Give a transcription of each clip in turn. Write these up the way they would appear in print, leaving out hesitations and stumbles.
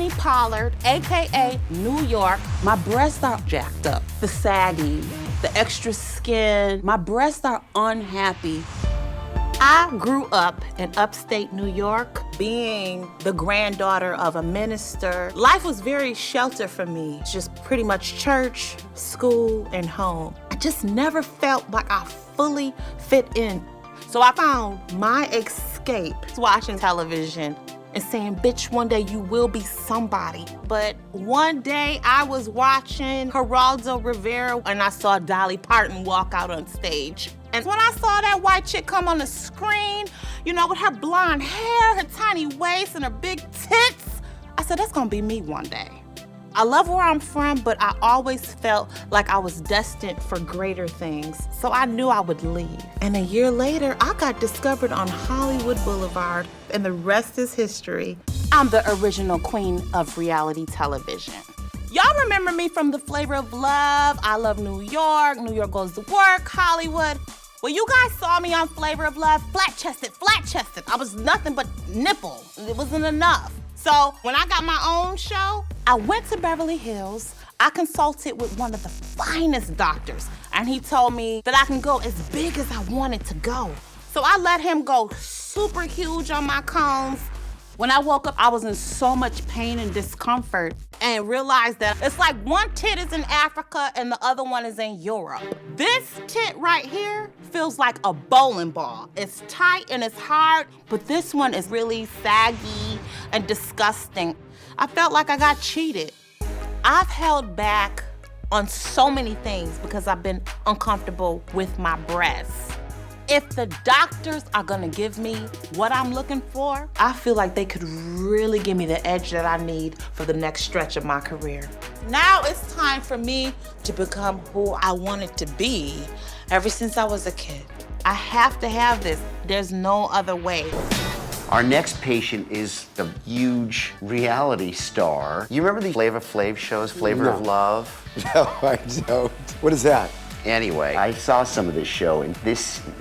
Tiffany Pollard, AKA New York. My breasts are jacked up. The sagging, the extra skin. My breasts are unhappy. I grew up in upstate New York, being the granddaughter of a minister. Life was very sheltered for me. Just pretty much church, school, and home. I just never felt like I fully fit in. So I found my escape watching television and saying, bitch, one day you will be somebody. But one day I was watching Geraldo Rivera and I saw Dolly Parton walk out on stage. And when I saw that white chick come on the screen, you know, with her blonde hair, her tiny waist, and her big tits, I said, that's gonna be me one day. I love where I'm from, but I always felt like I was destined for greater things. So I knew I would leave. And a year later, I got discovered on Hollywood Boulevard, and the rest is history. I'm the original queen of reality television. Y'all remember me from The Flavor of Love, I Love New York Goes to Work, Hollywood. Well, you guys saw me on Flavor of Love, flat-chested. I was nothing but nipple. It wasn't enough. So when I got my own show, I went to Beverly Hills. I consulted with one of the finest doctors, and he told me that I can go as big as I wanted to go. So I let him go super huge on my cones. When I woke up, I was in so much pain and discomfort and realized that it's like one tit is in Africa and the other one is in Europe. This tit right here feels like a bowling ball. It's tight and it's hard, but this one is really saggy and disgusting. I felt like I got cheated. I've held back on so many things because I've been uncomfortable with my breasts. If the doctors are gonna give me what I'm looking for, I feel like they could really give me the edge that I need for the next stretch of my career. Now it's time for me to become who I wanted to be ever since I was a kid. I have to have this. There's no other way. Our next patient is the huge reality star. You remember the Flavor Flav shows, Flavor of Love? No, I don't. What is that? Anyway, I saw some of this show, and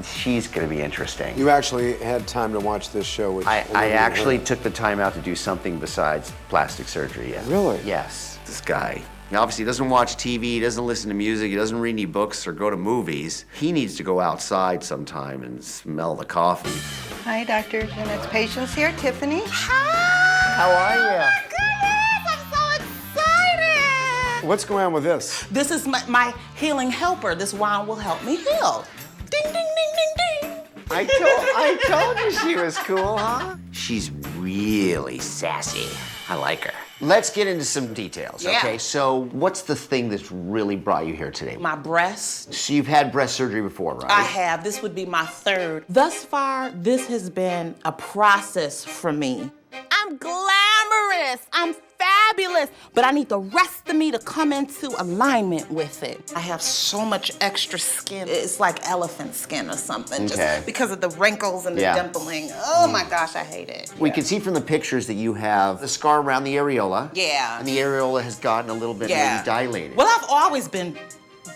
she's gonna be interesting. You actually had time to watch this show. Which I actually took the time out to do something besides plastic surgery. Yeah. Really? Yes. This guy, he obviously doesn't watch TV, he doesn't listen to music, he doesn't read any books or go to movies. He needs to go outside sometime and smell the coffee. Hi, doctor. Your next patient's here, Tiffany. Hi! How are you? Oh my goodness, I'm so excited! What's going on with this? This is my healing helper. This wine will help me heal. Ding, ding, ding, ding, ding. I told you she was cool, huh? She's really sassy. I like her. Let's get into some details, Yeah. okay? So what's the thing that's really brought you here today? My breasts. So you've had breast surgery before, right? I have. This would be my third. Thus far, this has been a process for me. I'm glamorous. I'm fabulous. But I need the rest of me to come into alignment with it. I have so much extra skin. It's like elephant skin or something. Okay. Just because of the wrinkles and the dimpling. Oh my gosh, I hate it. We can see from the pictures that you have the scar around the areola. Yeah. And the areola has gotten a little bit maybe dilated. Well, I've always been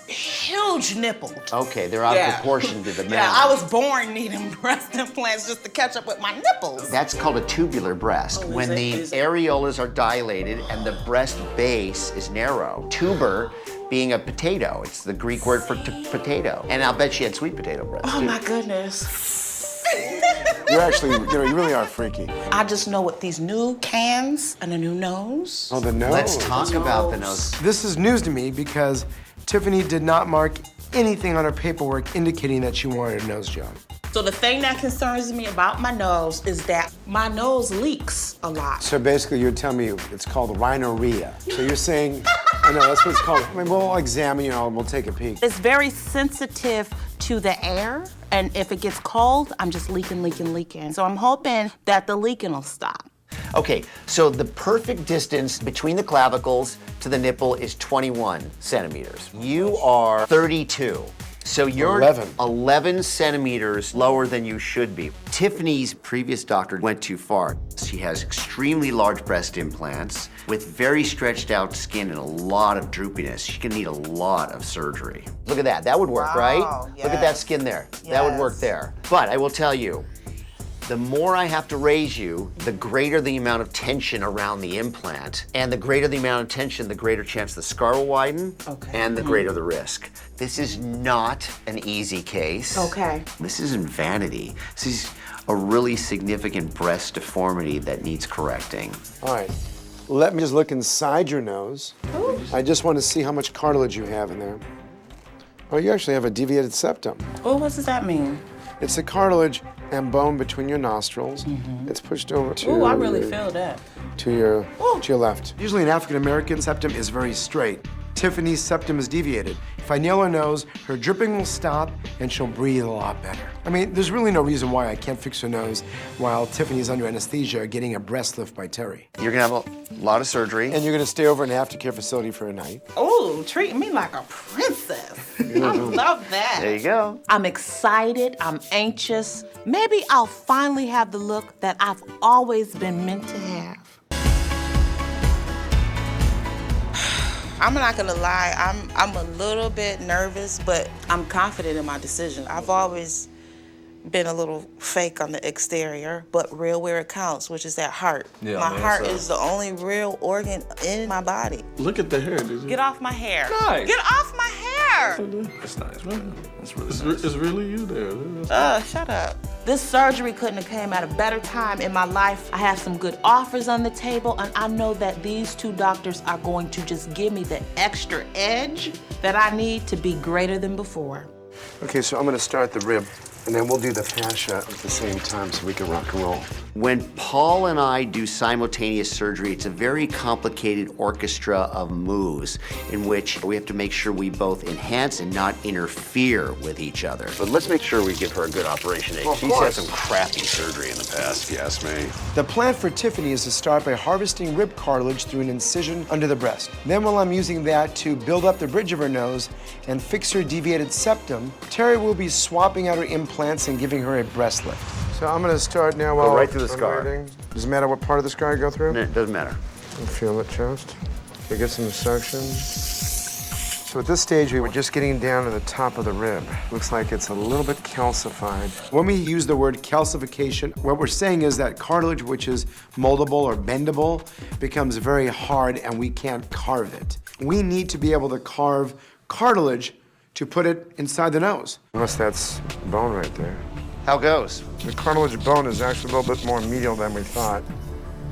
huge nippled. Okay, they're out of proportion to the man. Yeah, I was born needing breast implants just to catch up with my nipples. That's called a tubular breast. Oh, when the is it? areolas are dilated and the breast base is narrow. Tuber being a potato. It's the Greek word for potato. And I'll bet she had sweet potato breast. Oh too. my goodness. You're actually, you really are freaky. I just know with these new cans and a new nose. Oh, the nose. Let's talk about the nose. This is news to me because Tiffany did not mark anything on her paperwork indicating that she wanted a nose job. So the thing that concerns me about my nose is that my nose leaks a lot. So basically, you're telling me it's called rhinorrhea. So you're saying, I know, that's what it's called. I mean, we'll examine, you know, and we'll take a peek. It's very sensitive to the air, and if it gets cold, I'm just leaking. So I'm hoping that the leaking will stop. Okay, so the perfect distance between the clavicles to the nipple is 21 centimeters. You are 32. So you're 11 centimeters lower than you should be. Tiffany's previous doctor went too far. She has extremely large breast implants with very stretched out skin and a lot of droopiness. She can need a lot of surgery. Look at that, that would work, right? Yes. Look at that skin there. That would work there. But I will tell you, The more I have to raise you, the greater the amount of tension around the implant. And the greater the amount of tension, the greater chance the scar will widen, and the greater the risk. This is not an easy case. Okay. This isn't vanity. This is a really significant breast deformity that needs correcting. All right, let me just look inside your nose. Ooh. I just want to see how much cartilage you have in there. Oh, you actually have a deviated septum. Oh, what does that mean? It's the cartilage and bone between your nostrils. It's pushed over to. Ooh, I really feel that. To your left. Usually an African-American septum is very straight. Tiffany's septum is deviated. If I nail her nose, her dripping will stop and she'll breathe a lot better. I mean, there's really no reason why I can't fix her nose while Tiffany's under anesthesia getting a breast lift by Terry. You're gonna have a lot of surgery. And you're gonna stay over in an aftercare facility for a night. Oh, treating me like a princess. I love that. There you go. I'm excited, I'm anxious. Maybe I'll finally have the look that I've always been meant to have. I'm not gonna lie, I'm a little bit nervous, but I'm confident in my decision. I've always been a little fake on the exterior, but real where it counts, which is that heart. Yeah, my man, heart so- is the only real organ in my body. Look at the hair, did you? Get off my hair. Nice. Get off my hair! That's nice, man. That's really nice. It's really you there. Shut up. This surgery couldn't have came at a better time in my life. I have some good offers on the table, and I know that these two doctors are going to just give me the extra edge that I need to be greater than before. Okay, so I'm gonna start the rib, and then we'll do the fascia at the same time so we can rock and roll. When Paul and I do simultaneous surgery, it's a very complicated orchestra of moves in which we have to make sure we both enhance and not interfere with each other. But let's make sure we give her a good operation. She's had some crappy surgery in the past, if you ask me. The plan for Tiffany is to start by harvesting rib cartilage through an incision under the breast. Then while I'm using that to build up the bridge of her nose and fix her deviated septum, Terry will be swapping out her implants and giving her a breast lift. So I'm gonna start now while right through the scar. waiting. Does it matter what part of the scar you go through? It doesn't matter. Feel it just. Okay, get some suction. So at this stage, we were just getting down to the top of the rib. Looks like it's a little bit calcified. When we use the word calcification, what we're saying is that cartilage, which is moldable or bendable, becomes very hard and we can't carve it. We need to be able to carve cartilage to put it inside the nose. Unless that's bone right there. How goes? The cartilage bone is actually a little bit more medial than we thought.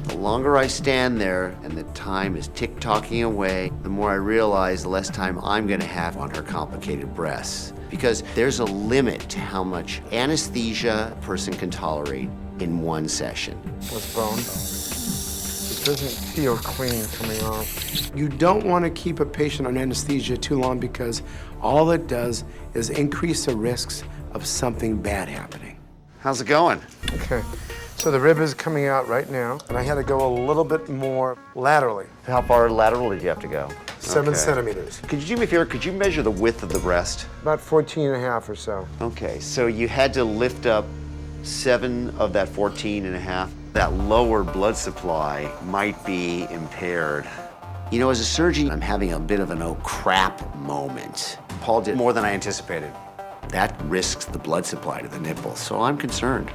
The longer I stand there and the time is tick-tocking away, the more I realize the less time I'm gonna have on her complicated breasts. Because there's a limit to how much anesthesia a person can tolerate in one session. What's bone? It doesn't feel clean coming off. You don't want to keep a patient on anesthesia too long because all it does is increase the risks of something bad happening. How's it going? Okay, so the rib is coming out right now, and I had to go a little bit more laterally. How far lateral did you have to go? 7 centimeters. Could you do me a favor? Could you measure the width of the breast? About 14 and a half or so. Okay, so you had to lift up 7 of that 14 and a half. That lower blood supply might be impaired. You know, as a surgeon, I'm having a bit of an oh crap moment. Paul did more than I anticipated. That risks the blood supply to the nipple, so I'm concerned.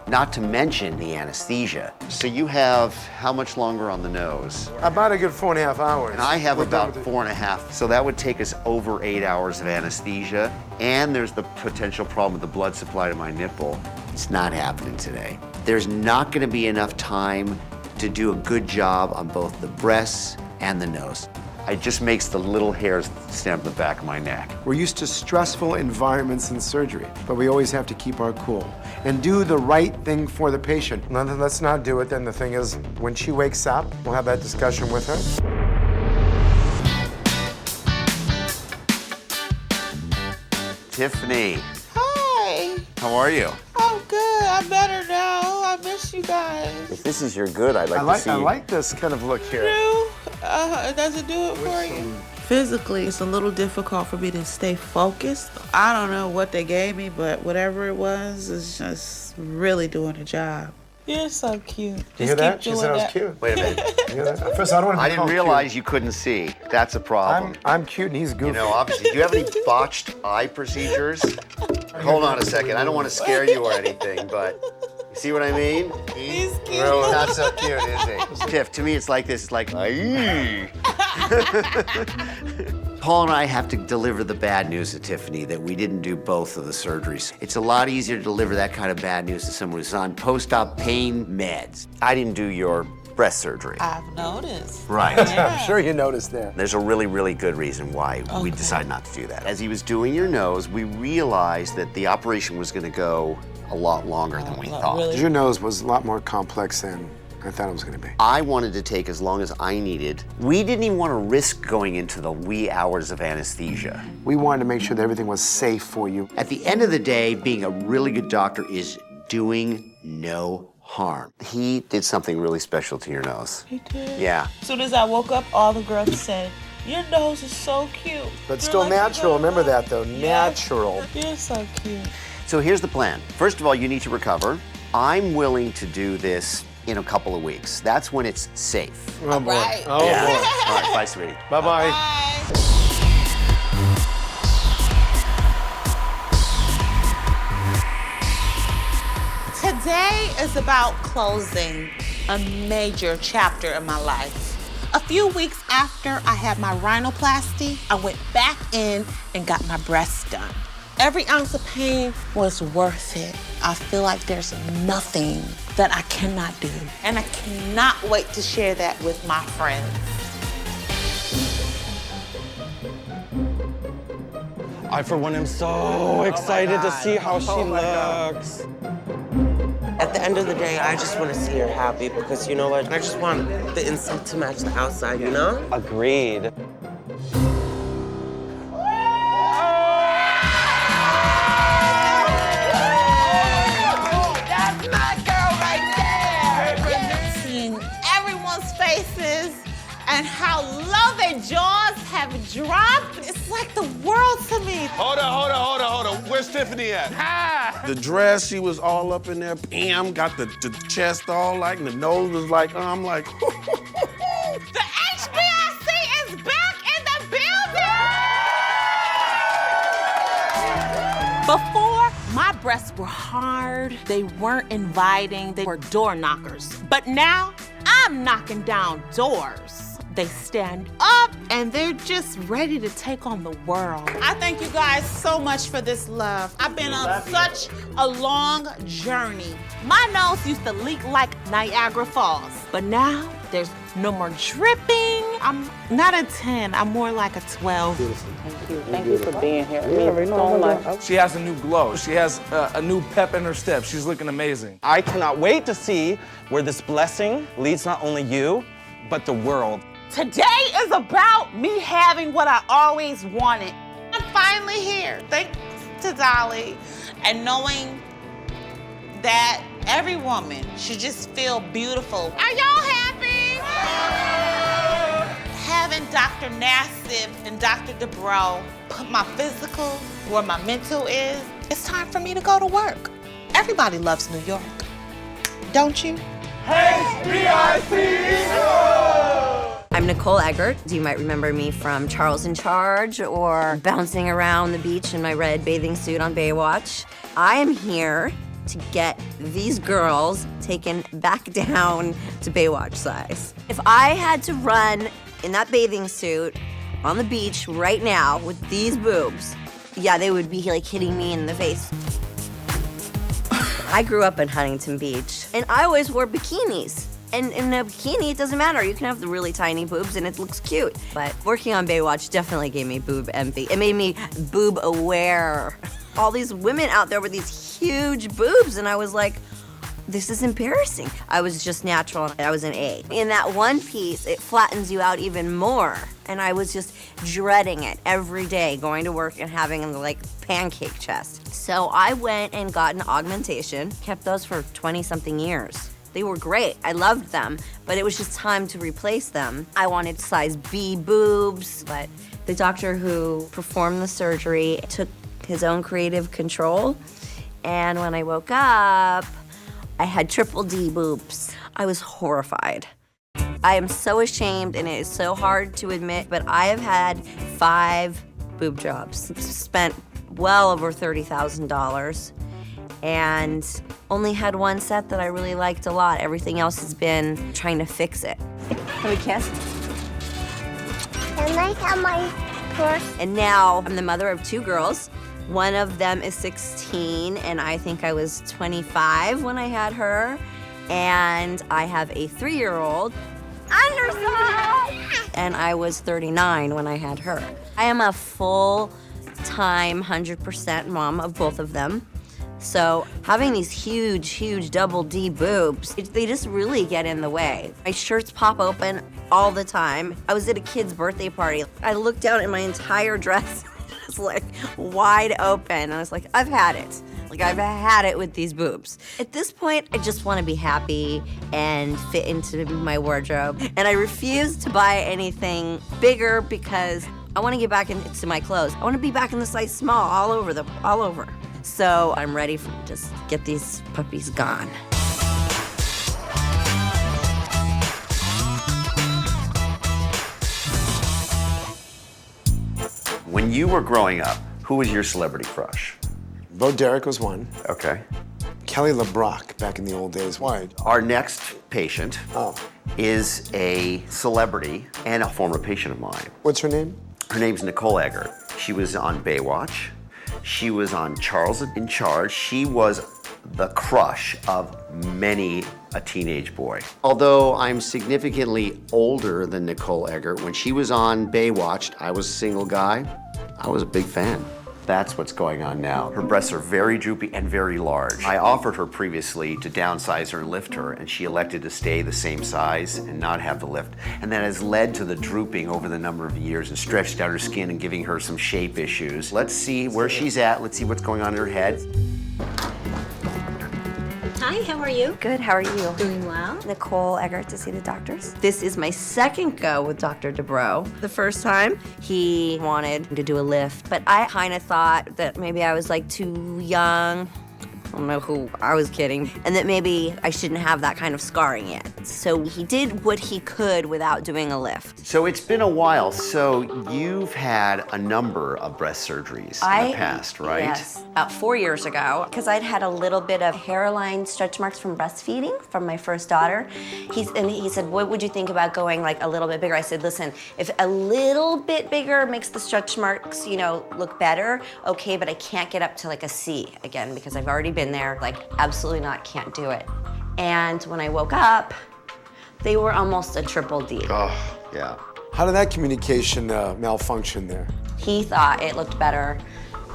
Not to mention the anesthesia. So you have how much longer on the nose? About a good 4.5 hours. And I have We're done about with it. 4.5. So that would take us over 8 hours of anesthesia. And there's the potential problem with the blood supply to my nipple. It's not happening today. There's not gonna be enough time to do a good job on both the breasts and the nose. It just makes the little hairs stand up the back of my neck. We're used to stressful environments in surgery, but we always have to keep our cool and do the right thing for the patient. No, let's not do it then. The thing is, when she wakes up, we'll have that discussion with her. Tiffany, Hi. how are you? I'm good. I'm better now. I miss you guys. If this is your good, I'd like to see I you. like this kind of look here. Does it do it for you? Physically, it's a little difficult for me to stay focused. I don't know what they gave me, but whatever it was, it's just really doing the job. You're so cute. You hear that? She said I was cute. Wait a minute. You hear that? First, I don't want to I be didn't called realize you couldn't see. That's a problem. cute. I'm cute and he's goofy. You know, obviously, do you have any botched eye procedures? Hold on a second. I don't want to scare you or anything, but you See what I mean? He's cute. Not so cute, is he? Tiff, to me, it's like this. It's like, aye. Paul and I have to deliver the bad news to Tiffany that we didn't do both of the surgeries. It's a lot easier to deliver that kind of bad news to someone who's on post-op pain meds. I didn't do your breast surgery. I've noticed. Right. I'm sure you noticed that. There's a really, really good reason why we decided not to do that. As he was doing your nose, we realized that the operation was going to go a lot longer than we thought. Really? Your nose was a lot more complex than I thought it was going to be. I wanted to take as long as I needed. We didn't even want to risk going into the wee hours of anesthesia. We wanted to make sure that everything was safe for you. At the end of the day, being a really good doctor is doing no harm. He did something really special to your nose. He did? Yeah. As soon as I woke up, all the girls said, your nose is so cute. But You're still like natural. a Remember girl." that, though. Yes. Natural. You're so cute. So here's the plan. First of all, you need to recover. I'm willing to do this in a couple of weeks. That's when it's safe. Oh, boy. Right. Oh, Yeah. boy. All right, bye, sweetie. Bye-bye. Bye. Today is about closing a major chapter in my life. A few weeks after I had my rhinoplasty, I went back in and got my breasts done. Every ounce of pain was worth it. I feel like there's nothing that I cannot do. And I cannot wait to share that with my friends. I, for one, am so excited to see how she looks. At the end of the day, I just want to see her happy because you know what? I just want the inside to match the outside, you know? Agreed. That's my girl right there! Seeing everyone's faces and how low their jaws have dropped, it's like the world to me. Hold on. Where's Tiffany at? The dress, she was all up in there. Bam, got the chest all like, and the nose was like, I'm like, The HBIC is back in the building! Before, my breasts were hard, they weren't inviting, they were door knockers. But now, I'm knocking down doors. They stand up and they're just ready to take on the world. I thank you guys so much for this love. I've been on such a long journey. My nose used to leak like Niagara Falls, but now there's no more dripping. I'm not a 10, I'm more like a 12. Thank you for being here. It means so much. She has a new glow. She has a new pep in her step. She's looking amazing. I cannot wait to see where this blessing leads not only you, but the world. Today is about me having what I always wanted. I'm finally here, thanks to Dolly, and knowing that every woman should just feel beautiful. Are y'all happy? Having Dr. Nassif and Dr. Dubrow put my physical where my mental is, it's time for me to go to work. Everybody loves New York, don't you? I'm Nicole Eggert. You might remember me from Charles in Charge or bouncing around the beach in my red bathing suit on Baywatch. I am here to get these girls taken back down to Baywatch size. If I had to run in that bathing suit on the beach right now with these boobs, yeah, they would be like hitting me in the face. I grew up in Huntington Beach, and I always wore bikinis. And in a bikini, it doesn't matter. You can have the really tiny boobs and it looks cute. But working on Baywatch definitely gave me boob envy. It made me boob aware. All these women out there with these huge boobs, and I was like, this is embarrassing. I was just natural, and I was an A. In that one piece, it flattens you out even more. And I was just dreading it every day, going to work and having like pancake chest. So I went and got an augmentation, kept those for 20-something years. They were great, I loved them, but it was just time to replace them. I wanted size B boobs, but the doctor who performed the surgery took his own creative control, and when I woke up, I had triple D boobs. I was horrified. I am so ashamed, and it is so hard to admit, but I have had 5 boob jobs. Spent well over $30,000. and only had one set that I really liked a lot. Everything else has been trying to fix it. Can we kiss? Can I have my purse? And now I'm the mother of 2 girls. One of them is 16, and I think I was 25 when I had her. And I have a 3-year-old, undersize, and I was 39 when I had her. I am a full-time 100% mom of both of them. So having these huge, huge double D boobs, they just really get in the way. My shirts pop open all the time. I was at a kid's birthday party. I looked down at my entire dress. It's like wide open. I was like, I've had it. Like, I've had it with these boobs. At this point, I just want to be happy and fit into my wardrobe. And I refuse to buy anything bigger because I want to get back into my clothes. I want to be back in the size small all over. So I'm ready to just get these puppies gone. When you were growing up, who was your celebrity crush? Bo Derek was one. Okay. Kelly LeBrock back in the old days. Why? Our next patient is a celebrity and a former patient of mine. What's her name? Her name's Nicole Eggert. She was on Baywatch. She was on Charles in Charge. She was the crush of many a teenage boy. Although I'm significantly older than Nicole Eggert, when she was on Baywatch, I was a single guy. I was a big fan. That's what's going on now. Her breasts are very droopy and very large. I offered her previously to downsize her and lift her, and she elected to stay the same size and not have the lift. And that has led to the drooping over the number of years and stretched out her skin and giving her some shape issues. Let's see where she's at. Let's see what's going on in her head. Hi, how are you? Good, how are you? Doing well. Nicole Eggert to see the doctors. This is my second go with Dr. Dubrow. The first time, he wanted to do a lift, but I kind of thought that maybe I was like too young. I don't know who I was kidding, and that maybe I shouldn't have that kind of scarring yet. So he did what he could without doing a lift. So it's been a while. So you've had a number of breast surgeries in the past, right? Yes, about 4 years ago, because I'd had a little bit of hairline stretch marks from breastfeeding from my first daughter. He said, what would you think about going like a little bit bigger? I said, listen, if a little bit bigger makes the stretch marks, you know, look better, okay, but I can't get up to like a C again because I've already been there, like absolutely not, can't do it. And when I woke up, they were almost a triple D. Oh, yeah. How did that communication malfunction there? He thought it looked better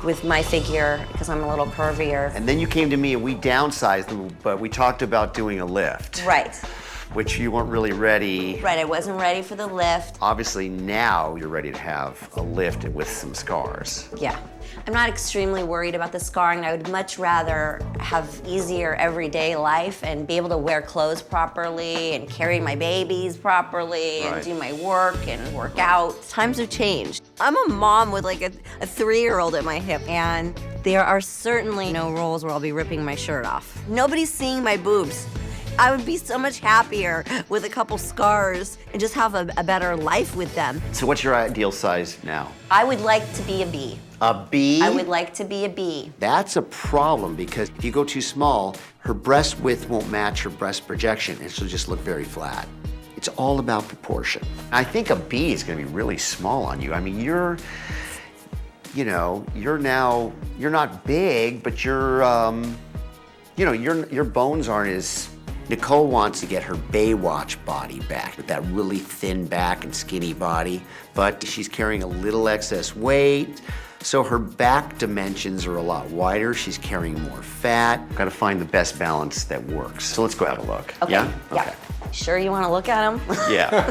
with my figure because I'm a little curvier. And then you came to me and we downsized them, but we talked about doing a lift. Right. Which you weren't really ready. Right, I wasn't ready for the lift. Obviously now you're ready to have a lift with some scars. Yeah. I'm not extremely worried about the scarring. I would much rather have easier everyday life and be able to wear clothes properly and carry my babies properly and do my work and work out. Times have changed. I'm a mom with like a 3-year-old at my hip, and there are certainly no roles where I'll be ripping my shirt off. Nobody's seeing my boobs. I would be so much happier with a couple scars and just have a better life with them. So what's your ideal size now? I would like to be a B. A B? I would like to be a B. That's a problem because if you go too small, her breast width won't match her breast projection and she'll just look very flat. It's all about proportion. I think a B is gonna be really small on you. I mean, you're not big, but your bones aren't as. Nicole wants to get her Baywatch body back with that really thin back and skinny body, but she's carrying a little excess weight, so her back dimensions are a lot wider. She's carrying more fat. Gotta find the best balance that works. So let's go have a look. Okay. Yeah? Yeah. Okay. Sure you want to look at them? Yeah.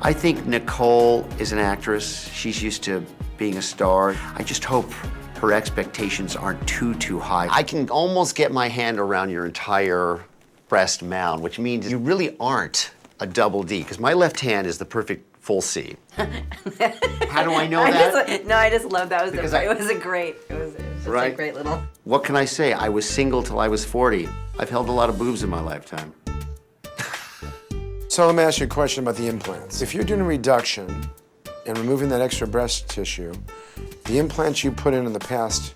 I think Nicole is an actress. She's used to being a star. I just hope her expectations aren't too high. I can almost get my hand around your entire breast mound, which means you really aren't a double D, because my left hand is the perfect full C. How do I know that? I just love that. It was a great Right? a great little. What can I say? I was single till I was 40. I've held a lot of boobs in my lifetime. So let me ask you a question about the implants. If you're doing a reduction and removing that extra breast tissue, the implants you put in the past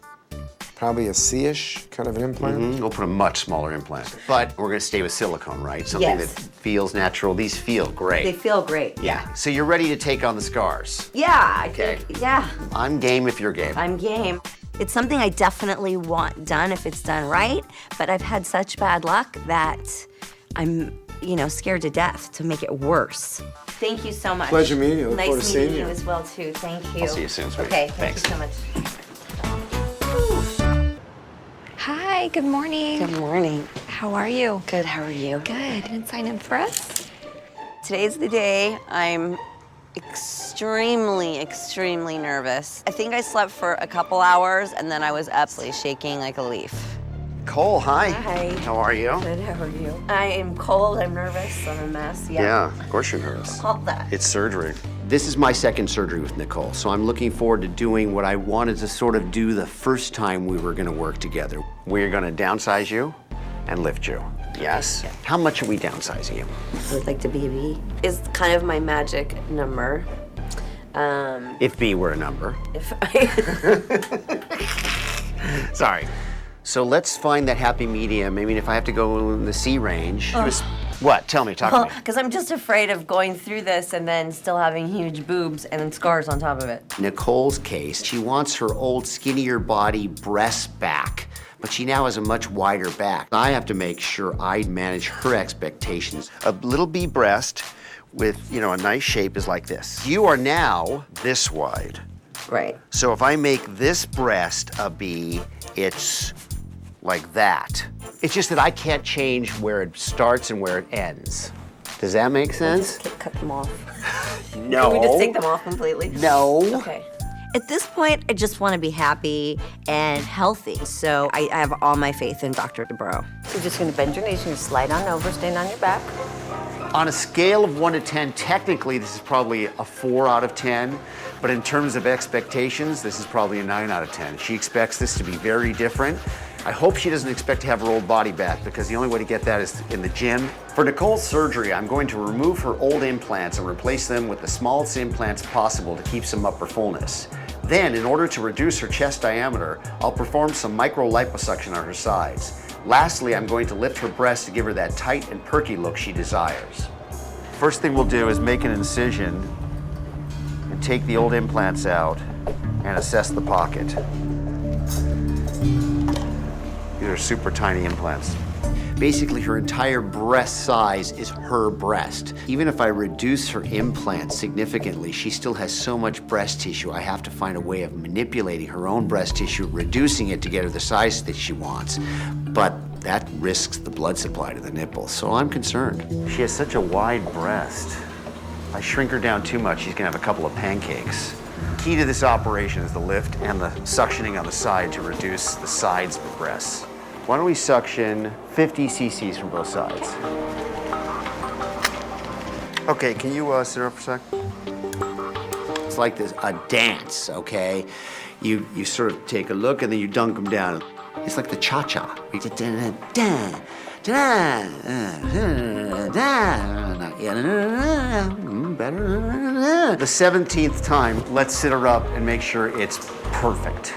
Probably a C-ish kind of an implant. We'll put a much smaller implant. But we're gonna stay with silicone, right? Something that feels natural. These feel great. They feel great. Yeah. So you're ready to take on the scars? Yeah. Okay. Yeah. I'm game if you're game. I'm game. It's something I definitely want done if it's done right, but I've had such bad luck that I'm, scared to death to make it worse. Thank you so much. Pleasure meeting you. Look nice forward to seeing meeting you as well, too. Thank you. I'll see you soon, sweetie. Okay, Thanks. thank you so much. Hi, good morning. Good morning. How are you? Good, how are you? Good. Didn't sign in for us? Today's the day. I'm extremely, extremely nervous. I think I slept for a couple hours and then I was absolutely shaking like a leaf. Cole, hi. Hi. How are you? Good, how are you? I am cold, I'm nervous, I'm a mess. Yeah, of course you're nervous. All that. It's surgery. This is my second surgery with Nicole, so I'm looking forward to doing what I wanted to sort of do the first time we were gonna work together. We're gonna downsize you and lift you. Yes? How much are we downsizing you? I would like to be B. Is kind of my magic number. If B were a number. If I... Sorry. So let's find that happy medium. I mean, if I have to go in the C range. What? Tell me, talk to me. Because I'm just afraid of going through this and then still having huge boobs and then scars on top of it. Nicole's case, she wants her old skinnier body breasts back, but she now has a much wider back. I have to make sure I manage her expectations. A little B breast with, a nice shape is like this. You are now this wide. Right. So if I make this breast a B, it's like that. It's just that I can't change where it starts and where it ends. Does that make sense? Just cut them off. No. Can we just take them off completely? No. Okay. At this point, I just want to be happy and healthy. So I have all my faith in Dr. Dubrow. You're just going to bend your knees and you slide on over, stand on your back. On a scale of 1 to 10, technically this is probably a 4 out of 10, but in terms of expectations, this is probably a 9 out of 10. She expects this to be very different. I hope she doesn't expect to have her old body back because the only way to get that is in the gym. For Nicole's surgery, I'm going to remove her old implants and replace them with the smallest implants possible to keep some upper fullness. Then, in order to reduce her chest diameter, I'll perform some micro liposuction on her sides. Lastly, I'm going to lift her breasts to give her that tight and perky look she desires. First thing we'll do is make an incision and take the old implants out and assess the pocket. These are super tiny implants. Basically, her entire breast size is her breast. Even if I reduce her implants significantly, she still has so much breast tissue, I have to find a way of manipulating her own breast tissue, reducing it to get her the size that she wants. But that risks the blood supply to the nipples, so I'm concerned. She has such a wide breast. If I shrink her down too much, she's gonna have a couple of pancakes. Key to this operation is the lift and the suctioning on the side to reduce the sides of the breasts. Why don't we suction 50 cc's from both sides? Okay, can you sit up for a sec? It's like this, a dance, okay? You sort of take a look and then you dunk them down. It's like the cha-cha. The 17th time, let's sit her up and make sure it's perfect.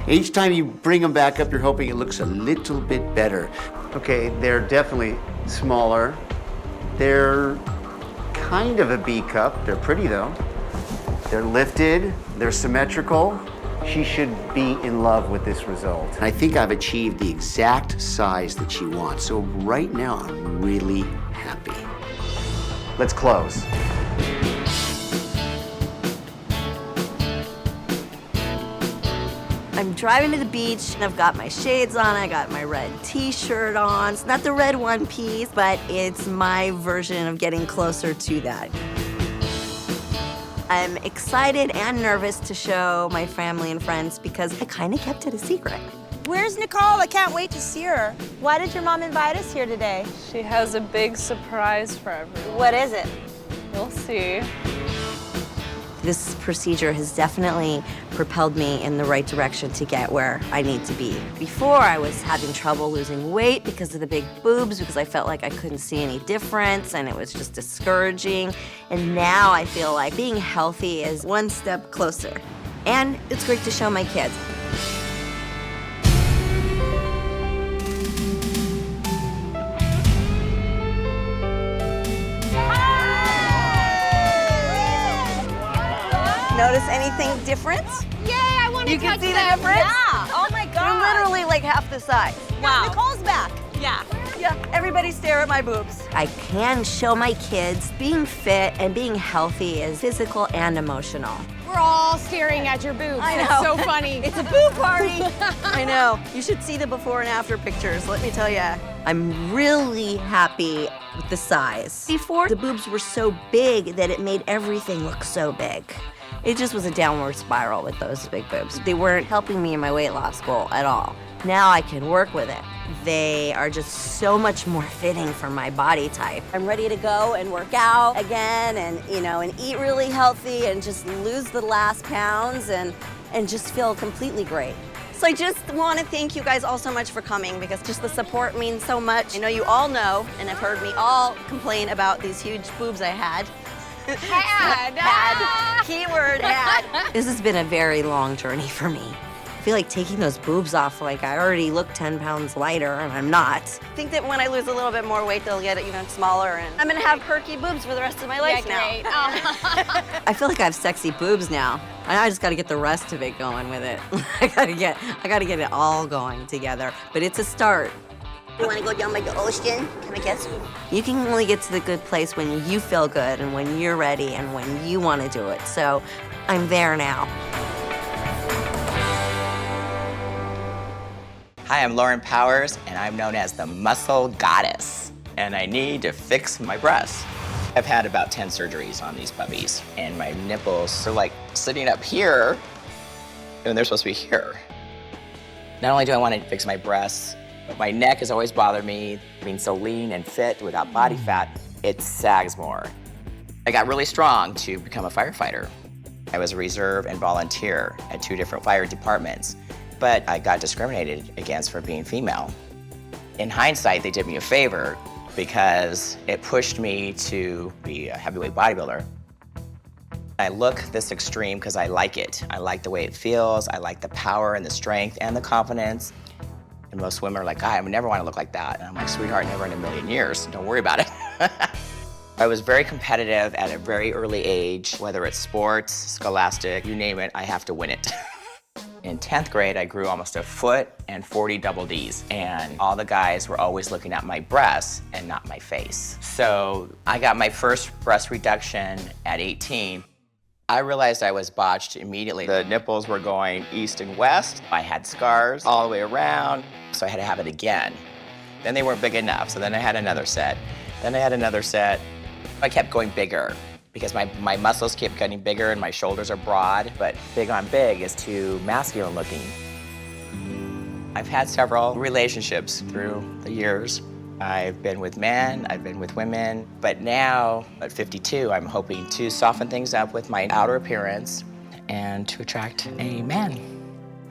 Each time you bring them back up, you're hoping it looks a little bit better. Okay, they're definitely smaller. They're kind of a B cup. They're pretty though. They're lifted, they're symmetrical. She should be in love with this result. I think I've achieved the exact size that she wants. So right now, I'm really happy. Let's close. I'm driving to the beach, and I've got my shades on, I got my red t-shirt on. It's not the red one piece, but it's my version of getting closer to that. I'm excited and nervous to show my family and friends because I kind of kept it a secret. Where's Nicole? I can't wait to see her. Why did your mom invite us here today? She has a big surprise for everyone. What is it? You'll see. This procedure has definitely propelled me in the right direction to get where I need to be. Before, I was having trouble losing weight because of the big boobs, because I felt like I couldn't see any difference, and it was just discouraging. And now I feel like being healthy is one step closer. And it's great to show my kids. Anything different? Yay, I want to You can touch see the them. difference? Yeah. Oh my God. You're literally like half the size. Wow. Nicole's back. Yeah. Yeah, everybody stare at my boobs. I can show my kids being fit and being healthy is physical and emotional. We're all staring at your boobs. I know. It's so funny. It's a boob party. I know. You should see the before and after pictures, let me tell you. I'm really happy with the size. Before, the boobs were so big that it made everything look so big. It just was a downward spiral with those big boobs. They weren't helping me in my weight loss goal at all. Now I can work with it. They are just so much more fitting for my body type. I'm ready to go and work out again and, and eat really healthy and just lose the last pounds and just feel completely great. So I just want to thank you guys all so much for coming because just the support means so much. I know you all know and have heard me all complain about these huge boobs I had. Had. Keyword had. This has been a very long journey for me. I feel like taking those boobs off, like I already look 10 pounds lighter and I'm not. I think that when I lose a little bit more weight, they'll get even smaller and I'm gonna have perky boobs for the rest of my life now. I feel like I have sexy boobs now. I just gotta get the rest of it going with it. I gotta get it all going together, but it's a start. You wanna go down by the ocean? Can I guess? You can only get to the good place when you feel good and when you're ready and when you wanna do it. So I'm there now. Hi, I'm Lauren Powers, and I'm known as the Muscle Goddess, and I need to fix my breasts. I've had about 10 surgeries on these puppies, and my nipples are like sitting up here, and they're supposed to be here. Not only do I want to fix my breasts, but my neck has always bothered me. Being so lean and fit without body fat, it sags more. I got really strong to become a firefighter. I was a reserve and volunteer at 2 different fire departments. But I got discriminated against for being female. In hindsight, they did me a favor because it pushed me to be a heavyweight bodybuilder. I look this extreme because I like it. I like the way it feels. I like the power and the strength and the confidence. And most women are like, I would never want to look like that. And I'm like, sweetheart, never in a million years. Don't worry about it. I was very competitive at a very early age, whether it's sports, scholastic, you name it, I have to win it. In 10th grade, I grew almost a foot and 40 double Ds. And all the guys were always looking at my breasts and not my face. So I got my first breast reduction at 18. I realized I was botched immediately. The nipples were going east and west. I had scars all the way around, so I had to have it again. Then they weren't big enough, so then I had another set. Then I had another set. I kept going bigger, because my muscles keep getting bigger and my shoulders are broad, but big on big is too masculine looking. I've had several relationships through the years. I've been with men, I've been with women, but now at 52, I'm hoping to soften things up with my outer appearance and to attract a man.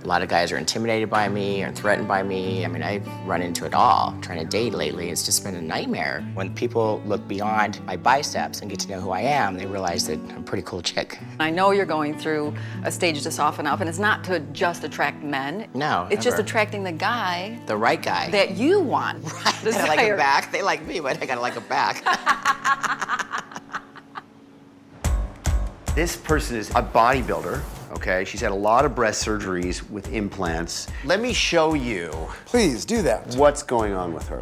A lot of guys are intimidated by me or threatened by me. I mean, I've run into it all. Trying to date lately, it's just been a nightmare. When people look beyond my biceps and get to know who I am, they realize that I'm a pretty cool chick. I know you're going through a stage to soften up, and it's not to just attract men. No, It's just never. attracting the guy. The right guy. That you want. Right, I like him back. They like me, but I gotta like him back. This person is a bodybuilder, okay? She's had a lot of breast surgeries with implants. Let me show you. Please, do that. What's going on with her.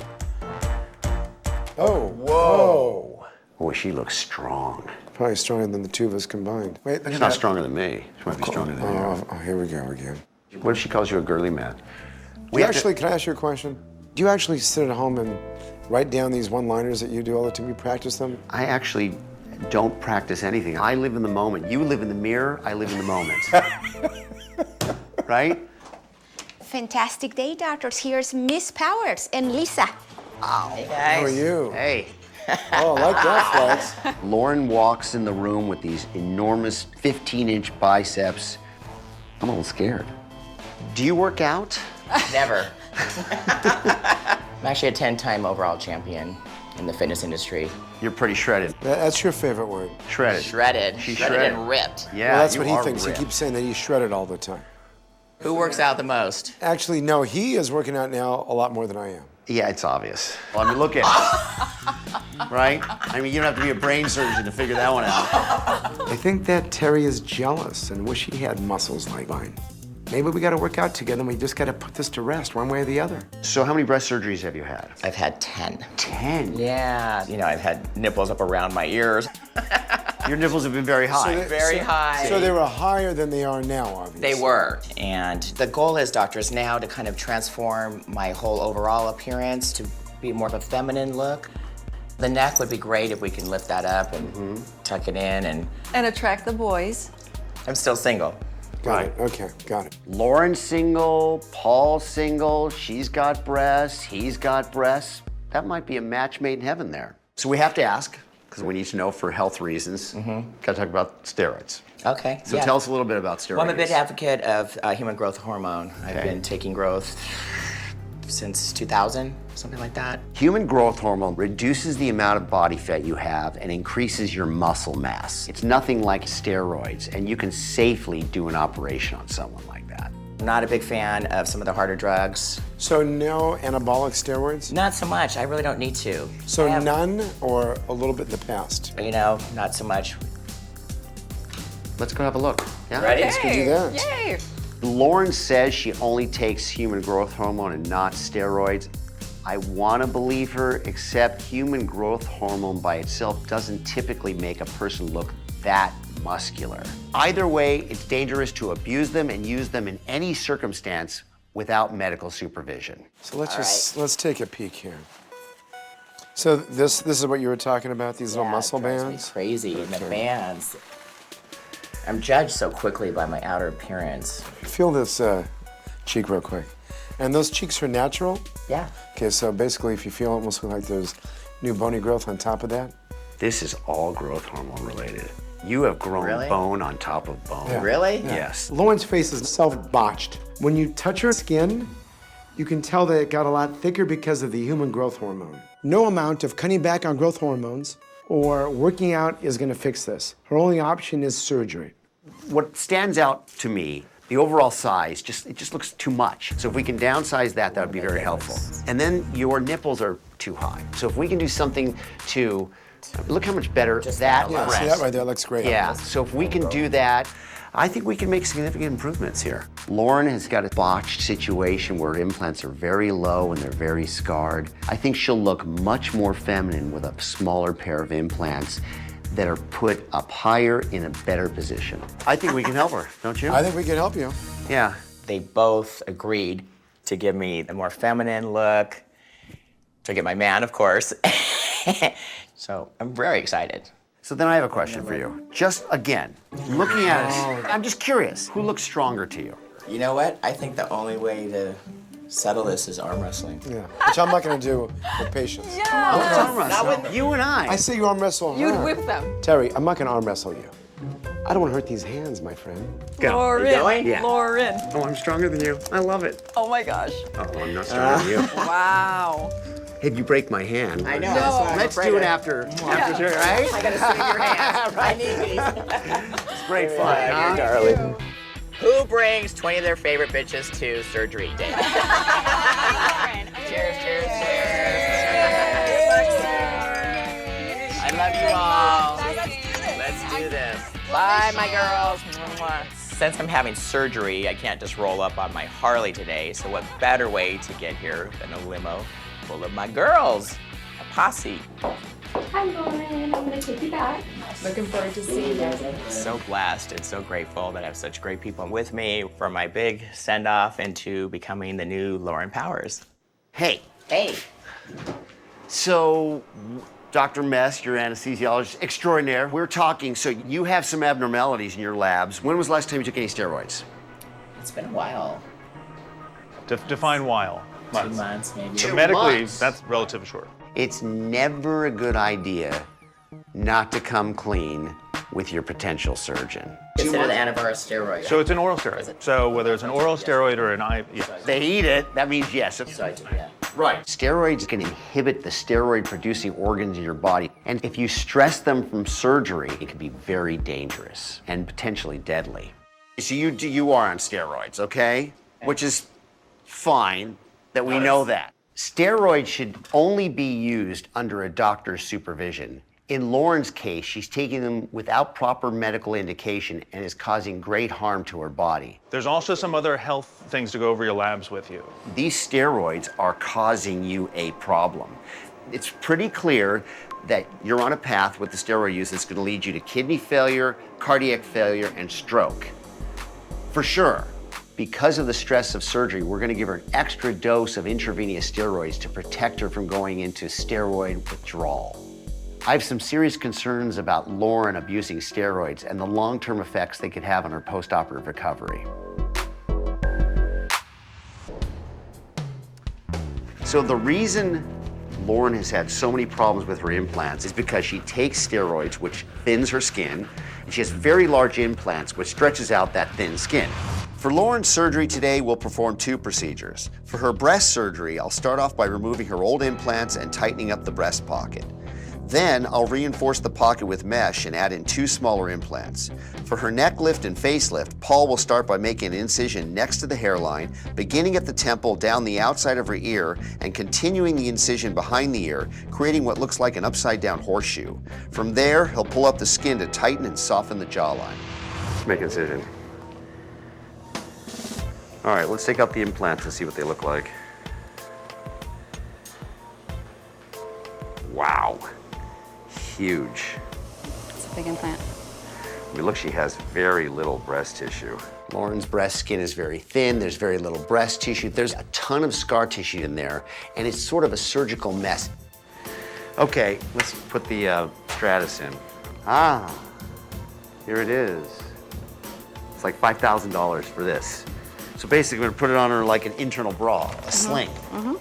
Oh, whoa. Boy, she looks strong. Probably stronger than the two of us combined. Wait, She's not stronger than me. She might be stronger than you. Oh, here we go again. What if she calls you a girly man? Can I ask you a question? Do you actually sit at home and write down these one-liners that you do all the time? You practice them? I actually don't practice anything. I live in the moment. You live in the mirror, I live in the moment. Right? Fantastic day, doctors. Here's Miss Powers and Lisa. Hey, guys. How are you? Hey. Oh, I like that flex. Lauren walks in the room with these enormous 15-inch biceps. I'm a little scared. Do you work out? Never. I'm actually a 10-time overall champion in the fitness industry. You're pretty shredded. That's your favorite word. Shredded. Shredded. She's shredded and ripped. Yeah, well, that's you what he are thinks. ripped. He keeps saying that he's shredded all the time. Who works out the most? Actually, no, he is working out now a lot more than I am. Yeah, it's obvious. Well, I mean, look at it. right? I mean, you don't have to be a brain surgeon to figure that one out. I think that Terry is jealous and wish he had muscles like mine. Maybe we gotta work out together and we just gotta put this to rest one way or the other. So how many breast surgeries have you had? I've had 10. 10? Yeah. You know, I've had nipples up around my ears. Your nipples have been very high. Very high. So they were higher than they are now, obviously. They were. And the goal is, doctors, now to kind of transform my whole overall appearance to be more of a feminine look. The neck would be great if we can lift that up and tuck it in and attract the boys. I'm still single. Got it, okay, got it. Lauren's single, Paul's single, she's got breasts, he's got breasts. That might be a match made in heaven there. So we have to ask, because we need to know for health reasons, gotta talk about steroids. Okay. So tell us a little bit about steroids. Well, I'm a big advocate of human growth hormone. I've been taking growth since 2000, something like that. Human growth hormone reduces the amount of body fat you have and increases your muscle mass. It's nothing like steroids, and you can safely do an operation on someone like that. I'm not a big fan of some of the harder drugs. So no anabolic steroids? Not so much. I really don't need to. So none or a little bit in the past? You know, not so much. Let's go have a look. Yeah? Ready? Let's go do that. Yay! Lauren says she only takes human growth hormone and not steroids. I want to believe her, except human growth hormone by itself doesn't typically make a person look that muscular. Either way, it's dangerous to abuse them and use them in any circumstance without medical supervision. So let's take a peek here. So this is what you were talking about, these little muscle bands? Crazy, the bands. I'm judged so quickly by my outer appearance. Feel this cheek real quick. And those cheeks are natural? Yeah. Okay, so basically if you feel almost like there's new bony growth on top of that? This is all growth hormone related. You have grown bone on top of bone. Yeah. Really? Yeah. Yes. Lauren's face is self-botched. When you touch her skin, you can tell that it got a lot thicker because of the human growth hormone. No amount of cutting back on growth hormones or working out is gonna fix this. Her only option is surgery. What stands out to me, the overall size, it just looks too much. So if we can downsize that, that would be very helpful. And then your nipples are too high. So if we can do something to, look how much better that Yeah, breast. see that right there looks great. Yeah, so if we can do that, I think we can make significant improvements here. Lauren has got a botched situation where implants are very low and they're very scarred. I think she'll look much more feminine with a smaller pair of implants that are put up higher in a better position. I think we can help her, don't you? I think we can help you. Yeah. They both agreed to give me a more feminine look, to get my man, of course. So I'm very excited. So then I have a question for you. Just again, looking at it, I'm just curious, who looks stronger to you? You know what? I think the only way to settle this is arm wrestling. Yeah, which I'm not gonna do with patients. Yeah. Let's arm wrestle. Not with you and I say you arm wrestle her. You'd whip them. Terry, I'm not gonna arm wrestle you. I don't wanna hurt these hands, my friend. Go. Lauren. You going? Yeah. Lauren. Oh, I'm stronger than you. I love it. Oh my gosh. Oh, I'm not stronger than you. Wow. If you break my hand. I know. No. Let's do it after surgery, right? I gotta sit in your hands. I need these. It's great fun, huh? Darling. Who brings 20 of their favorite bitches to surgery day? Cheers, cheers, cheers. I love you all. Let's do this. Bye, my girls. Since I'm having surgery, I can't just roll up on my Harley today, so what better way to get here than a limo full of my girls, a posse. Hi, Lauren. I'm gonna take you back. Looking forward to seeing you. So blessed and so grateful that I have such great people with me for my big send-off into becoming the new Lauren Powers. Hey. Hey. So, Dr. Mess, your anesthesiologist extraordinaire, we're talking, so you have some abnormalities in your labs. When was the last time you took any steroids? It's been a while. Define while. 2 months, maybe. So medically, that's relatively short. It's never a good idea not to come clean with your potential surgeon. Consider the antiviral steroid. So it's an oral steroid. So whether it's an oral steroid or an IV, yeah. They eat it, that means yes. So I do, yeah. Right. Steroids can inhibit the steroid-producing organs in your body. And if you stress them from surgery, it can be very dangerous and potentially deadly. So you are on steroids, okay? Which is fine that we know that. Steroids should only be used under a doctor's supervision. In Lauren's case, she's taking them without proper medical indication and is causing great harm to her body. There's also some other health things to go over your labs with you. These steroids are causing you a problem. It's pretty clear that you're on a path with the steroid use that's going to lead you to kidney failure, cardiac failure, and stroke. For sure. Because of the stress of surgery, we're going to give her an extra dose of intravenous steroids to protect her from going into steroid withdrawal. I have some serious concerns about Lauren abusing steroids and the long-term effects they could have on her post-operative recovery. So the reason Lauren has had so many problems with her implants is because she takes steroids, which thins her skin, and she has very large implants, which stretches out that thin skin. For Lauren's surgery today, we'll perform 2 procedures. For her breast surgery, I'll start off by removing her old implants and tightening up the breast pocket. Then I'll reinforce the pocket with mesh and add in 2 smaller implants. For her neck lift and facelift, Paul will start by making an incision next to the hairline, beginning at the temple down the outside of her ear and continuing the incision behind the ear, creating what looks like an upside-down horseshoe. From there, he'll pull up the skin to tighten and soften the jawline. Let's make an incision. All right, let's take out the implants and see what they look like. Wow. Huge. It's a big implant. I mean, look, she has very little breast tissue. Lauren's breast skin is very thin. There's very little breast tissue. There's a ton of scar tissue in there, and it's sort of a surgical mess. Okay, let's put the stratus in. Ah, here it is. It's like $5,000 for this. So basically, we're gonna put it on her like an internal bra, a sling.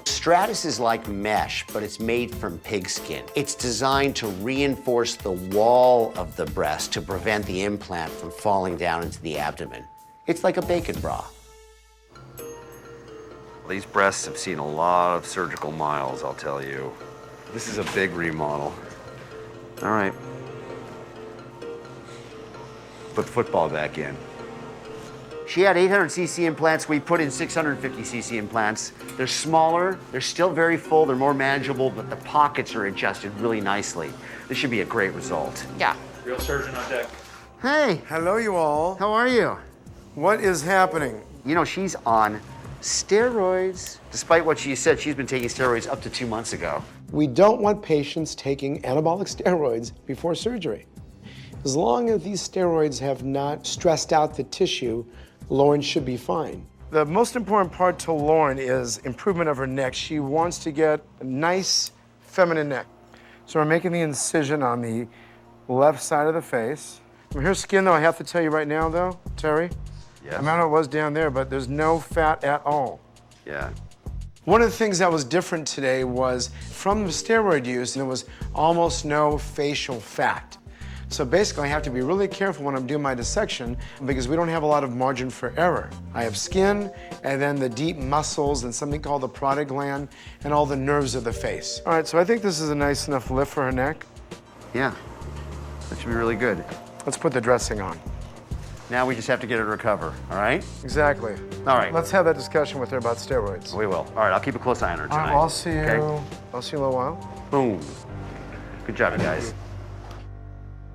Stratus is like mesh, but it's made from pig skin. It's designed to reinforce the wall of the breast to prevent the implant from falling down into the abdomen. It's like a bacon bra. These breasts have seen a lot of surgical miles, I'll tell you. This is a big remodel. All right. Put the football back in. She had 800cc implants. We put in 650cc implants. They're smaller, they're still very full, they're more manageable, but the pockets are adjusted really nicely. This should be a great result. Yeah. Real surgeon on deck. Hey. Hello, you all. How are you? What is happening? You know, she's on steroids. Despite what she said, she's been taking steroids up to 2 months ago. We don't want patients taking anabolic steroids before surgery. As long as these steroids have not stressed out the tissue, Lauren should be fine. The most important part to Lauren is improvement of her neck. She wants to get a nice feminine neck. So we're making the incision on the left side of the face. From her skin, though, I have to tell you right now, though, Terry, yes. I know it was down there, but there's no fat at all. Yeah. One of the things that was different today was from the steroid use, there was almost no facial fat. So basically, I have to be really careful when I'm doing my dissection because we don't have a lot of margin for error. I have skin, and then the deep muscles, and something called the parotid gland, and all the nerves of the face. All right, so I think this is a nice enough lift for her neck. Yeah, that should be really good. Let's put the dressing on. Now we just have to get her to recover, all right? Exactly. All right. Let's have that discussion with her about steroids. We will. All right, I'll keep a close eye on her tonight. I'll see you. Okay? I'll see you in a little while. Boom. Good job, you guys.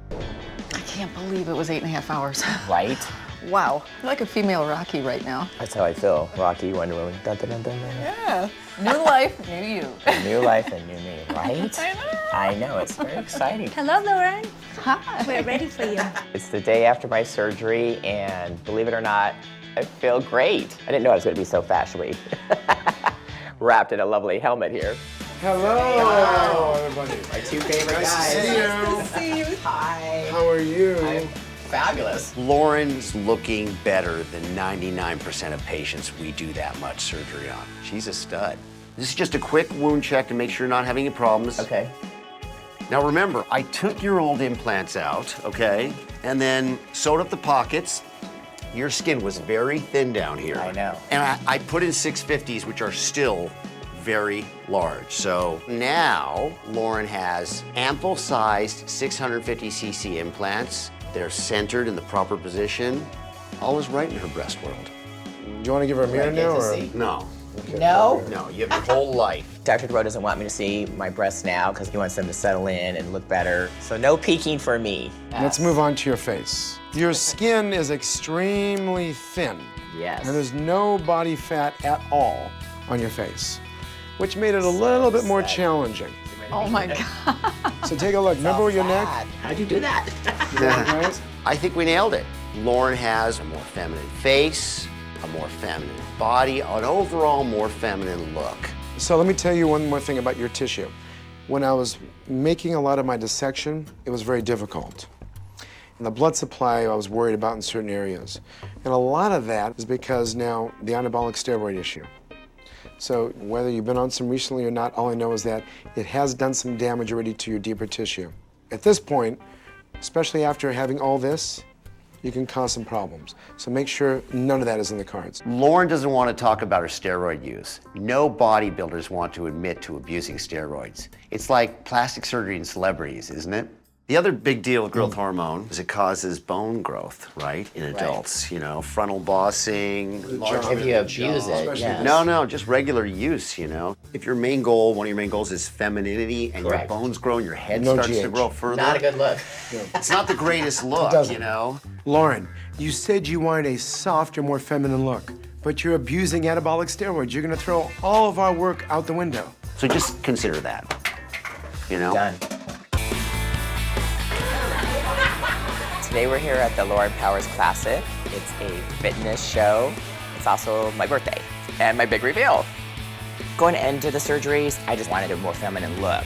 I can't believe it was 8.5 hours. Right? Wow. You're like a female Rocky right now. That's how I feel. Rocky, Wonder Woman. Dun, dun, dun, dun, dun. Yeah. New life, new you. New life and new me, right? I know. I know, it's very exciting. Hello, Lauren. Hi. We're ready for you. It's the day after my surgery, and believe it or not, I feel great. I didn't know I was going to be so fashionably wrapped in a lovely helmet here. Hello, everybody. My 2 favorite guys. Nice to see you. Nice to see you. Hi. How are you? I'm fabulous. Lauren's looking better than 99% of patients we do that much surgery on. She's a stud. This is just a quick wound check to make sure you're not having any problems. Okay. Now remember, I took your old implants out, okay, and then sewed up the pockets. Your skin was very thin down here. I know. And I put in 650s, which are still very large. So now Lauren has ample-sized 650cc implants. They're centered in the proper position. All is right in her breast world. Do you want to give her a mirror now, or? No. No? No, you have your whole life. Dr. Dubrow doesn't want me to see my breasts now because he wants them to settle in and look better. So no peeking for me. Let's move on to your face. Your skin is extremely thin. Yes. And there's no body fat at all on your face, which made it a little bit more challenging. Oh my God. So take a look. Remember your neck? How'd you do that? Right? I think we nailed it. Lauren has a more feminine face, a more feminine body, an overall more feminine look. So let me tell you one more thing about your tissue. When I was making a lot of my dissection, it was very difficult. And the blood supply I was worried about in certain areas. And a lot of that is because now the anabolic steroid issue. So whether you've been on some recently or not, all I know is that it has done some damage already to your deeper tissue. At this point, especially after having all this, you can cause some problems. So make sure none of that is in the cards. Lauren doesn't want to talk about her steroid use. No bodybuilders want to admit to abusing steroids. It's like plastic surgery in celebrities, isn't it? The other big deal with growth hormone is it causes bone growth, right, in adults. You know, frontal bossing. If you abuse it, yes. No, just regular use, you know. If your main goal, one of your main goals is femininity and your bones grow and your head starts to grow further. Not a good look. It's not the greatest look, you know. Lauren, you said you wanted a softer, more feminine look, but you're abusing anabolic steroids. You're gonna throw all of our work out the window. So just consider that, you know. Done. Today we're here at the Lauren Powers Classic. It's a fitness show. It's also my birthday and my big reveal. Going into the surgeries, I just wanted a more feminine look.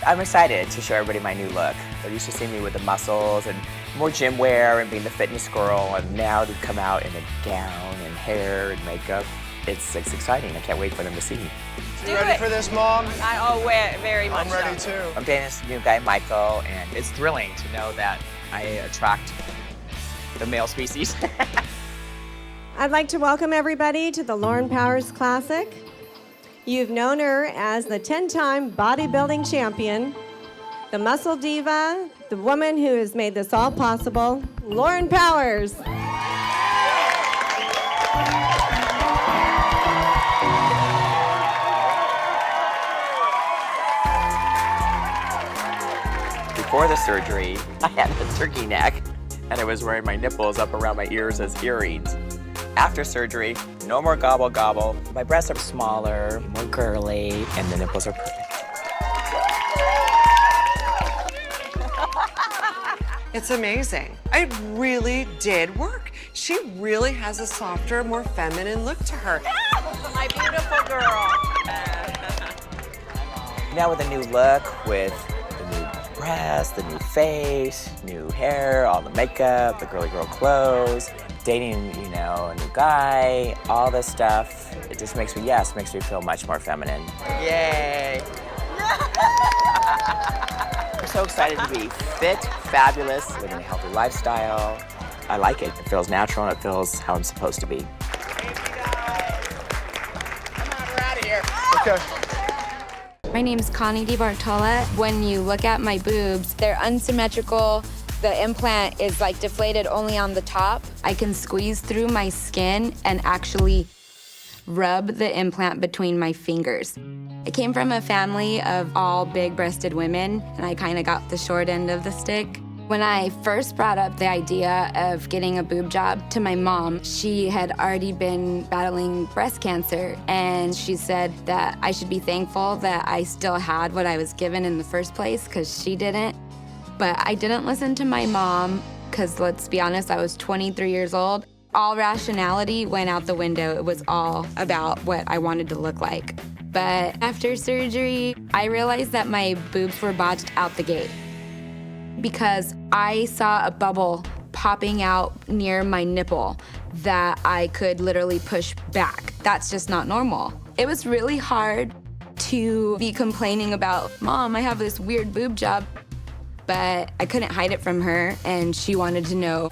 I'm excited to show everybody my new look. They're used to seeing me with the muscles and more gym wear and being the fitness girl, and now to come out in a gown and hair and makeup, it's exciting. I can't wait for them to see me. You ready for this, Mom? Very much. I'm ready too. I'm dating this new guy, Michael, and it's thrilling to know that I attract the male species. I'd like to welcome everybody to the Lauren Powers Classic. You've known her as the 10-time bodybuilding champion, the muscle diva, the woman who has made this all possible, Lauren Powers. Before the surgery, I had a turkey neck, and I was wearing my nipples up around my ears as earrings. After surgery, no more gobble gobble. My breasts are smaller, more girly, and the nipples are perfect. It's amazing. It really did work. She really has a softer, more feminine look to her. My beautiful girl. Now with a new look, with the new breasts, the new face, new hair, all the makeup, the girly girl clothes, dating, you know, a new guy, all this stuff, it just makes me feel much more feminine. Yay! I'm so excited to be fit, fabulous, living a healthy lifestyle. I like it. It feels natural and it feels how I'm supposed to be. Okay. My name's Connie DiBartola. When you look at my boobs, they're unsymmetrical. The implant is like deflated only on the top. I can squeeze through my skin and actually rub the implant between my fingers. I came from a family of all big-breasted women, and I kind of got the short end of the stick. When I first brought up the idea of getting a boob job to my mom, she had already been battling breast cancer, and she said that I should be thankful that I still had what I was given in the first place, because she didn't. But I didn't listen to my mom, because let's be honest, I was 23 years old. All rationality went out the window. It was all about what I wanted to look like. But after surgery, I realized that my boobs were botched out the gate because I saw a bubble popping out near my nipple that I could literally push back. That's just not normal. It was really hard to be complaining about, Mom, I have this weird boob job, but I couldn't hide it from her, and she wanted to know.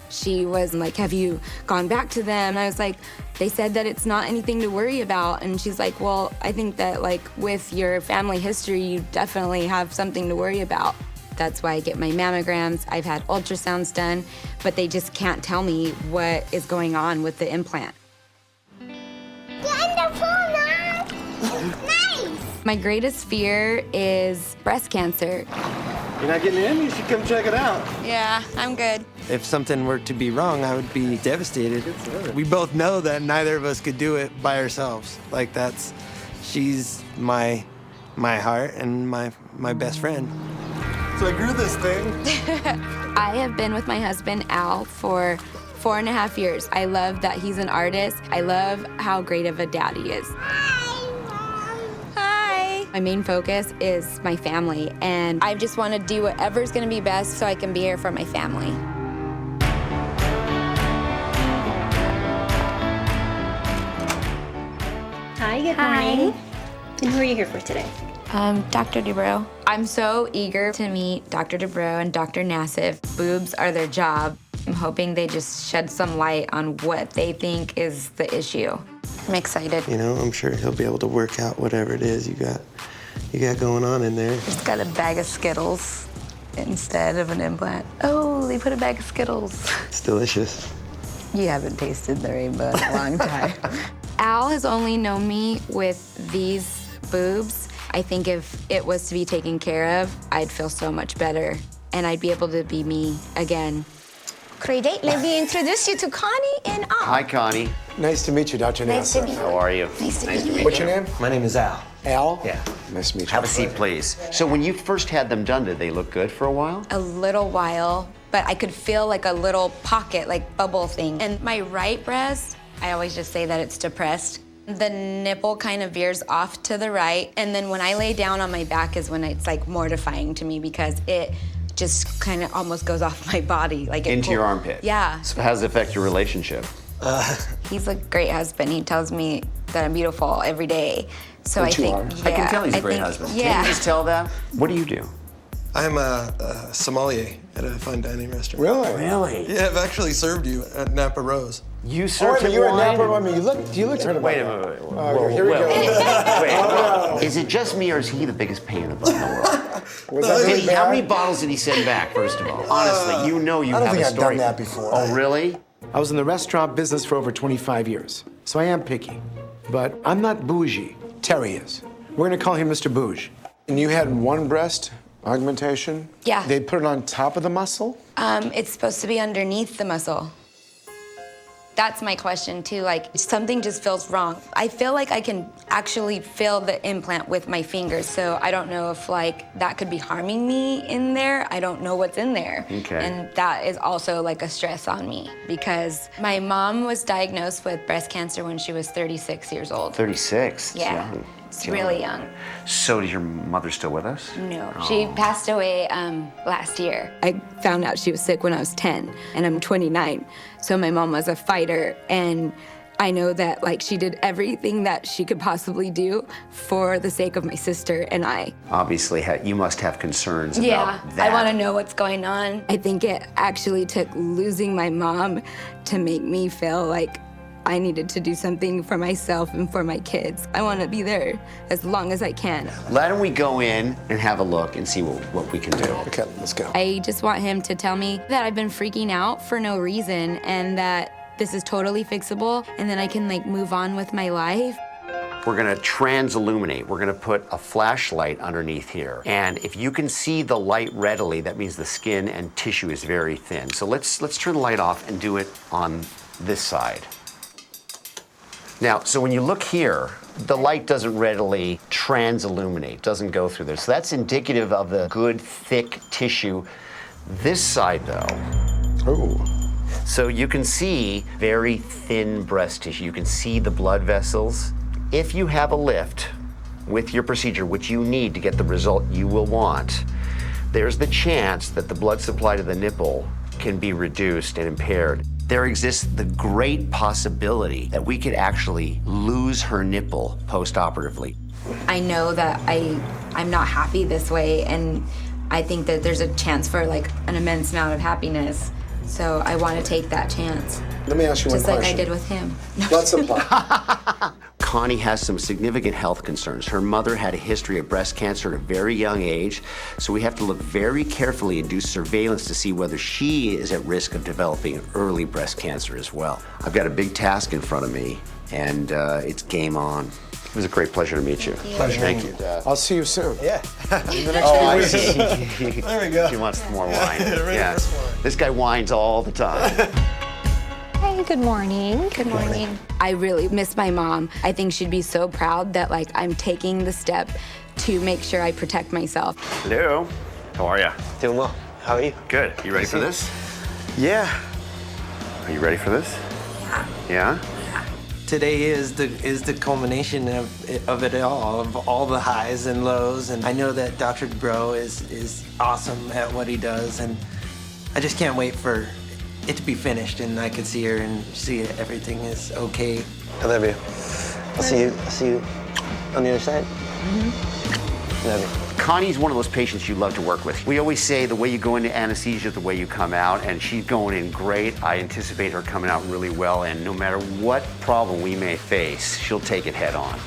She was like, have you gone back to them? And I was like, they said that it's not anything to worry about. And she's like, well, I think that like with your family history, you definitely have something to worry about. That's why I get my mammograms. I've had ultrasounds done, but they just can't tell me what is going on with the implant. Wonderful! My greatest fear is breast cancer. You're not getting in? You should come check it out. Yeah, I'm good. If something were to be wrong, I would be devastated. We both know that neither of us could do it by ourselves. Like she's my heart and my best friend. So I grew this thing. I have been with my husband, Elle, for 4.5 years. I love that he's an artist. I love how great of a dad he is. Hi. My main focus is my family, and I just want to do whatever's going to be best so I can be here for my family. Hi, good morning. And who are you here for today? Dr. Dubrow. I'm so eager to meet Dr. Dubrow and Dr. Nassif. Boobs are their job. I'm hoping they just shed some light on what they think is the issue. I'm excited. You know, I'm sure he'll be able to work out whatever it is you got going on in there. He's got a bag of Skittles instead of an implant. Oh, they put a bag of Skittles. It's delicious. You haven't tasted the rainbow in a long time. Al has only known me with these boobs. I think if it was to be taken care of, I'd feel so much better, and I'd be able to be me again. Great date. Let me introduce you to Connie and Elle. Hi, Connie. Nice to meet you, Dr. Nice to Nassif. meet you. How are you? Nice to meet you. What's your name? My name is Al. Al? Yeah. Nice to meet you. Have a seat, please. So when you first had them done, did they look good for a while? A little while, but I could feel like a little pocket, like bubble thing. And my right breast, I always just say that it's depressed. The nipple kind of veers off to the right, and then when I lay down on my back is when it's like mortifying to me because it just kind of almost goes off my body. Like Into your armpit? Yeah. So how does it affect your relationship? He's a great husband. He tells me that I'm beautiful every day. So Which I you think, are. I can tell he's a great husband. Yeah. Can you just tell that? What do you do? I'm a sommelier at a fine dining restaurant. Really? Really? Yeah, I've actually served you at Napa Rose. You served him you were wine? Napa. I mean, you look kind of. Wait a minute. Oh, here we go. Wait. Is it just me, or is he the biggest pain in the butt in the world? Was that really How bad? many bottles did he send back, first of all? Honestly, you know you I don't have think a I've story. done that before. Oh, really? I was in the restaurant business for over 25 years, so I am picky. But I'm not bougie. Terry is. We're gonna call him Mr. Bouge. And you had one breast augmentation? Yeah. They put it on top of the muscle? It's supposed to be underneath the muscle. That's my question too, like something just feels wrong. I feel like I can actually feel the implant with my fingers, so I don't know if like that could be harming me in there. I don't know what's in there. Okay. And that is also like a stress on me because my mom was diagnosed with breast cancer when she was 36 years old. 36? Yeah. Young. It's really young. So is your mother still with us? No, she passed away last year. I found out she was sick when I was 10, and I'm 29. So my mom was a fighter, and I know that like she did everything that she could possibly do for the sake of my sister and I. Obviously, you must have concerns Yeah, about that. I want to know what's going on. I think it actually took losing my mom to make me feel like I needed to do something for myself and for my kids. I want to be there as long as I can. Why don't we go in and have a look and see what we can do? Okay, let's go. I just want him to tell me that I've been freaking out for no reason and that this is totally fixable and then I can like move on with my life. We're gonna trans-illuminate. We're gonna put a flashlight underneath here. And if you can see the light readily, that means the skin and tissue is very thin. So let's turn the light off and do it on this side. Now, so when you look here, the light doesn't readily trans-illuminate, doesn't go through there. So that's indicative of the good, thick tissue. This side, though. Oh. So you can see very thin breast tissue. You can see the blood vessels. If you have a lift with your procedure, which you need to get the result you will want, there's the chance that the blood supply to the nipple can be reduced and impaired. There exists the great possibility that we could actually lose her nipple post-operatively. I know that I'm not happy this way and I think that there's a chance for like an immense amount of happiness. So I want to take that chance. Let me ask you one question. Just like question. I did with him. Blood supply. Connie has some significant health concerns. Her mother had a history of breast cancer at a very young age, so we have to look very carefully and do surveillance to see whether she is at risk of developing early breast cancer as well. I've got a big task in front of me, and it's game on. It was a great pleasure to meet you. Pleasure. Thank you. I'll see you soon. Yeah. In the next I few see. weeks. There we go. She wants more wine. Ready Yeah. for wine. This guy whines all the time. Hey, good morning. Good morning. I really miss my mom. I think she'd be so proud that like I'm taking the step to make sure I protect myself. Hello. How are you? Doing well. How are you? Good. You ready for this? Yeah. Are you ready for this? Yeah. Today is the culmination of it all, of all the highs and lows, and I know that Dr. Dubrow is awesome at what he does, and I just can't wait for it to be finished and I can see her and see everything is okay. I love you. I'll see you on the other side. Mm-hmm. Love you. Connie's one of those patients you love to work with. We always say the way you go into anesthesia is the way you come out, and she's going in great. I anticipate her coming out really well, and no matter what problem we may face, she'll take it head on.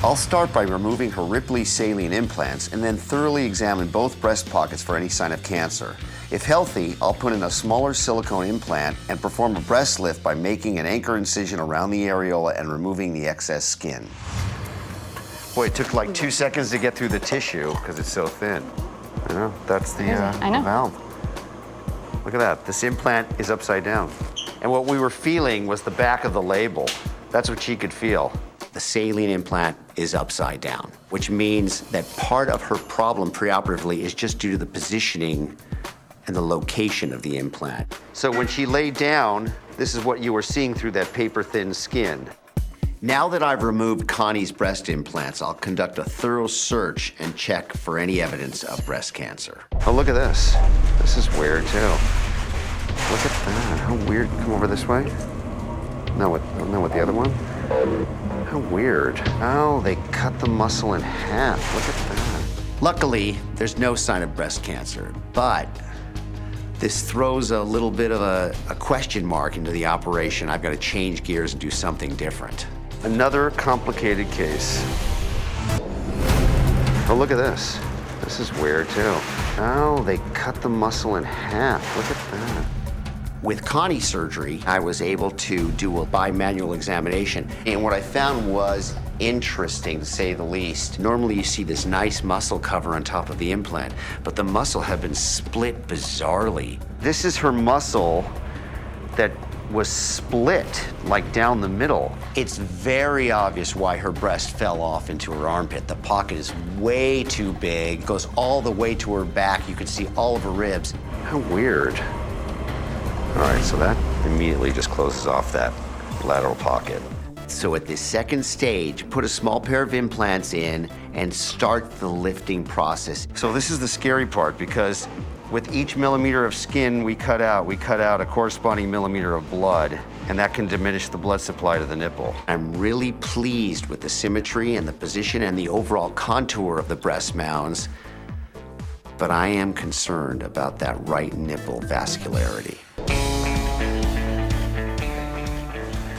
I'll start by removing her Ripley saline implants and then thoroughly examine both breast pockets for any sign of cancer. If healthy, I'll put in a smaller silicone implant and perform a breast lift by making an anchor incision around the areola and removing the excess skin. Boy, it took like 2 seconds to get through the tissue because it's so thin. You know, that's the valve. Look at that. This implant is upside down. And what we were feeling was the back of the label. That's what she could feel. The saline implant is upside down, which means that part of her problem preoperatively is just due to the positioning and the location of the implant. So when she laid down, this is what you were seeing through that paper-thin skin. Now that I've removed Connie's breast implants, I'll conduct a thorough search and check for any evidence of breast cancer. Oh, look at this. This is weird, too. Look at that. How weird. Come over this way. No, with the other one. How weird. Oh, they cut the muscle in half. Look at that. Luckily, there's no sign of breast cancer, but this throws a little bit of a question mark into the operation. I've got to change gears and do something different. Another complicated case. Oh, look at this. This is weird, too. Oh, they cut the muscle in half. Look at that. With Connie's surgery, I was able to do a bimanual examination, and what I found was interesting, to say the least. Normally, you see this nice muscle cover on top of the implant, but the muscle had been split bizarrely. This is her muscle that was split, like down the middle. It's very obvious why her breast fell off into her armpit. The pocket is way too big, goes all the way to her back. You can see all of her ribs. How weird. All right, so that immediately just closes off that lateral pocket. So at this second stage, put a small pair of implants in and start the lifting process. So this is the scary part, because with each millimeter of skin we cut out a corresponding millimeter of blood, and that can diminish the blood supply to the nipple. I'm really pleased with the symmetry and the position and the overall contour of the breast mounds, but I am concerned about that right nipple vascularity.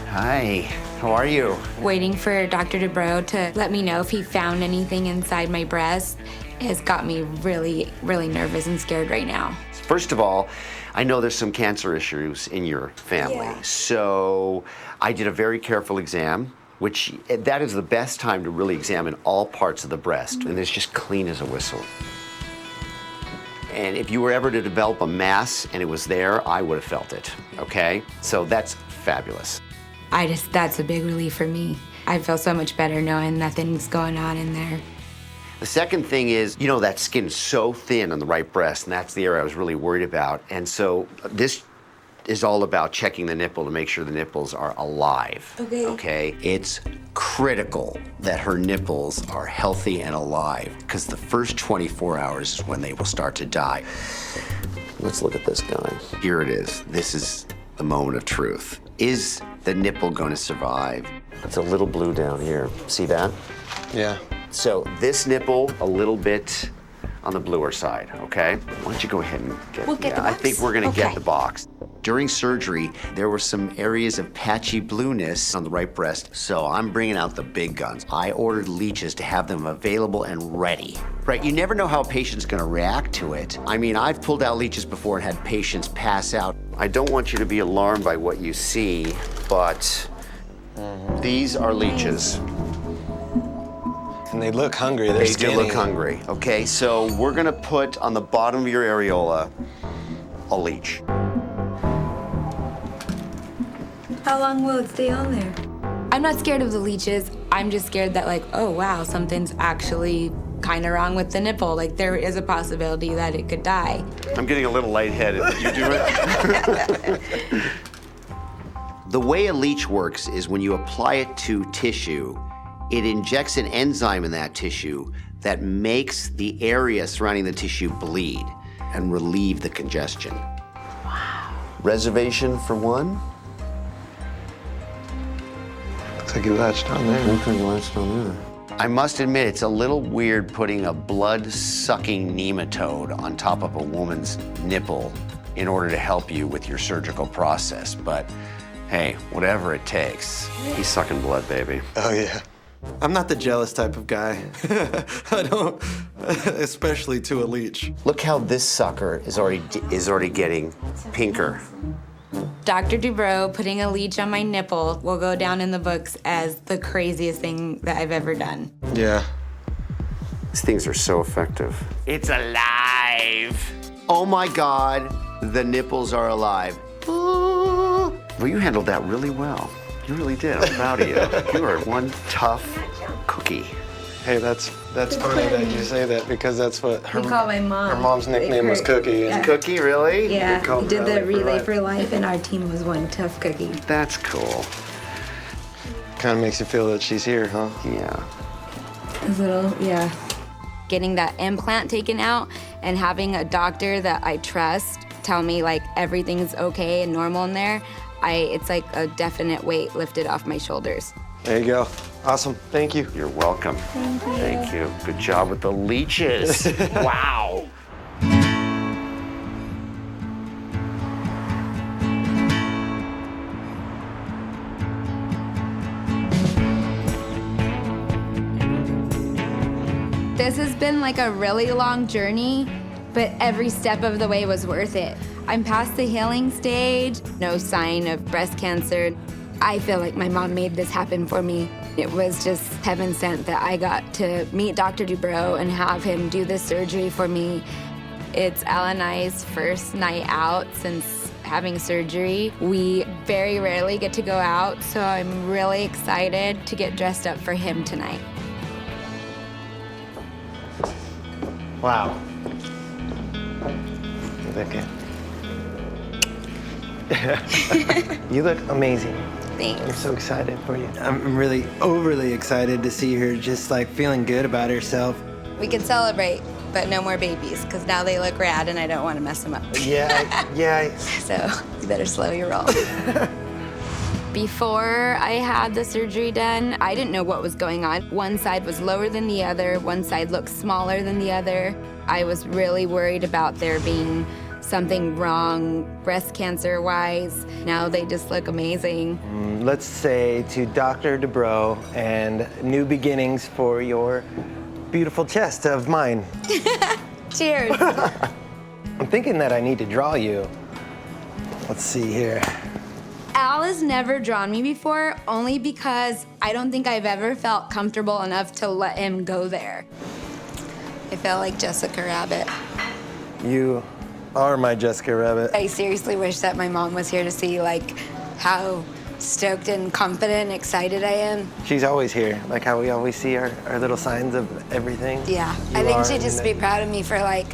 Hi, how are you? Waiting for Dr. Dubrow to let me know if he found anything inside my breast has got me really, really nervous and scared right now. First of all, I know there's some cancer issues in your family. So I did a very careful exam, which that is the best time to really examine all parts of the breast, and it's just clean as a whistle. And if you were ever to develop a mass and it was there, I would have felt it, okay? So that's fabulous. That's a big relief for me. I feel so much better knowing nothing's going on in there. The second thing is, you know, that skin's so thin on the right breast, and that's the area I was really worried about. And so this is all about checking the nipple to make sure the nipples are alive. Okay? It's critical that her nipples are healthy and alive, because the first 24 hours is when they will start to die. Let's look at this guy. Here it is. This is the moment of truth. Is the nipple going to survive? It's a little blue down here. See that? Yeah. So this nipple, a little bit on the bluer side, okay? Why don't you go ahead and get, We'll get the box? I think we're gonna get the box. During surgery, there were some areas of patchy blueness on the right breast, so I'm bringing out the big guns. I ordered leeches to have them available and ready. Right, you never know how a patient's gonna react to it. I mean, I've pulled out leeches before and had patients pass out. I don't want you to be alarmed by what you see, but these are leeches. and they look hungry. They're They skinny. do look hungry. Okay, so we're gonna put on the bottom of your areola a leech. How long will it stay on there? I'm not scared of the leeches. I'm just scared that, like, oh wow, something's actually kind of wrong with the nipple. Like, there is a possibility that it could die. I'm getting a little lightheaded. Did you do it? The way a leech works is when you apply it to tissue, it injects an enzyme in that tissue that makes the area surrounding the tissue bleed and relieve the congestion. Wow. Reservation for one? Looks like you latched on there. Looks like you latched on there. I must admit, it's a little weird putting a blood-sucking nematode on top of a woman's nipple in order to help you with your surgical process, but hey, whatever it takes. He's sucking blood, baby. Oh, yeah. I'm not the jealous type of guy. I don't, especially to a leech. Look how this sucker is already getting pinker. Dr. Dubrow putting a leech on my nipple will go down in the books as the craziest thing that I've ever done. Yeah. These things are so effective. It's alive. Oh my God, the nipples are alive. Well, you handled that really well. You really did. I'm proud of you. You are one tough cookie. Hey, that's funny that you say that because that's what her mom's nickname was Cookie. Yeah. Cookie, really? Yeah, we did the Relay for Life, and our team was one tough cookie. That's cool. Kind of makes you feel that she's here, huh? Yeah. A little, yeah. Getting that implant taken out and having a doctor that I trust tell me like everything's okay and normal in there, it's like a definite weight lifted off my shoulders. There you go. Awesome. Thank you. You're welcome. Thank you. Thank you. Good job with the leeches. Wow. This has been like a really long journey, but every step of the way was worth it. I'm past the healing stage, no sign of breast cancer. I feel like my mom made this happen for me. It was just heaven sent that I got to meet Dr. Dubrow and have him do this surgery for me. It's Elle and I's first night out since having surgery. We very rarely get to go out, so I'm really excited to get dressed up for him tonight. Wow. Okay. You look amazing. Thanks. I'm so excited for you. I'm really overly excited to see her just like feeling good about herself. We can celebrate, but no more babies, because now they look rad and I don't want to mess them up. Yeah. So you better slow your roll. Before I had the surgery done, I didn't know what was going on. One side was lower than the other, one side looked smaller than the other. I was really worried about there being something wrong breast cancer-wise. Now they just look amazing. Let's say to Dr. Dubrow and new beginnings for your beautiful chest of mine. Cheers. I'm thinking that I need to draw you. Let's see here. Al has never drawn me before, only because I don't think I've ever felt comfortable enough to let him go there. I felt like Jessica Rabbit. You are my Jessica Rabbit. I seriously wish that my mom was here to see like how stoked and confident and excited I am. She's always here, like how we always see our little signs of everything. Yeah, You I think are, she'd just be proud of me for like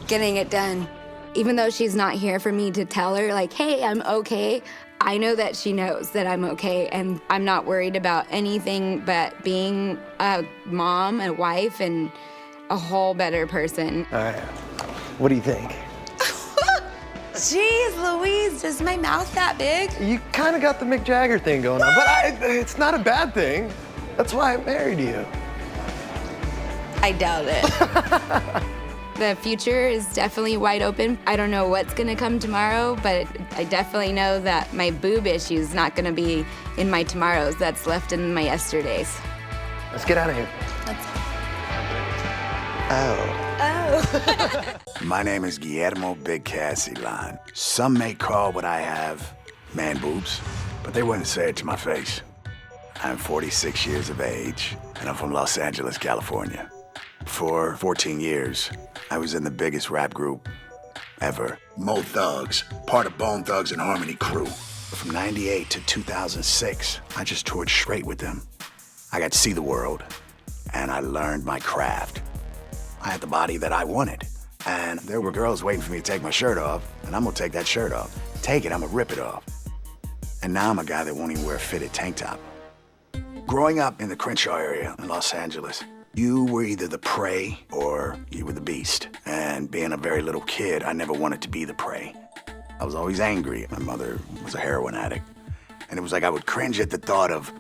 getting it done. Even though she's not here for me to tell her like, hey, I'm okay, I know that she knows that I'm okay, and I'm not worried about anything but being a mom, a wife, and a whole better person. All right, what do you think? Jeez Louise, is my mouth that big? You kind of got the Mick Jagger thing going on, but it's not a bad thing. That's why I married you. I doubt it. The future is definitely wide open. I don't know what's gonna come tomorrow, but I definitely know that my boob issue is not gonna be in my tomorrows. That's left in my yesterdays. Let's get out of here. Oh. My name is Guillermo Big Cassie Line. Some may call what I have man boobs, but they wouldn't say it to my face. I'm 46 years of age, and I'm from Los Angeles, California. For 14 years, I was in the biggest rap group ever. Mo Thugs, part of Bone Thugs and Harmony crew. From 98 to 2006, I just toured straight with them. I got to see the world, and I learned my craft. I had the body that I wanted, and there were girls waiting for me to take my shirt off, and I'm gonna take that shirt off. Take it, I'm gonna rip it off. And now I'm a guy that won't even wear a fitted tank top. Growing up in the Crenshaw area in Los Angeles, you were either the prey or you were the beast. And being a very little kid, I never wanted to be the prey. I was always angry. My mother was a heroin addict. And it was like I would cringe at the thought of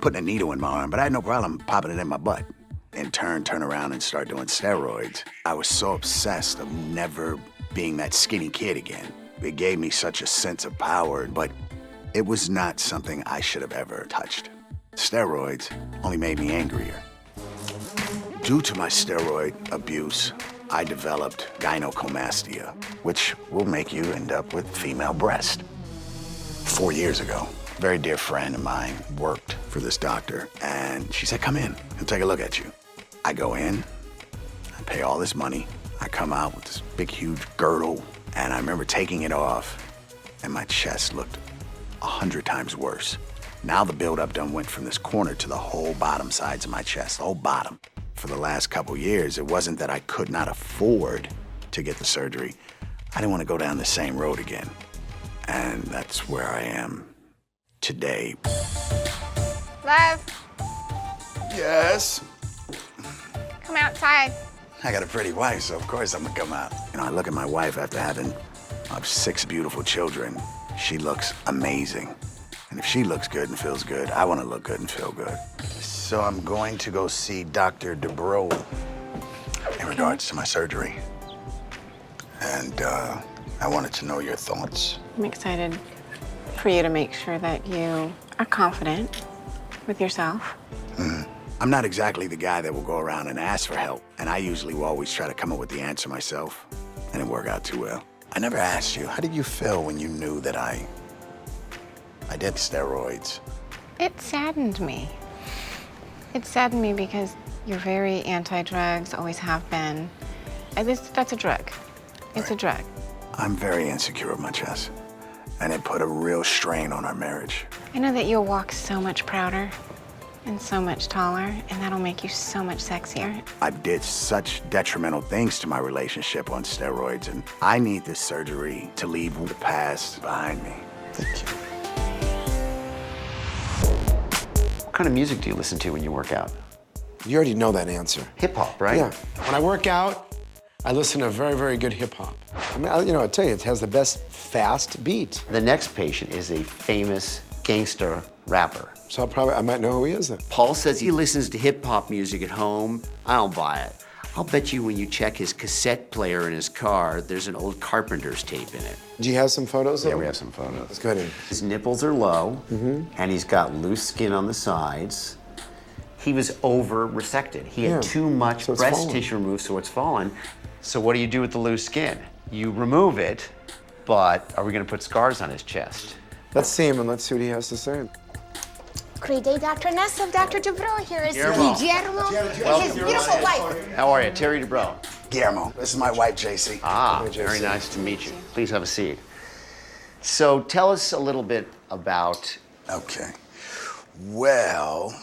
putting a needle in my arm, but I had no problem popping it in my butt. In turn around and start doing steroids. I was so obsessed of never being that skinny kid again. It gave me such a sense of power, but it was not something I should have ever touched. Steroids only made me angrier. Due to my steroid abuse, I developed gynecomastia, which will make you end up with female breast. 4 years ago, a very dear friend of mine worked for this doctor, and she said, come in, he'll take a look at you. I go in, I pay all this money, I come out with this big, huge girdle, and I remember taking it off, and my chest looked 100 times worse. Now the buildup done went from this corner to the whole bottom sides of my chest, the whole bottom. For the last couple years, it wasn't that I could not afford to get the surgery. I didn't want to go down the same road again. And that's where I am today. Love, Yes? come outside. I got a pretty wife, so of course I'm gonna come out. You know, I look at my wife after having 6 beautiful children. She looks amazing. And if she looks good and feels good, I want to look good and feel good. So I'm going to go see Dr. Dubrow in regards to my surgery. And I wanted to know your thoughts. I'm excited for you to make sure that you are confident with yourself. I'm not exactly the guy that will go around and ask for help. And I usually will always try to come up with the answer myself. And it worked out too well. I never asked you, how did you feel when you knew that I did steroids? It saddened me. It saddened me because you're very anti-drugs, always have been. And that's a drug. It's a drug. I'm very insecure of my chest. And it put a real strain on our marriage. I know that you'll walk so much prouder and so much taller, and that'll make you so much sexier. I did such detrimental things to my relationship on steroids, and I need this surgery to leave the past behind me. Thank you. What kind of music do you listen to when you work out? You already know that answer. Hip hop, right? Yeah. When I work out, I listen to very, very good hip hop. I mean, I tell you, it has the best fast beat. The next patient is a famous gangster rapper. So I might know who he is then. Paul says he listens to hip hop music at home. I don't buy it. I'll bet you when you check his cassette player in his car, there's an old Carpenter's tape in it. Do you have some photos of him? Yeah, we have some photos. Let's go ahead. His nipples are low, and he's got loose skin on the sides. He was over-resected. He had too much breast tissue removed, so it's fallen. So what do you do with the loose skin? You remove it, but are we gonna put scars on his chest? Let's see him and let's see what he has to say. Great day, Dr. Nassif. Dr. Dubrow here is Guillermo. Guillermo and his beautiful wife. How are you? Terry Dubrow. Guillermo, this is my wife, JC. Ah, very nice to meet you. Please have a seat. So tell us a little bit about... Okay. Well,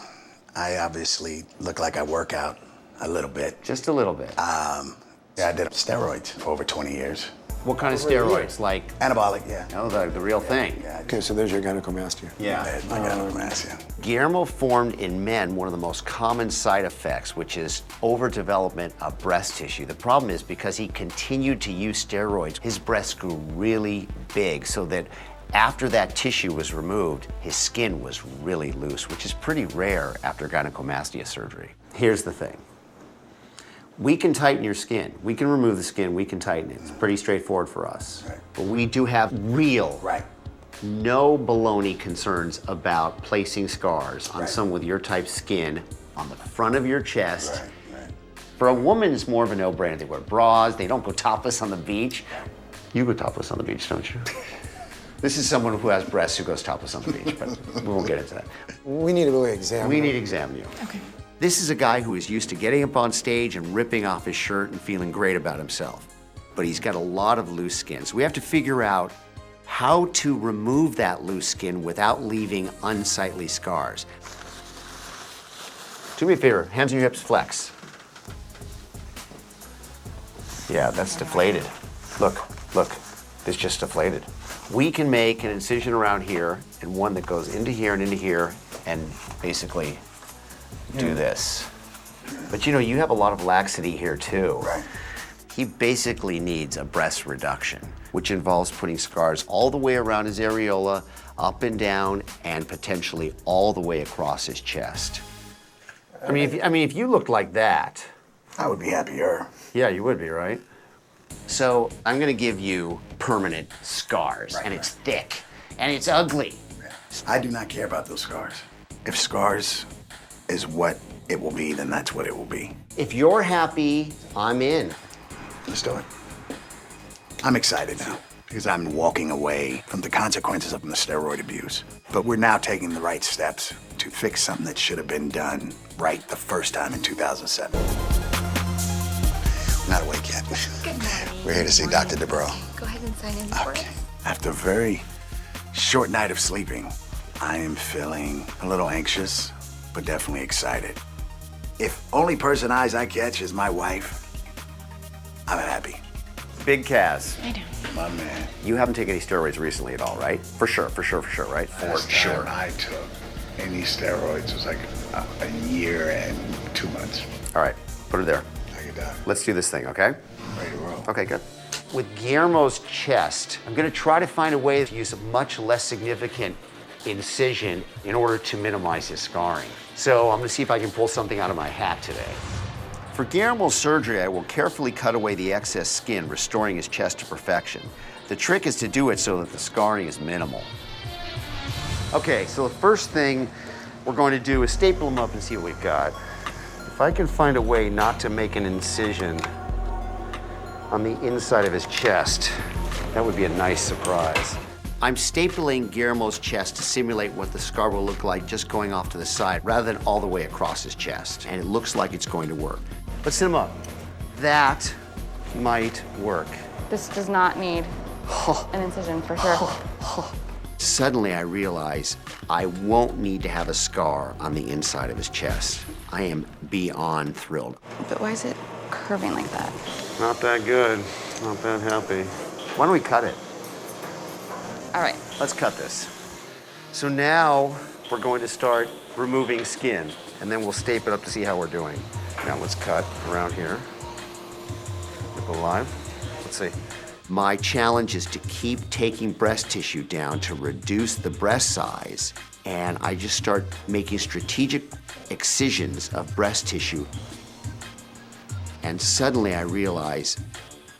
I obviously look like I work out a little bit. Just a little bit. Yeah, I did steroids for over 20 years. What kind of steroids? Like anabolic, yeah. Oh, the real thing. Yeah. Okay, so there's your gynecomastia. Yeah, my gynecomastia. Guillermo formed in men one of the most common side effects, which is overdevelopment of breast tissue. The problem is because he continued to use steroids, his breasts grew really big, so that after that tissue was removed, his skin was really loose, which is pretty rare after gynecomastia surgery. Here's the thing. We can tighten your skin. We can remove the skin, we can tighten it. It's pretty straightforward for us. Right. But we do have real, no baloney concerns about placing scars on someone with your type skin on the front of your chest. For a woman, it's more of a no-brainer. They wear bras, they don't go topless on the beach. You go topless on the beach, don't you? This is someone who has breasts who goes topless on the beach, but we won't get into that. We need to really examine We him. need to examine you. Okay. This is a guy who is used to getting up on stage and ripping off his shirt and feeling great about himself. But he's got a lot of loose skin. So we have to figure out how to remove that loose skin without leaving unsightly scars. Do me a favor, hands on your hips, flex. Yeah, that's deflated. Look, this just deflated. We can make an incision around here and one that goes into here and basically do this. But you know, you have a lot of laxity here too. Right. He basically needs a breast reduction, which involves putting scars all the way around his areola, up and down, and potentially all the way across his chest. I mean, if you looked like that, I would be happier. Yeah, you would be, right? So I'm gonna give you permanent scars, and it's thick, and it's ugly. I do not care about those scars. If scars is what it will be, then that's what it will be. If you're happy, I'm in. Let's do it. I'm excited now because I'm walking away from the consequences of the steroid abuse. But we're now taking the right steps to fix something that should have been done right the first time in 2007. We're not awake yet. Good morning. We're here to see Dr. Dubrow. Go ahead and sign in for us. After a very short night of sleeping, I am feeling a little anxious, but definitely excited. If only person eyes I catch is my wife, I'm happy. Big Kaz. I do. My man. You haven't taken any steroids recently at all, right? For sure, right? Last time I took any steroids was like a year and 2 months. All right, put her there. Thank you, Doc. Let's do this thing, okay? Ready to roll. Okay, good. With Guillermo's chest, I'm gonna try to find a way to use a much less significant incision in order to minimize his scarring. So I'm gonna see if I can pull something out of my hat today. For Guillermo's surgery, I will carefully cut away the excess skin, restoring his chest to perfection. The trick is to do it so that the scarring is minimal. Okay, so the first thing we're going to do is staple him up and see what we've got. If I can find a way not to make an incision on the inside of his chest, that would be a nice surprise. I'm stapling Guillermo's chest to simulate what the scar will look like just going off to the side rather than all the way across his chest. And it looks like it's going to work. Let's sit him up. That might work. This does not need an incision for sure. Suddenly I realize I won't need to have a scar on the inside of his chest. I am beyond thrilled. But why is it curving like that? Not that good, not that happy. Why don't we cut it? All right. Let's cut this. So now we're going to start removing skin, and then we'll stape it up to see how we're doing. Now let's cut around here. Nipple alive. Let's see. My challenge is to keep taking breast tissue down to reduce the breast size, and I just start making strategic excisions of breast tissue. And suddenly I realize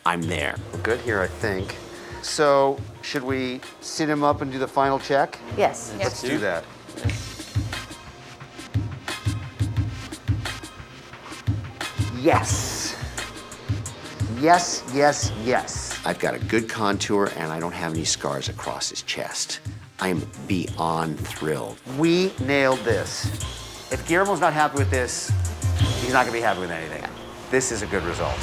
I'm there. We're good here, I think. So, should we sit him up and do the final check? Yes. Let's do that. Yes. Yes, yes, yes. I've got a good contour and I don't have any scars across his chest. I am beyond thrilled. We nailed this. If Guillermo's not happy with this, he's not gonna be happy with anything. This is a good result.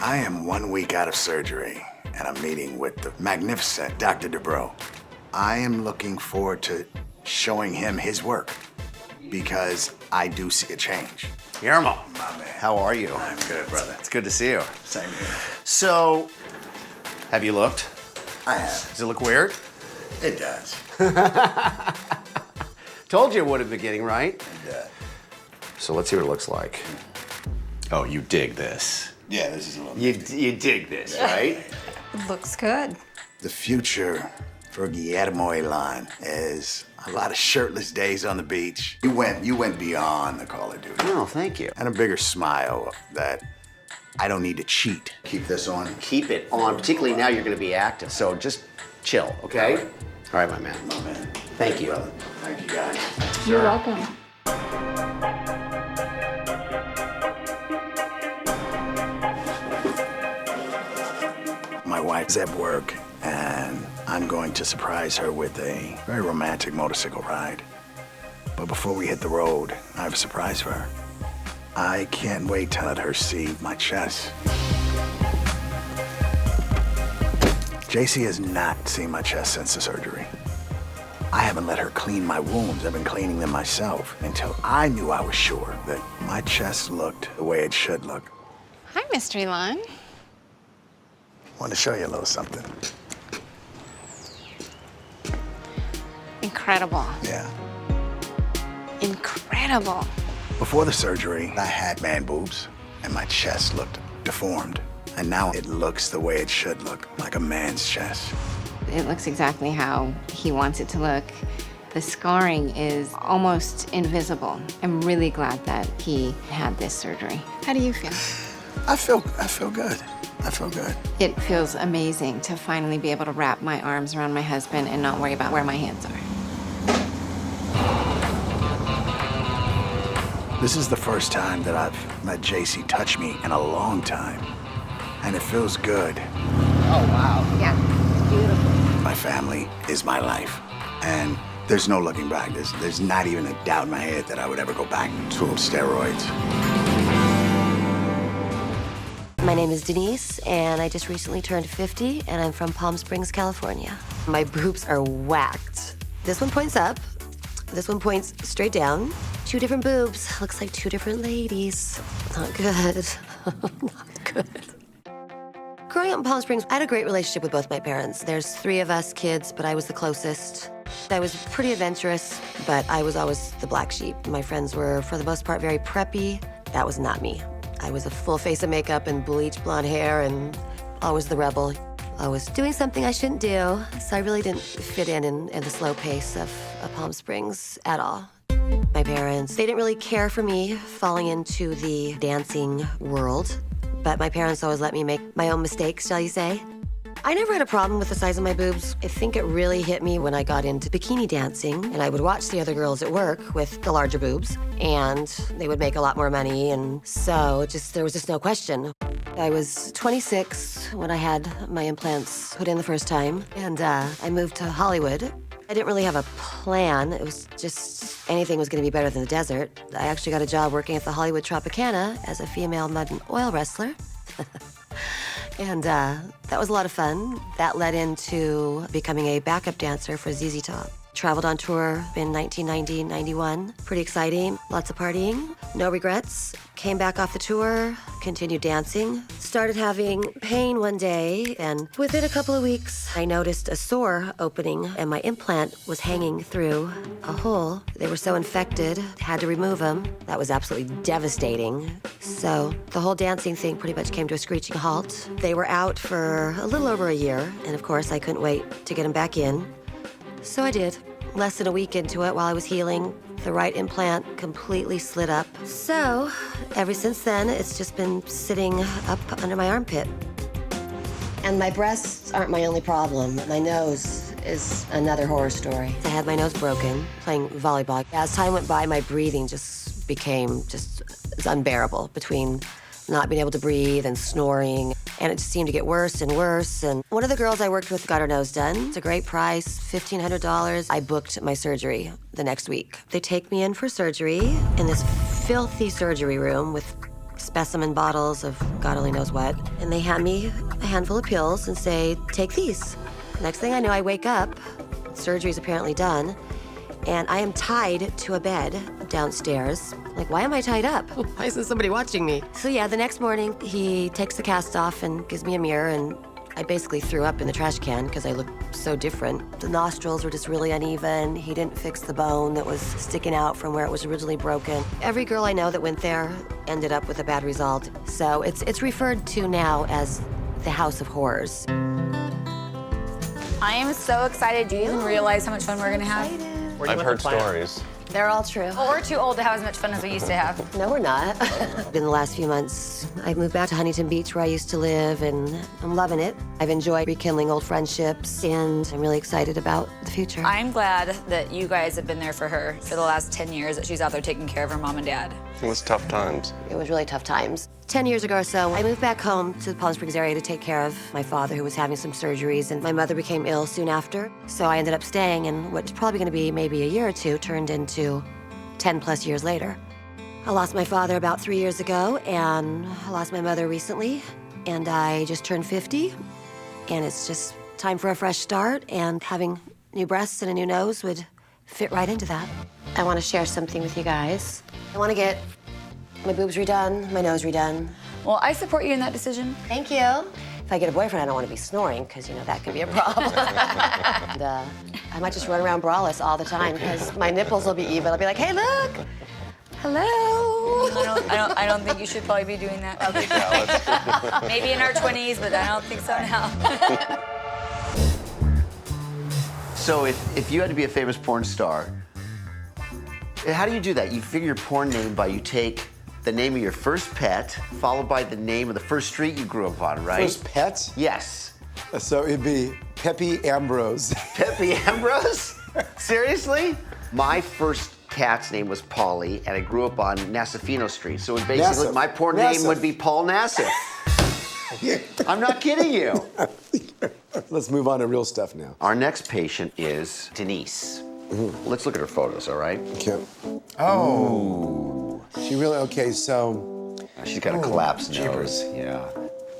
I am 1 week out of surgery, and I'm meeting with the magnificent Dr. Dubrow. I am looking forward to showing him his work, because I do see a change. Guillermo, My man. how are you? I'm good, brother. It's good to see you. Same here. So, have you looked? I have. Does it look weird? It does. Told you it would at the beginning, right? It does. So let's see what it looks like. Oh, you dig this. Yeah, this is a little... You dig this, right? It looks good. The future for Guillermo Elan is a lot of shirtless days on the beach. You went beyond the Call of Duty. Oh, thank you. And a bigger smile that I don't need to cheat. Keep this on. Keep it on, particularly now you're gonna be active. So just chill, okay? All right, my man. My man. Thank you. Brother. Thank you, guys. You're welcome. My wife's at work, and I'm going to surprise her with a very romantic motorcycle ride. But before we hit the road, I have a surprise for her. I can't wait to let her see my chest. JC has not seen my chest since the surgery. I haven't let her clean my wounds. I've been cleaning them myself until I knew I was sure that my chest looked the way it should look. Hi, Mystery Lawn. I want to show you a little something. Incredible. Yeah. Incredible. Before the surgery, I had man boobs, and my chest looked deformed. And now it looks the way it should look, like a man's chest. It looks exactly how he wants it to look. The scarring is almost invisible. I'm really glad that he had this surgery. How do you feel? I feel good. I feel good. It feels amazing to finally be able to wrap my arms around my husband and not worry about where my hands are. This is the first time that I've let JC touch me in a long time, and it feels good. Oh, wow. Yeah, beautiful. My family is my life, and there's no looking back. There's not even a doubt in my head that I would ever go back to steroids. My name is Denise, and I just recently turned 50, and I'm from Palm Springs, California. My boobs are whacked. This one points up, this one points straight down. Two different boobs, looks like two different ladies. Not good, not good. Growing up in Palm Springs, I had a great relationship with both my parents. There's 3 of us kids, but I was the closest. I was pretty adventurous, but I was always the black sheep. My friends were, for the most part, very preppy. That was not me. I was a full face of makeup and bleached blonde hair and always the rebel. I was doing something I shouldn't do, so I really didn't fit in the slow pace of Palm Springs at all. My parents, they didn't really care for me falling into the dancing world. But my parents always let me make my own mistakes, shall you say. I never had a problem with the size of my boobs. I think it really hit me when I got into bikini dancing, and I would watch the other girls at work with the larger boobs, and they would make a lot more money, and so there was just no question. I was 26 when I had my implants put in the first time, and I moved to Hollywood. I didn't really have a plan. It was just anything was going to be better than the desert. I actually got a job working at the Hollywood Tropicana as a female mud and oil wrestler. And that was a lot of fun. That led into becoming a backup dancer for ZZ Top. Traveled on tour in 1990, 91. Pretty exciting, lots of partying, no regrets. Came back off the tour, continued dancing. Started having pain one day, and within a couple of weeks, I noticed a sore opening, and my implant was hanging through a hole. They were so infected, had to remove them. That was absolutely devastating. So the whole dancing thing pretty much came to a screeching halt. They were out for a little over a year, and of course, I couldn't wait to get them back in. So I did. Less than a week into it, while I was healing, the right implant completely slid up. So, ever since then, it's just been sitting up under my armpit. And my breasts aren't my only problem. My nose is another horror story. I had my nose broken playing volleyball. As time went by, my breathing just became unbearable between not being able to breathe and snoring. And it just seemed to get worse and worse. And one of the girls I worked with got her nose done. It's a great price, $1,500. I booked my surgery the next week. They take me in for surgery in this filthy surgery room with specimen bottles of God only knows what. And they hand me a handful of pills and say, take these. Next thing I know, I wake up, surgery's apparently done, and I am tied to a bed downstairs. Like, why am I tied up? Why isn't somebody watching me? So yeah, the next morning, he takes the cast off and gives me a mirror, and I basically threw up in the trash can because I looked so different. The nostrils were just really uneven. He didn't fix the bone that was sticking out from where it was originally broken. Every girl I know that went there ended up with a bad result. So it's referred to now as the House of Horrors. I am so excited. Do you even realize how much fun we're gonna have? I've heard stories. They're all true. Well, we're too old to have as much fun as we used to have. No, we're not. In the last few months, I've moved back to Huntington Beach where I used to live, and I'm loving it. I've enjoyed rekindling old friendships, and I'm really excited about the future. I'm glad that you guys have been there for her for the last 10 years, that she's out there taking care of her mom and dad. It was tough times. It was really tough times. 10 years ago or so, I moved back home to the Palm Springs area to take care of my father, who was having some surgeries, and my mother became ill soon after. So I ended up staying, and what's probably gonna be maybe a year or two turned into 10 plus years later. I lost my father about 3 years ago, and I lost my mother recently, and I just turned 50, and it's just time for a fresh start, and having new breasts and a new nose would fit right into that. I want to share something with you guys. I want to get my boobs redone, my nose redone. Well, I support you in that decision. Thank you. If I get a boyfriend, I don't want to be snoring, because, you know, that can be a problem. And, I might just run around braless all the time, because my nipples will be even. I'll be like, hey, look. Hello. I don't think you should probably be doing that. Okay. Maybe in our 20s, but I don't think so now. So if you had to be a famous porn star, how do you do that? You figure your porn name by you take the name of your first pet, followed by the name of the first street you grew up on, right? First pet? Yes. So it'd be Pepe Ambrose. Pepe Ambrose? Seriously? My first cat's name was Polly, and I grew up on Nassifino Street. So basically, Nassif. my porn name would be Paul Nassif. I'm not kidding you. Let's move on to real stuff now. Our next patient is Denise. Let's look at her photos, all right? Okay. Oh. She really, okay, so. She's got a collapsed jeepers. nose. Yeah.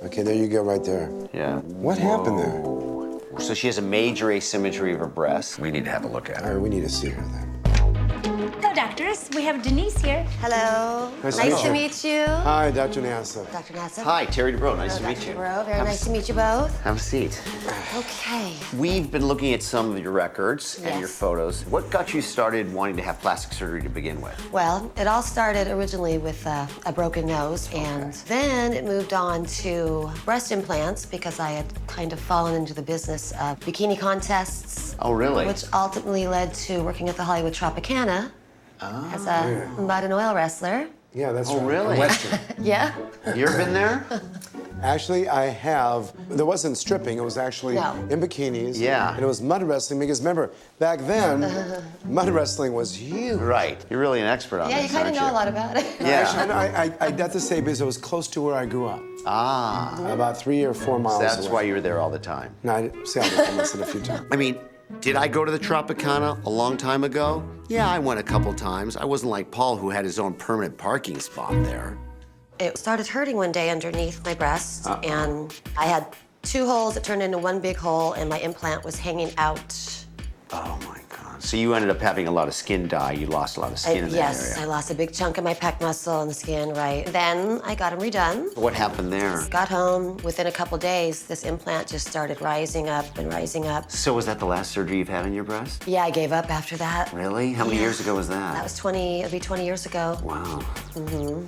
Okay, there you go right there. Yeah. What happened there? So she has a major asymmetry of her breasts. We need to have a look at her. All right, we need to see her then. Hello, doctors. We have Denise here. Hello. Nice to meet you. Hi, Dr. Nassif. Dr. Nassif. Hi, Terry Dubrow. Nice to meet you. Dubrow. Very nice to meet you both. Have a seat. Okay. We've been looking at some of your records and your Yes. photos. What got you started wanting to have plastic surgery to begin with? Well, it all started originally with a broken nose, and then it moved on to breast implants because I had kind of fallen into the business of bikini contests. Oh, really? Which ultimately led to working at the Hollywood Tropicana as a mud and oil wrestler. Yeah, that's right. really? Western. Yeah. You ever been there? Actually, I have. There wasn't stripping. It was actually in bikinis. Yeah. And it was mud wrestling because remember, back then, mud wrestling was huge. Right. You're really an expert on Yeah, this, you kind of aren't know a lot about it. Yeah. Actually, I'd have to say because it was close to where I grew up. Ah. About 3 or 4 miles That's away. why you were there all the time. No, I listened a few times. I mean, did I go to the Tropicana a long time ago? Yeah, I went a couple times. I wasn't like Paul, who had his own permanent parking spot there. It started hurting one day underneath my breast, and I had 2 holes that turned into one big hole, and my implant was hanging out. Oh my God. So you ended up having a lot of skin dye. You lost a lot of skin in that Yes, area. I lost a big chunk of my pec muscle and the skin, right. Then I got them redone. What happened there? Got home, within a couple days, this implant just started rising up and rising up. So was that the last surgery you've had on your breast? Yeah, I gave up after that. Really? How many years ago was that? That was it'll be 20 years ago. Wow.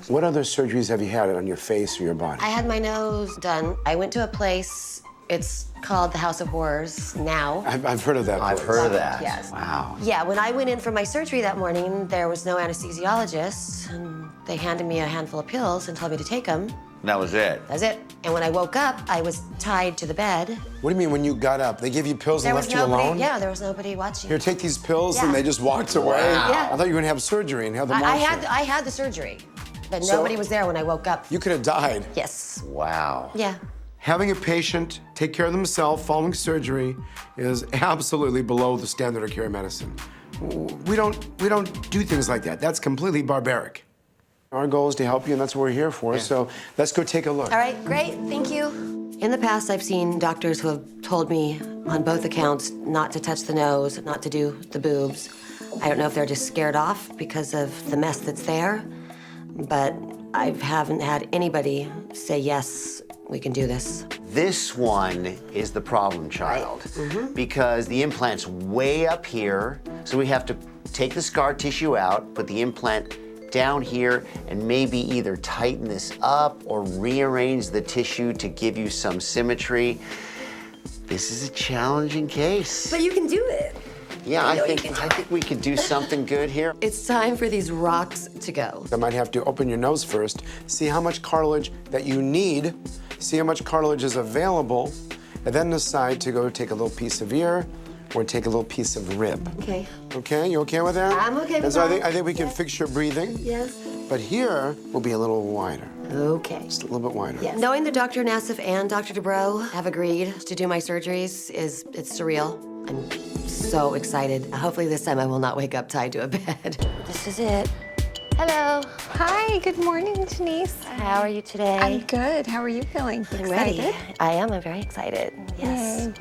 What other surgeries have you had on your face or your body? I had my nose done. I went to a place, it's called the House of Horrors now. I've heard of that place. I've heard of that. Yes. Wow. Yeah, when I went in for my surgery that morning, there was no anesthesiologist, and they handed me a handful of pills and told me to take them. That was it? That's it. And when I woke up, I was tied to the bed. What do you mean when you got up? They gave you pills and left you alone? Yeah, there was nobody watching. Here, take these pills, Yeah. and they just walked away? Yeah. I thought you were gonna have surgery and have them watch you. I had the surgery, but So- nobody was there when I woke up. You could have died. Yes. Wow. Yeah. Having a patient take care of themselves following surgery is absolutely below the standard of care of medicine. We don't do things like that. That's completely barbaric. Our goal is to help you, and that's what we're here for. So let's go take a look. All right, great, thank you. In the past, I've seen doctors who have told me on both accounts not to touch the nose, not to do the boobs. I don't know if they're just scared off because of the mess that's there, but I haven't had anybody say, yes, we can do this. This one is the problem child because the implant's way up here, so we have to take the scar tissue out, put the implant down here, and maybe either tighten this up or rearrange the tissue to give you some symmetry. This is a challenging case. But you can do it. Yeah, I think we could do something good here. It's time for these rocks to go. I might have to open your nose first, see how much cartilage that you need, see how much cartilage is available, and then decide to go take a little piece of ear or take a little piece of rib. Okay. Okay, you okay with that? I'm okay with and so that. I think we can fix your breathing. Yes. But here will be a little wider. Okay. Just a little bit wider. Yeah. Knowing that Dr. Nassif and Dr. Dubrow have agreed to do my surgeries it's surreal. I'm so excited. Hopefully this time I will not wake up tied to a bed. This is it. Hello. Hi, good morning, Denise. How are you today? I'm good. How are you feeling? I'm Excited? ready. I am. I'm very excited. Yes. Yay.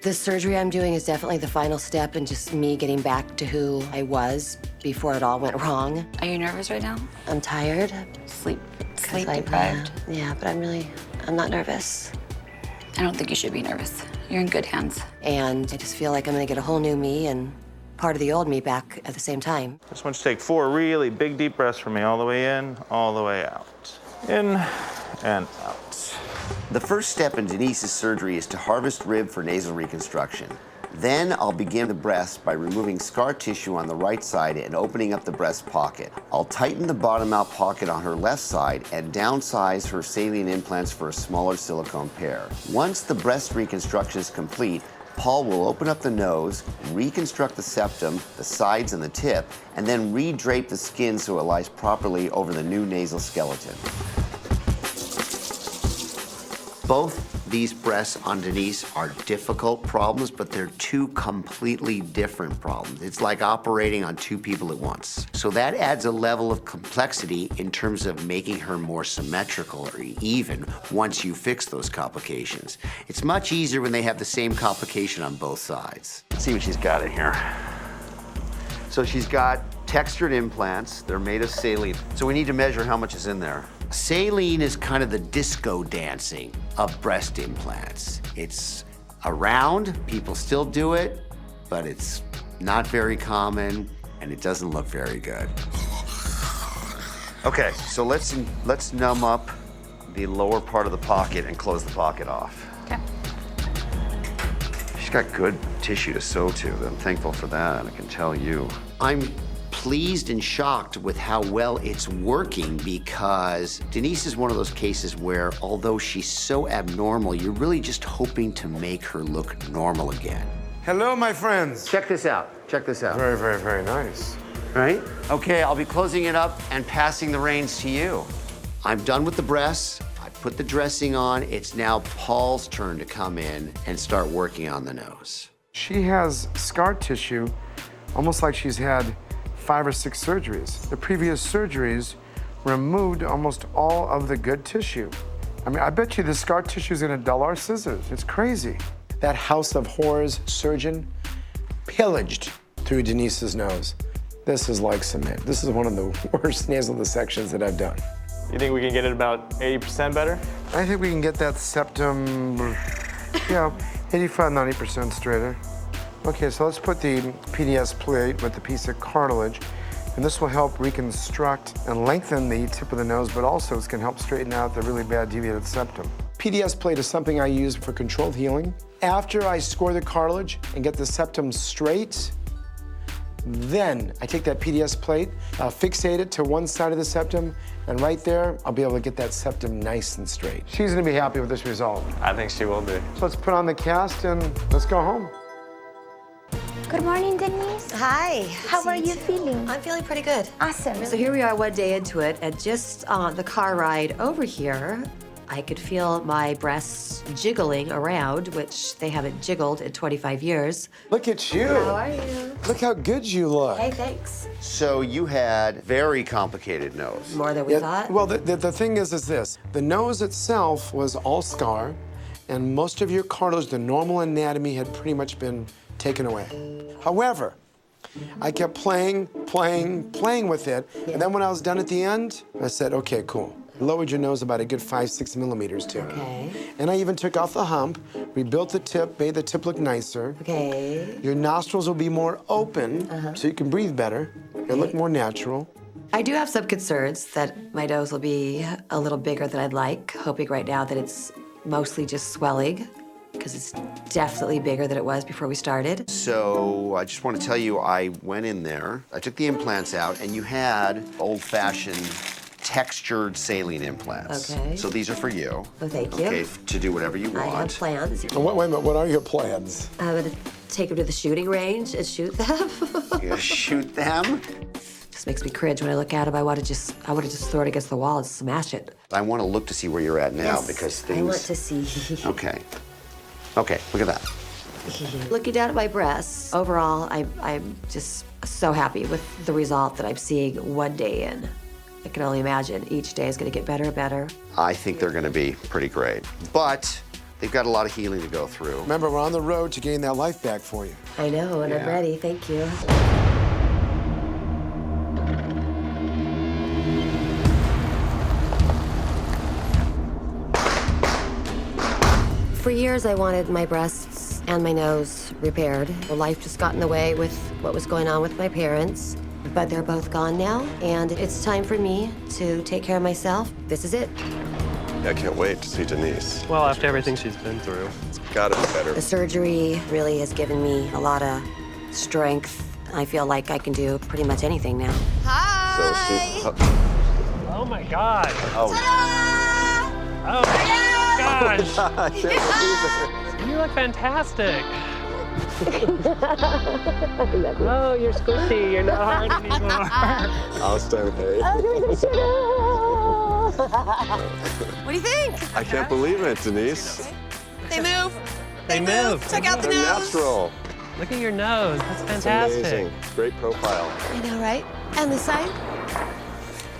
The surgery I'm doing is definitely the final step in just me getting back to who I was before it all went wrong. Are you nervous right now? I'm tired. Sleep deprived. Yeah, but I'm not nervous. I don't think you should be nervous. You're in good hands. And I just feel like I'm gonna get a whole new me and part of the old me back at the same time. Just want you to take 4 really big deep breaths for me, all the way in, all the way out. In and out. The first step in Denise's surgery is to harvest rib for nasal reconstruction. Then I'll begin the breast by removing scar tissue on the right side and opening up the breast pocket. I'll tighten the bottom out pocket on her left side and downsize her saline implants for a smaller silicone pair. Once the breast reconstruction is complete, Paul will open up the nose, reconstruct the septum, the sides and the tip, and then re-drape the skin so it lies properly over the new nasal skeleton. Both these breasts on Denise are difficult problems, but they're 2 completely different problems. It's like operating on 2 people at once. So that adds a level of complexity in terms of making her more symmetrical or even once you fix those complications. It's much easier when they have the same complication on both sides. Let's see what she's got in here. So she's got textured implants. They're made of saline. So we need to measure how much is in there. Saline is kind of the disco dancing of breast implants. It's around, people still do it, but it's not very common and it doesn't look very good. Okay, so let's numb up the lower part of the pocket and close the pocket off. Okay. She's got good tissue to sew to. I'm thankful for that, I can tell you. I'm pleased and shocked with how well it's working because Denise is one of those cases where although she's so abnormal, you're really just hoping to make her look normal again. Hello, my friends. Check this out. Check this out. Very, very, very nice. Right? Okay, I'll be closing it up and passing the reins to you. I'm done with the breasts. I put the dressing on. It's now Paul's turn to come in and start working on the nose. She has scar tissue, almost like she's had 5 or 6 surgeries. The previous surgeries removed almost all of the good tissue. I mean, I bet you the scar tissue is gonna dull our scissors. It's crazy. That house of horrors surgeon pillaged through Denise's nose. This is like cement. This is one of the worst nasal dissections that I've done. You think we can get it about 80% better? I think we can get that septum, 85, 90% straighter. Okay, so let's put the PDS plate with the piece of cartilage, and this will help reconstruct and lengthen the tip of the nose, but also it's gonna help straighten out the really bad deviated septum. PDS plate is something I use for controlled healing. After I score the cartilage and get the septum straight, then I take that PDS plate, I'll fixate it to one side of the septum, and right there, I'll be able to get that septum nice and straight. She's gonna be happy with this result. I think she will be. So let's put on the cast and let's go home. Good morning, Denise. Hi. How are you feeling? I'm feeling pretty good. Awesome. So here we are 1 day into it, and just on the car ride over here, I could feel my breasts jiggling around, which they haven't jiggled in 25 years. Look at you. How are you? Look how good you look. Hey, thanks. So you had very complicated nose. More than we thought? Well, the thing is this. The nose itself was all scar, and most of your cartilage, the normal anatomy, had pretty much been taken away. However, I kept playing with it, and then when I was done at the end, I said, okay, cool. Lowered your nose about a good 5-6 millimeters too. Okay. And I even took off the hump, rebuilt the tip, made the tip look nicer. Okay. Your nostrils will be more open, so you can breathe better and look more natural. I do have some concerns that my nose will be a little bigger than I'd like, hoping right now that it's mostly just swelling, because it's definitely bigger than it was before we started. So I just want to tell you, I went in there, I took the implants out, and you had old-fashioned textured saline implants. Okay. So these are for you. Oh, thank you. Okay, to do whatever you want. I have plans. Wait a minute, what are your plans? I'm gonna take them to the shooting range and shoot them. You're gonna shoot them? Just It makes me cringe when I look at them. I want to just throw it against the wall and smash it. I want to look to see where you're at now Yes, because things... I want to see. Okay. Okay, look at that. Looking down at my breasts, overall, I'm just so happy with the result that I'm seeing one day in. I can only imagine each day is going to get better and better. I think they're going to be pretty great, but they've got a lot of healing to go through. Remember, we're on the road to getting that life back for you. I know, and I'm ready. Thank you. For years, I wanted my breasts and my nose repaired. Life just got in the way with what was going on with my parents, but they're both gone now, and it's time for me to take care of myself. This is it. I can't wait to see Denise. Well, after everything she's been through. It's gotta be better. The surgery really has given me a lot of strength. I feel like I can do pretty much anything now. Oh my God. Oh. Oh my gosh. I can't believe it. You look fantastic. Oh, you're squishy. You're not hard anymore. I'll stand hey. What do you think? I can't believe it, Denise. They move. They move. Check out the They're nose. natural. Look at your nose. That's It's fantastic. amazing. Great profile. I know, right? And this side?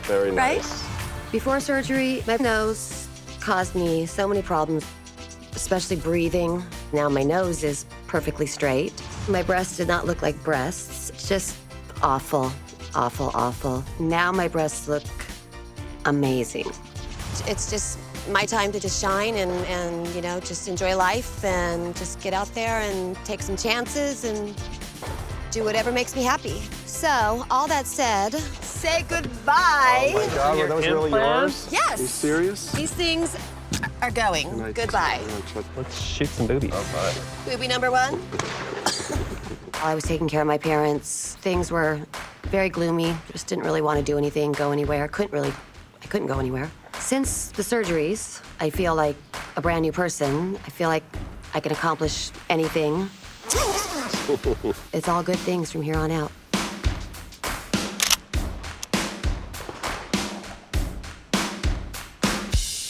Very Right? nice. Before surgery, my nose caused me so many problems, especially breathing. Now my nose is perfectly straight. My breasts did not look like breasts. It's just awful, awful, awful. Now my breasts look amazing. It's just my time to just shine and you know, just enjoy life and just get out there and take some chances and do whatever makes me happy. So, all that said, say goodbye. Oh my God, were those really yours? Yes. Are you serious? These things are going. Goodbye. Let's shoot some boobies. Boobie number one. While I was taking care of my parents, things were very gloomy. Just didn't really want to do anything, go anywhere. I couldn't go anywhere. Since the surgeries, I feel like a brand new person. I feel like I can accomplish anything. It's all good things from here on out.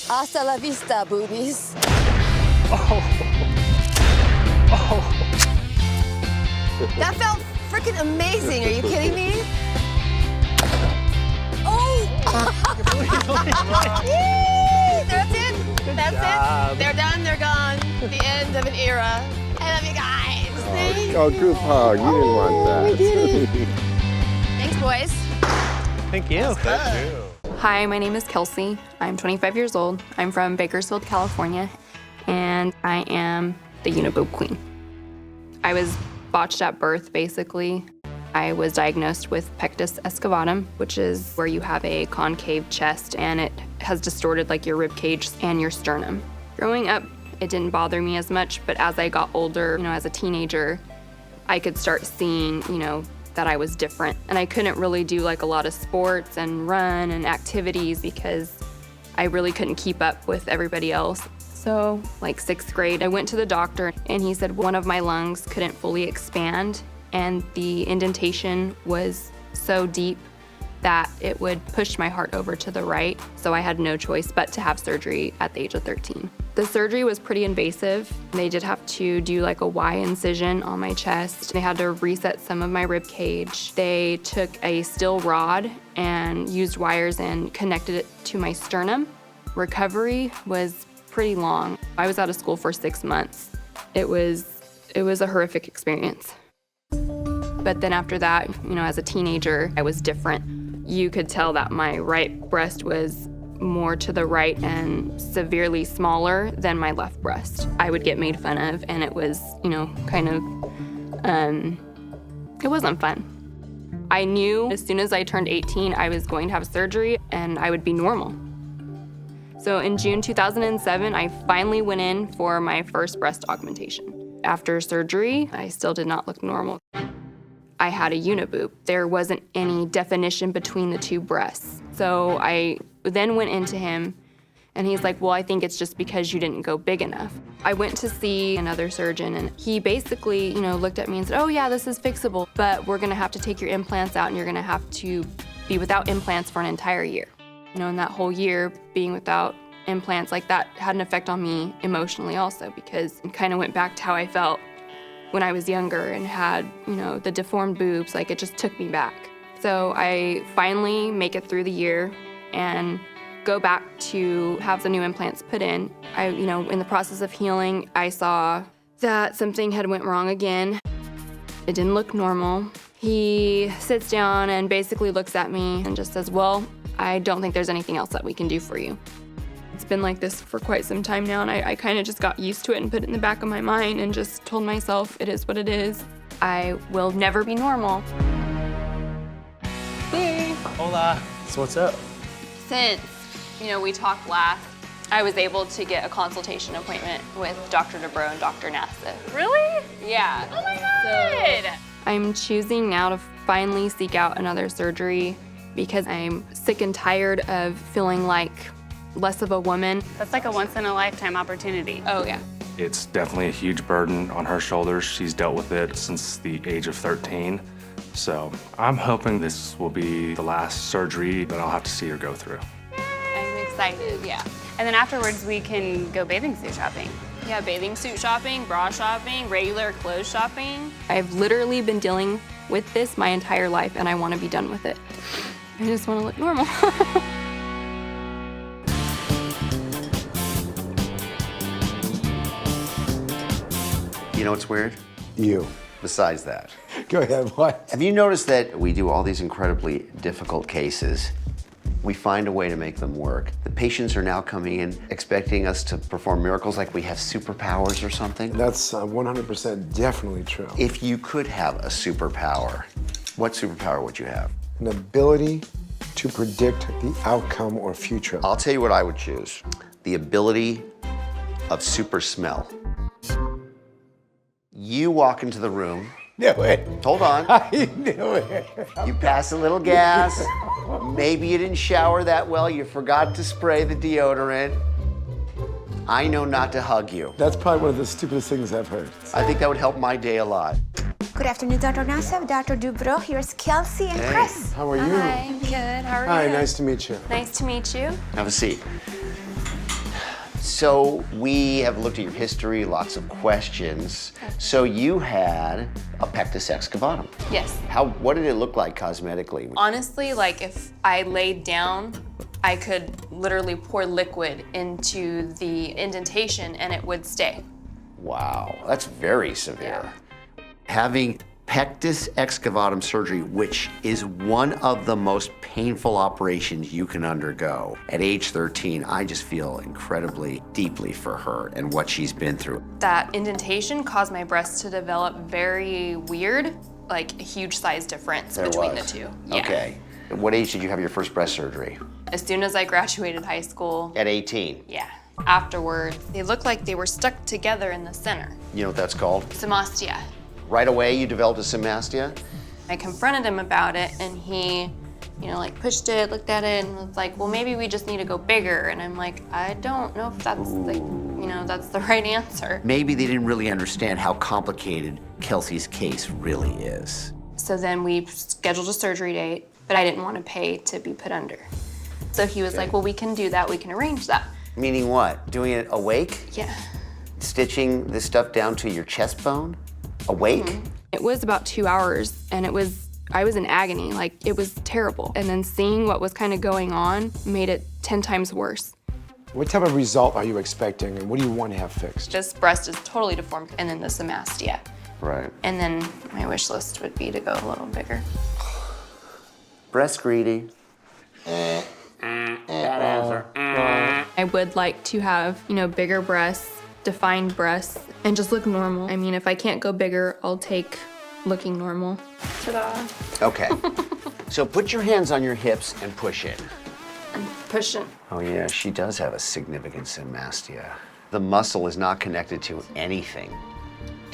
Hasta la vista, boobies. That felt freaking amazing. Are you kidding me? Oh! Yay! That's it. That's it. They're done. They're gone. The end of an era. I love you guys. Oh, group hug. You didn't want that. We did it. Thanks, boys. Thank you. Thank you. Hi, my name is Kelsey. I'm 25 years old. I'm from Bakersfield, California, and I am the Uniboob queen. I was botched at birth, basically. I was diagnosed with pectus excavatum, which is where you have a concave chest and it has distorted like your rib cage and your sternum. Growing up, it didn't bother me as much, but as I got older, as a teenager, I could start seeing, that I was different. And I couldn't really do like a lot of sports and run and activities because I really couldn't keep up with everybody else. So like 6th grade, I went to the doctor and he said one of my lungs couldn't fully expand and the indentation was so deep that it would push my heart over to the right. So I had no choice but to have surgery at the age of 13. The surgery was pretty invasive. They did have to do like a Y incision on my chest. They had to reset some of my rib cage. They took a steel rod and used wires and connected it to my sternum. Recovery was pretty long. I was out of school for 6 months. It was a horrific experience. But then after that, as a teenager, I was different. You could tell that my right breast was more to the right and severely smaller than my left breast. I would get made fun of and it was, it wasn't fun. I knew as soon as I turned 18, I was going to have surgery and I would be normal. So in June 2007, I finally went in for my first breast augmentation. After surgery, I still did not look normal. I had a uniboob. There wasn't any definition between the two breasts. So I then went into him And he's like, well, I think it's just because you didn't go big enough. I went to see another surgeon, and he basically, looked at me and said, oh yeah, this is fixable, but we're gonna have to take your implants out and you're gonna have to be without implants for an entire year. And that whole year being without implants, like that had an effect on me emotionally also, because it kind of went back to how I felt when I was younger and had, the deformed boobs. Like, it just took me back. So I finally make it through the year and go back to have the new implants put in. In the process of healing, I saw that something had went wrong again. It didn't look normal. He sits down and basically looks at me and just says, well, I don't think there's anything else that we can do for you. It's been like this for quite some time now, and I kind of just got used to it and put it in the back of my mind and just told myself it is what it is. I will never be normal. Hey. Hola. So what's up? Since, we talked last, I was able to get a consultation appointment with Dr. Dubrow and Dr. Nassif. Really? Yeah. Oh my God! I'm choosing now to finally seek out another surgery because I'm sick and tired of feeling like less of a woman. That's like a once-in-a-lifetime opportunity. Oh, yeah. It's definitely a huge burden on her shoulders. She's dealt with it since the age of 13. So I'm hoping this will be the last surgery that I'll have to see her go through. I'm excited, yeah. And then afterwards, we can go bathing suit shopping. Yeah, bathing suit shopping, bra shopping, regular clothes shopping. I've literally been dealing with this my entire life, and I want to be done with it. I just want to look normal. You know what's weird? You. Besides that. Go ahead, what? Have you noticed that we do all these incredibly difficult cases? We find a way to make them work. The patients are now coming in expecting us to perform miracles like we have superpowers or something. That's 100% definitely true. If you could have a superpower, what superpower would you have? An ability to predict the outcome or future. I'll tell you what I would choose. The ability of super smell. You walk into the room. Knew it. Hold on. I knew it. You pass a little gas. Maybe you didn't shower that well. You forgot to spray the deodorant. I know not to hug you. That's probably one of the stupidest things I've heard. I think that would help my day a lot. Good afternoon, Dr. Nassif, Dr. Dubrow. Here's Kelsey and Hey. Chris. How are you? Hi, good. How are Hi, you? nice to meet you. Nice to meet you. Have a seat. So we have looked at your history, lots of questions. So you had a pectus excavatum. Yes. What did it look like cosmetically? Honestly, like if I laid down, I could literally pour liquid into the indentation and it would stay. Wow, that's very severe. Having pectus excavatum surgery, which is one of the most painful operations you can undergo. At age 13, I just feel incredibly deeply for her and what she's been through. That indentation caused my breasts to develop very weird, like a huge size difference between the two. Yeah. Okay. At what age did you have your first breast surgery? As soon as I graduated high school. At 18? Yeah. Afterward, they looked like they were stuck together in the center. You know what that's called? Somastia. Right away, you developed a somastia? I confronted him about it, and he, like pushed it, looked at it, and was like, well, maybe we just need to go bigger. And I'm like, I don't know if that's that's the right answer. Maybe they didn't really understand how complicated Kelsey's case really is. So then we scheduled a surgery date, but I didn't want to pay to be put under. So he was like, well, we can do that, we can arrange that. Meaning what? Doing it awake? Yeah. Stitching this stuff down to your chest bone? Awake? Mm-hmm. It was about 2 hours, and I was in agony, like it was terrible. And then seeing what was kind of going on made it 10 times worse. What type of result are you expecting, and what do you want to have fixed? This breast is totally deformed, and then the somastia. Right. And then my wish list would be to go a little bigger. Breast greedy. Bad answer. I would like to have, bigger breasts, defined breasts, and just look normal. I mean, if I can't go bigger, I'll take looking normal. Ta-da. Okay. So put your hands on your hips and push in. I'm pushing. Oh yeah, she does have a significant somastia. The muscle is not connected to anything.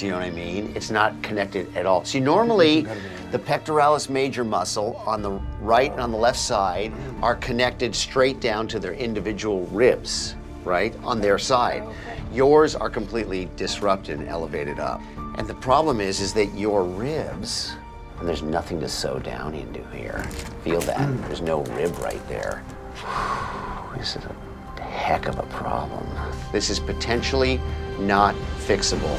Do you know what I mean? It's not connected at all. See, normally the pectoralis major muscle on the right and on the left side are connected straight down to their individual ribs, right, on their side. Yours are completely disrupted and elevated up. And the problem is that your ribs, and there's nothing to sew down into here. Feel that? There's no rib right there. This is a heck of a problem. This is potentially not fixable.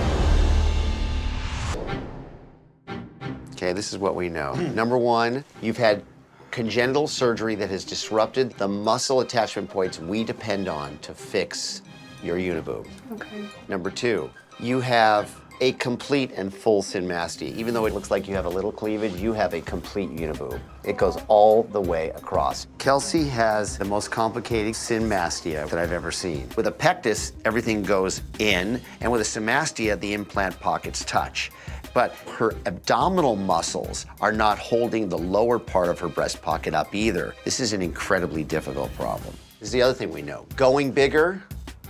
Okay, this is what we know. Number one, you've had congenital surgery that has disrupted the muscle attachment points we depend on to fix your uniboob. Okay. Number two, you have a complete and full synmastia. Even though it looks like you have a little cleavage, you have a complete uniboob. It goes all the way across. Kelsey has the most complicated synmastia that I've ever seen. With a pectus, everything goes in, and with a synmastia, the implant pockets touch. But her abdominal muscles are not holding the lower part of her breast pocket up either. This is an incredibly difficult problem. This is the other thing we know. Going bigger,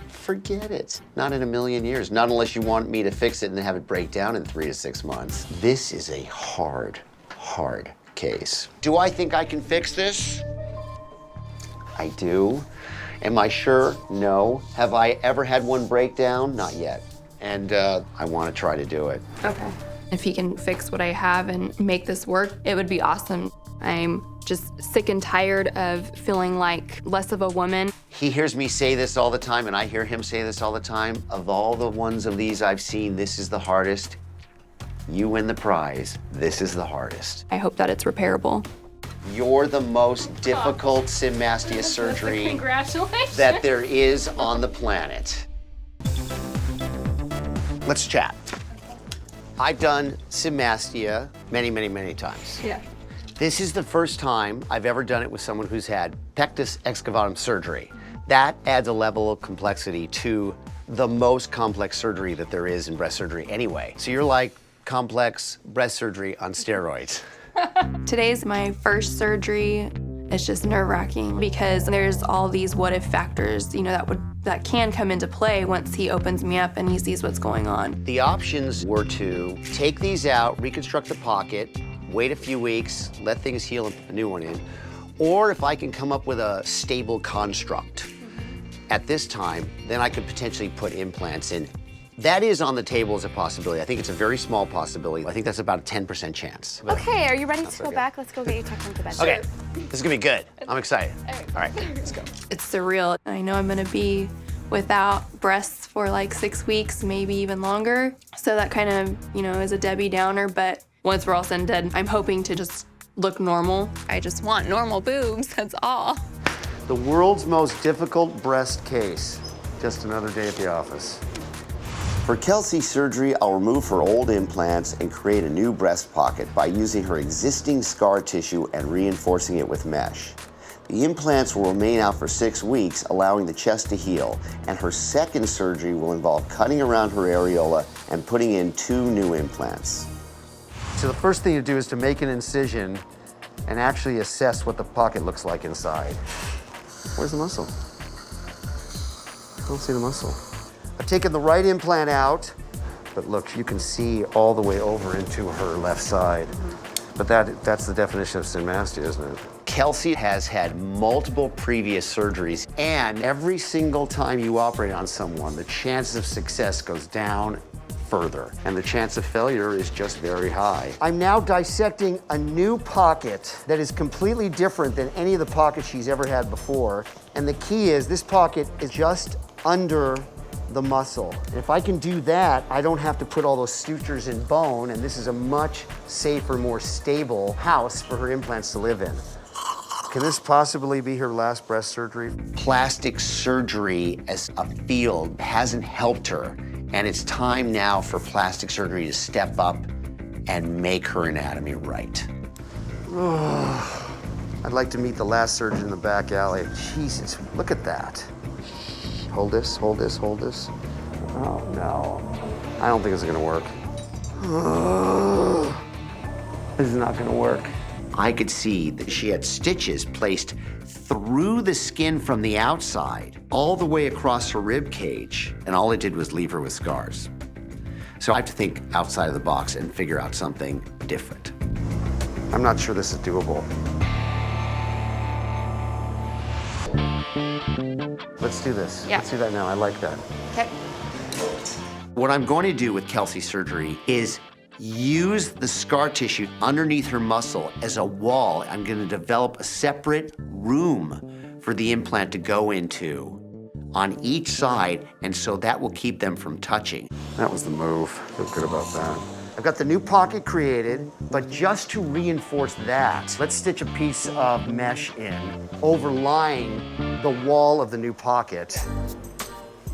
forget it. Not in a million years. Not unless you want me to fix it and have it break down in 3 to 6 months. This is a hard, hard case. Do I think I can fix this? I do. Am I sure? No. Have I ever had one break down? Not yet. And I want to try to do it. Okay. If he can fix what I have and make this work, it would be awesome. I'm just sick and tired of feeling like less of a woman. He hears me say this all the time, and I hear him say this all the time. Of all the ones of these I've seen, this is the hardest. You win the prize. This is the hardest. I hope that it's repairable. You're the most difficult synmastia surgery Congratulations. that there is on the planet. Let's chat. I've done synmastia many, many, many times. Yeah. This is the first time I've ever done it with someone who's had pectus excavatum surgery. That adds a level of complexity to the most complex surgery that there is in breast surgery anyway. So you're like complex breast surgery on steroids. Today's my first surgery. It's just nerve-wracking because there's all these what-if factors, you know, that can come into play once he opens me up and he sees what's going on. The options were to take these out, reconstruct the pocket, wait a few weeks, let things heal and put the new one in, or if I can come up with a stable construct at this time, then I could potentially put implants in. That is on the table as a possibility. I think it's a very small possibility. I think that's about a 10% chance. Okay, are you ready to go okay. back? Let's go get you tucked into bed. Okay, this is gonna be good. I'm excited. All right, let's go. It's surreal. I know I'm gonna be without breasts for like 6 weeks, maybe even longer. So that kind of, you know, is a Debbie Downer, but once we're all said and done, I'm hoping to just look normal. I just want normal boobs, that's all. The world's most difficult breast case. Just another day at the office. For Kelsey's surgery, I'll remove her old implants and create a new breast pocket by using her existing scar tissue and reinforcing it with mesh. The implants will remain out for 6 weeks, allowing the chest to heal, and her second surgery will involve cutting around her areola and putting in 2 new implants. So the first thing to do is to make an incision and actually assess what the pocket looks like inside. Where's the muscle? I don't see the muscle. I've taken the right implant out, but look, you can see all the way over into her left side. But that's the definition of synmastia, isn't it? Kelsey has had multiple previous surgeries, and every single time you operate on someone, the chances of success goes down further, and the chance of failure is just very high. I'm now dissecting a new pocket that is completely different than any of the pockets she's ever had before, and the key is this pocket is just under the muscle. And if I can do that, I don't have to put all those sutures in bone, and this is a much safer, more stable house for her implants to live in. Can this possibly be her last breast surgery? Plastic surgery as a field hasn't helped her, and it's time now for plastic surgery to step up and make her anatomy right. I'd like to meet the last surgeon in the back alley. Jesus, look at that. Hold this, hold this, hold this. Oh, no. I don't think this is gonna work. This is not gonna work. I could see that she had stitches placed through the skin from the outside, all the way across her rib cage, and all it did was leave her with scars. So I have to think outside of the box and figure out something different. I'm not sure this is doable. Let's do this. Yeah. Let's do that now. I like that. Okay. What I'm going to do with Kelsey's surgery is use the scar tissue underneath her muscle as a wall. I'm going to develop a separate room for the implant to go into on each side, and so that will keep them from touching. That was the move. Feel good about that. I've got the new pocket created, but just to reinforce that, let's stitch a piece of mesh in, overlying the wall of the new pocket.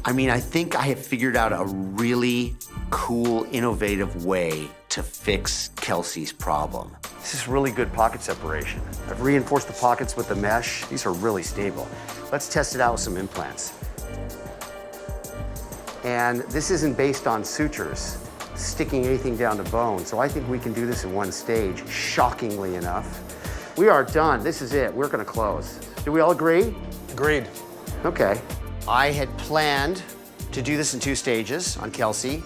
I mean, I think I have figured out a really cool, innovative way to fix Kelsey's problem. This is really good pocket separation. I've reinforced the pockets with the mesh. These are really stable. Let's test it out with some implants. And this isn't based on sutures, sticking anything down to bone, so I think we can do this in one stage, shockingly enough. We are done. This is it. We're gonna close. Do we all agree? Agreed. Okay. I had planned to do this in 2 stages on Kelsey.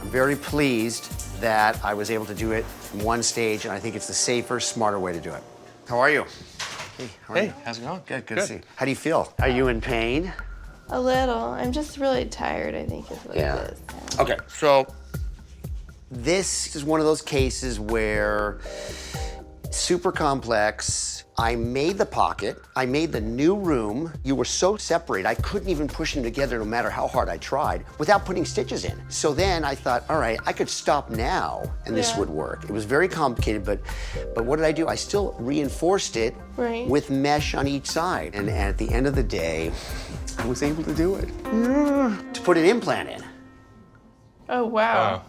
I'm very pleased that I was able to do it in 1 stage, and I think it's the safer, smarter way to do it. How are you? Hey, how are you? How's it going? Good to see you. How do you feel? Are you in pain? A little. I'm just really tired, I think is what it is. Okay, so this is one of those cases where super complex. I made the pocket, I made the new room. You were so separated, I couldn't even push them together no matter how hard I tried without putting stitches in. So then I thought, all right, I could stop now and this would work. It was very complicated, but what did I do? I still reinforced it with mesh on each side. And at the end of the day, I was able to do it. To put an implant in. Oh, wow.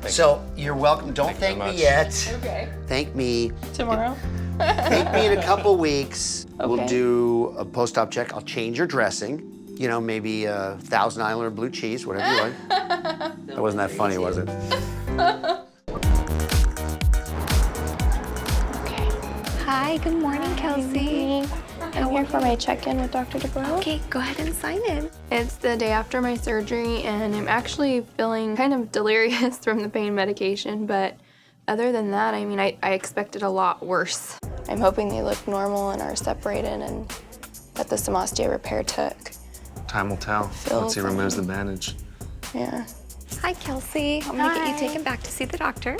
So you're welcome. Don't thank me yet. Okay. Thank me. Tomorrow? Thank me in a couple weeks. We'll do a post-op check. I'll change your dressing. You know, maybe a Thousand Island or blue cheese, whatever you like. That wasn't that funny, was it? Hi, good morning, Kelsey. I'm here for my check-in with Dr. Dubrow. Okay, go ahead and sign in. It's the day after my surgery, and I'm actually feeling kind of delirious from the pain medication, but other than that, I mean, I expected a lot worse. I'm hoping they look normal and are separated and that the Somastia repair took. Time will tell once he removes the bandage. Yeah. Hi, Kelsey. I'm gonna get you taken back to see the doctor.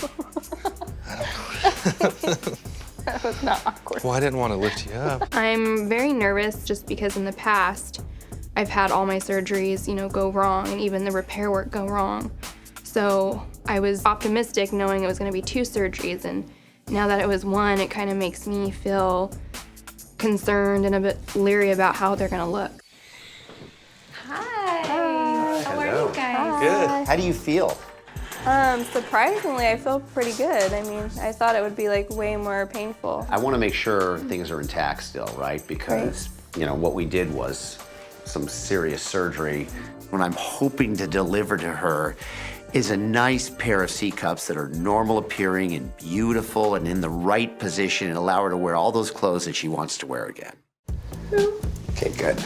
That was not awkward. Well, I didn't want to lift you up. I'm very nervous just because in the past, I've had all my surgeries, you know, go wrong and even the repair work go wrong. So I was optimistic knowing it was gonna be 2 surgeries, and now that it was 1, it kind of makes me feel concerned and a bit leery about how they're gonna look. Hi. How are Hello. you guys? Good. How do you feel? Surprisingly, I feel pretty good. I mean, I thought it would be like way more painful. I want to make sure things are intact still, right? Because, you know, what we did was some serious surgery. What I'm hoping to deliver to her is a nice pair of C-cups that are normal appearing and beautiful and in the right position and allow her to wear all those clothes that she wants to wear again. Okay, good.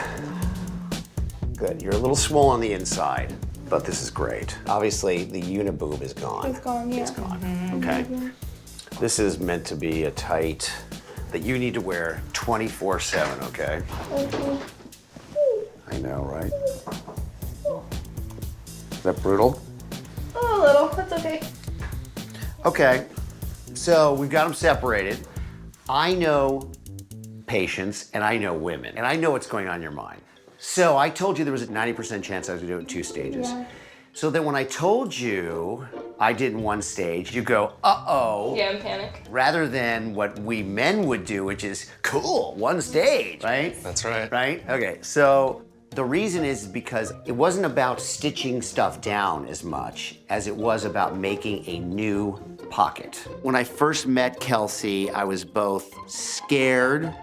Good. You're a little swollen on the inside, but this is great. Obviously, the uniboob is gone. It's gone, yeah. It's gone. Okay. This is meant to be a tight that you need to wear 24/7, okay? I know, right? Is that brutal? Oh, a little. That's okay. Okay, so we've got them separated. I know patients and I know women, and I know what's going on in your mind. So I told you there was a 90% chance I was gonna do it in 2 stages. Yeah. So then when I told you I did in 1 stage, you go, uh-oh. Yeah, I'm panic. Rather than what we men would do, which is, cool, 1 stage, right? That's right. Right? Okay, so the reason is because it wasn't about stitching stuff down as much as it was about making a new pocket. When I first met Kelsey, I was both scared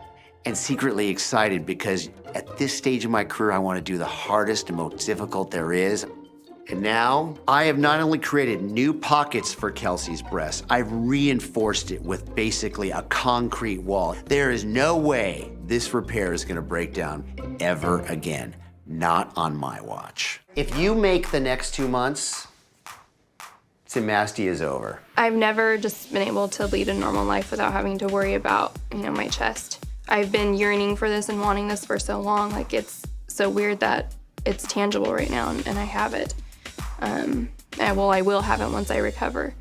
and secretly excited because at this stage of my career, I want to do the hardest and most difficult there is. And now, I have not only created new pockets for Kelsey's breast, I've reinforced it with basically a concrete wall. There is no way this repair is gonna break down ever again. Not on my watch. If you make the next 2 months, Samastia is over. I've never just been able to lead a normal life without having to worry about, my chest. I've been yearning for this and wanting this for so long. Like, it's so weird that it's tangible right now and I have it. I will have it once I recover.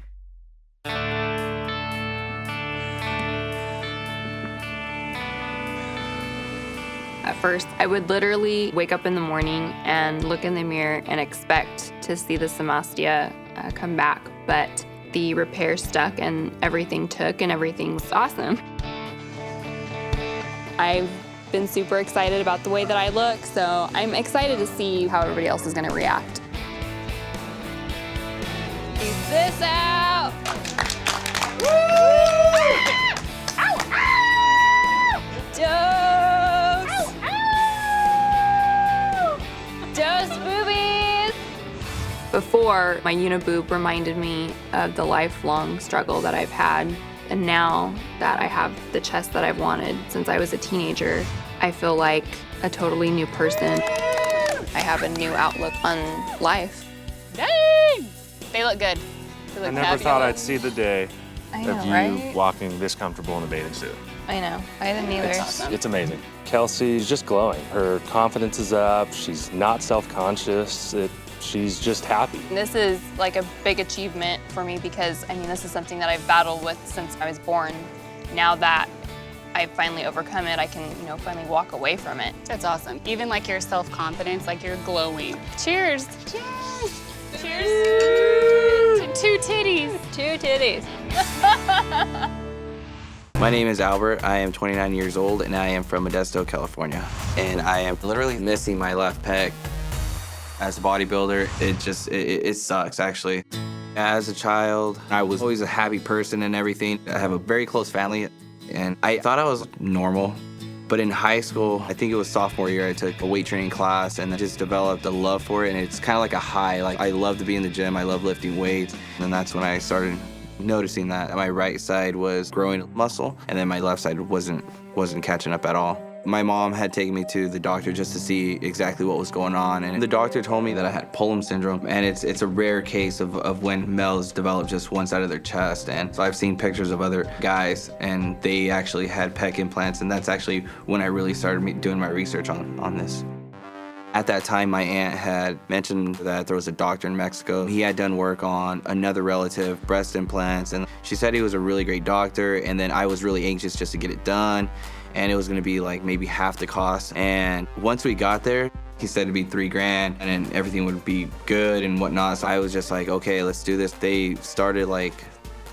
At first, I would literally wake up in the morning and look in the mirror and expect to see the Samastia come back, but the repair stuck and everything took and everything's awesome. I've been super excited about the way that I look, so I'm excited to see how everybody else is gonna react. Piece this out! Woo! Ow, ow! Dose! Ow, ow! Dose boobies! Before, my uniboob reminded me of the lifelong struggle that I've had. And now that I have the chest that I've wanted since I was a teenager, I feel like a totally new person. I have a new outlook on life. Dang! They look good. They look I never thought I'd see the day I know, of you right? walking this comfortable in a bathing suit. I know. I didn't either. It's amazing. Kelsey's just glowing. Her confidence is up. She's not self-conscious. She's just happy. This is like a big achievement for me because, this is something that I've battled with since I was born. Now that I've finally overcome it, I can, finally walk away from it. That's awesome. Even like your self-confidence, like you're glowing. Cheers. Cheers. Cheers. To two titties. Two titties. My name is Albert. I am 29 years old and I am from Modesto, California. And I am literally missing my left pec. As a bodybuilder, it sucks, actually. As a child, I was always a happy person and everything. I have a very close family, and I thought I was normal. But in high school, I think it was sophomore year, I took a weight training class, and I just developed a love for it, and it's kind of like a high. Like, I love to be in the gym, I love lifting weights, and that's when I started noticing that my right side was growing muscle, and then my left side wasn't catching up at all. My mom had taken me to the doctor just to see exactly what was going on, and the doctor told me that I had Pullman syndrome, and it's a rare case of when males develop just one side of their chest. And so I've seen pictures of other guys, and they actually had pec implants, and that's actually when I really started doing my research on this. At that time, my aunt had mentioned that there was a doctor in Mexico. He had done work on another relative, breast implants, and she said he was a really great doctor, and then I was really anxious just to get it done. And it was gonna be like maybe half the cost. And once we got there, he said it'd be $3,000 and then everything would be good and whatnot. So I was just like, okay, let's do this. They started like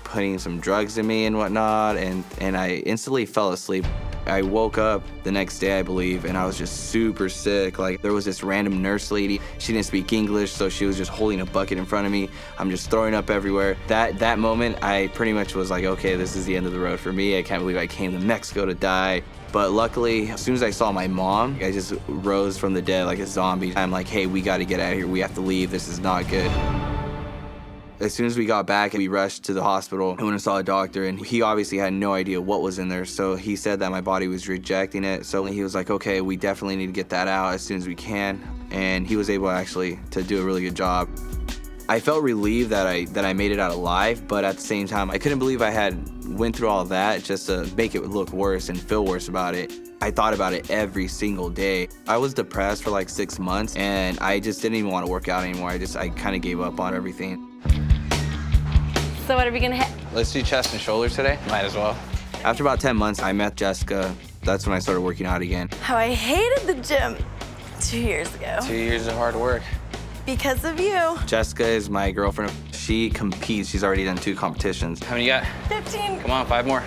putting some drugs in me and whatnot, and I instantly fell asleep. I woke up the next day, I believe, and I was just super sick. Like, there was this random nurse lady. She didn't speak English, so she was just holding a bucket in front of me. I'm just throwing up everywhere. That moment, I pretty much was like, okay, this is the end of the road for me. I can't believe I came to Mexico to die. But luckily, as soon as I saw my mom, I just rose from the dead like a zombie. I'm like, hey, we gotta get out of here. We have to leave. This is not good. As soon as we got back, we rushed to the hospital and went and saw a doctor, and he obviously had no idea what was in there. So he said that my body was rejecting it. So he was like, okay, we definitely need to get that out as soon as we can. And he was able actually to do a really good job. I felt relieved that I made it out alive, but at the same time, I couldn't believe I had went through all that just to make it look worse and feel worse about it. I thought about it every single day. I was depressed for like 6 months, and I just didn't even want to work out anymore. I kind of gave up on everything. So what are we gonna hit? Let's do chest and shoulders today. Might as well. After about 10 months, I met Jessica. That's when I started working out again. How I hated the gym 2 years ago. 2 years of hard work. Because of you. Jessica is my girlfriend. She competes. She's already done 2 competitions. How many you got? 15. Come on, 5 more.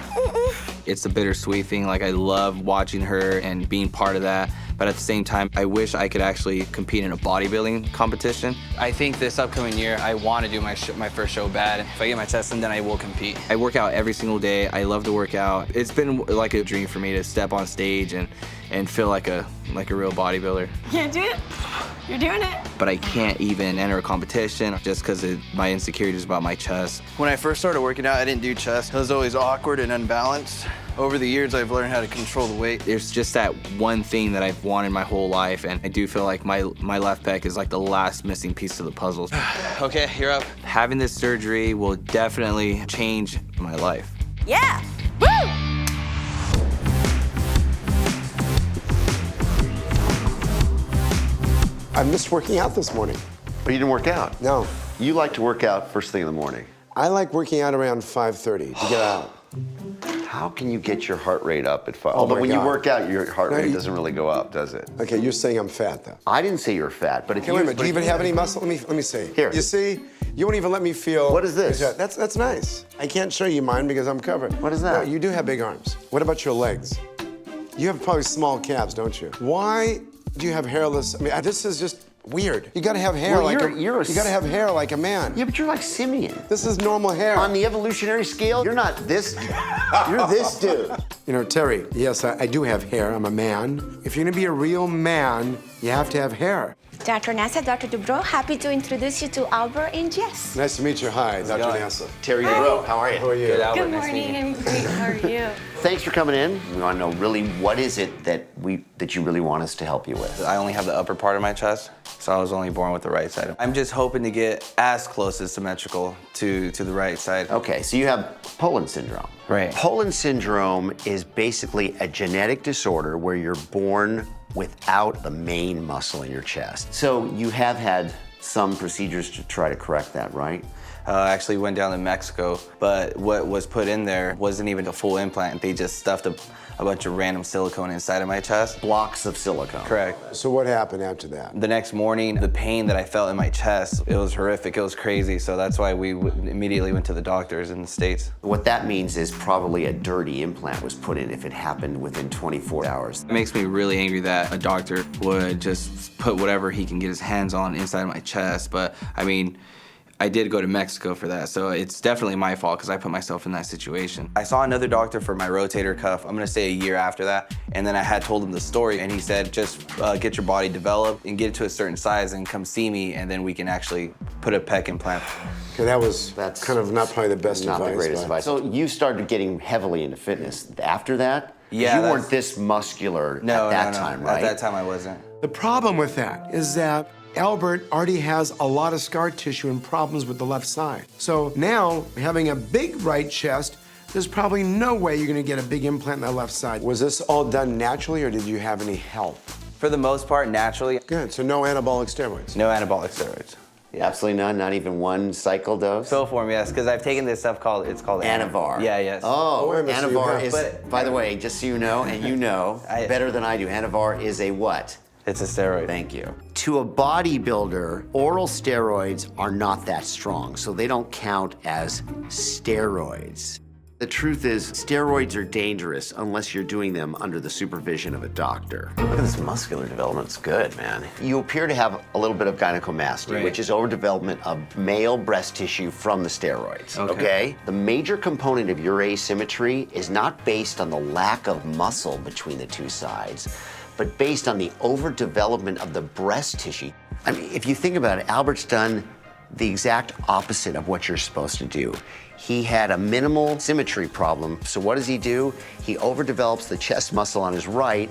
It's a bittersweet thing. Like, I love watching her and being part of that. But at the same time, I wish I could actually compete in a bodybuilding competition. I think this upcoming year, I want to do my first show bad. If I get my test in, then I will compete. I work out every single day. I love to work out. It's been like a dream for me to step on stage and feel like a real bodybuilder. You do it. You're doing it. But I can't even enter a competition just because my insecurities about my chest. When I first started working out, I didn't do chest. It was always awkward and unbalanced. Over the years, I've learned how to control the weight. There's just that one thing that I've wanted my whole life, and I do feel like my left pec is like the last missing piece of the puzzle. Okay, you're up. Having this surgery will definitely change my life. Yeah. Woo! I missed working out this morning. But you didn't work out? No. You like to work out first thing in the morning. I like working out around 5:30 to get out. How can you get your heart rate up at 5? Oh Although my when God. you work out, your heart No, rate you- doesn't really go up, does it? Okay, you're saying I'm fat, though. I didn't say you're fat, but if Okay, you... wait a minute. Do you even have any muscle? Let me see. Here. You see? You won't even let me feel... What is this? That's nice. I can't show you mine because I'm covered. What is that? No, you do have big arms. What about your legs? You have probably small calves, don't you? Why do you have hairless... I mean, this is just weird. You gotta have hair Well, you gotta have hair like a man. Yeah, but you're like Simeon. This is normal hair. On the evolutionary scale, you're not this... You're this dude. You know, Terry, yes, I do have hair. I'm a man. If you're gonna be a real man, you have to have hair. Dr. Nassif, Dr. Dubrow, happy to introduce you to Albert and Jess. Nice to meet you. Hi, Dr. Nassif. Terry Dubrow, how are you? How are you? Good, Albert. Good Nice to meet morning. you. I'm great. How are you? Thanks for coming in. We want to know really what is it that you really want us to help you with. I only have the upper part of my chest, so I was only born with the right side. I'm just hoping to get as close as symmetrical to the right side. Okay, so you have Poland syndrome. Right. Poland syndrome is basically a genetic disorder where you're born without the main muscle in your chest. So you have had some procedures to try to correct that, right? I actually went down to Mexico, but what was put in there wasn't even a full implant. They just stuffed a bunch of random silicone inside of my chest. Blocks of silicone. Correct. So what happened after that? The next morning, the pain that I felt in my chest, it was horrific, it was crazy, so that's why we immediately went to the doctors in the States. What that means is probably a dirty implant was put in if it happened within 24 hours. It makes me really angry that a doctor would just put whatever he can get his hands on inside my chest, but I mean, I did go to Mexico for that, so it's definitely my fault because I put myself in that situation. I saw another doctor for my rotator cuff, I'm gonna say a year after that, and then I had told him the story, and he said, just get your body developed and get it to a certain size and come see me, and then we can actually put a pec implant. Okay, that's kind of not probably the best advice. Not the greatest advice. So you started getting heavily into fitness. After that, yeah, you weren't this muscular at that time, right? At that time I wasn't. The problem with that is that Albert already has a lot of scar tissue and problems with the left side. So now, having a big right chest, there's probably no way you're gonna get a big implant in that left side. Was this all done naturally, or did you have any help? For the most part, naturally. Good, so no anabolic steroids? No anabolic steroids. Yeah. Absolutely none, not even one cycle dose? Pill form, yes, because I've taken this stuff called Anavar. Yeah, yes. Oh, wait a minute, so you Anavar have- is, by the way, just so you know, and you know better than I do, Anavar is a what? It's a steroid. Thank you. To a bodybuilder, oral steroids are not that strong, so they don't count as steroids. The truth is, steroids are dangerous unless you're doing them under the supervision of a doctor. Look at this muscular development, it's good, man. You appear to have a little bit of gynecomastia, which is overdevelopment of male breast tissue from the steroids, okay? The major component of your asymmetry is not based on the lack of muscle between the two sides, but based on the overdevelopment of the breast tissue. I mean, if you think about it, Albert's done the exact opposite of what you're supposed to do. He had a minimal symmetry problem, so what does he do? He overdevelops the chest muscle on his right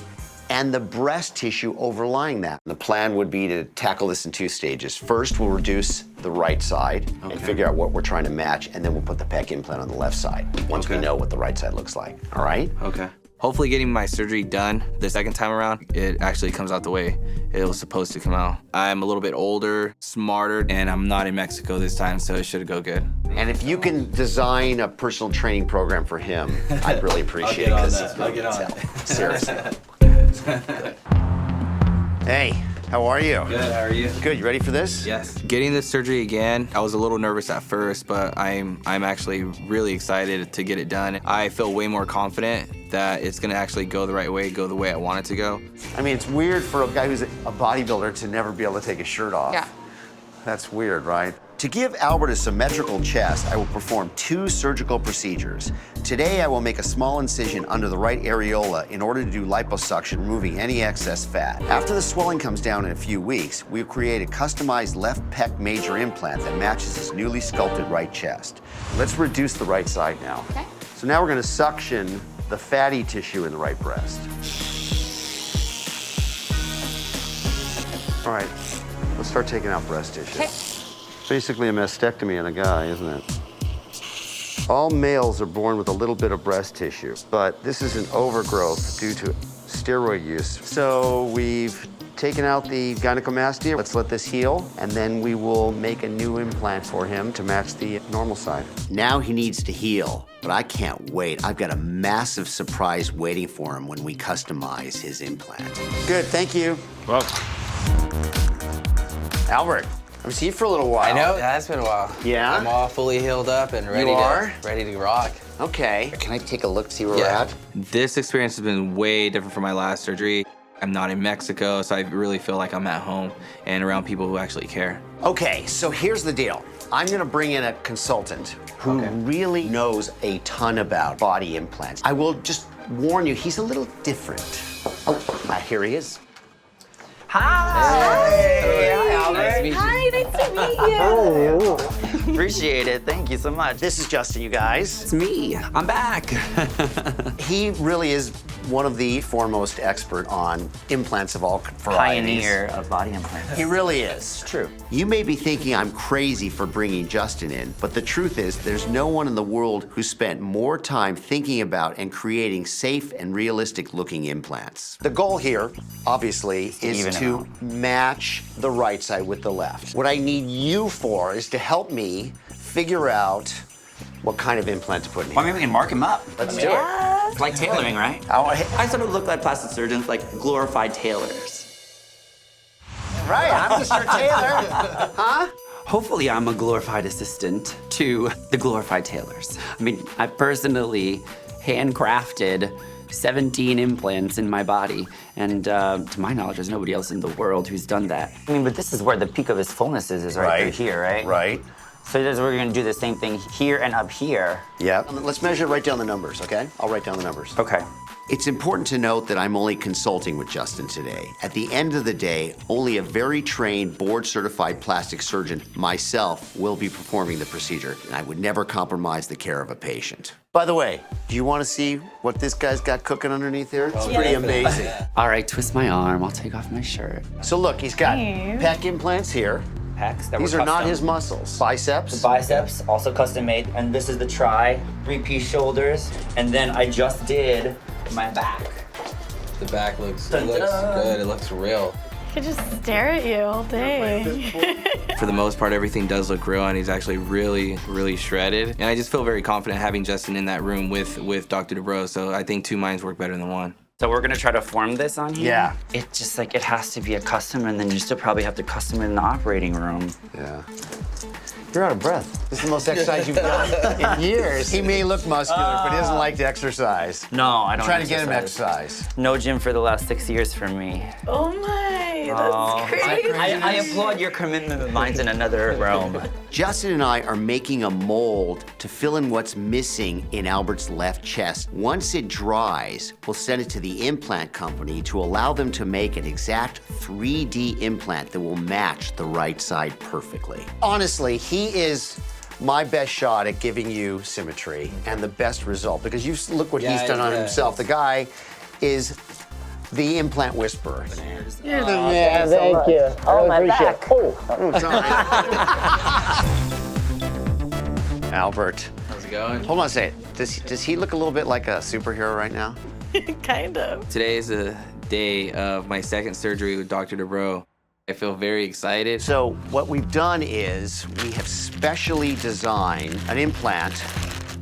and the breast tissue overlying that. The plan would be to tackle this in 2 stages. First, we'll reduce the right side and figure out what we're trying to match, and then we'll put the pec implant on the left side once we know what the right side looks like, all right? Okay. Hopefully getting my surgery done the second time around, it actually comes out the way it was supposed to come out. I'm a little bit older, smarter, and I'm not in Mexico this time, so it should go good. And if you can design a personal training program for him, I'd really appreciate it. I'll get on that. Seriously. Hey, how are you? Good, how are you? Good, you ready for this? Yes. Getting this surgery again, I was a little nervous at first, but I'm actually really excited to get it done. I feel way more confident that it's gonna actually go the right way, go the way I want it to go. I mean, it's weird for a guy who's a bodybuilder to never be able to take his shirt off. Yeah. That's weird, right? To give Albert a symmetrical chest, I will perform 2 surgical procedures. Today, I will make a small incision under the right areola in order to do liposuction, removing any excess fat. After the swelling comes down in a few weeks, we will create a customized left pec major implant that matches his newly sculpted right chest. Let's reduce the right side now. Okay. So now we're gonna suction the fatty tissue in the right breast. All right, let's start taking out breast tissue. Basically a mastectomy in a guy, isn't it? All males are born with a little bit of breast tissue, but this is an overgrowth due to steroid use. So we've taken out the gynecomastia. Let's let this heal, and then we will make a new implant for him to match the normal side. Now he needs to heal, but I can't wait. I've got a massive surprise waiting for him when we customize his implant. Good, thank you. Well, Albert, I've seen you for a little while. I know, it has been a while. Yeah? I'm all fully healed up and ready to rock. Okay. Can I take a look, see where we're at? This experience has been way different from my last surgery. I'm not in Mexico, so I really feel like I'm at home and around people who actually care. Okay, so here's the deal. I'm gonna bring in a consultant who really knows a ton about body implants. I will just warn you, he's a little different. Oh, here he is. Hi! Hey, Hi, Albert. Nice to meet you. Hi, nice to meet you. Appreciate it. Thank you so much. This is Justin, you guys. It's me. I'm back. He really is one of the foremost expert on implants of all varieties. Pioneer of body implants. He really is. It's true. You may be thinking I'm crazy for bringing Justin in, but the truth is there's no one in the world who spent more time thinking about and creating safe and realistic looking implants. The goal here, obviously, is to match the right side with the left. What I need you for is to help me figure out what kind of implant to put in here. Well, maybe we can mark him up. Let's do it. It's like tailoring, right? I sort of look like plastic surgeons, like glorified tailors. Right, I'm Mr. Taylor. Huh? Hopefully I'm a glorified assistant to the glorified tailors. I mean, I personally handcrafted 17 implants in my body, and to my knowledge, there's nobody else in the world who's done that. I mean, but this is where the peak of his fullness is right through here, right? Right. So we're gonna do the same thing here and up here. Yeah. Let's measure, write down the numbers, okay? I'll write down the numbers. Okay. It's important to note that I'm only consulting with Justin today. At the end of the day, only a very trained, board-certified plastic surgeon, myself, will be performing the procedure, and I would never compromise the care of a patient. By the way, do you want to see what this guy's got cooking underneath here? It's pretty amazing. All right, twist my arm. I'll take off my shirt. So look, he's got pec implants here. Pecs that These were are not custom. his muscles. Biceps. The biceps, also custom made, and this is the tri, 3-piece shoulders, and then I just did my back. The back looks good. It looks real. I could just stare at you all day. For the most part, everything does look real, and he's actually really, really shredded. And I just feel very confident having Justin in that room with Dr. Dubrow, so I think two minds work better than one. So we're gonna try to form this on here? Yeah. It just like, it has to be a custom, and then you still probably have to custom it in the operating room. Yeah. You're out of breath. This is the most exercise you've done in years. He may look muscular, but he doesn't like to exercise. No, I don't Try to get him exercise. No gym for the last 6 years for me. Oh my, that's crazy. I applaud your commitment, but mine's in another realm. Justin and I are making a mold to fill in what's missing in Albert's left chest. Once it dries, we'll send it to the implant company to allow them to make an exact 3D implant that will match the right side perfectly. Honestly, he is my best shot at giving you symmetry and the best result, because you look what he's done on himself. The guy is the implant whisperer. You're the man, thank you. Oh, my back. Oh, sorry. Albert. How's it going? Hold on a second. Does he look a little bit like a superhero right now? Kind of. Today is the day of my second surgery with Dr. Dubrow. I feel very excited. So what we've done is we have specially designed an implant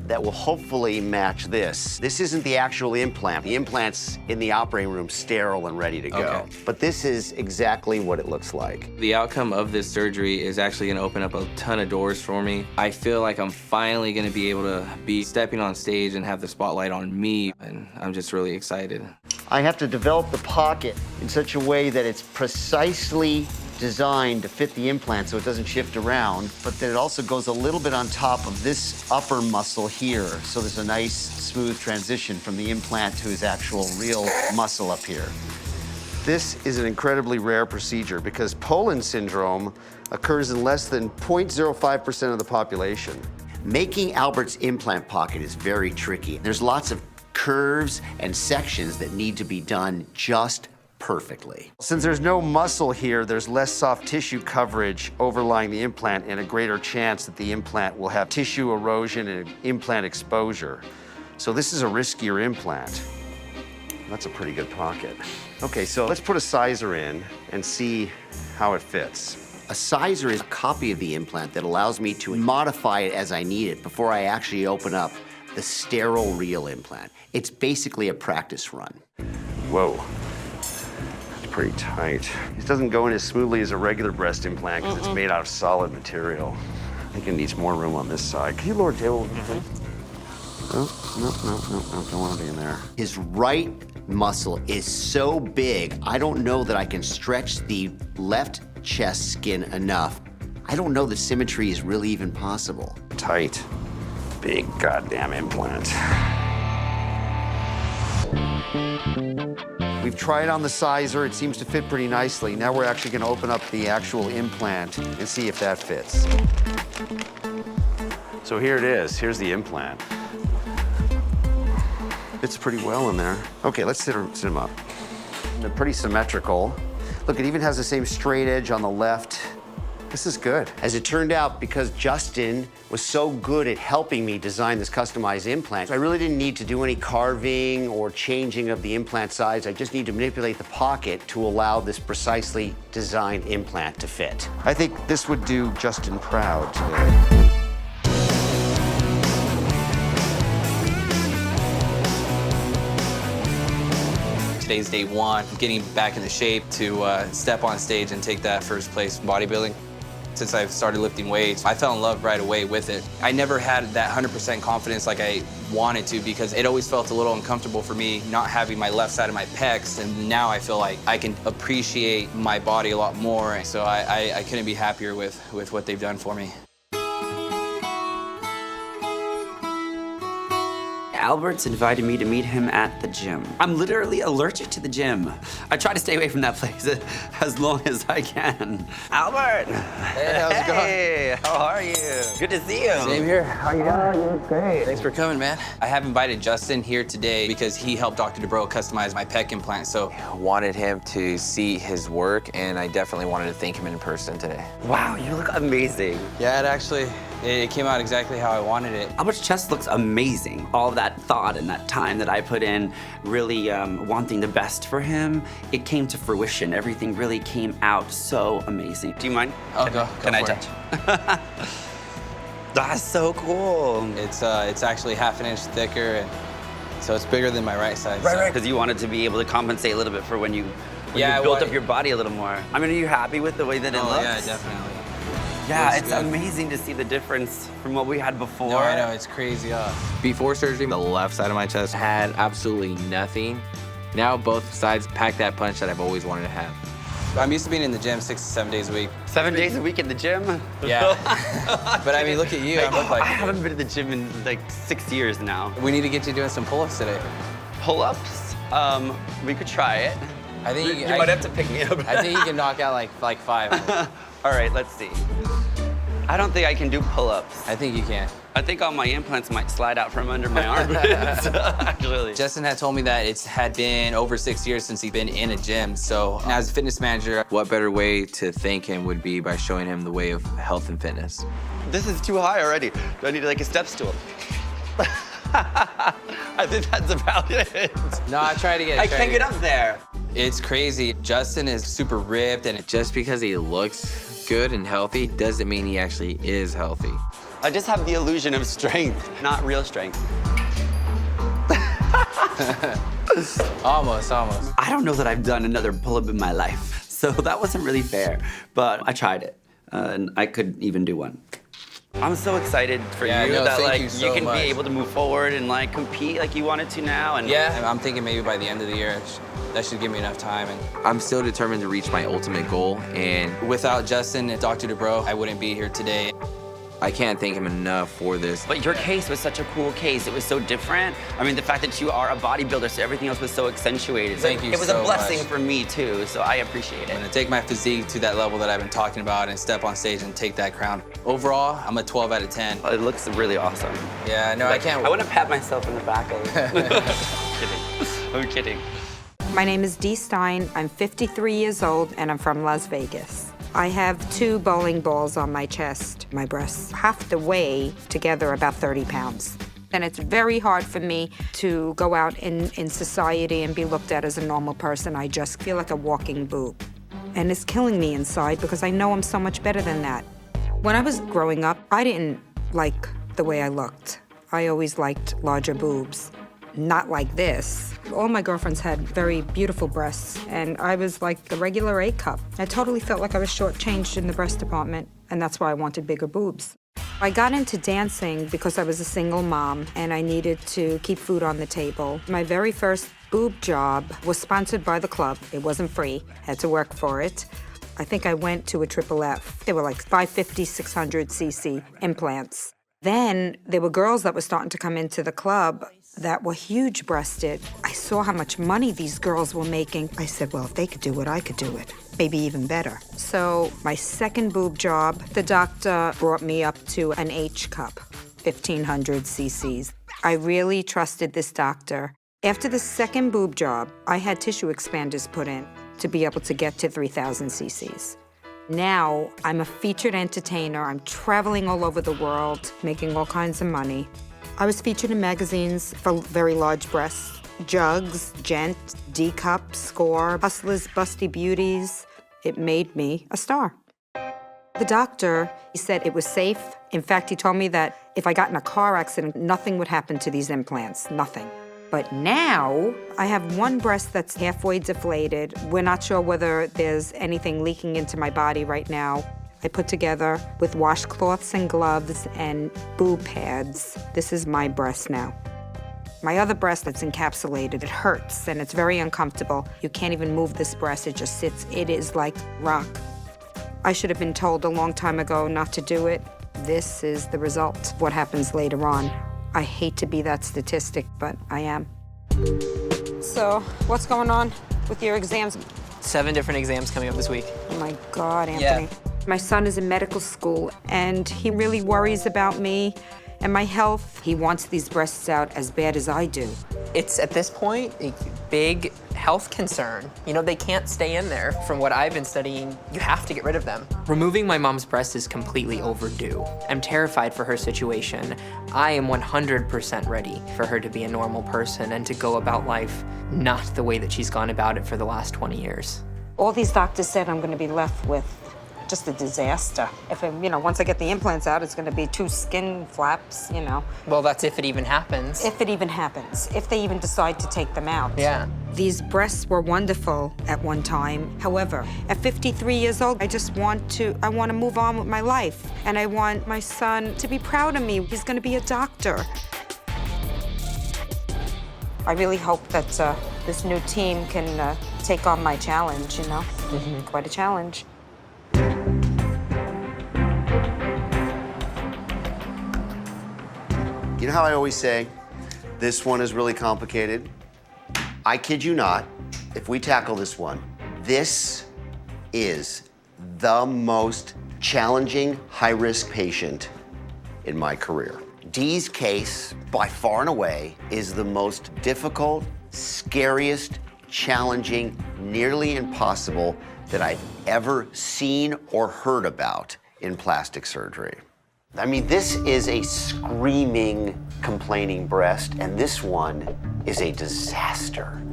that will hopefully match this. This isn't the actual implant. The implant's in the operating room, sterile and ready to go. Okay. But this is exactly what it looks like. The outcome of this surgery is actually gonna open up a ton of doors for me. I feel like I'm finally gonna be able to be stepping on stage and have the spotlight on me, and I'm just really excited. I have to develop the pocket in such a way that it's precisely designed to fit the implant so it doesn't shift around, but that it also goes a little bit on top of this upper muscle here. So there's a nice smooth transition from the implant to his actual real muscle up here. This is an incredibly rare procedure because Poland syndrome occurs in less than 0.05% of the population. Making Albert's implant pocket is very tricky. There's lots of curves and sections that need to be done just perfectly. Since there's no muscle here, there's less soft tissue coverage overlying the implant and a greater chance that the implant will have tissue erosion and implant exposure. So this is a riskier implant. That's a pretty good pocket. Okay, so let's put a sizer in and see how it fits. A sizer is a copy of the implant that allows me to modify it as I need it before I actually open up the sterile real implant. It's basically a practice run. Whoa. Pretty tight. It doesn't go in as smoothly as a regular breast implant because it's made out of solid material. I think it needs more room on this side. Can you lower the table? Oh, no, don't want to be in there. His right muscle is so big, I don't know that I can stretch the left chest skin enough. I don't know the symmetry is really even possible. Tight. Big goddamn implant. We've tried on the sizer. It seems to fit pretty nicely. Now we're actually going to open up the actual implant and see if that fits. So here it is. Here's the implant. Fits pretty well in there. Okay, let's sit him up. They're pretty symmetrical. Look, it even has the same straight edge on the left. This is good. As it turned out, because Justin was so good at helping me design this customized implant, I really didn't need to do any carving or changing of the implant size. I just need to manipulate the pocket to allow this precisely designed implant to fit. I think this would do Justin proud today. Today's day one, getting back into shape to step on stage and take that first place in bodybuilding. Since I've started lifting weights, I fell in love right away with it. I never had that 100% confidence like I wanted to because it always felt a little uncomfortable for me not having my left side of my pecs, and now I feel like I can appreciate my body a lot more. So I couldn't be happier with what they've done for me. Albert's invited me to meet him at the gym. I'm literally allergic to the gym. I try to stay away from that place as long as I can. Albert! Hey, how's it going? Hey, how are you? Good to see you. Same here. How you doing? Great. Thanks for coming, man. I have invited Justin here today because he helped Dr. Dubrow customize my pec implant, so I wanted him to see his work, and I definitely wanted to thank him in person today. Wow, you look amazing. Yeah, it came out exactly how I wanted it. Albert's chest looks amazing. All of that thought and that time that I put in, really wanting the best for him, it came to fruition. Everything really came out so amazing. Do you mind? Can I touch? That's so cool. It's actually half an inch thicker, and so it's bigger than my right side. Right. Because you wanted to be able to compensate a little bit for when you built up your body a little more. I mean, are you happy with the way that it looks? Yeah, definitely. Yeah, it's amazing to see the difference from what we had before. No, I know, it's crazy. Before surgery, the left side of my chest had absolutely nothing. Now both sides pack that punch that I've always wanted to have. I'm used to being in the gym 6 to 7 days a week. 7 days a week in the gym? Yeah. But I mean, look at you. I haven't been to the gym in like 6 years now. We need to get you doing some pull-ups today. Pull-ups? We could try it. I think you might have to pick me up. I think you can knock out like 5. All right, let's see. I don't think I can do pull-ups. I think you can. I think all my implants might slide out from under my armpits, actually. Justin had told me that it had been over 6 years since he'd been in a gym. So as a fitness manager, what better way to thank him would be by showing him the way of health and fitness. This is too high already. Do I need like a step stool? I think that's about it. No, I tried to get it. I can't get up there. It's crazy. Justin is super ripped, and just because he looks good and healthy doesn't mean he actually is healthy. I just have the illusion of strength, not real strength. Almost. I don't know that I've done another pull-up in my life, so that wasn't really fair, but I tried it, and I could even do one. I'm so excited for you that like you can be able to move forward and like compete like you wanted to now. And yeah, I'm thinking maybe by the end of the year, that should give me enough time. And I'm still determined to reach my ultimate goal. And without Justin and Dr. Dubrow, I wouldn't be here today. I can't thank him enough for this. But your case was such a cool case. It was so different. I mean, the fact that you are a bodybuilder, so everything else was so accentuated. Thank you It was so a blessing much. for me, too, so I appreciate it. I'm gonna take my physique to that level that I've been talking about and step on stage and take that crown. Overall, I'm a 12 out of 10. It looks really awesome. Yeah, no, I can't. I want to pat myself in the back. I'm kidding. My name is Dee Stein. I'm 53 years old, and I'm from Las Vegas. I have 2 bowling balls on my chest, my breasts, have to weigh together about 30 pounds. And it's very hard for me to go out in society and be looked at as a normal person. I just feel like a walking boob. And it's killing me inside because I know I'm so much better than that. When I was growing up, I didn't like the way I looked. I always liked larger boobs. Not like this. All my girlfriends had very beautiful breasts, and I was like the regular A cup. I totally felt like I was shortchanged in the breast department, and that's why I wanted bigger boobs. I got into dancing because I was a single mom, and I needed to keep food on the table. My very first boob job was sponsored by the club. It wasn't free, had to work for it. I think I went to a Triple F. They were like 550, 600 cc implants. Then there were girls that were starting to come into the club that were huge-breasted. I saw how much money these girls were making. I said, well, if they could do it, I could do it. Maybe even better. So my second boob job, the doctor brought me up to an H cup, 1,500 cc's. I really trusted this doctor. After the second boob job, I had tissue expanders put in to be able to get to 3,000 cc's. Now, I'm a featured entertainer. I'm traveling all over the world, making all kinds of money. I was featured in magazines for very large breasts, Jugs, Gent, D-Cup, Score, Hustlers, Busty Beauties. It made me a star. The doctor, he said it was safe. In fact, he told me that if I got in a car accident, nothing would happen to these implants, nothing. But now, I have one breast that's halfway deflated. We're not sure whether there's anything leaking into my body right now. I put together with washcloths and gloves and boob pads. This is my breast now. My other breast that's encapsulated, it hurts and it's very uncomfortable. You can't even move this breast, it just sits. It is like rock. I should have been told a long time ago not to do it. This is the result of what happens later on. I hate to be that statistic, but I am. So, what's going on with your exams? 7 different exams coming up this week. Oh my God, Anthony. Yeah. My son is in medical school, and he really worries about me and my health. He wants these breasts out as bad as I do. It's, at this point, a big health concern. You know, they can't stay in there. From what I've been studying, you have to get rid of them. Removing my mom's breast is completely overdue. I'm terrified for her situation. I am 100% ready for her to be a normal person and to go about life not the way that she's gone about it for the last 20 years. All these doctors said I'm gonna be left with just a disaster. If, once I get the implants out, it's gonna be 2 skin flaps, Well, that's if it even happens. If it even happens, if they even decide to take them out. Yeah. These breasts were wonderful at one time. However, at 53 years old, I want to move on with my life. And I want my son to be proud of me. He's gonna be a doctor. I really hope that this new team can take on my challenge, Mm-hmm. Quite a challenge. You know how I always say, this one is really complicated? I kid you not, if we tackle this one, this is the most challenging high-risk patient in my career. Dee's case, by far and away, is the most difficult, scariest, challenging, nearly impossible that I've ever seen or heard about in plastic surgery. I mean, this is a screaming, complaining breast, and this one is a disaster.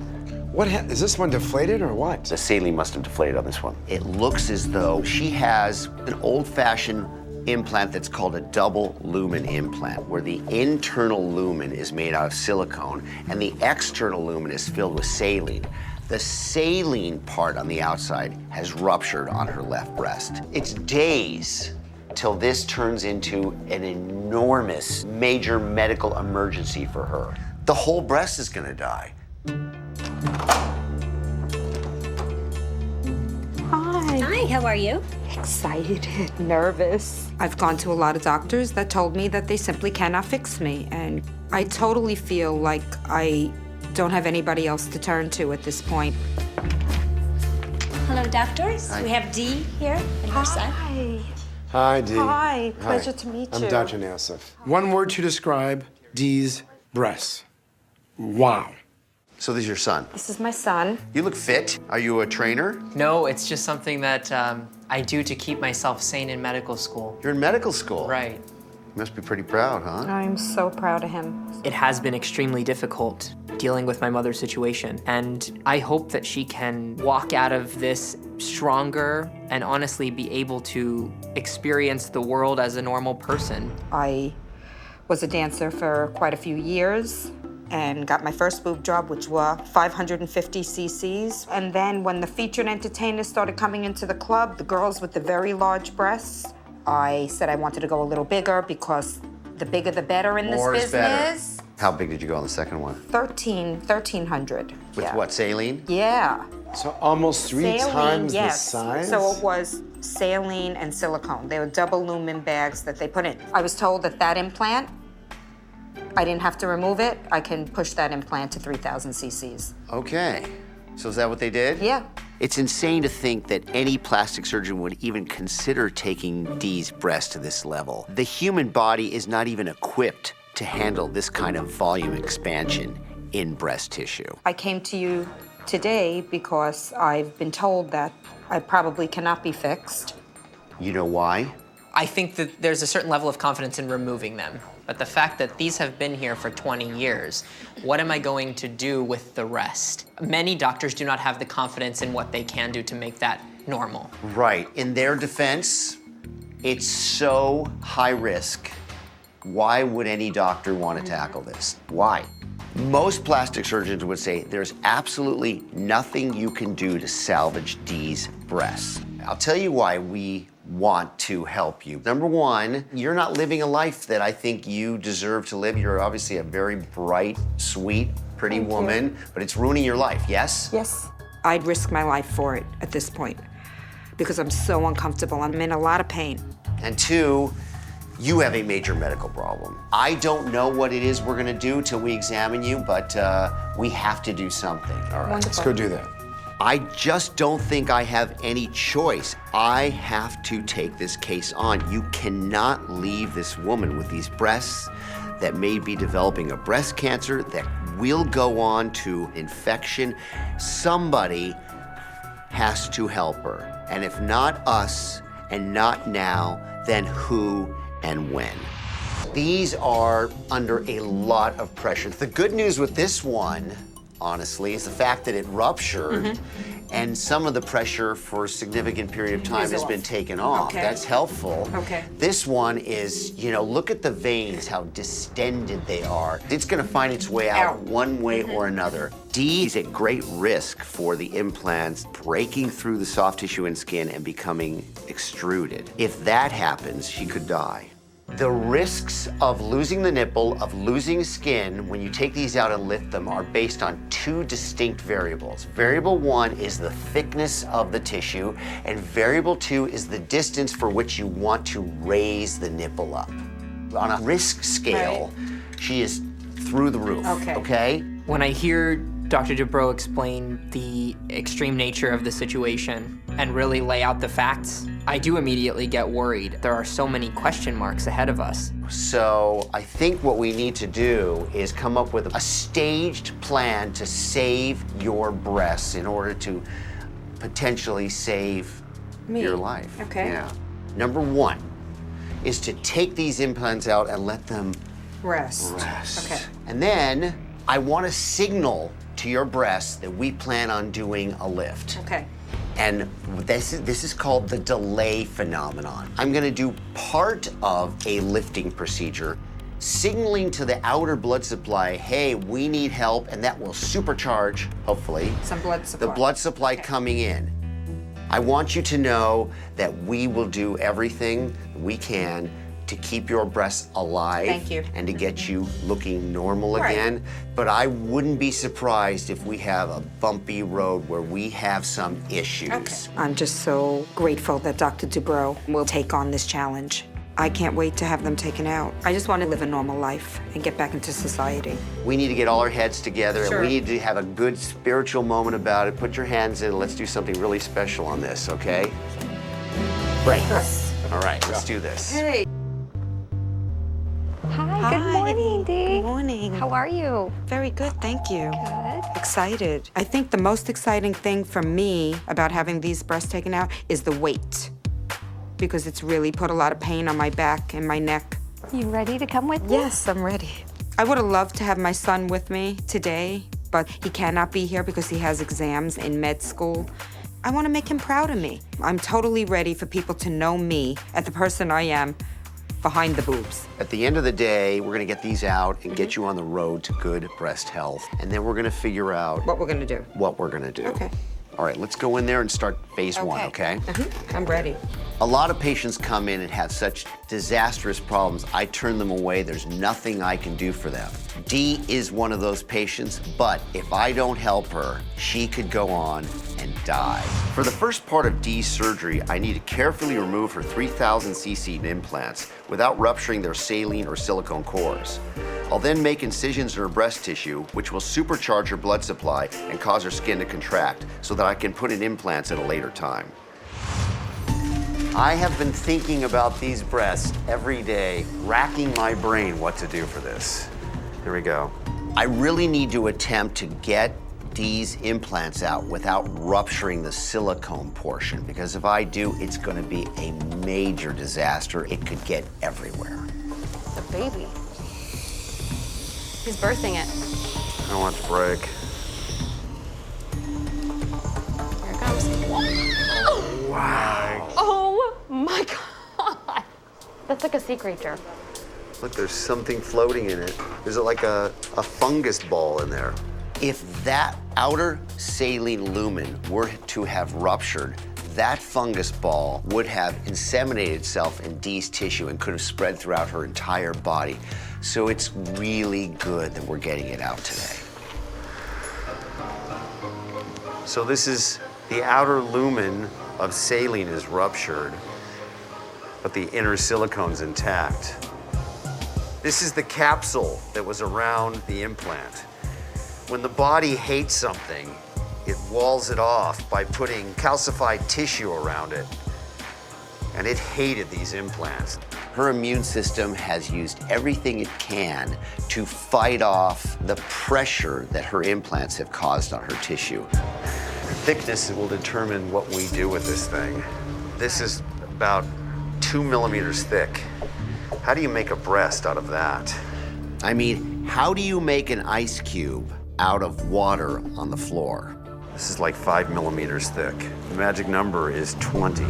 Is this one deflated or what? The saline must have deflated on this one. It looks as though she has an old-fashioned implant that's called a double lumen implant, where the internal lumen is made out of silicone and the external lumen is filled with saline. The saline part on the outside has ruptured on her left breast. It's days till this turns into an enormous, major medical emergency for her. The whole breast is gonna die. Hi. Hi, how are you? Excited, nervous. I've gone to a lot of doctors that told me that they simply cannot fix me, and I totally feel like I don't have anybody else to turn to at this point. Hello, doctors. Hi. We have Dee here and her son. Hi, Dee. Hi, pleasure to meet you. I'm Dr. Nassif. One word to describe Dee's breasts. Wow. So this is your son. This is my son. You look fit. Are you a trainer? No, it's just something that I do to keep myself sane in medical school. You're in medical school? Right. You must be pretty proud, huh? I'm so proud of him. It has been extremely difficult dealing with my mother's situation, and I hope that she can walk out of this stronger and honestly be able to experience the world as a normal person. I was a dancer for quite a few years and got my first boob job, which were 550 cc's. And then when the featured entertainers started coming into the club, the girls with the very large breasts, I said I wanted to go a little bigger because the bigger the better in More this is better. business. How big did you go on the second one? 1,300. With yeah. what, saline? Yeah. So almost three Saline, times yes. the size? So it was saline and silicone. They were double lumen bags that they put in. I was told that that implant, I didn't have to remove it. I can push that implant to 3,000 cc's. Okay. So is that what they did? Yeah. It's insane to think that any plastic surgeon would even consider taking Dee's breast to this level. The human body is not even equipped to handle this kind of volume expansion in breast tissue. I came to you today because I've been told that I probably cannot be fixed. You know why? I think that there's a certain level of confidence in removing them. But the fact that these have been here for 20 years, what am I going to do with the rest? Many doctors do not have the confidence in what they can do to make that normal. Right. In their defense, it's so high risk. Why would any doctor want to tackle this? Why? Most plastic surgeons would say there's absolutely nothing you can do to salvage Dee's breasts. I'll tell you why we want to help you. Number one, you're not living a life that I think you deserve to live. You're obviously a very bright, sweet, pretty woman, but it's ruining your life, yes? Yes. I'd risk my life for it at this point because I'm so uncomfortable. I'm in a lot of pain. And two, you have a major medical problem. I don't know what it is we're gonna do till we examine you, but we have to do something. All right, let's go do that. I just don't think I have any choice. I have to take this case on. You cannot leave this woman with these breasts that may be developing a breast cancer that will go on to infection. Somebody has to help her. And if not us and not now, then who and when? These are under a lot of pressure. The good news with this one, honestly, is the fact that it ruptured and some of the pressure for a significant period of time has been taken off. Okay. That's helpful. Okay. This one is, you know, look at the veins, how distended they are. It's gonna find its way out one way or another. Dee is at great risk for the implants breaking through the soft tissue and skin and becoming extruded. If that happens, she could die. The risks of losing the nipple, of losing skin, when you take these out and lift them, are based on two distinct variables. Variable one is the thickness of the tissue, and variable two is the distance for which you want to raise the nipple up. On a risk scale, she is through the roof, okay? When I hear Dr. Dubrow explain the extreme nature of the situation and really lay out the facts, I do immediately get worried. There are so many question marks ahead of us. So I think what we need to do is come up with a staged plan to save your breasts in order to potentially save your life. Okay. Yeah. Number one is to take these implants out and let them Rest. Okay. And then I want to signal to your breasts that we plan on doing a lift. Okay. And this is called the delay phenomenon. I'm gonna do part of a lifting procedure, signaling to the outer blood supply, hey, we need help, and that will supercharge, hopefully, some blood supply. The blood supply coming in. I want you to know that we will do everything we can to keep your breasts alive. Thank you. And to get you looking normal Right. again. But I wouldn't be surprised if we have a bumpy road where we have some issues. I'm just so grateful that Dr. Dubrow will take on this challenge. I can't wait to have them taken out. I just want to live a normal life and get back into society. We need to get all our heads together Sure. and we need to have a good spiritual moment about it. Put your hands in, let's do something really special on this, okay? Break. All right, let's do this. Hey. Hi, good morning, Dee. Good morning. How are you? Very good, thank you. Good. Excited. I think the most exciting thing for me about having these breasts taken out is the weight, because it's really put a lot of pain on my back and my neck. You ready to come with me? Yes, I'm ready. I would have loved to have my son with me today, but he cannot be here because he has exams in med school. I want to make him proud of me. I'm totally ready for people to know me as the person I am behind the boobs. At the end of the day, we're gonna get these out and get you on the road to good breast health. And then we're gonna figure out What we're gonna do. what we're gonna do. Okay. All right, let's go in there and start phase one, okay? I'm ready. A lot of patients come in and have such disastrous problems, I turn them away. There's nothing I can do for them. Dee is one of those patients, but if I don't help her, she could go on and die. For the first part of Dee's surgery, I need to carefully remove her 3,000 cc implants without rupturing their saline or silicone cores. I'll then make incisions in her breast tissue, which will supercharge her blood supply and cause her skin to contract so that I can put in implants at a later time. I have been thinking about these breasts every day, racking my brain what to do for this. Here we go. I really need to attempt to get these implants out without rupturing the silicone portion, because if I do, it's gonna be a major disaster. It could get everywhere. The baby. He's birthing it. I don't want it to break. Here it comes. Wow. Oh my God. That's like a sea creature. Look, there's something floating in it. There's like a fungus ball in there. If that outer saline lumen were to have ruptured, that fungus ball would have inseminated itself in Dee's tissue and could have spread throughout her entire body. So it's really good that we're getting it out today. So this is the outer lumen of saline is ruptured, but the inner silicone's intact. This is the capsule that was around the implant. When the body hates something, it walls it off by putting calcified tissue around it. And it hated these implants. Her immune system has used everything it can to fight off the pressure that her implants have caused on her tissue. Thickness will determine what we do with this thing. This is about 2 millimeters thick. How do you make a breast out of that? I mean, how do you make an ice cube out of water on the floor? This is like 5 millimeters thick. The magic number is 20.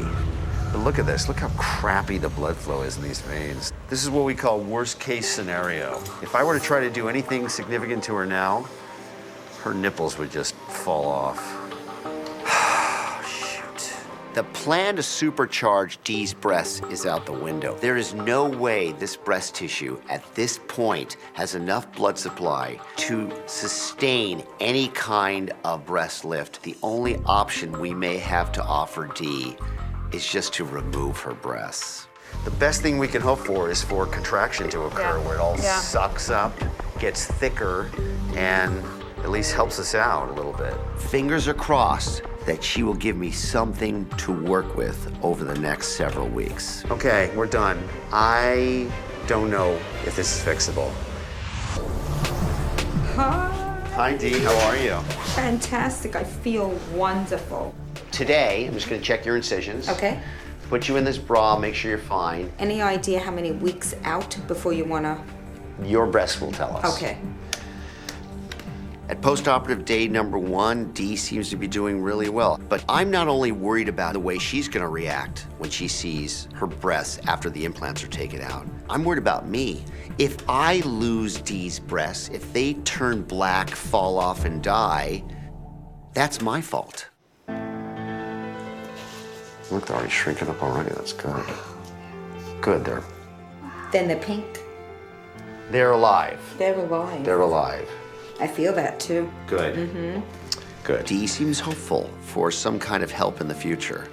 But look at this, look how crappy the blood flow is in these veins. This is what we call worst case scenario. If I were to try to do anything significant to her now, her nipples would just fall off. The plan to supercharge Dee's breasts is out the window. There is no way this breast tissue at this point has enough blood supply to sustain any kind of breast lift. The only option we may have to offer Dee is just to remove her breasts. The best thing we can hope for is for contraction to occur where it all sucks up, gets thicker, and at least helps us out a little bit. Fingers are crossed that she will give me something to work with over the next several weeks. Okay, we're done. I don't know if this is fixable. Hi, Dee, how are you? Fantastic, I feel wonderful. Today, I'm just gonna check your incisions. Okay. Put you in this bra, make sure you're fine. Any idea how many weeks out before you wanna? Your breast will tell us. Okay. At postoperative day number 1, Dee seems to be doing really well. But I'm not only worried about the way she's gonna react when she sees her breasts after the implants are taken out. I'm worried about me. If I lose Dee's breasts, if they turn black, fall off, and die, that's my fault. Look, they're already shrinking up already. That's good. Good, they're Then the pink. They're alive. They're alive. They're alive. I feel that too. Good. Mm-hmm. Good. Dee seems hopeful for some kind of help in the future.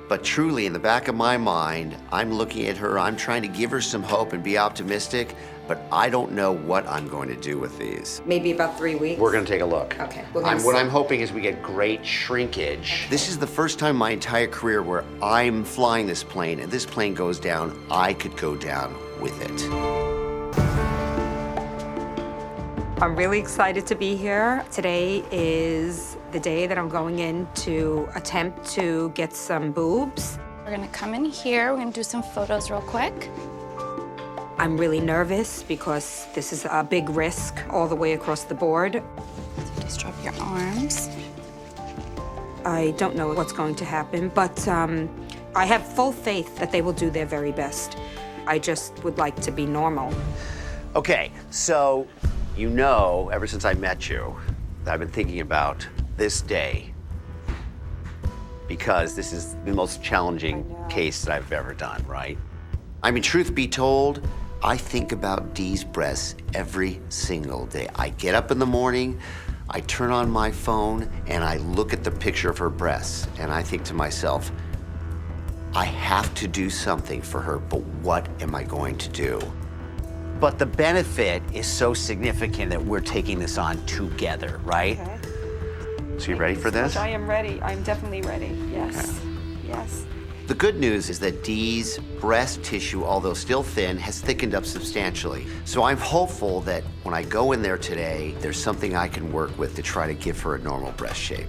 But truly, in the back of my mind, I'm looking at her, I'm trying to give her some hope and be optimistic, but I don't know what I'm going to do with these. Maybe about 3 weeks. We're gonna take a look. Okay. What I'm hoping is we get great shrinkage. This is the first time in my entire career where I'm flying this plane, and this plane goes down, I could go down with it. I'm really excited to be here. Today is the day that I'm going in to attempt to get some boobs. We're gonna come in here, we're gonna do some photos real quick. I'm really nervous because this is a big risk all the way across the board. So just drop your arms. I don't know what's going to happen, but I have full faith that they will do their very best. I just would like to be normal. Okay, so you know, ever since I met you, that I've been thinking about this day because this is the most challenging case that I've ever done, right? I mean, truth be told, I think about Dee's breasts every single day. I get up in the morning, I turn on my phone, and I look at the picture of her breasts, and I think to myself, I have to do something for her, but what am I going to do? But the benefit is so significant that we're taking this on together, right? Okay. So you ready for this? I am ready. I'm definitely ready. Yes. Okay. Yes. The good news is that Dee's breast tissue, although still thin, has thickened up substantially. So I'm hopeful that when I go in there today, there's something I can work with to try to give her a normal breast shape.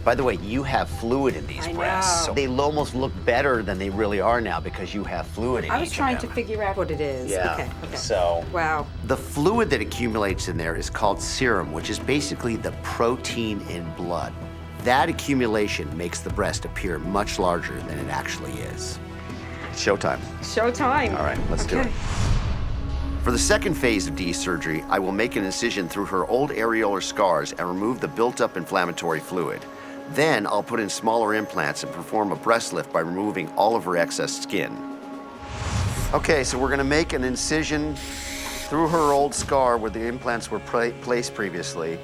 By the way, you have fluid in these breasts. So they almost look better than they really are now because you have fluid in each of them. I was trying to figure out what it is. Yeah. Okay. So, wow. The fluid that accumulates in there is called serum, which is basically the protein in blood. That accumulation makes the breast appear much larger than it actually is. Showtime. Showtime. All right, let's do it. For the second phase of Dee's surgery, I will make an incision through her old areolar scars and remove the built-up inflammatory fluid. Then I'll put in smaller implants and perform a breast lift by removing all of her excess skin. Okay, so we're gonna make an incision through her old scar where the implants were placed previously,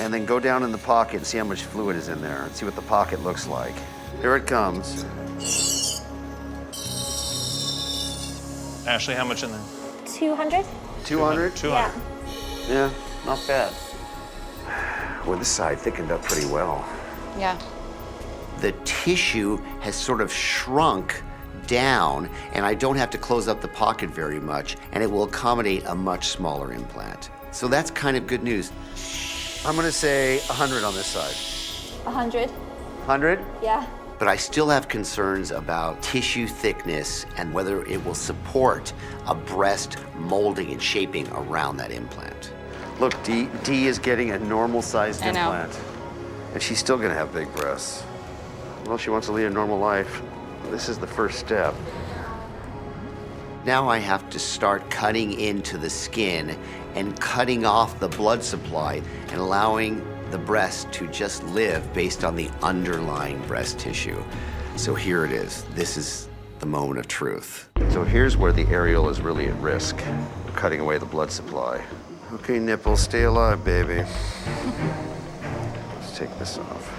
and then go down in the pocket and see how much fluid is in there and see what the pocket looks like. Here it comes. Ashley, how much in there? 200? 200? 200. Yeah, not bad. Well, this side thickened up pretty well. Yeah. The tissue has sort of shrunk down, and I don't have to close up the pocket very much, and it will accommodate a much smaller implant. So that's kind of good news. I'm gonna say 100 on this side. 100? 100? Yeah. But I still have concerns about tissue thickness and whether it will support a breast molding and shaping around that implant. Look, Dee is getting a normal-sized implant. And she's still gonna have big breasts. Well, she wants to lead a normal life. This is the first step. Now I have to start cutting into the skin and cutting off the blood supply and allowing the breast to just live based on the underlying breast tissue. So here it is. This is the moment of truth. So here's where the areola is really at risk. We're cutting away the blood supply. Okay, nipple, stay alive, baby. Let's take this off.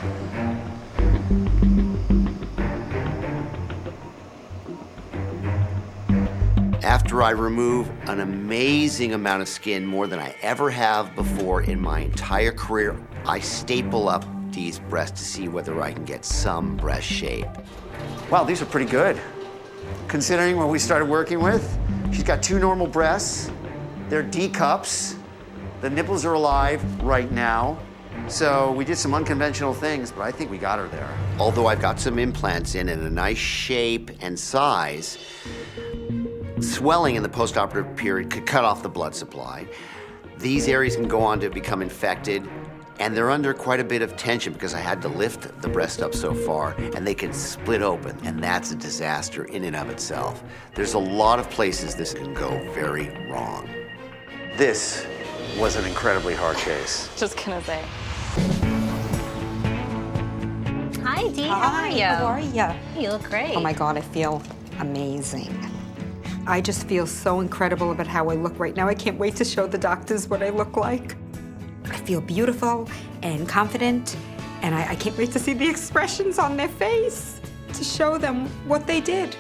After I remove an amazing amount of skin, more than I ever have before in my entire career, I staple up Dee's breast to see whether I can get some breast shape. Wow, these are pretty good. Considering what we started working with, she's got 2 normal breasts. They're D cups. The nipples are alive right now. So we did some unconventional things, but I think we got her there. Although I've got some implants in a nice shape and size, swelling in the postoperative period could cut off the blood supply. These areas can go on to become infected, and they're under quite a bit of tension because I had to lift the breast up so far, and they can split open, and that's a disaster in and of itself. There's a lot of places this can go very wrong. This was an incredibly hard case. Just gonna say. Hi, Dee. How are you? How are you? You look great. Oh my God, I feel amazing. I just feel so incredible about how I look right now. I can't wait to show the doctors what I look like. I feel beautiful and confident, and I can't wait to see the expressions on their face to show them what they did.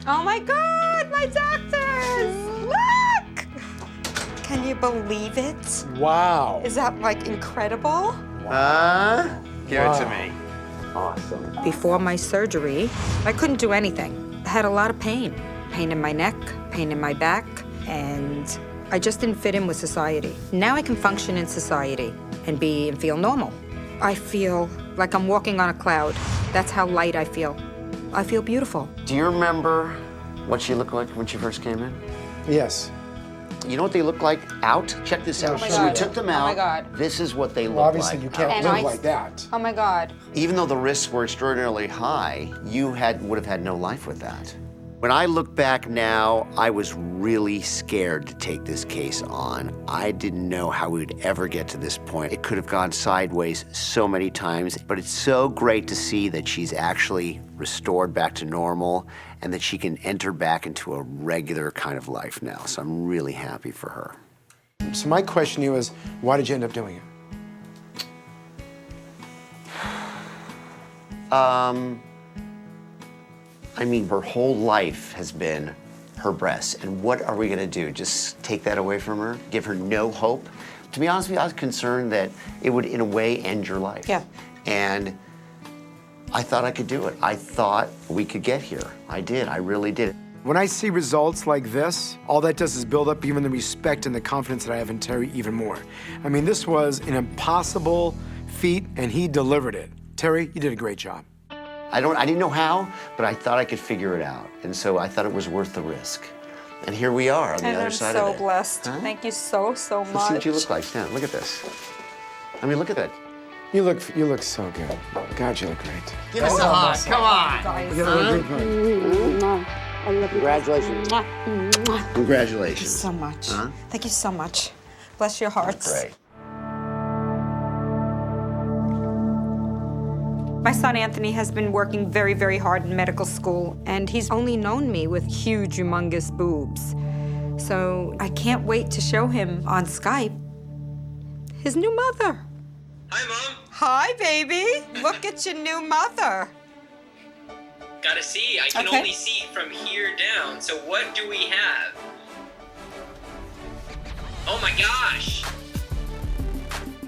Oh my God, my doctors! Look! Can you believe it? Wow. Is that like incredible? Give it to me. Awesome. Before my surgery, I couldn't do anything. I had a lot of pain. Pain in my neck, pain in my back, and I just didn't fit in with society. Now I can function in society and feel normal. I feel like I'm walking on a cloud. That's how light I feel. I feel beautiful. Do you remember what she looked like when she first came in? Yes. You know what they look like out? Check this out. Oh my So we God. took them Oh out. my God. This is what they look Well, obviously like. you can't And live like that. Oh my God. Even though the risks were extraordinarily high, you would have had no life with that. When I look back now, I was really scared to take this case on. I didn't know how we would ever get to this point. It could have gone sideways so many times, but it's so great to see that she's actually restored back to normal and that she can enter back into a regular kind of life now. So I'm really happy for her. So my question to you is, why did you end up doing it? I mean, her whole life has been her breasts. And what are we gonna do? Just take that away from her? Give her no hope? To be honest with you, I was concerned that it would, in a way, end your life. Yeah. And I thought I could do it. I thought we could get here. I did, I really did. When I see results like this, all that does is build up even the respect and the confidence that I have in Terry even more. I mean, this was an impossible feat, and he delivered it. Terry, you did a great job. I didn't know how, but I thought I could figure it out. And so I thought it was worth the risk. And here we are on the other side of it. I'm so blessed. Thank you so much. Let's see what you look like. Stand, look at this. I mean, look at that. You look so good. God, you look great. Give us a hug, come on. I love you. Congratulations. Congratulations. Thank you so much. Huh? Thank you so much. Bless your hearts. Great. My son Anthony has been working very, very hard in medical school, and he's only known me with huge, humongous boobs. So I can't wait to show him on Skype his new mother. Hi, Mom. Hi, baby. Look at your new mother. Gotta see. I can only see from here down. So what do we have? Oh my gosh.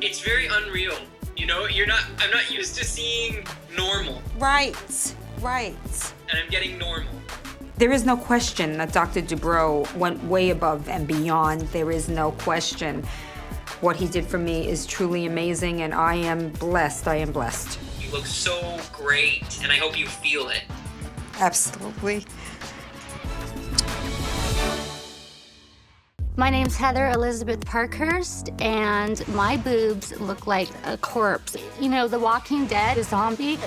It's very unreal. You know, I'm not used to seeing normal. Right. And I'm getting normal. There is no question that Dr. Dubrow went way above and beyond. There is no question. What he did for me is truly amazing, and I am blessed. I am blessed. You look so great, and I hope you feel it. Absolutely. My name's Heather Elizabeth Parkhurst, and my boobs look like a corpse. You know, The Walking Dead, a zombie?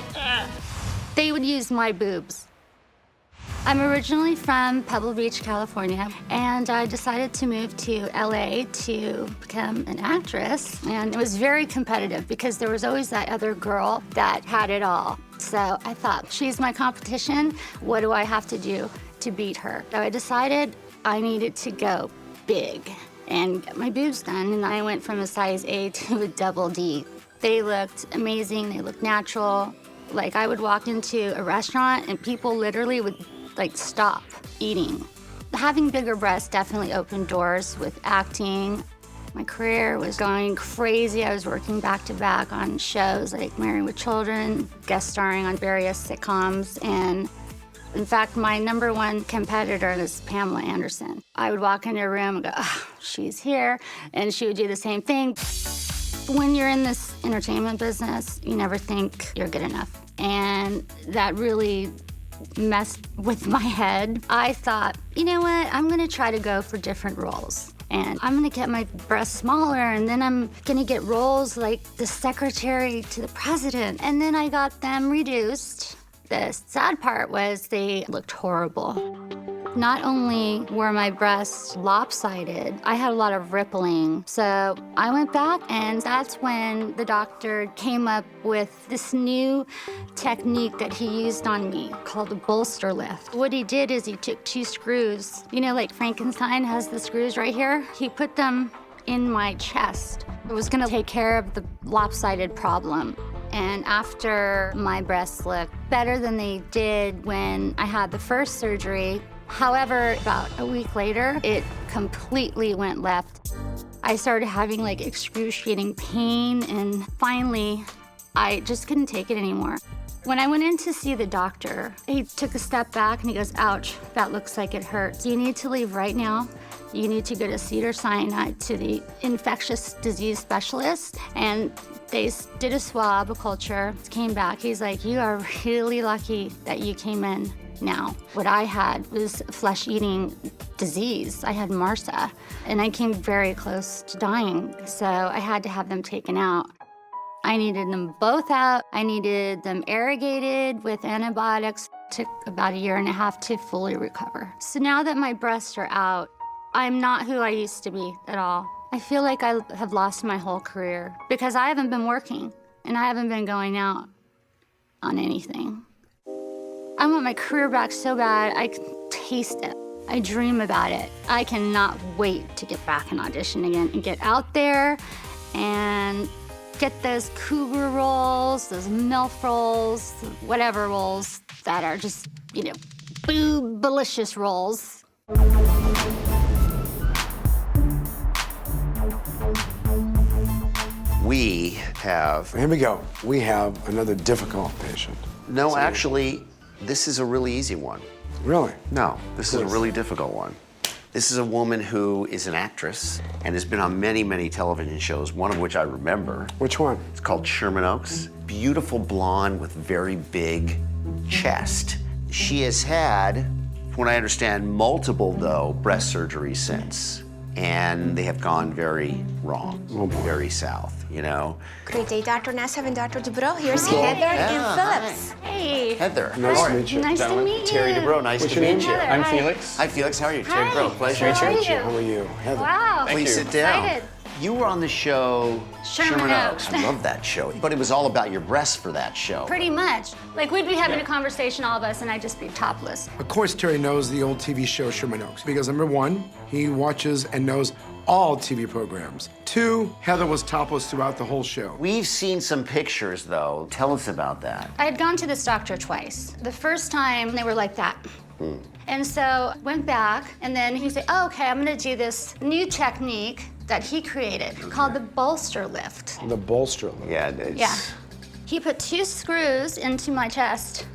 They would use my boobs. I'm originally from Pebble Beach, California, and I decided to move to LA to become an actress. And it was very competitive because there was always that other girl that had it all. So I thought, she's my competition. What do I have to do to beat her? So I decided I needed to go big and get my boobs done, and I went from a size A to a double D. They looked amazing, they looked natural. Like, I would walk into a restaurant and people literally would stop eating. Having bigger breasts definitely opened doors with acting. My career was going crazy. I was working back to back on shows like Married with Children, guest starring on various sitcoms, and in fact, my #1 competitor is Pamela Anderson. I would walk into a room and go, oh, she's here, and she would do the same thing. When you're in this entertainment business, you never think you're good enough. And that really messed with my head. I thought, you know what, I'm gonna try to go for different roles. And I'm gonna get my breasts smaller, and then I'm gonna get roles like the secretary to the president. And then I got them reduced. The sad part was they looked horrible. Not only were my breasts lopsided, I had a lot of rippling. So I went back, and that's when the doctor came up with this new technique that he used on me called a bolster lift. What he did is he took 2 screws. You know, like Frankenstein has the screws right here? He put them in my chest. It was gonna take care of the lopsided problem. And after my breasts looked better than they did when I had the first surgery, however, about a week later, it completely went left. I started having like excruciating pain, and finally, I just couldn't take it anymore. When I went in to see the doctor, he took a step back and he goes, ouch, that looks like it hurts. You need to leave right now. You need to go to Cedars-Sinai to the infectious disease specialist. And they did a swab, a culture, came back. He's like, you are really lucky that you came in now. What I had was flesh-eating disease. I had MRSA, and I came very close to dying. So I had to have them taken out. I needed them both out. I needed them irrigated with antibiotics. It took about 1.5 years to fully recover. So now that my breasts are out, I'm not who I used to be at all. I feel like I have lost my whole career because I haven't been working and I haven't been going out on anything. I want my career back so bad, I can taste it. I dream about it. I cannot wait to get back and audition again and get out there and get those cougar roles, those MILF roles, whatever roles that are just, you know, boob-delicious roles. We have... Here we go. We have another difficult patient. No, actually, this is a really easy one. Really? No, this is a really difficult one. This is a woman who is an actress and has been on many, many television shows, one of which I remember. Which one? It's called Sherman Oaks. Beautiful blonde with very big chest. She has had, from what I understand, multiple, though, breast surgeries since. And they have gone very wrong, very south, you know? Great day, Dr. Nassif and Dr. Dubrow. Here's Heather and Phillips. Hey. Heather. Nice to meet you. Nice to meet you. Terry Dubrow, nice to meet you. Heather, I'm hi. Felix. Hi, Felix. How are you? Terry Dubrow, pleasure How to are meet you. you? How are you? Heather. Wow. Please sit down. Excited. You were on the show Sherman Oaks. I love that show. But it was all about your breasts for that show. Pretty much. Like, we'd be having a conversation, all of us, and I'd just be topless. Of course, Terry knows the old TV show Sherman Oaks because number 1, he watches and knows all TV programs. 2, Heather was topless throughout the whole show. We've seen some pictures, though. Tell us about that. I had gone to this doctor twice. The first time, they were like that. And so went back, and then he said, oh, okay, I'm gonna do this new technique that he created called the bolster lift. The bolster lift. Yeah, it's... Yeah. He put 2 screws into my chest,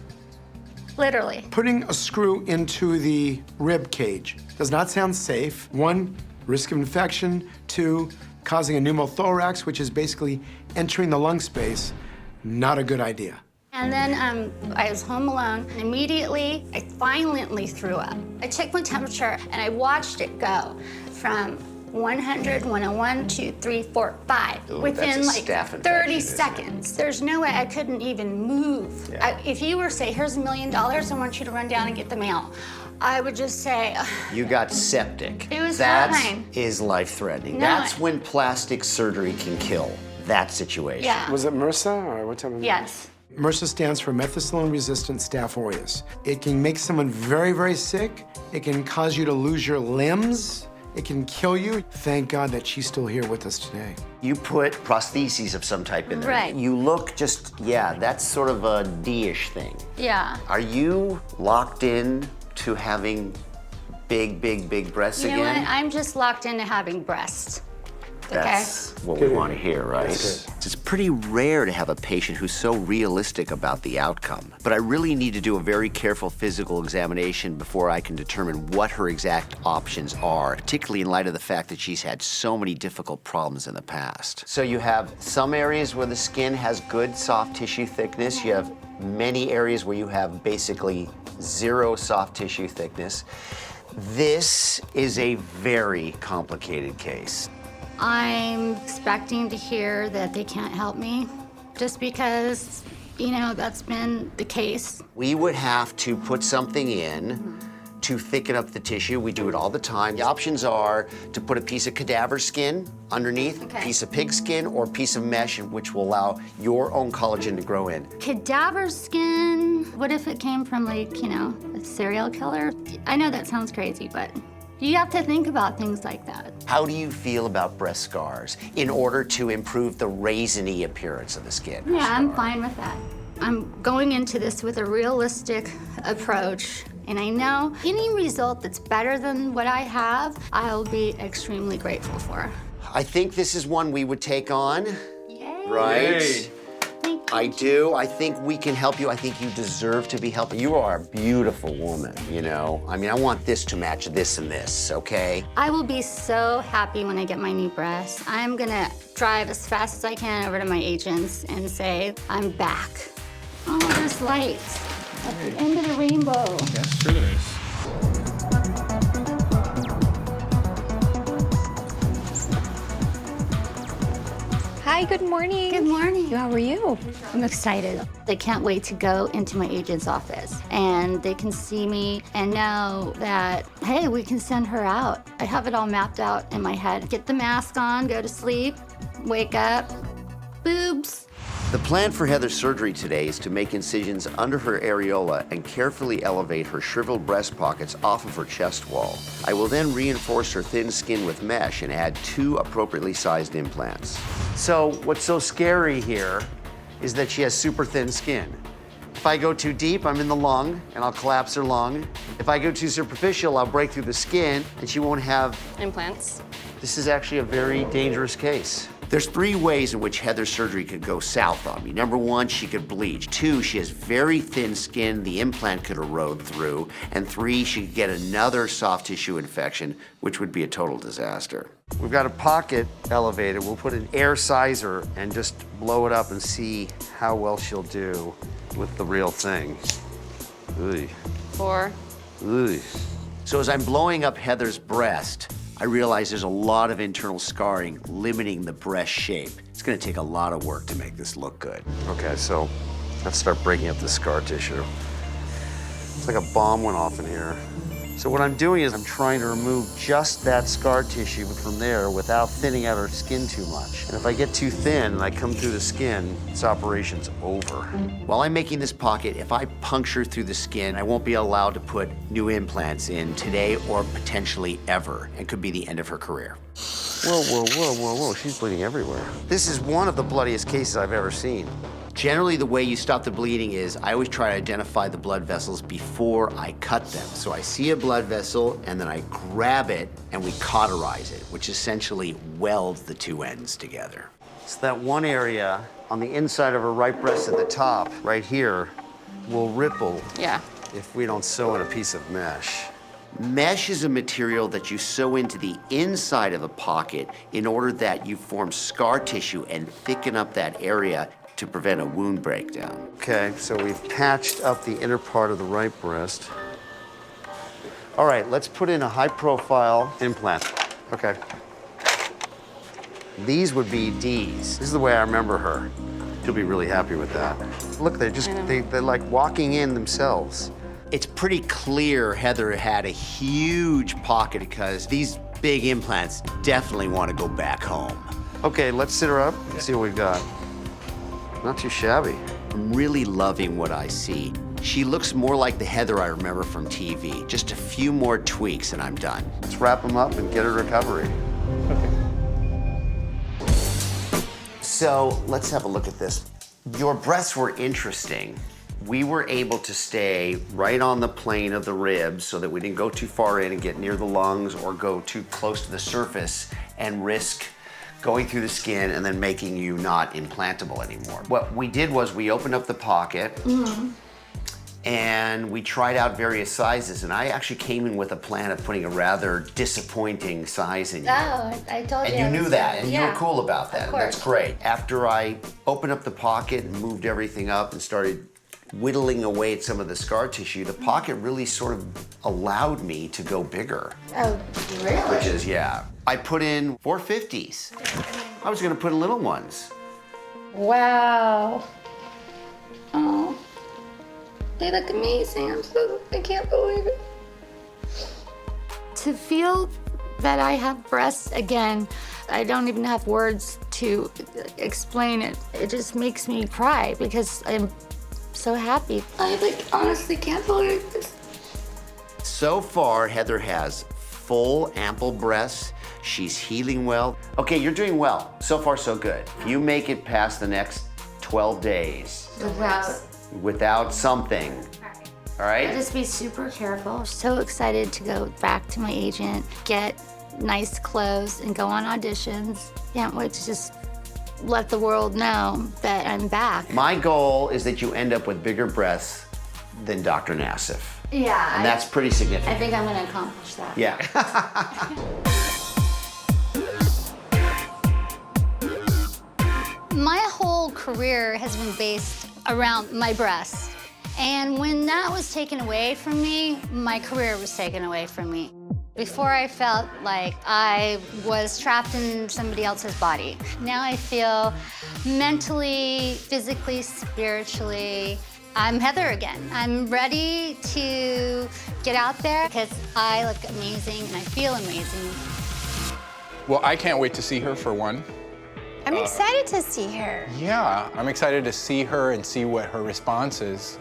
literally. Putting a screw into the rib cage does not sound safe. 1, risk of infection. 2, causing a pneumothorax, which is basically entering the lung space. Not a good idea. And then I was home alone. And immediately, I violently threw up. I checked my temperature, and I watched it go from 100, 101, 2, 3, 4, 5 within like 30 seconds. There's no way I couldn't even move. Yeah. If you were to say, here's $1 million, I want you to run down and get the mail, I would just say, You got septic. It was That fine. is life-threatening. No, That's when plastic surgery can kill. That situation. Yeah. Was it MRSA or what type of? Yes. MRSA stands for methicillin-resistant Staph aureus. It can make someone very, very sick. It can cause you to lose your limbs. It can kill you. Thank God that she's still here with us today. You put prostheses of some type in there. Right. You look just, yeah, that's sort of a D-ish thing. Yeah. Are you locked in to having big, big, big breasts You know again? what? I'm just locked into having breasts. That's what we want to hear, right? It's pretty rare to have a patient who's so realistic about the outcome. But I really need to do a very careful physical examination before I can determine what her exact options are, particularly in light of the fact that she's had so many difficult problems in the past. So you have some areas where the skin has good soft tissue thickness. You have many areas where you have basically 0 soft tissue thickness. This is a very complicated case. I'm expecting to hear that they can't help me just because, you know, that's been the case. We would have to put something in to thicken up the tissue. We do it all the time. The options are to put a piece of cadaver skin underneath, a piece of pig skin, or a piece of mesh, which will allow your own collagen to grow in. Cadaver skin, what if it came from like, you know, a serial killer? I know that sounds crazy, but you have to think about things like that. How do you feel about breast scars in order to improve the raisiny appearance of the skin? Yeah, I'm fine with that. I'm going into this with a realistic approach, and I know any result that's better than what I have, I'll be extremely grateful for. I think this is one we would take on. Yay. Right? I do. I think we can help you. I think you deserve to be helped. You are a beautiful woman, you know? I mean, I want this to match this and this, okay? I will be so happy when I get my new breasts. I'm gonna drive as fast as I can over to my agents and say, I'm back. Oh, there's lights at the end of the rainbow. Yes, sure there is. Hi, good morning. Good morning. How are you? I'm excited. I can't wait to go into my agent's office and they can see me and know that, hey, we can send her out. I have it all mapped out in my head. Get the mask on, go to sleep, wake up, boobs. The plan for Heather's surgery today is to make incisions under her areola and carefully elevate her shriveled breast pockets off of her chest wall. I will then reinforce her thin skin with mesh and add 2 appropriately sized implants. So what's so scary here is that she has super thin skin. If I go too deep, I'm in the lung and I'll collapse her lung. If I go too superficial, I'll break through the skin and she won't have implants. This is actually a very dangerous case. There's 3 ways in which Heather's surgery could go south on me. Number 1, she could bleed. 2, she has very thin skin the implant could erode through. And 3, she could get another soft tissue infection, which would be a total disaster. We've got a pocket elevated. We'll put an air sizer and just blow it up and see how well she'll do with the real thing. Ooh. 4. Ooh. So as I'm blowing up Heather's breast, I realize there's a lot of internal scarring limiting the breast shape. It's gonna take a lot of work to make this look good. Okay, so let's start breaking up the scar tissue. It's like a bomb went off in here. So what I'm doing is I'm trying to remove just that scar tissue from there without thinning out her skin too much. And if I get too thin and I come through the skin, this operation's over. While I'm making this pocket, if I puncture through the skin, I won't be allowed to put new implants in today or potentially ever, and could be the end of her career. Whoa, whoa, whoa, whoa, whoa, she's bleeding everywhere. This is one of the bloodiest cases I've ever seen. Generally, the way you stop the bleeding is I always try to identify the blood vessels before I cut them. So I see a blood vessel, and then I grab it, and we cauterize it, which essentially welds the 2 ends together. So that one area on the inside of her right breast at the top, right here, will ripple if we don't sew in a piece of mesh. Mesh is a material that you sew into the inside of the pocket in order that you form scar tissue and thicken up that area to prevent a wound breakdown. Okay, so we've patched up the inner part of the right breast. All right, let's put in a high-profile implant. Okay. These would be D's. This is the way I remember her. She'll be really happy with that. Look, they're like walking in themselves. It's pretty clear Heather had a huge pocket because these big implants definitely want to go back home. Okay, let's sit her up and see what we've got. Not too shabby. I'm really loving what I see. She looks more like the Heather I remember from TV. Just a few more tweaks and I'm done. Let's wrap them up and get her recovery. So let's have a look at this. Your breasts were interesting. We were able to stay right on the plane of the ribs so that we didn't go too far in and get near the lungs or go too close to the surface and risk going through the skin and then making you not implantable anymore. What we did was we opened up the pocket and we tried out various sizes, and I actually came in with a plan of putting a rather disappointing size in you. Oh, I told you. And you knew that, and you were cool about that, Of and course. that's great. After I opened up the pocket and moved everything up and started whittling away at some of the scar tissue, the pocket really sort of allowed me to go bigger. Oh, really? Which is, yeah. I put in 450s. I was gonna put in little ones. Wow. Oh, they look amazing. I can't believe it. to feel that I have breasts again, I don't even have words to explain it. It just makes me cry because I'm so happy. I honestly can't believe this. So far, Heather has full, ample breasts. She's healing well. Okay, you're doing well. So far, so good. If you make it past the next 12 days without something, all right? I'll just be super careful. So excited to go back to my agent, get nice clothes, and go on auditions. Can't wait to just let the world know that I'm back. My goal is that you end up with bigger breasts than Dr. Nassif. Yeah. And that's pretty significant. I think I'm gonna accomplish that. Yeah. My whole career has been based around my breasts. And when that was taken away from me, my career was taken away from me. Before I felt like I was trapped in somebody else's body. Now I feel mentally, physically, spiritually, I'm Heather again. I'm ready to get out there because I look amazing and I feel amazing. Well, I can't wait to see her for one. I'm excited to see her. Yeah, I'm excited to see her and see what her response is.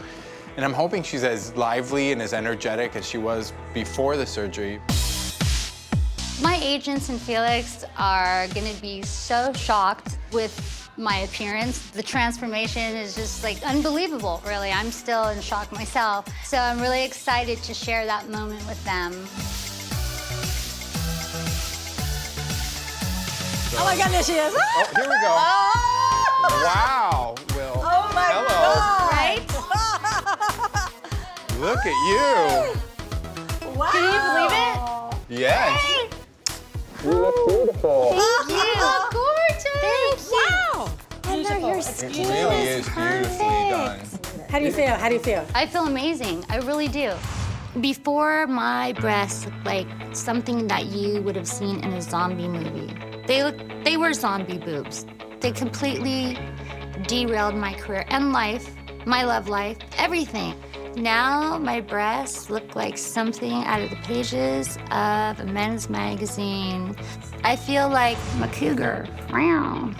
And I'm hoping she's as lively and as energetic as she was before the surgery. My agents and Felix are gonna be so shocked with my appearance. The transformation is just like unbelievable, really. I'm still in shock myself. So I'm really excited to share that moment with them. Oh my God, there she is. Oh, here we go. Oh. Wow, Will. Oh my Hello. God. Right? Look at you. Wow. Can you believe it? Yes. Hey. You look beautiful. Thank you. You look gorgeous. Thank you. Wow. Heather, your It skin really is is beautifully done. How do you feel? How do you feel? I feel amazing. I really do. Before, my breasts looked like something that you would have seen in a zombie movie. They were zombie boobs. They completely derailed my career and life, my love life, everything. Now my breasts look like something out of the pages of a men's magazine. I feel like I'm a cougar. Wow.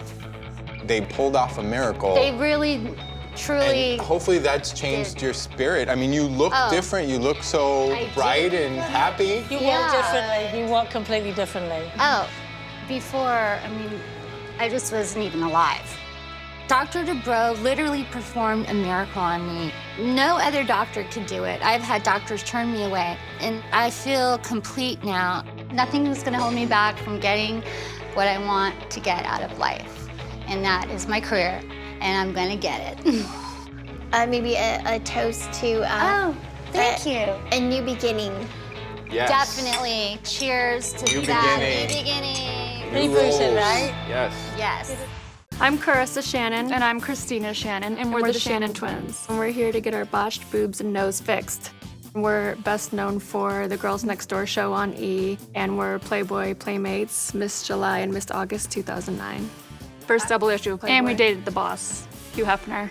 They pulled off a miracle. They really, truly. And hopefully that's changed your spirit. I mean, you look different. You look so bright and happy. You walk differently. You walk completely differently. Oh, before, I mean, I just wasn't even alive. Dr. Dubrow literally performed a miracle on me. No other doctor could do it. I've had doctors turn me away, and I feel complete now. Nothing is gonna hold me back from getting what I want to get out of life, and that is my career, and I'm gonna get it. Maybe a toast to thank you. A new beginning. Yes. Definitely. Cheers to New that beginning. new beginning. Rebooted, right? Yes. Yes. I'm Carissa Shannon. And I'm Christina Shannon. And we're the Shannon Twins. And we're here to get our botched boobs and nose fixed. We're best known for the Girls Next Door show on E! And we're Playboy Playmates, Miss July and Miss August 2009. First double issue of Playboy. And we dated the boss, Hugh Hefner.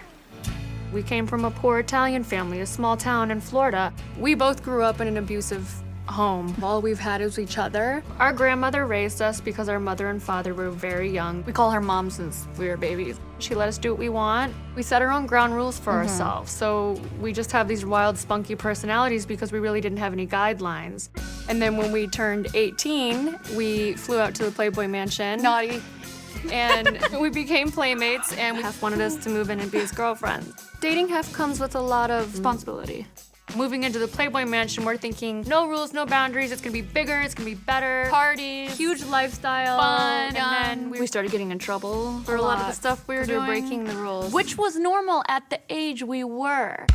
We came from a poor Italian family, a small town in Florida. We both grew up in an abusive home. All we've had is each other. Our grandmother raised us because our mother and father were very young. We call her mom since we were babies. She let us do what we want. We set our own ground rules for ourselves. So we just have these wild, spunky personalities because we really didn't have any guidelines. And then when we turned 18, we flew out to the Playboy mansion. Naughty. And we became playmates, and Hef wanted us to move in and be his girlfriends. Dating Hef comes with a lot of responsibility. Moving into the Playboy mansion, we're thinking no rules, no boundaries. It's gonna be bigger, it's gonna be better. Parties, huge lifestyle, fun. And then we started getting in trouble for a lot of the stuff we were doing. We were breaking the rules, which was normal at the age we were.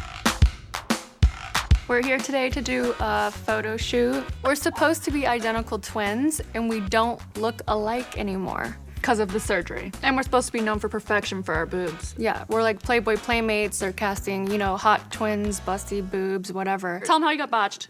We're here today to do a photo shoot. We're supposed to be identical twins, and we don't look alike anymore because of the surgery. And we're supposed to be known for perfection for our boobs. Yeah, we're like Playboy Playmates. They're casting, you know, hot twins, busty boobs, whatever. Tell them how you got botched.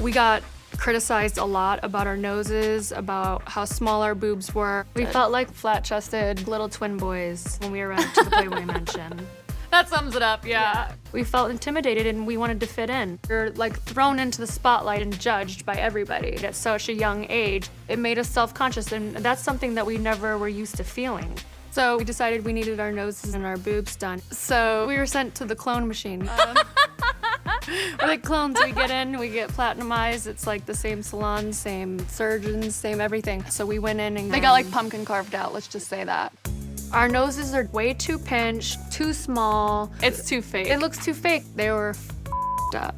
We got criticized a lot about our noses, about how small our boobs were. We felt like flat-chested little twin boys when we arrived to the Playboy mansion. That sums it up, yeah. We felt intimidated and we wanted to fit in. We're like thrown into the spotlight and judged by everybody at such a young age. It made us self-conscious, and that's something that we never were used to feeling. So we decided we needed our noses and our boobs done. So we were sent to the clone machine. We're like clones, we get in, we get platinumized. It's like the same salon, same surgeons, same everything. So we went in and they got like pumpkin carved out, let's just say that. Our noses are way too pinched, too small. It's too fake. It looks too fake. They were up.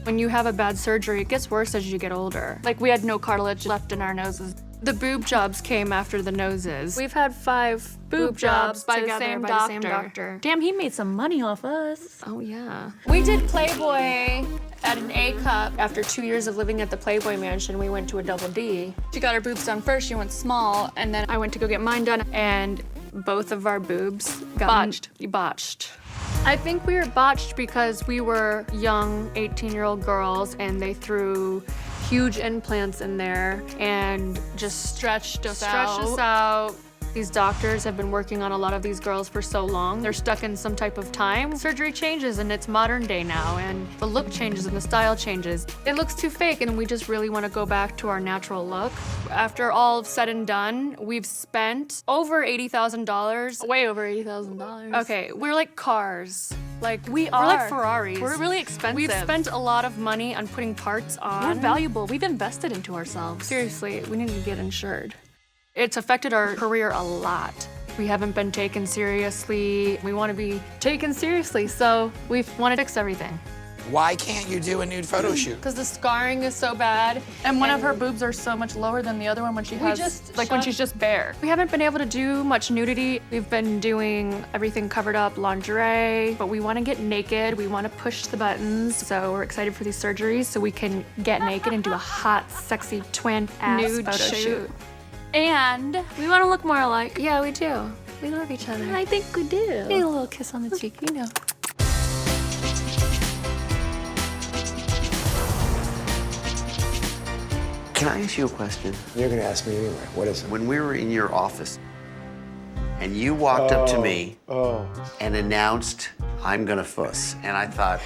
When you have a bad surgery, it gets worse as you get older. Like we had no cartilage left in our noses. The boob jobs came after the noses. We've had 5 boob jobs by the same doctor. Damn, he made some money off us. Oh yeah. We did Playboy at an A cup. After 2 years of living at the Playboy mansion, we went to a double D. She got her boobs done first, she went small, and then I went to go get mine done, and both of our boobs got botched. I think we were botched because we were young 18-year-old girls and they threw huge implants in there and just stretched us out. These doctors have been working on a lot of these girls for so long. They're stuck in some type of time. Surgery changes and it's modern day now, and the look changes and the style changes. It looks too fake and we just really want to go back to our natural look. After all said and done, we've spent over $80,000. Way over $80,000. Okay, we're like cars. We're like Ferraris. We're really expensive. We've spent a lot of money on putting parts on. We're valuable. We've invested into ourselves. Seriously, we need to get insured. It's affected our career a lot. We haven't been taken seriously. We want to be taken seriously, so we want to fix everything. Why can't you do a nude photo shoot? Because the scarring is so bad. And one of her boobs are so much lower than the other one when she has, when she's just bare. We haven't been able to do much nudity. We've been doing everything covered up, lingerie, but we want to get naked. We want to push the buttons. So we're excited for these surgeries so we can get naked and do a hot, sexy twin ass nude photo shoot. And we want to look more alike. Yeah, we do. We love each other. I think we do. Maybe a little kiss on the cheek, you know. Can I ask you a question? You're gonna ask me anyway. What is it? When we were in your office and you walked up to me and announced, I'm gonna fuss. And I thought,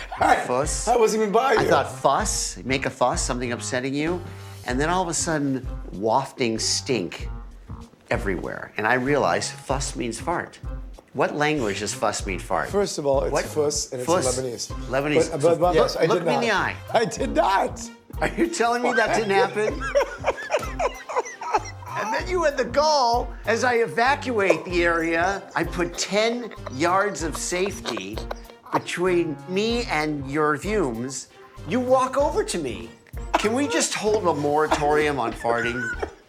fuss? I wasn't even by you. I thought, fuss? Make a fuss? Something upsetting you? And then all of a sudden, wafting stink everywhere. And I realized fuss means fart. What language does fuss mean fart? First of all, it's fuss, and it's Lebanese. Lebanese. But yes, I did look me in the eye. I did not. Are you telling me that didn't happen? And then you had the gall, as I evacuate the area, I put 10 yards of safety between me and your fumes. You walk over to me. Can we just hold a moratorium on farting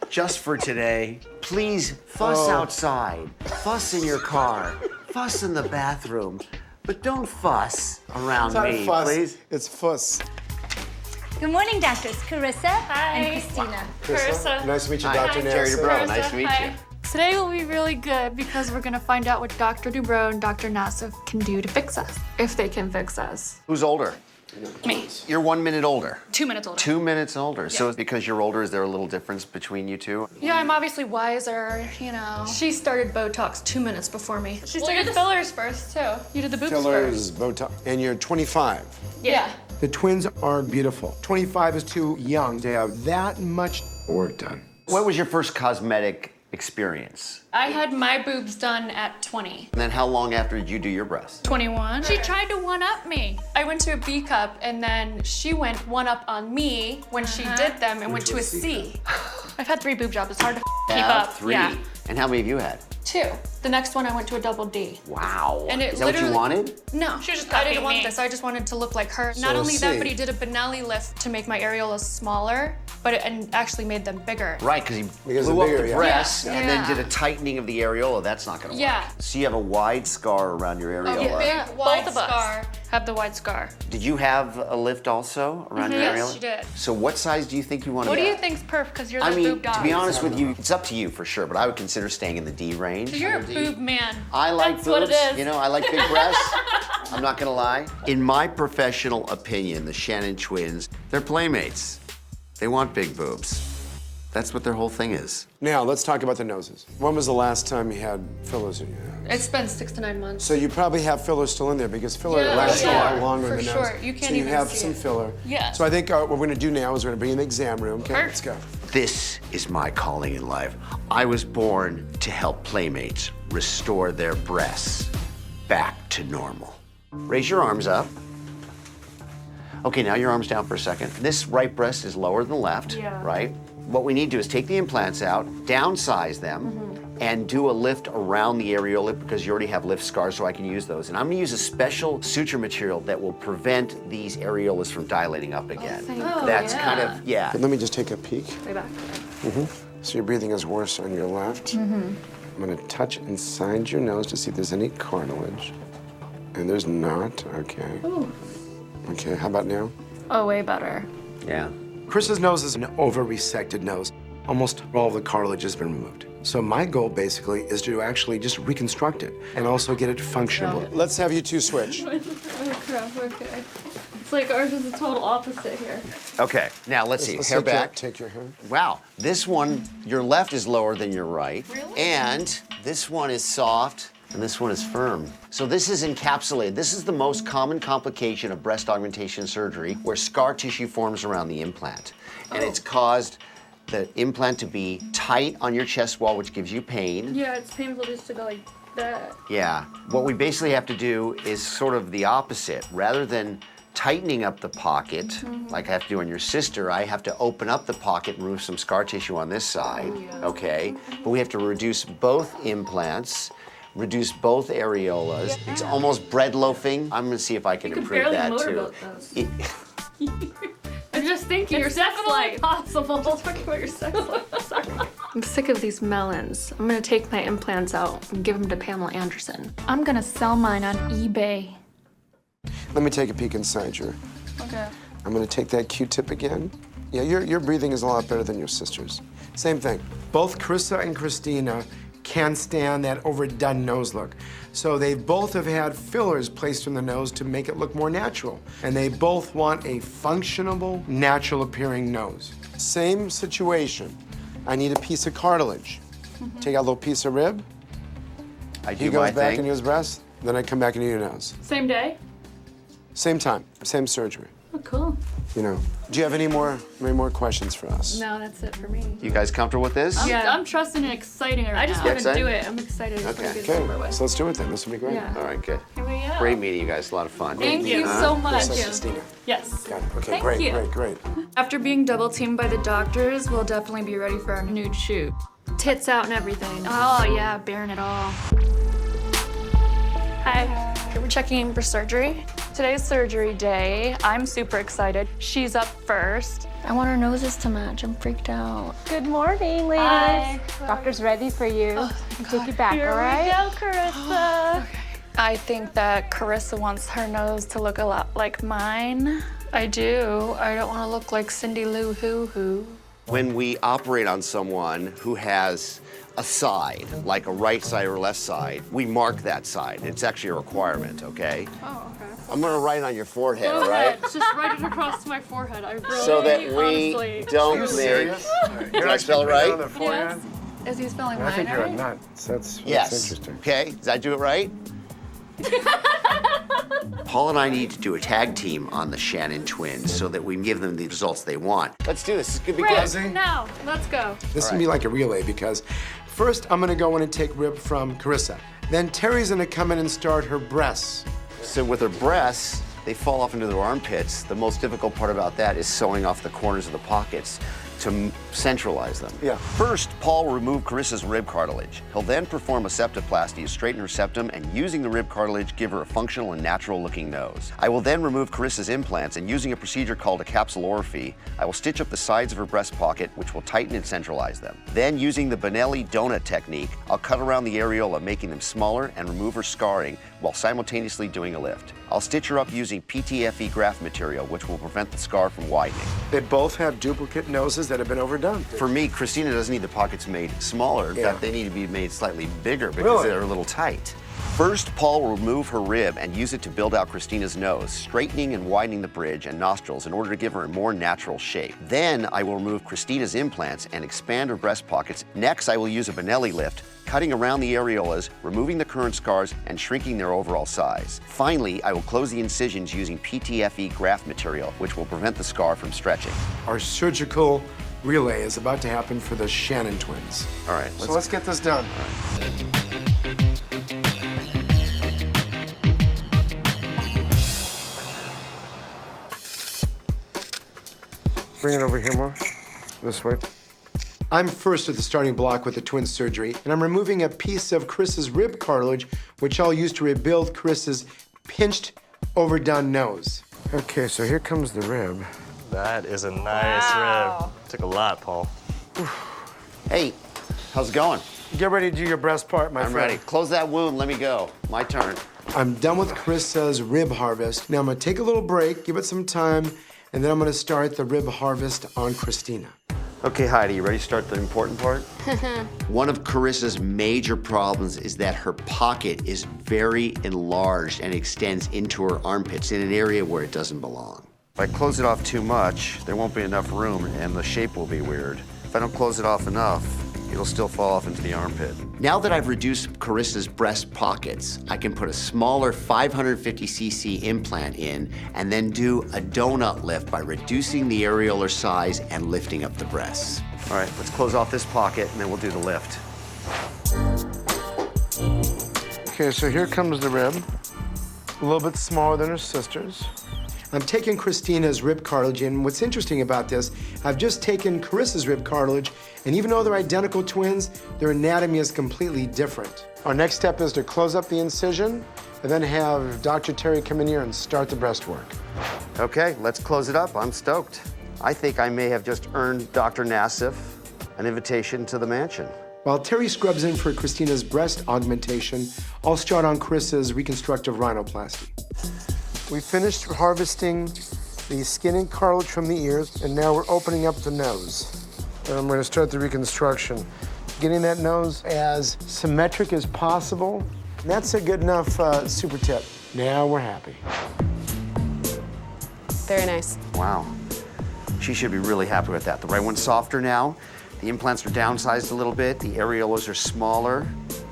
just for today? Please fuss outside, fuss in your car, fuss in the bathroom, but don't fuss around me, please. It's fuss. Good morning, doctors. Carissa and Christina. Carissa. Nice to meet you, Hi. Dr. Jerry Nassif. Dubrow. Nice to meet you. Today will be really good because we're gonna find out what Dr. Dubrow and Dr. Nassif can do to fix us, if they can fix us. Who's older? Me. You're 1 minute older. 2 minutes older. 2 minutes older. So it's because you're older, is there a little difference between you two? Yeah, I'm obviously wiser, you know. She started Botox 2 minutes before me. She started the fillers first, too. You did the boobs Fillers, first. Botox. And you're 25. Yeah. The twins are beautiful. 25 is too young to have that much work done. What was your first cosmetic experience? I had my boobs done at 20. And then how long after did you do your breasts? 21. She tried to one-up me. I went to a B cup, and then she went one-up on me when she did them and went to a C. I've had 3 boob jobs. It's hard to keep up. 3. Yeah. And how many have you had? 2. The next one I went to a double D. Wow. And it is that what you wanted? No. She was just I didn't want this. I just wanted to look like her. So Not only that, C. but he did a Benelli lift to make my areolas smaller, but and actually made them bigger. Right, because he Because blew they're up bigger, the yeah. breasts Yeah. and then Yeah. did a tightening of the areola. That's not going to Yeah. work. So you have a wide scar around your areola. Big, wide scar. Have the wide scar. Did you have a lift also around your areola? Yes, she did. So what size do you think you want to What be? do you think's perf? Because you're the I mean, boob dog. to be honest with you, it's up to you for sure, but I would consider staying in the D range. You're a boob man. I like That's boobs. what it is. You know, I like big breasts. I'm not gonna lie. In my professional opinion, the Shannon Twins, they're playmates. They want big boobs. That's what their whole thing is. Now, let's talk about the noses. When was the last time you had fillers in your nose? It's been 6 to 9 months. So you probably have fillers still in there because filler lasts a lot longer in the nose. For sure. You can't so you even have see some it. filler. Yeah. So I think what we're going to do now is we're going to bring you in the exam room. Okay, let's go. This is my calling in life. I was born to help playmates restore their breasts back to normal. Raise your arms up. Okay, now your arms down for a second. This right breast is lower than the left, right? What we need to do is take the implants out, downsize them, and do a lift around the areola because you already have lift scars, so I can use those. And I'm gonna use a special suture material that will prevent these areolas from dilating up again. That's kind of, But let me just take a peek. Way back. So your breathing is worse on your left. I'm gonna touch inside your nose to see if there's any cartilage. And there's not, okay. Ooh. Okay, how about now? Oh, way better. Yeah. Chris's nose is an over-resected nose. Almost all of the cartilage has been removed. So my goal basically is to actually just reconstruct it and also get it functional. Let's have you two switch. Oh crap, okay. It's like ours is the total opposite here. Okay, now let's see, hair back. Take your hair. Wow, this one, your left is lower than your right. Really? And this one is soft, and this one is firm. So this is encapsulated. This is the most common complication of breast augmentation surgery, where scar tissue forms around the implant. And it's caused the implant to be tight on your chest wall, which gives you pain. Yeah, it's painful just to go like that. Yeah, what we basically have to do is sort of the opposite. Rather than tightening up the pocket, like I have to do on your sister, I have to open up the pocket and remove some scar tissue on this side, okay? But we have to reduce both implants, reduce both areolas. It's almost bread loafing. I'm gonna see if I can improve that too. I'm just thinking your sex life. Possible. Just talking about your sex life. Sorry. I'm sick of these melons. I'm gonna take my implants out and give them to Pamela Anderson. I'm gonna sell mine on eBay. Let me take a peek inside your. Okay. I'm gonna take that Q-tip again. Yeah, your breathing is a lot better than your sister's. Same thing. Both Carissa and Christina can't stand that overdone nose look. So they both have had fillers placed in the nose to make it look more natural. And they both want a functional, natural appearing nose. Same situation. I need a piece of cartilage. Take out a little piece of rib. He goes back into his breast, then I come back into your nose. Same day? Same time, same surgery. Oh, cool. You know. Do you have any more questions for us? No, that's it for me. You guys comfortable with this? I'm trusting and exciting right now. I just want to do it. I'm excited. Okay. So let's do it then. This will be great. Yeah. All right, good. Here we go. Great meeting you guys, a lot of fun. Thank you so much. Christina. Yes. Got it. Okay, Thank great. After being double teamed by the doctors, we'll definitely be ready for our nude shoot. Tits out and everything. Oh yeah, bearing it all. Hi, we're checking in for surgery. Today's surgery day. I'm super excited. She's up first. I want our noses to match. I'm freaked out. Good morning, ladies. Hi. Doctor's ready for you. Oh, Take you back, Here all right? we go, Carissa. I think that Carissa wants her nose to look a lot like mine. I do. I don't want to look like Cindy Lou Who. When we operate on someone who has a side, like a right side or left side, we mark that side. It's actually a requirement, okay? Oh, okay. I'm gonna write on your forehead, Go all right? ahead. Just write it across my forehead. I really, So that we honestly. don't make. Did I spell it right? Yes. Is he spelling mine I think you're a right? nut. That's Yes. interesting. Okay, did I do it right? Paul and I need to do a tag team on the Shannon Twins so that we can give them the results they want. Let's do this. This could be good. Now, let's go. This is gonna be like a relay because first I'm gonna go in and take rib from Carissa. Then Terry's gonna come in and start her breasts. So with her breasts, they fall off into their armpits. The most difficult part about that is sewing off the corners of the pockets to centralize them. Yeah. First, Paul will remove Carissa's rib cartilage. He'll then perform a septoplasty to straighten her septum and using the rib cartilage, give her a functional and natural looking nose. I will then remove Carissa's implants and using a procedure called a capsulorrhaphy, I will stitch up the sides of her breast pocket, which will tighten and centralize them. Then using the Bonelli donut technique, I'll cut around the areola, making them smaller and remove her scarring while simultaneously doing a lift. I'll stitch her up using PTFE graft material, which will prevent the scar from widening. They both have duplicate noses that have been overdone. For me, Christina doesn't need the pockets made smaller, Yeah. but they need to be made slightly bigger because they're a little tight. First, Paul will remove her rib and use it to build out Christina's nose, straightening and widening the bridge and nostrils in order to give her a more natural shape. Then I will remove Christina's implants and expand her breast pockets. Next, I will use a Benelli lift, cutting around the areolas, removing the current scars, and shrinking their overall size. Finally, I will close the incisions using PTFE graft material, which will prevent the scar from stretching. Our surgical relay is about to happen for the Shannon Twins. All right, So let's get this done. Bring it over here more. This way. I'm first at the starting block with the twin surgery, and I'm removing a piece of Chris's rib cartilage, which I'll use to rebuild Chris's pinched, overdone nose. Okay, so here comes the rib. That is a nice rib. Took a lot, Paul. Hey, how's it going? Get ready to do your breast part, my friend. I'm ready. Close that wound, let me go. My turn. I'm done with Chris's rib harvest. Now I'm gonna take a little break, give it some time, and then I'm gonna start the rib harvest on Christina. Okay, Heidi, you ready to start the important part? One of Carissa's major problems is that her pocket is very enlarged and extends into her armpits in an area where it doesn't belong. If I close it off too much, there won't be enough room and the shape will be weird. If I don't close it off enough, it'll still fall off into the armpit. Now that I've reduced Carissa's breast pockets, I can put a smaller 550cc implant in and then do a donut lift by reducing the areolar size and lifting up the breasts. All right, let's close off this pocket and then we'll do the lift. Okay, so here comes the rib. A little bit smaller than her sister's. I'm taking Christina's rib cartilage, and what's interesting about this, I've just taken Carissa's rib cartilage, and even though they're identical twins, their anatomy is completely different. Our next step is to close up the incision, and then have Dr. Terry come in here and start the breast work. Okay, let's close it up. I'm stoked. I think I may have just earned Dr. Nassif an invitation to the mansion. While Terry scrubs in for Christina's breast augmentation, I'll start on Carissa's reconstructive rhinoplasty. We finished harvesting the skin and cartilage from the ears, and now we're opening up the nose. And I'm going to start the reconstruction. Getting that nose as symmetric as possible. And that's a good enough super tip. Now we're happy. Very nice. Wow. She should be really happy with that. The right one's softer now. The implants are downsized a little bit. The areolas are smaller.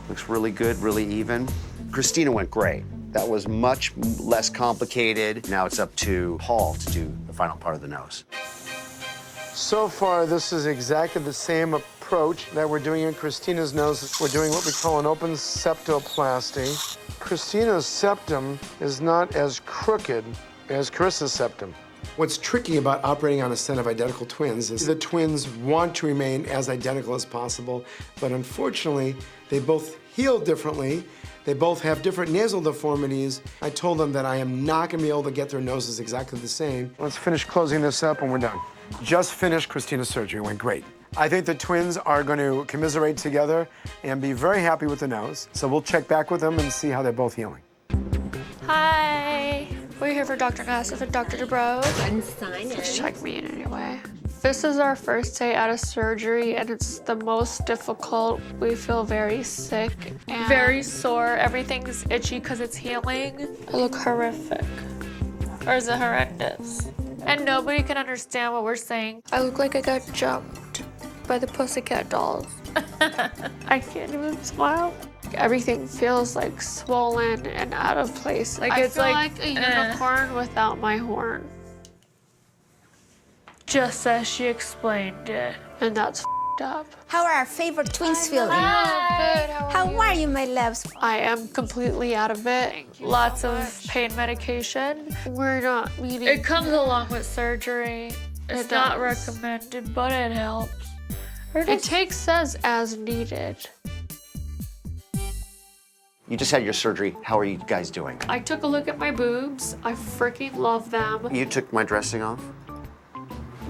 Looks really good, really even. Christina went great. That was much less complicated. Now it's up to Paul to do the final part of the nose. So far, this is exactly the same approach that we're doing in Christina's nose. We're doing what we call an open septoplasty. Christina's septum is not as crooked as Carissa's septum. What's tricky about operating on a set of identical twins is the twins want to remain as identical as possible, but unfortunately, they both heal differently. They both have different nasal deformities. I told them that I am not gonna be able to get their noses exactly the same. Let's finish closing this up and we're done. Just finished Christina's surgery, went great. I think the twins are going to commiserate together and be very happy with the nose. So we'll check back with them and see how they're both healing. Hi. We're here for Dr. Nassif and Dr. Dubrow. Just check me in anyway. This is our first day out of surgery, and it's the most difficult. We feel very sick and very sore. Everything's itchy because it's healing. I look horrific. Or is it horrendous? And nobody can understand what we're saying. I look like I got jumped by the Pussycat Dolls. I can't even smile. Everything feels like swollen and out of place. Like it's like a unicorn without my horn. Just as she explained it. And that's f***ed up. How are our favorite twins feeling? Good. How are you, my loves? I am completely out of it. Lots of pain medication. We're not meeting. It comes along with surgery. It's not recommended, but it helps. It takes us as needed. You just had your surgery. How are you guys doing? I took a look at my boobs. I freaking love them. You took my dressing off?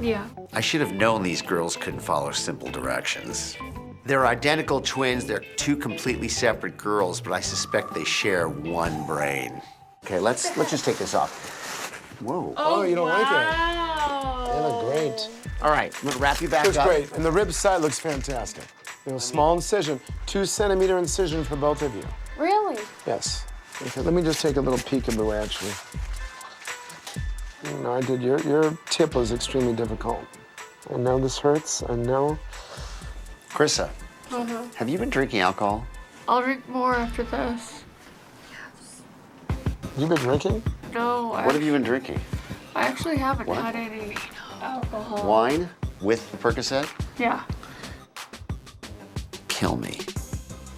Yeah. I should have known these girls couldn't follow simple directions. They're identical twins. They're two completely separate girls, but I suspect they share one brain. Okay, let's just take this off. Whoa. Oh, you don't like it? They look great. All right, I'm gonna wrap you back up. Looks great, and the rib side looks fantastic. You know, small incision, 2 centimeter incision for both of you. Really? Really? Yes. Okay, let me just take a little peekaboo, actually. No, I did. Your tip was extremely difficult. I know this hurts. I know. Carissa, have you been drinking alcohol? I'll drink more after this. You've been drinking? No. What have you been drinking? I actually haven't What? had any alcohol. Wine with the Percocet? Yeah. Kill me.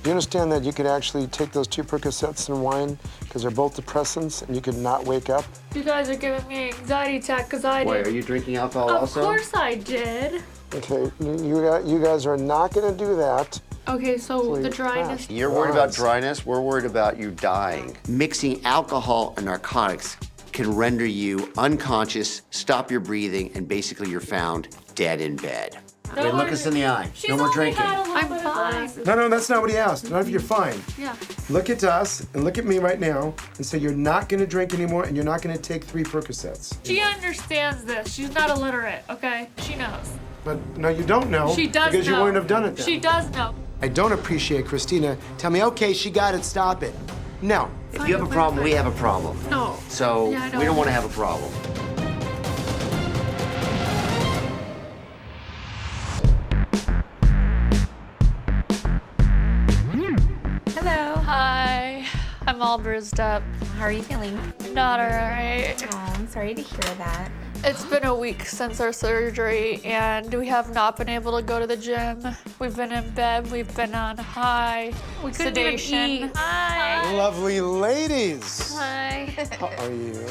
Do you understand that you could actually take those 2 Percocets and wine, because they're both depressants, and you could not wake up? You guys are giving me an anxiety attack because I Wait, did. are you drinking alcohol Of also? course I did. Okay, you guys are not going to do that. Okay, so the dryness. You're worried about dryness, we're worried about you dying. Mixing alcohol and narcotics can render you unconscious, stop your breathing, and basically you're found dead in bed. Wait, look us in the eye. No more drinking. I'm fine. No, that's not what he asked. Not if you're fine. Yeah. Look at us and look at me right now and say you're not going to drink anymore and you're not going to take 3 Percocets. She understands this. She's not illiterate, okay? She knows. But no, you don't know. She does because know. you wouldn't have done it then. She does know. I don't appreciate Christina. Tell me, okay, she got it, stop it. No. If you have a problem, we have a problem. No. So Yeah, I know. we don't want to have a problem. Hello. Hi. I'm all bruised up. How are you feeling? Not all right. Oh, I'm sorry to hear that. It's been a week since our surgery, and we have not been able to go to the gym. We've been in bed. We've been on high sedation. Hi. Lovely ladies. Hi. How are you?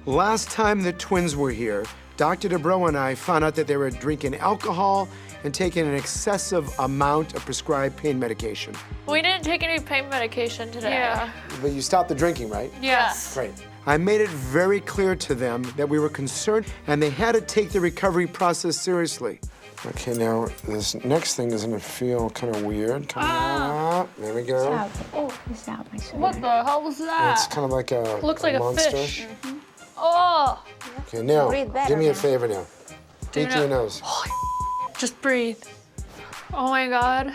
Last time the twins were here, Dr. Dubrow and I found out that they were drinking alcohol and taking an excessive amount of prescribed pain medication. We didn't take any pain medication today. Yeah. But you stopped the drinking, right? Yes. Great. I made it very clear to them that we were concerned and they had to take the recovery process seriously. Okay, now this next thing is gonna feel kind of weird. Come on, there we go. It's out, my son. What the hell was that? It's kind of like a Looks like monster. a fish. Oh. Okay, now, Breathe better do me a now. favor now. Breathe through your nose. Just breathe. Oh my God.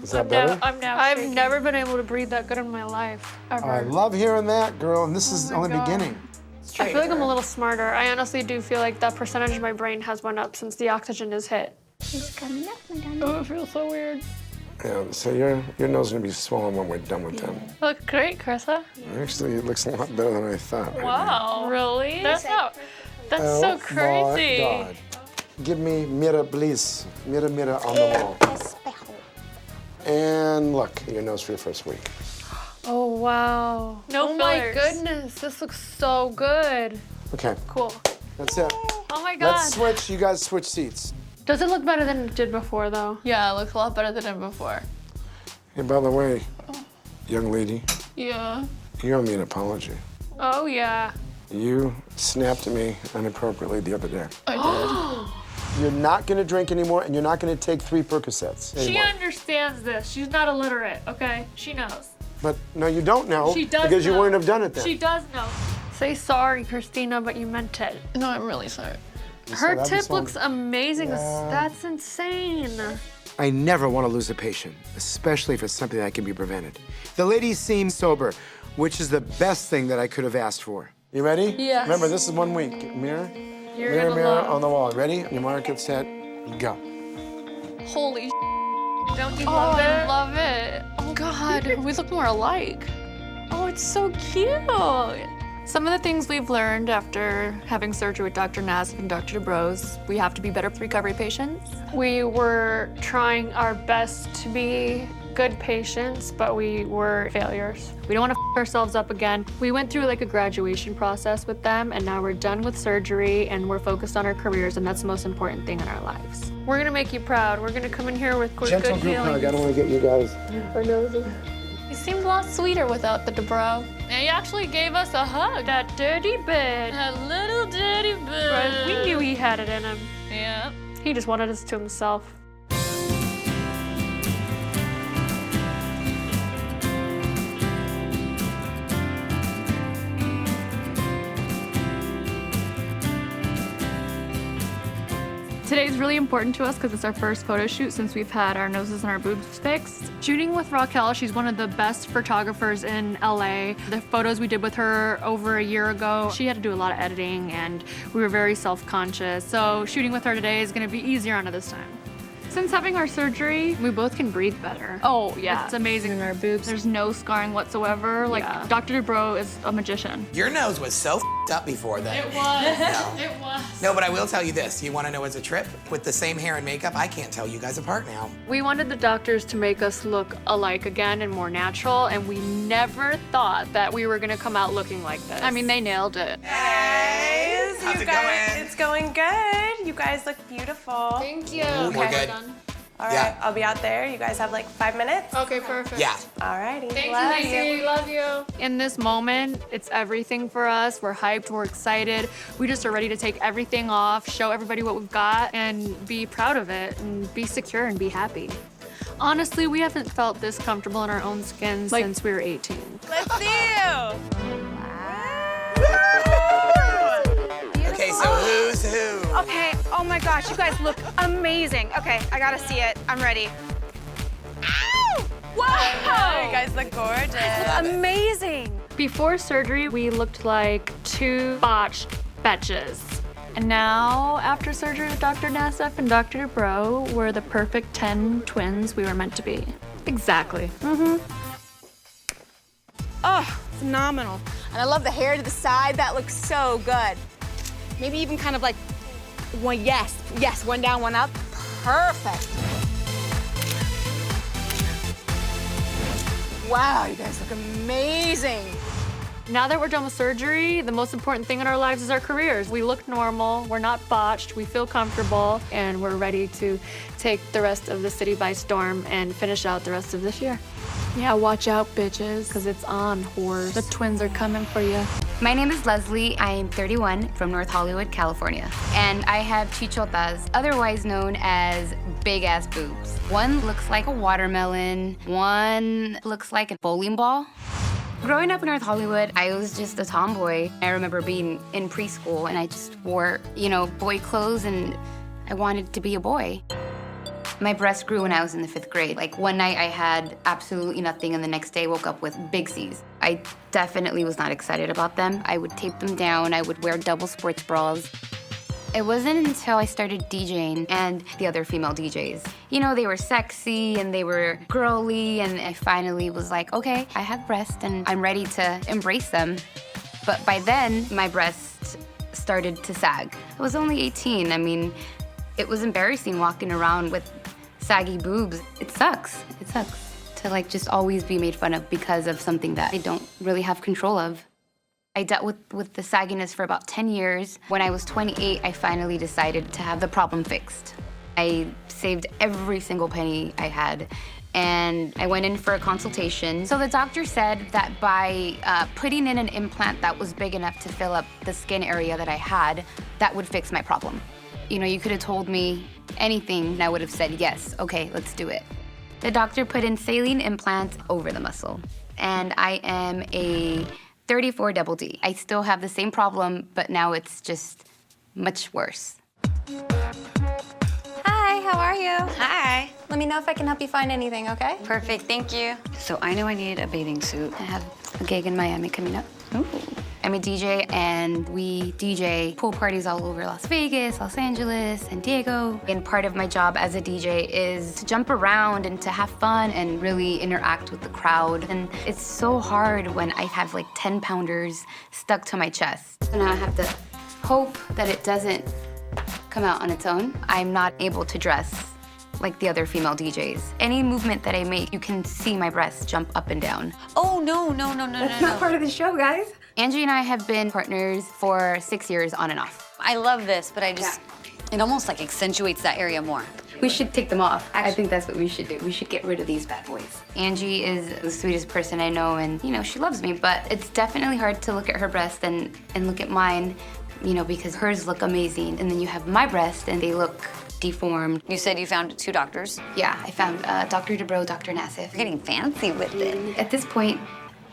Is that better? I've never been able to breathe that good in my life, ever. I love hearing that, girl, and this is only beginning. I feel like I'm a little smarter. I honestly do feel like that percentage of my brain has went up since the oxygen has hit. She's coming up, my darling. Oh, it feels so weird. Yeah, so your nose is gonna be swollen when we're done with them. Look great, Carissa. Actually, it looks a lot better than I thought. right now. Wow, really? That's so Oh my crazy. God. Give me mirror, please. Mirror on the wall. And look, your nose for your first week. Oh, wow. No fillers. My goodness, this looks so good. Okay, Cool. that's it. Oh my God. Let's switch. You guys switch seats. Does it look better than it did before, though? Yeah, it looks a lot better than it did before. Hey, by the way, young lady, Yeah. you owe me an apology. Oh, yeah. You snapped at me inappropriately the other day. I You're not gonna drink anymore, and you're not gonna take 3 Percocets did. She anymore. understands this. She's not illiterate, okay? She knows. But no, you don't know She does because you know. wouldn't have done it then. She does know. Say sorry, Christina, but you meant it. No, I'm really sorry. Her that'd be tip so- looks amazing. Yeah. That's insane. I never want to lose a patient, especially if it's something that can be prevented. The lady seems sober, which is the best thing that I could have asked for. You ready? Yes. Remember, this is 1 week. Mirror, You're mirror, gonna mirror love- on the wall. Ready? Your mark, get set, go. Holy Don't you Oh, love it? I love it. Oh God, we look more alike. Oh, it's so cute. Some of the things we've learned after having surgery with Dr. Nassif and Dr. Dubrow's, we have to be better recovery patients. We were trying our best to be good patients, but we were failures. We don't want to f ourselves up again. We went through like a graduation process with them, and now we're done with surgery and we're focused on our careers, and that's the most important thing in our lives. We're gonna make you proud. We're gonna come in here with good Gentle group feelings. hug. I don't want to get you guys. Our noses. You seemed a lot sweeter without the Dubrow. And he actually gave us a hug. That dirty bit. A little dirty bit. Right, we knew he had it in him. Yeah. He just wanted us to himself. Today's really important to us because it's our first photo shoot since we've had our noses and our boobs fixed. Shooting with Raquel, she's one of the best photographers in LA. The photos we did with her over a year ago, she had to do a lot of editing and we were very self-conscious. So shooting with her today is gonna be easier on her this time. Since having our surgery, we both can breathe better. Oh, yeah. It's amazing in our boobs. There's no scarring whatsoever. Like, Dr. Dubrow is a magician. Your nose was so f***ed up before then. It was. No. It was. No, but I will tell you this. You want to know it's a trip? With the same hair and makeup, I can't tell you guys apart now. We wanted the doctors to make us look alike again and more natural, and we never thought that we were gonna come out looking like this. I mean, they nailed it. Hey, How's you it guys, going? It's going good. You guys look beautiful. Thank you. Ooh, we're good. All right, I'll be out there. You guys have like 5 minutes? Okay, perfect. Yeah. All righty. Thank Love you, Lacey. Love you. In this moment, it's everything for us. We're hyped, we're excited. We just are ready to take everything off, show everybody what we've got, and be proud of it, and be secure and be happy. Honestly, we haven't felt this comfortable in our own skin since we were 18. Let's see you. Okay, so who's who? Okay, oh my gosh, you guys look amazing. Okay, I gotta see it. I'm ready. Ow! Wow! You guys look gorgeous. Amazing. Before surgery, we looked like two botched betches. And now, after surgery with Dr. Nassif and Dr. Dubrow, we're the perfect 10 twins we were meant to be. Exactly. Oh, phenomenal. And I love the hair to the side. That looks so good. Maybe even kind of like one, yes, one down, one up. Perfect. Wow, you guys look amazing. Now that we're done with surgery, the most important thing in our lives is our careers. We look normal, we're not botched, we feel comfortable, and we're ready to take the rest of the city by storm and finish out the rest of this year. Yeah, watch out, bitches, because it's on, whores. The twins are coming for you. My name is Leslie. I am 31 from North Hollywood, California. And I have chichotas, otherwise known as big-ass boobs. One looks like a watermelon. One looks like a bowling ball. Growing up in North Hollywood, I was just a tomboy. I remember being in preschool and I just wore, boy clothes and I wanted to be a boy. My breasts grew when I was in the 5th grade. Like one night I had absolutely nothing and the next day woke up with big C's. I definitely was not excited about them. I would tape them down, I would wear double sports bras. It wasn't until I started DJing and the other female DJs. They were sexy and they were girly and I finally was like, okay, I have breasts and I'm ready to embrace them. But by then, my breasts started to sag. I was only 18. I mean, it was embarrassing walking around with saggy boobs. It sucks. It sucks to just always be made fun of because of something that I don't really have control of. I dealt with the sagginess for about 10 years. When I was 28, I finally decided to have the problem fixed. I saved every single penny I had and I went in for a consultation. So the doctor said that by putting in an implant that was big enough to fill up the skin area that I had, that would fix my problem. You could have told me anything and I would have said, yes, okay, let's do it. The doctor put in saline implants over the muscle. And I am a 34 double D. I still have the same problem, but now it's just much worse. Hi, how are you? Hi. Let me know if I can help you find anything, okay? Perfect, thank you. So I know I need a bathing suit. I have a gig in Miami coming up. Ooh. I'm a DJ and we DJ pool parties all over Las Vegas, Los Angeles, San Diego. And part of my job as a DJ is to jump around and to have fun and really interact with the crowd. And it's so hard when I have 10-pounders stuck to my chest. So now I have to hope that it doesn't come out on its own. I'm not able to dress like the other female DJs. Any movement that I make, you can see my breasts jump up and down. Oh, no. That's not part of the show, guys. Angie and I have been partners for 6 years on and off. I love this, but it almost accentuates that area more. We should take them off. I think that's what we should do. We should get rid of these bad boys. Angie is the sweetest person I know and, she loves me, but it's definitely hard to look at her breast and look at mine, because hers look amazing. And then you have my breast and they look deformed. You said you found 2 doctors? Yeah, I found Dr. Dubrow, Dr. Nassif. You're getting fancy with it. At this point,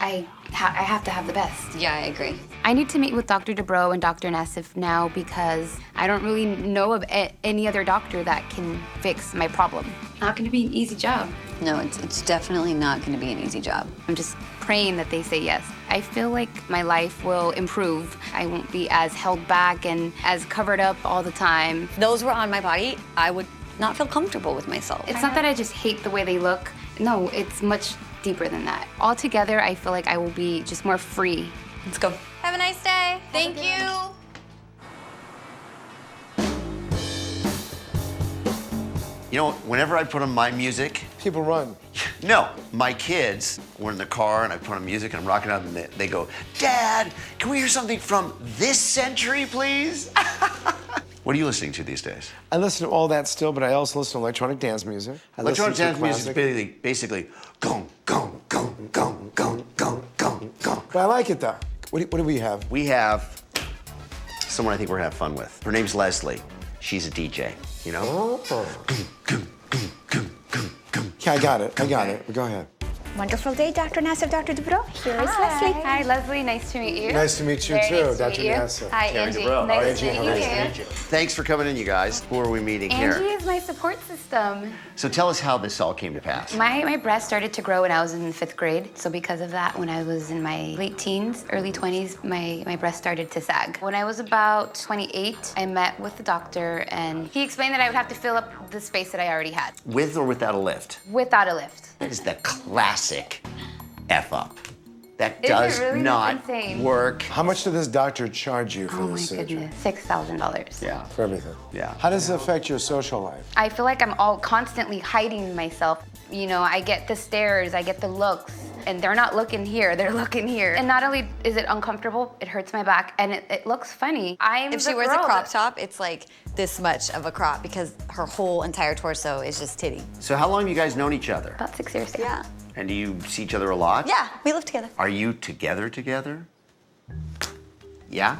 I have to have the best. Yeah, I agree. I need to meet with Dr. Dubrow and Dr. Nassif now because I don't really know of any other doctor that can fix my problem. Not gonna be an easy job. No, it's definitely not going to be an easy job. I'm just praying that they say yes. I feel like my life will improve. I won't be as held back and as covered up all the time. If those were on my body, I would not feel comfortable with myself. It's not that I just hate the way they look. No, it's much deeper than that. Altogether, I feel like I will be just more free. Let's go. Have a nice day. Thank you. You know, whenever I put on my music, people run. No, my kids were in the car and I put on music and I'm rocking out and they go, Dad, can we hear something from this century, please? What are you listening to these days? I listen to all that still, but I also listen to electronic dance music. Electronic dance music is basically gong, gong, gong, gong, gong, gong, gong, gong. But I like it though. What do we have? We have someone I think we're gonna have fun with. Her name's Leslie. She's a DJ, you know? Yeah, I got it. Go ahead. Wonderful day, Dr. Nassif, Dr. Dubrow. Here is Leslie. Hi, Leslie. Nice to meet you. Nice to meet you Very too, nice to Dr. meet you. Nassif. Hi, Angie. Nice to meet you. Thanks for coming in, you guys. Who are we meeting Angie here? is my support system. So tell us how this all came to pass. My breast started to grow when I was in 5th grade. So because of that, when I was in my late teens, early 20s, my breast started to sag. When I was about 28, I met with the doctor and he explained that I would have to fill up the space that I already had. With or without a lift? Without a lift. That is the classic F up. That Is it does really? not That's insane. work. How much did this doctor charge you for Oh the my surgery? goodness, $6,000. Yeah. For everything? Yeah. How does it affect your social life? I feel like I'm all constantly hiding myself. You know, I get the stares, I get the looks, and they're not looking here, they're looking here. And not only is it uncomfortable, it hurts my back, and it looks funny. If she wears a crop top, it's like this much of a crop because her whole entire torso is just titty. So how long have you guys known each other? About 6 years. Yeah. And do you see each other a lot? Yeah, we live together. Are you together? Yeah?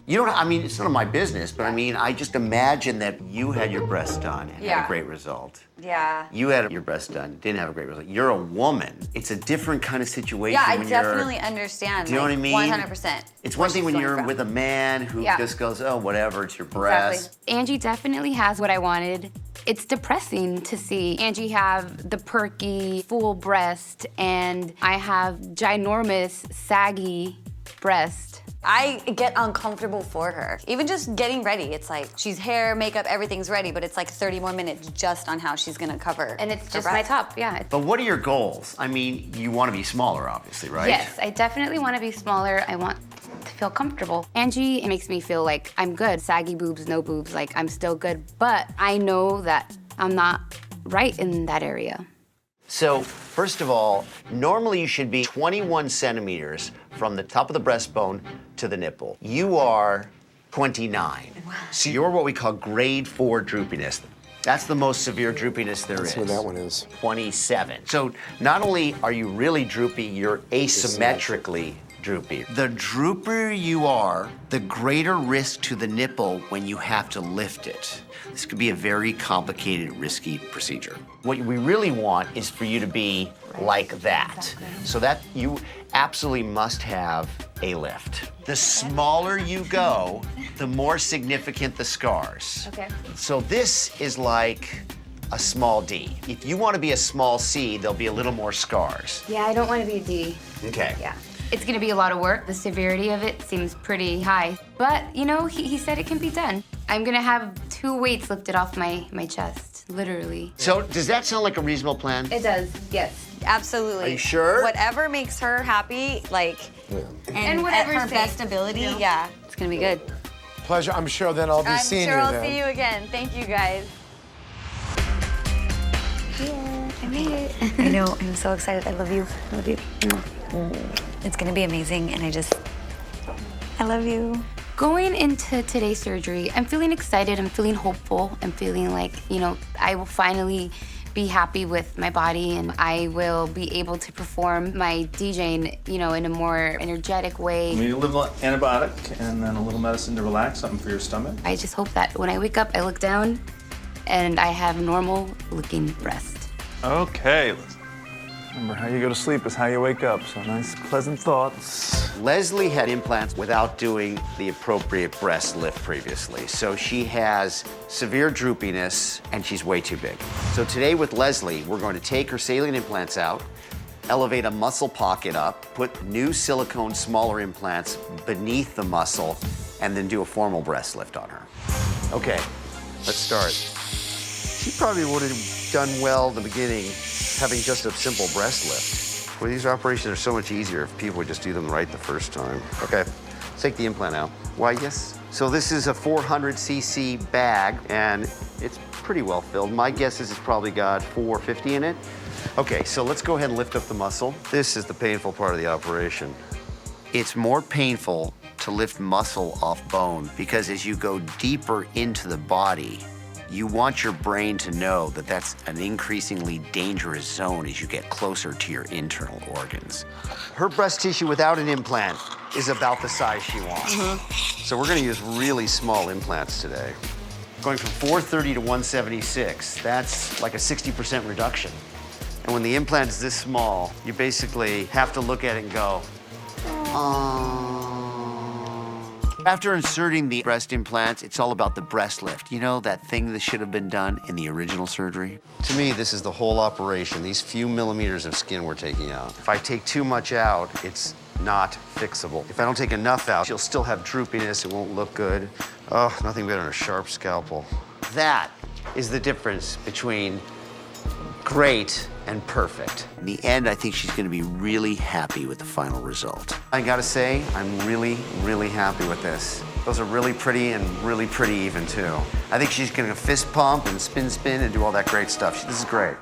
You don't, I mean, it's none of my business, but I mean, I just imagine that you had your breasts done and had Yeah. a great result. Yeah. You had your breasts done, didn't have a great result. You're a woman. It's a different kind of situation Yeah, I when definitely understand. Do you know what I mean? 100%. It's one thing when you're with a man who Yeah. just goes, oh, whatever, it's your breast. Exactly. Angie definitely has what I wanted. It's depressing to see Angie have the perky, full breast, and I have ginormous, saggy breast. I get uncomfortable for her. Even just getting ready, it's like she's hair, makeup, everything's ready, but it's like 30 more minutes just on how she's gonna cover. And it's her just my breast. top, yeah. But what are your goals? I mean, you want to be smaller, obviously, right? Yes, I definitely want to be smaller. I want to feel comfortable. Angie makes me feel like I'm good. Saggy boobs, no boobs, like I'm still good. But I know that I'm not right in that area. So, first of all, normally you should be 21 centimeters from the top of the breastbone to the nipple. You are 29. Wow. So you're what we call grade 4 droopiness. That's the most severe droopiness there is. That's what that one is. 27. So not only are you really droopy, you're asymmetrically droopy. The droopier you are, the greater risk to the nipple when you have to lift it. This could be a very complicated, risky procedure. What we really want is for you to be like that. Exactly. So that you absolutely must have a lift. The smaller you go, the more significant the scars. Okay. So this is like a small D. If you want to be a small C, there'll be a little more scars. Yeah, I don't want to be a D. Okay. Yeah. It's gonna be a lot of work. The severity of it seems pretty high. But, you know, he said it can be done. I'm gonna have 2 weights lifted off my chest, literally. So does that sound like a reasonable plan? It does, yes. Absolutely. Are you sure? Whatever makes her happy, like, and whatever's at her safe, best ability, you know? yeah, it's gonna be good. Pleasure. I'm sure then I'll be seeing you I'm sure then. I'll see you again. Thank you, guys. Yeah, I made it. I know, I'm so excited. I love you. I love you. It's gonna be amazing, and I love you. Going into today's surgery, I'm feeling excited, I'm feeling hopeful, I'm feeling like, you know, I will finally be happy with my body and I will be able to perform my DJing, you know, in a more energetic way. Maybe a little antibiotic and then a little medicine to relax, something for your stomach. I just hope that when I wake up, I look down and I have normal looking breast. Okay, Remember, how you go to sleep is how you wake up, so nice, pleasant thoughts. Leslie had implants without doing the appropriate breast lift previously. So she has severe droopiness and she's way too big. So today with Leslie, we're going to take her saline implants out, elevate a muscle pocket up, put new silicone smaller implants beneath the muscle, and then do a formal breast lift on her. Okay, let's start. She probably would have done well in the beginning having just a simple breast lift. Well, these operations are so much easier if people would just do them right the first time. Okay, let's take the implant out. Why, yes. So this is a 400cc bag, and it's pretty well filled. My guess is it's probably got 450 in it. Okay, so let's go ahead and lift up the muscle. This is the painful part of the operation. It's more painful to lift muscle off bone because as you go deeper into the body, you want your brain to know that that's an increasingly dangerous zone as you get closer to your internal organs. Her breast tissue without an implant is about the size she wants. So we're gonna use really small implants today. Going from 430 to 176, that's like a 60% reduction. And when the implant is this small, you basically have to look at it and go, After inserting the breast implants, it's all about the breast lift. You know, that thing that should have been done in the original surgery? To me, this is the whole operation, these few millimeters of skin we're taking out. If I take too much out, it's not fixable. If I don't take enough out, she'll still have droopiness, it won't look good. Oh, nothing better than a sharp scalpel. That is the difference between great and perfect. In the end, I think she's gonna be really happy with the final result. I gotta say, I'm really, really happy with this. Those are really pretty and really pretty even too. I think she's gonna fist pump and spin and do all that great stuff. This is great.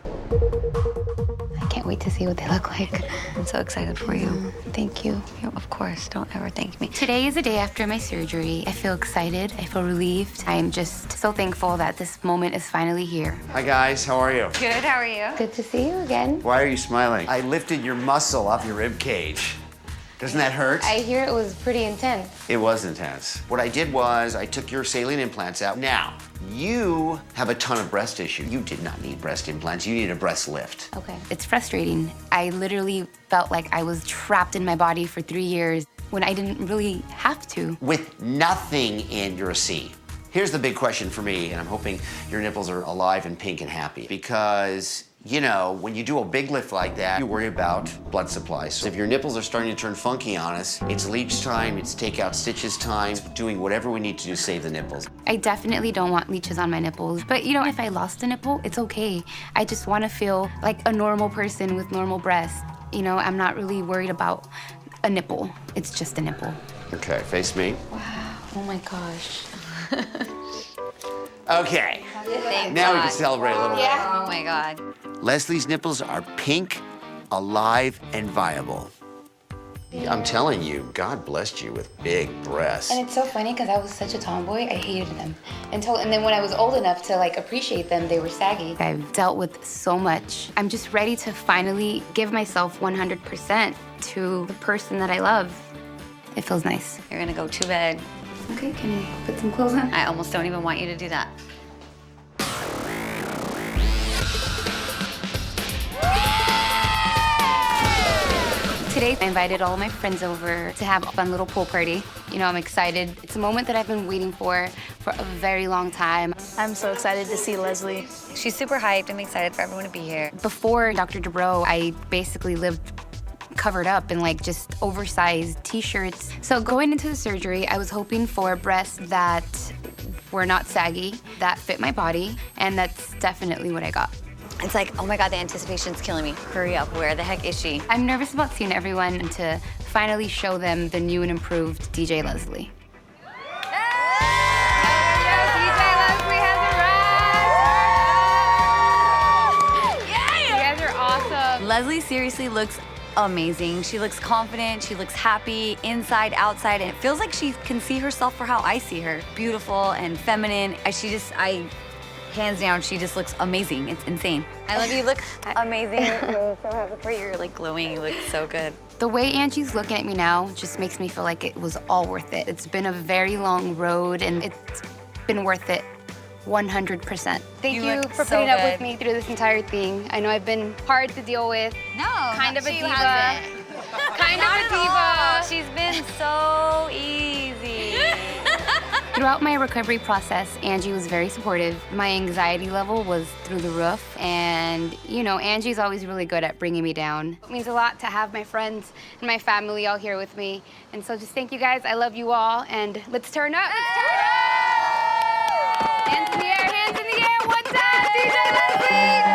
I can't wait to see what they look like. I'm so excited for you. Thank you. Of course, don't ever thank me. Today is the day after my surgery. I feel excited. I feel relieved. I am just so thankful that this moment is finally here. Hi guys, how are you? Good, how are you? Good to see you again. Why are you smiling? I lifted your muscle off your rib cage. Doesn't that hurt? I hear it was pretty intense. It was intense. What I did was I took your saline implants out. Now, you have a ton of breast tissue. You did not need breast implants. You need a breast lift. Okay. It's frustrating. I literally felt like I was trapped in my body for 3 years when I didn't really have to. With nothing in your C. Here's the big question for me, and I'm hoping your nipples are alive and pink and happy, because you know, when you do a big lift like that, you worry about blood supply. So if your nipples are starting to turn funky on us, it's leech time, it's take out stitches time, doing whatever we need to do to save the nipples. I definitely don't want leeches on my nipples, but you know, if I lost a nipple, it's okay. I just want to feel like a normal person with normal breasts. You know, I'm not really worried about a nipple. It's just a nipple. Okay, face me. Wow, oh my gosh. Okay, Thank now God. we can celebrate a little bit. Yeah. Oh my God. Leslie's nipples are pink, alive, and viable. I'm telling you, God blessed you with big breasts. And it's so funny because I was such a tomboy, I hated them. And then when I was old enough to like appreciate them, they were saggy. I've dealt with so much. I'm just ready to finally give myself 100% to the person that I love. It feels nice. You're gonna go to bed. Okay, can you put some clothes on? I almost don't even want you to do that. Today, I invited all of my friends over to have a fun little pool party. You know, I'm excited. It's a moment that I've been waiting for a very long time. I'm so excited to see Leslie. She's super hyped. I'm excited for everyone to be here. Before Dr. Dubrow, I basically lived covered up in like just oversized t-shirts. So going into the surgery, I was hoping for breasts that were not saggy, that fit my body, and that's definitely what I got. It's like, oh my God, the anticipation's killing me. Hurry up, where the heck is she? I'm nervous about seeing everyone and to finally show them the new and improved DJ Leslie. Leslie seriously looks amazing. She looks confident, she looks happy, inside, outside, and it feels like she can see herself for how I see her. Beautiful and feminine. Hands down, she just looks amazing. It's insane. I love you. You look amazing. I'm so happy for you. You're like glowing. You look so good. The way Angie's looking at me now just makes me feel like it was all worth it. It's been a very long road, and it's been worth it 100%. Thank You you look for so putting up good. with me through this entire thing. I know I've been hard to deal with. No, kind of a she diva. hasn't. Kind Not of a at diva. all. She's been so easy. Throughout my recovery process, Angie was very supportive. My anxiety level was through the roof, and you know, Angie's always really good at bringing me down. It means a lot to have my friends and my family all here with me, and so just thank you guys. I love you all, and let's turn up. Let's turn up. Hands in the air, hands in the air. One time, DJ Leslie.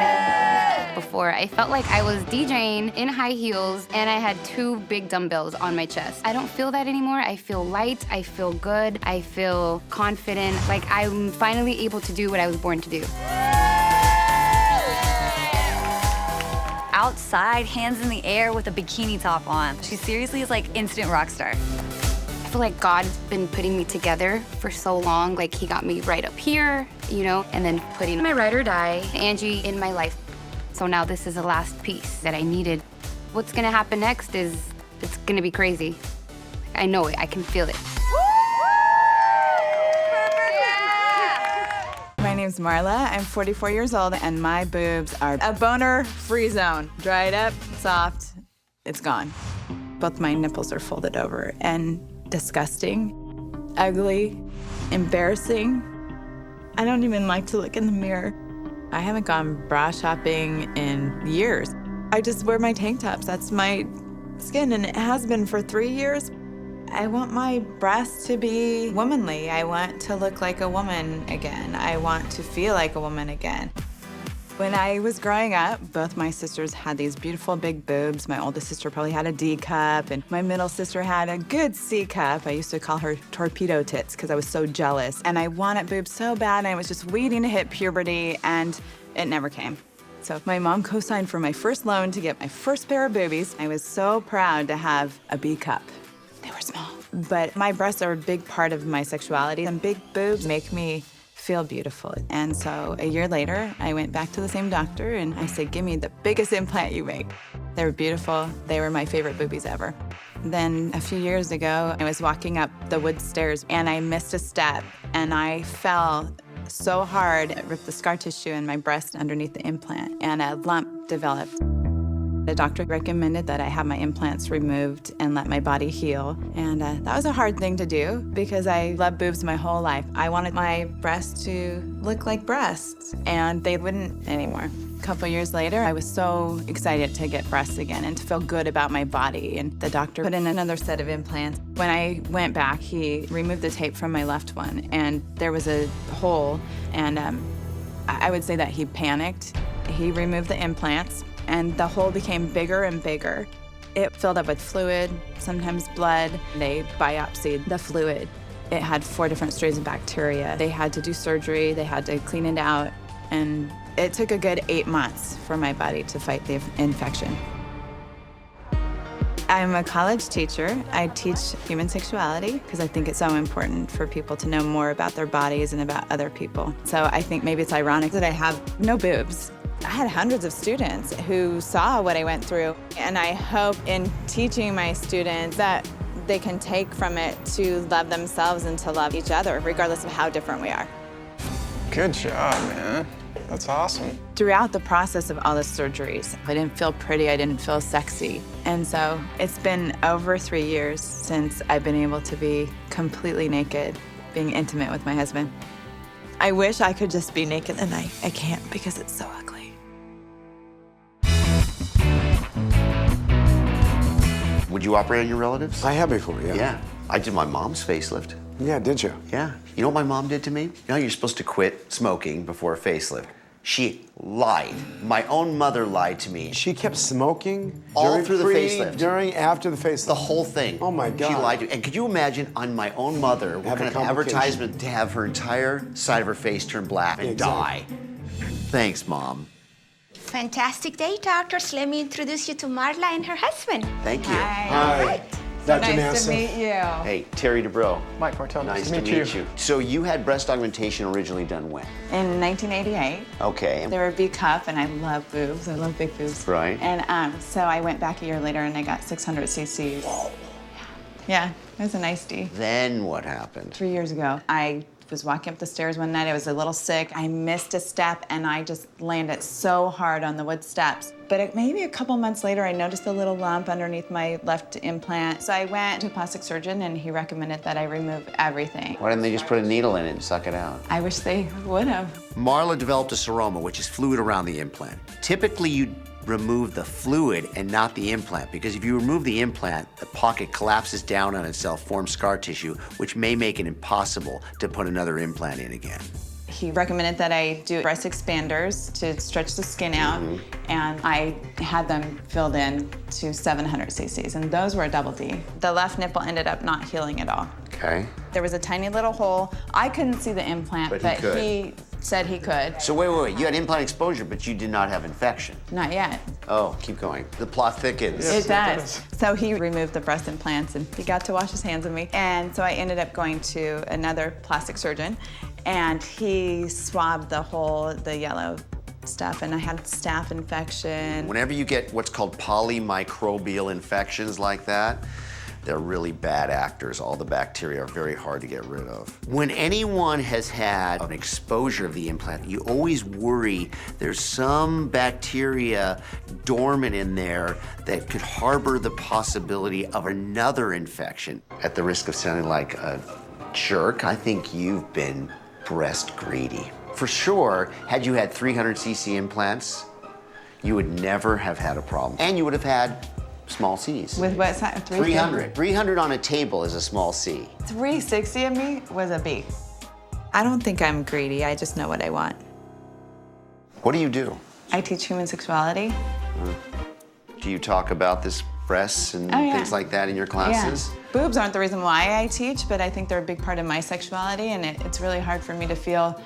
Before, I felt like I was DJing in high heels, and I had 2 big dumbbells on my chest. I don't feel that anymore. I feel light, I feel good, I feel confident. Like I'm finally able to do what I was born to do. Outside, hands in the air with a bikini top on. She seriously is like instant rock star. I feel like God's been putting me together for so long. Like he got me right up here, you know, and then putting my ride or die, Angie, in my life. So now this is the last piece that I needed. What's gonna happen next is, it's gonna be crazy. I know it, I can feel it. My name's Marla. I'm 44 years old, and my boobs are a boner-free zone. Dried up, soft, it's gone. Both my nipples are folded over, and disgusting, ugly, embarrassing. I don't even like to look in the mirror. I haven't gone bra shopping in years. I just wear my tank tops. That's my skin, and it has been for 3 years. I want my breasts to be womanly. I want to look like a woman again. I want to feel like a woman again. When I was growing up, both my sisters had these beautiful big boobs. My oldest sister probably had a D cup, and my middle sister had a good C cup. I used to call her torpedo tits because I was so jealous. And I wanted boobs so bad, and I was just waiting to hit puberty, and it never came. So my mom co-signed for my first loan to get my first pair of boobies. I was so proud to have a B cup. They were small. But my breasts are a big part of my sexuality, and big boobs make me feel beautiful. And so a year later, I went back to the same doctor, and I said, give me the biggest implant you make. They were beautiful. They were my favorite boobies ever. Then a few years ago, I was walking up the wood stairs, and I missed a step, and I fell so hard, it ripped the scar tissue in my breast underneath the implant, and a lump developed. The doctor recommended that I have my implants removed and let my body heal. And that was a hard thing to do because I loved boobs my whole life. I wanted my breasts to look like breasts, and they wouldn't anymore. A couple years later, I was so excited to get breasts again and to feel good about my body. And the doctor put in another set of implants. When I went back, he removed the tape from my left one, and there was a hole. And I would say that he panicked. He removed the implants, and the hole became bigger and bigger. It filled up with fluid, sometimes blood. They biopsied the fluid. It had 4 different strains of bacteria. They had to do surgery, they had to clean it out, and it took a good 8 months for my body to fight the infection. I'm a college teacher. I teach human sexuality because I think it's so important for people to know more about their bodies and about other people. So I think maybe it's ironic that I have no boobs. I had hundreds of students who saw what I went through, and I hope in teaching my students that they can take from it to love themselves and to love each other, regardless of how different we are. Good job, man. That's awesome. Throughout the process of all the surgeries, I didn't feel pretty, I didn't feel sexy. And so it's been over 3 years since I've been able to be completely naked, being intimate with my husband. I wish I could just be naked, and I can't because it's so ugly. Would you operate on your relatives? I have before, yeah. Yeah. I did my mom's facelift. Yeah, did you? Yeah. You know what my mom did to me? You know how you're supposed to quit smoking before a facelift? She lied. My own mother lied to me. She kept smoking all through the facelift. During, after the facelift. The whole thing. Oh my God. She lied to me. And could you imagine on my own mother what kind of advertisement to have her entire side of her face turn black and die? Thanks, Mom. Fantastic day, doctors. Let me introduce you to Marla and her husband. Thank you. Hi. All right. Dr. Nice Nassif. to meet you. Hey, Terry Dubrow. Mike Martell, nice to meet you. So you had breast augmentation originally done when? In 1988. Okay. They were B cup, and I love boobs. I love big boobs. Right. And so I went back a year later, and I got 600 cc's. Whoa. Yeah, it was a nice D. Then what happened? 3 years ago, I was walking up the stairs one night. I was a little sick. I missed a step, and I just landed so hard on the wood steps. But maybe a couple months later, I noticed a little lump underneath my left implant. So I went to a plastic surgeon, and he recommended that I remove everything. Why didn't they just put a needle in it and suck it out? I wish they would have. Marla developed a seroma, which is fluid around the implant. Typically, you remove the fluid and not the implant, because if you remove the implant, the pocket collapses down on itself, forms scar tissue, which may make it impossible to put another implant in again. He recommended that I do breast expanders to stretch the skin out, and I had them filled in to 700 cc's, and those were a double D. The left nipple ended up not healing at all. Okay. There was a tiny little hole. I couldn't see the implant, but he said he could. So wait. You had implant exposure, but you did not have infection. Not yet. Oh, keep going. The plot thickens. It does. So he removed the breast implants, and he got to wash his hands of me. And so I ended up going to another plastic surgeon, and he swabbed the yellow stuff, and I had staph infection. Whenever you get what's called polymicrobial infections like that, they're really bad actors. All the bacteria are very hard to get rid of. When anyone has had an exposure of the implant, you always worry there's some bacteria dormant in there that could harbor the possibility of another infection. At the risk of sounding like a jerk, I think you've been breast greedy. For sure, had you had 300 cc implants, you would never have had a problem. And you would have had small C's. With what size? 300. 300 on a table is a small C. 360 of me was a B. I don't think I'm greedy. I just know what I want. What do you do? I teach human sexuality. Do you talk about this breasts and things like that in your classes? Yeah. Boobs aren't the reason why I teach, but I think they're a big part of my sexuality, and it's really hard for me to feel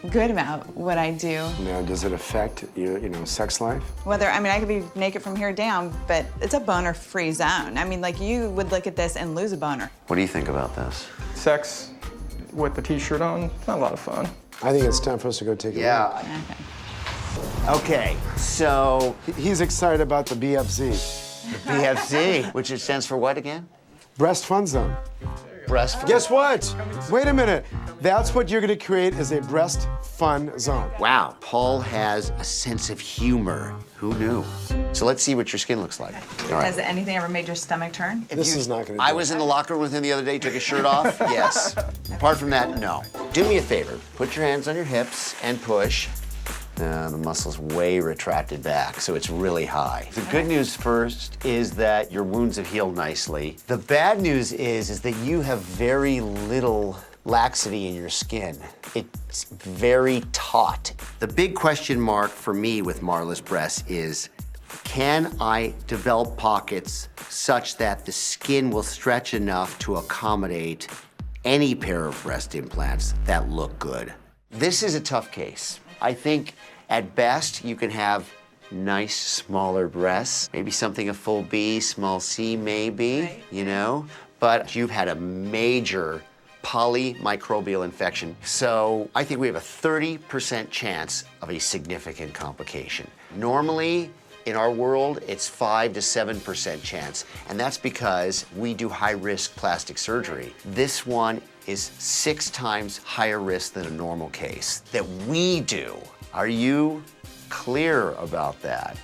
good about what I do. Now, does it affect your, sex life? I could be naked from here down, but it's a boner-free zone. I mean, like, you would look at this and lose a boner. What do you think about this? Sex with the t-shirt on, it's not a lot of fun. I think it's time for us to go take a look. Okay, so... He's excited about the BFZ. The BFZ, which stands for what again? Breast Fun Zone. Breast fun. Guess what? Wait a minute. That's what you're gonna create is a breast fun zone. Wow, Paul has a sense of humor. Who knew? So let's see what your skin looks like. All right. Has anything ever made your stomach turn? This is not gonna do I was in the locker room with him the other day, took his shirt off, yes. Apart from that, no. Do me a favor, put your hands on your hips and push. The muscle's way retracted back, so it's really high. The good news first is that your wounds have healed nicely. The bad news is that you have very little laxity in your skin. It's very taut. The big question mark for me with Marla's breasts is, can I develop pockets such that the skin will stretch enough to accommodate any pair of breast implants that look good? This is a tough case. I think at best you can have nice smaller breasts, maybe something a full B, small C maybe, but you've had a major polymicrobial infection. So I think we have a 30% chance of a significant complication. Normally, in our world, it's 5 to 7% chance, and that's because we do high-risk plastic surgery. This one is 6 times higher risk than a normal case that we do. Are you clear about that?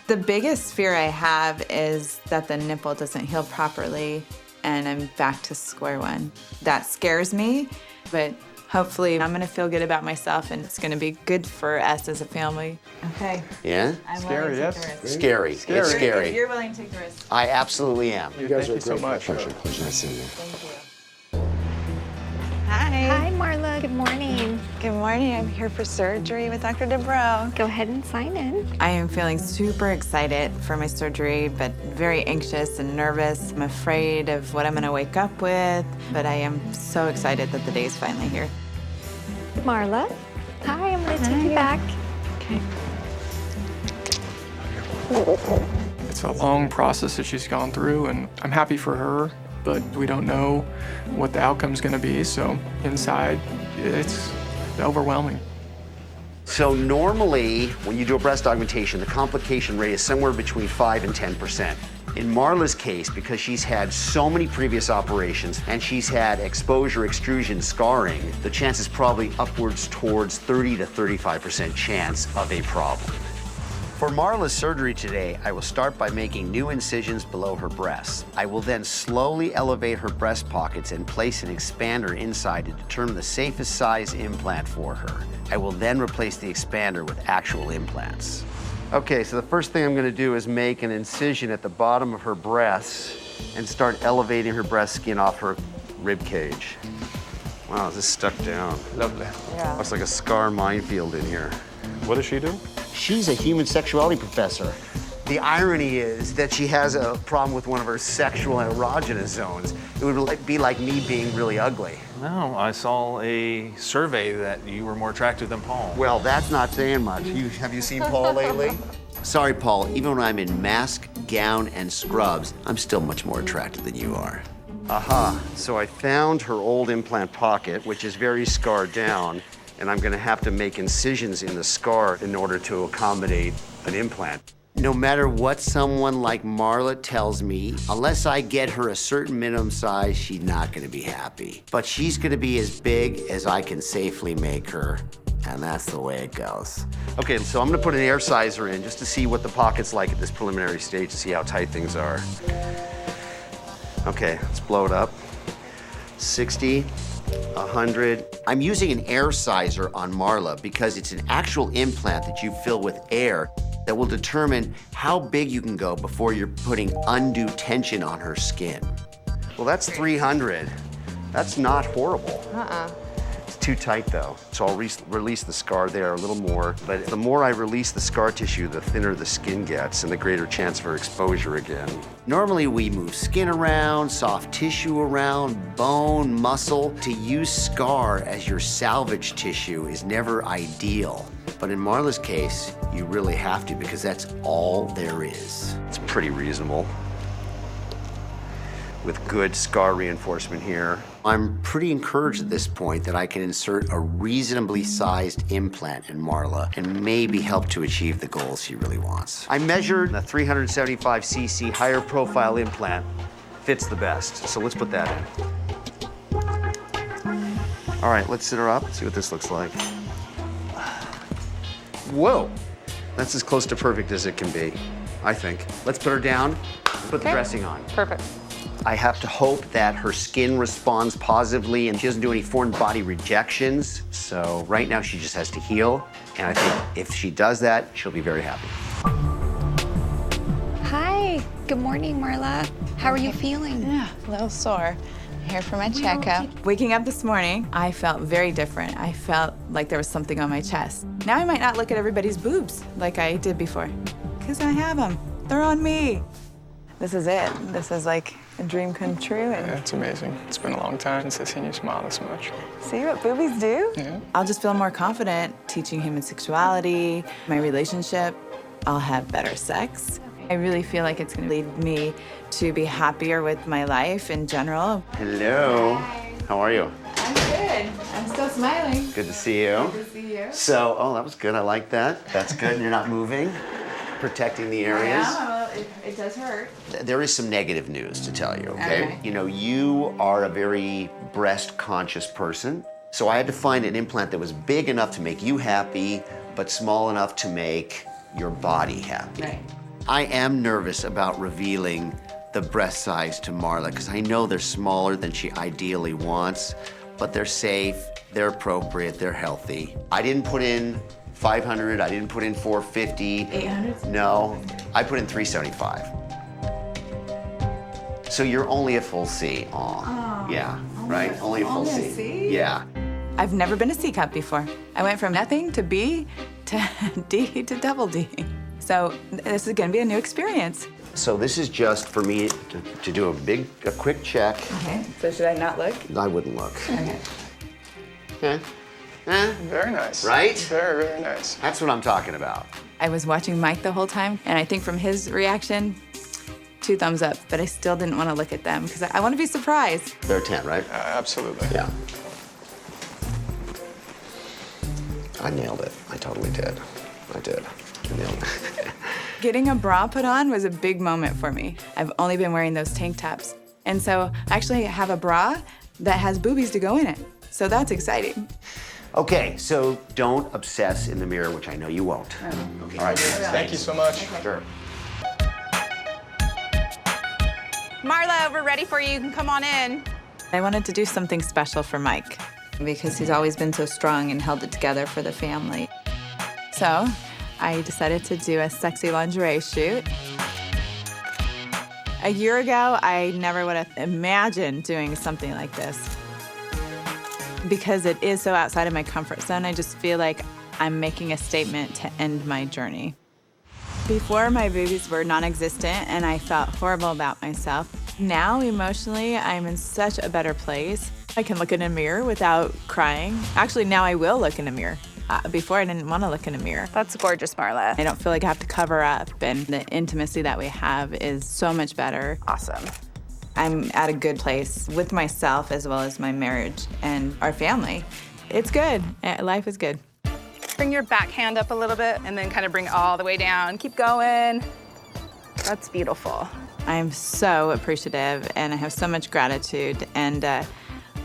The biggest fear I have is that the nipple doesn't heal properly and I'm back to square one. That scares me, but hopefully I'm gonna feel good about myself and it's gonna be good for us as a family. Okay. Yeah? I'm Scary, willing to take yes. the risk. Scary. It's scary. If you're willing to take the risk. I absolutely am. You guys Thank are you so great. much. Pleasure to see you. Thank you. Hi. Hi, Marla. Good morning. Good morning. I'm here for surgery with Dr. Dubrow. Go ahead and sign in. I am feeling super excited for my surgery, but very anxious and nervous. I'm afraid of what I'm gonna wake up with, but I am so excited that the day is finally here. Marla. Hi, I'm gonna take you back. Okay. It's a long process that she's gone through, and I'm happy for her, but we don't know what the outcome's gonna be, so inside, it's overwhelming. So normally, when you do a breast augmentation, the complication rate is somewhere between 5 and 10%. In Marla's case, because she's had so many previous operations and she's had exposure, extrusion, scarring, the chance is probably upwards towards 30 to 35% chance of a problem. For Marla's surgery today, I will start by making new incisions below her breasts. I will then slowly elevate her breast pockets and place an expander inside to determine the safest size implant for her. I will then replace the expander with actual implants. Okay, so the first thing I'm gonna do is make an incision at the bottom of her breasts and start elevating her breast skin off her rib cage. Wow, is this stuck down? Lovely. Yeah. Looks like a scar minefield in here. What does she do? She's a human sexuality professor. The irony is that she has a problem with one of her sexual and erogenous zones. It would be like me being really ugly. No, I saw a survey that you were more attractive than Paul. Well, that's not saying much. Have you seen Paul lately? Sorry, Paul, even when I'm in mask, gown, and scrubs, I'm still much more attractive than you are. Aha, so I found her old implant pocket, which is very scarred down, and I'm gonna have to make incisions in the scar in order to accommodate an implant. No matter what someone like Marla tells me, unless I get her a certain minimum size, she's not gonna be happy. But she's gonna be as big as I can safely make her, and that's the way it goes. Okay, so I'm gonna put an air sizer in just to see what the pocket's like at this preliminary stage to see how tight things are. Okay, let's blow it up. 60, 100. I'm using an air sizer on Marla because it's an actual implant that you fill with air that will determine how big you can go before you're putting undue tension on her skin. Well, that's 300. That's not horrible. It's too tight though, so I'll release the scar there a little more, but the more I release the scar tissue, the thinner the skin gets and the greater chance for exposure again. Normally we move skin around, soft tissue around, bone, muscle. To use scar as your salvage tissue is never ideal. But in Marla's case, you really have to because that's all there is. It's pretty reasonable. With good scar reinforcement here. I'm pretty encouraged at this point that I can insert a reasonably sized implant in Marla and maybe help to achieve the goals she really wants. I measured the 375cc higher profile implant fits the best, so let's put that in. All right, let's sit her up, see what this looks like. Whoa, that's as close to perfect as it can be, I think. Let's put her down and put the dressing on. Perfect. I have to hope that her skin responds positively and she doesn't do any foreign body rejections. So right now she just has to heal. And I think if she does that, she'll be very happy. Hi, good morning, Marla. How are you feeling? Yeah, a little sore. Here for my checkup. Waking up this morning, I felt very different. I felt like there was something on my chest. Now I might not look at everybody's boobs like I did before, because I have them. They're on me. This is it. This is like a dream come true. And yeah, it's amazing. It's been a long time since I've seen you smile this much. See what boobies do? Yeah. I'll just feel more confident teaching human sexuality, my relationship. I'll have better sex. I really feel like it's gonna lead me to be happier with my life in general. Hello. Hi. How are you? I'm good. I'm still smiling. Good to see you. Good to see you. So, oh, that was good. I like that. That's good. And you're not moving, protecting the areas. It does hurt. There is some negative news to tell you, okay? You know, you are a very breast-conscious person. So I had to find an implant that was big enough to make you happy, but small enough to make your body happy. Right. I am nervous about revealing the breast size to Marla because I know they're smaller than she ideally wants, but they're safe, they're appropriate, they're healthy. I didn't put in 500, I didn't put in 450. 800? No, I put in 375. So you're only a full C. Aw. Yeah, right? Only a full only C. A C? Yeah. I've never been a C cup before. I went from nothing to B to D to double D. So this is gonna be a new experience. So this is just for me to do a quick check. Okay, so should I not look? I wouldn't look. Okay. Okay. Very nice. Right? Very, very nice. That's what I'm talking about. I was watching Mike the whole time, and I think from his reaction, 2 thumbs up, but I still didn't want to look at them because I want to be surprised. They're 10, right? Absolutely. Yeah. I nailed it. I totally did. I did. I nailed it. Getting a bra put on was a big moment for me. I've only been wearing those tank tops. And so I actually have a bra that has boobies to go in it. So that's exciting. Okay, so don't obsess in the mirror, which I know you won't. Okay. All right, Thank you so much. Sure. Marla, we're ready for you. You can come on in. I wanted to do something special for Mike because he's always been so strong and held it together for the family. So I decided to do a sexy lingerie shoot. A year ago, I never would have imagined doing something like this. Because it is so outside of my comfort zone, I just feel like I'm making a statement to end my journey. Before, my boobies were non-existent and I felt horrible about myself. Now, emotionally, I'm in such a better place. I can look in a mirror without crying. Actually, now I will look in a mirror. Before, I didn't want to look in a mirror. That's gorgeous, Marla. I don't feel like I have to cover up, and the intimacy that we have is so much better. Awesome. I'm at a good place with myself as well as my marriage and our family. It's good. Life is good. Bring your back hand up a little bit and then kind of bring it all the way down. Keep going. That's beautiful. I'm so appreciative and I have so much gratitude, and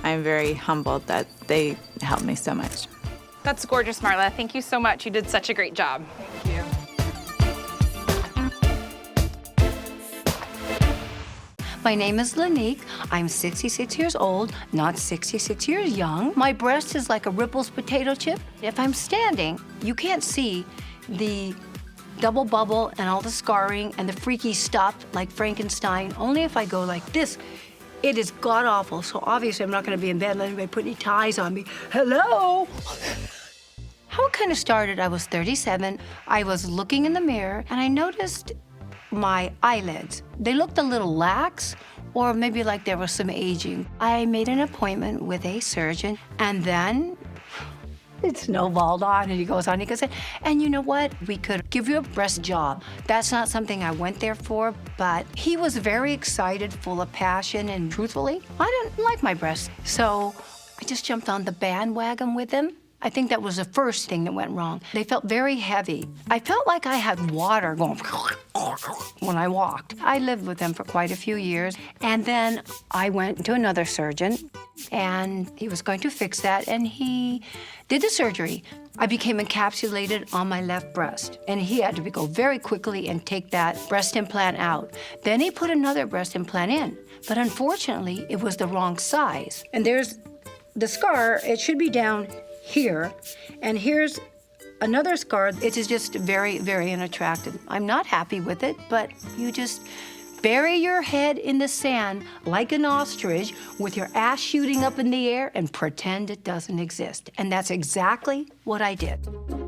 I'm very humbled that they helped me so much. That's gorgeous, Marla. Thank you so much. You did such a great job. Thank you. My name is Lanique. I'm 66 years old, not 66 years young. My breast is like a Ripple's potato chip. If I'm standing, you can't see the double bubble and all the scarring and the freaky stuff like Frankenstein. Only if I go like this. It is god-awful, so obviously I'm not gonna be in bed letting anybody put any ties on me. Hello? How it kind of started, I was 37. I was looking in the mirror and I noticed my eyelids. They looked a little lax, or maybe like there was some aging. I made an appointment with a surgeon, and then it snowballed on, and he goes on, he goes, and you know what? We could give you a breast job. That's not something I went there for, but he was very excited, full of passion, and truthfully, I didn't like my breasts. So I just jumped on the bandwagon with him. I think that was the first thing that went wrong. They felt very heavy. I felt like I had water going when I walked. I lived with them for quite a few years, and then I went to another surgeon, and he was going to fix that, and he did the surgery. I became encapsulated on my left breast, and he had to go very quickly and take that breast implant out. Then he put another breast implant in, but unfortunately, it was the wrong size. And there's the scar. It should be down here, and here's another scar. It is just very, very unattractive. I'm not happy with it, but you just bury your head in the sand like an ostrich with your ass shooting up in the air and pretend it doesn't exist. And that's exactly what I did.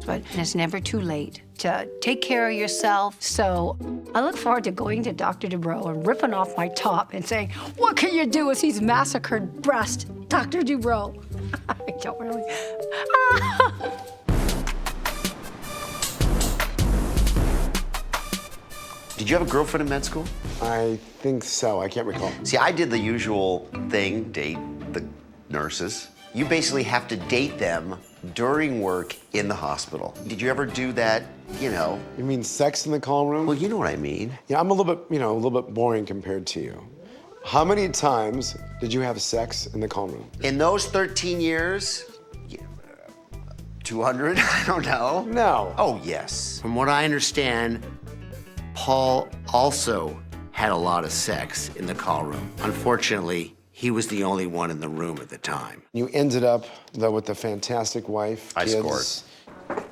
But it's never too late to take care of yourself. So I look forward to going to Dr. Dubrow and ripping off my top and saying, what can you do with these massacred breasts, Dr. Dubrow? I don't really. Did you have a girlfriend in med school? I think so. I can't recall. See, I did the usual thing, date the nurses. You basically have to date them during work in the hospital. Did you ever do that, you know? You mean sex in the call room? Well, you know what I mean. Yeah, I'm a little bit, a little bit boring compared to you. How many times did you have sex in the call room? In those 13 years, 200, I don't know. No. Oh, yes. From what I understand, Paul also had a lot of sex in the call room. Unfortunately, he was the only one in the room at the time. You ended up, though, with a fantastic wife, I kids. scored.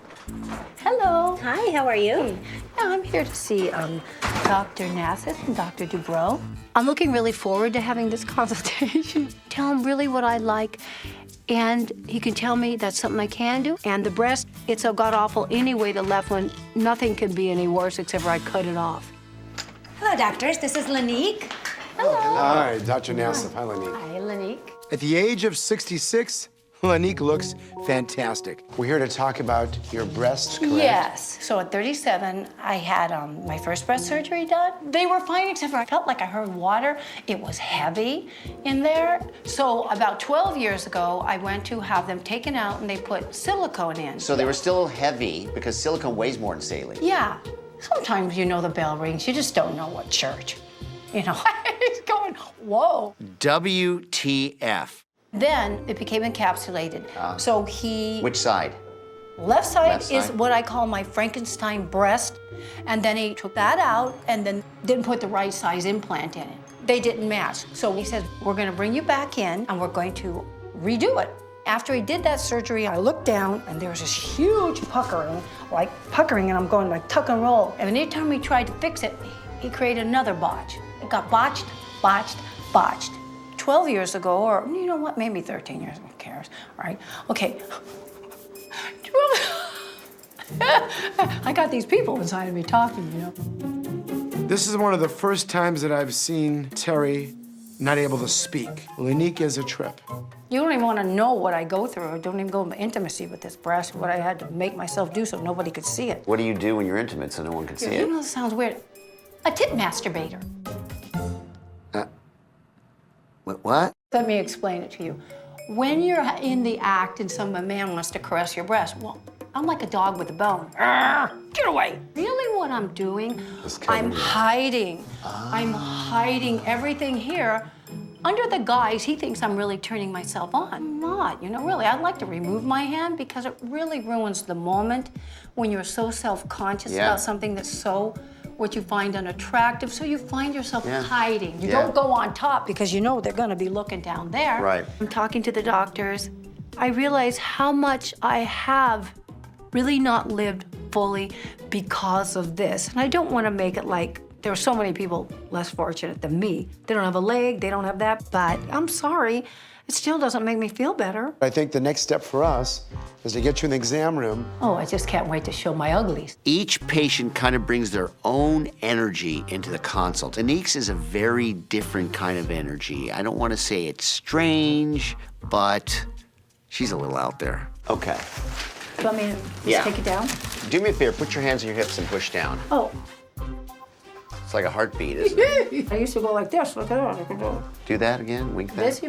Hello. Hi, how are you? I'm here to see Dr. Nassif and Dr. Dubrow. I'm looking really forward to having this consultation. Tell him really what I like, and he can tell me that's something I can do. And the breast, it's so god-awful anyway, the left one, nothing can be any worse except for I cut it off. Hello, doctors. This is Lanique. Hello. Hi, Dr. Nassif. Hi, Lanique. Hi, Lanique. At the age of 66, Lanique looks fantastic. We're here to talk about your breasts, correct? Yes. So at 37, I had my first breast surgery done. They were fine, except for I felt like I heard water. It was heavy in there. So about 12 years ago, I went to have them taken out, and they put silicone in. So they were still heavy because silicone weighs more than saline. Yeah. Sometimes you know the bell rings, you just don't know what church. You know, he's going, whoa. WTF. Then it became encapsulated. So he... Which side? Left side Left is side. what I call my Frankenstein breast. And then he took that out and then didn't put the right size implant in it. They didn't match. So he said, we're gonna bring you back in and we're going to redo it. After he did that surgery, I looked down and there was this huge puckering, and I'm going like tuck and roll. And anytime we tried to fix it, he created another botch. It got botched, botched, botched. 12 years ago, or you know what, maybe 13 years, who cares, all right? Okay. I got these people inside of me talking, you know. This is one of the first times that I've seen Terry not able to speak. Lanique is a trip. You don't even want to know what I go through. I don't even go into intimacy with this breast, what I had to make myself do so nobody could see it. What do you do when you're intimate so no one can see You it? know, this sounds weird. A tit masturbator. What? Let me explain it to you. When you're in the act and a man wants to caress your breast, well, I'm like a dog with a bone. Get away. Really what I'm doing, I'm hiding. I'm hiding everything here. Under the guise, he thinks I'm really turning myself on. I'm not, you know, really. I'd like to remove my hand because it really ruins the moment when you're so self-conscious about something that's so what you find unattractive, so you find yourself hiding. You don't go on top because you know they're gonna be looking down there. Right. I'm talking to the doctors. I realize how much I have really not lived fully because of this. And I don't wanna make it like there are so many people less fortunate than me. They don't have a leg, they don't have that, but I'm sorry, it still doesn't make me feel better. I think the next step for us is to get you in the exam room. Oh, I just can't wait to show my uglies. Each patient kind of brings their own energy into the consult. Lanique's is a very different kind of energy. I don't want to say it's strange, but she's a little out there. Okay. Do you want me to just take it down? Do me a favor, put your hands on your hips and push down. Oh. It's like a heartbeat, isn't it? I used to go like this. Look at that. Do that again, wink that. This,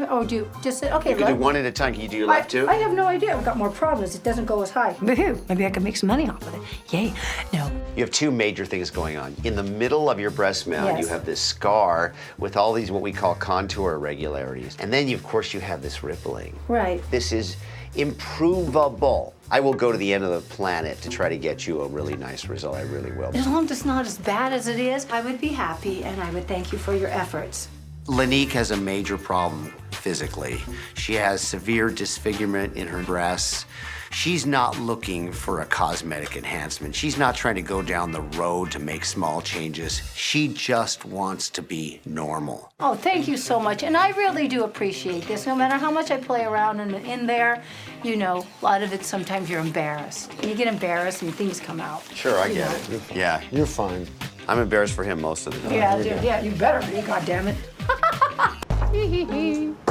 just okay. You can do one at a time. Can you do your left too? I have no idea. I've got more problems. It doesn't go as high. Maybe I can make some money off of it. Yay. No. You have two major things going on. In the middle of your breast mound, you have this scar with all these what we call contour irregularities. And then, of course, you have this rippling. Right. This is improvable. I will go to the end of the planet to try to get you a really nice result. I really will. As long as it's not as bad as it is, I would be happy, and I would thank you for your efforts. Lanique has a major problem physically. She has severe disfigurement in her breasts. She's not looking for a cosmetic enhancement. She's not trying to go down the road to make small changes. She just wants to be normal. Oh, thank you so much. And I really do appreciate this. No matter how much I play around in there, you know, a lot of it, sometimes you're embarrassed. And you get embarrassed and things come out. Sure, I get it. Yeah. You're fine. I'm embarrassed for him most of the time. Yeah, you better be, goddammit.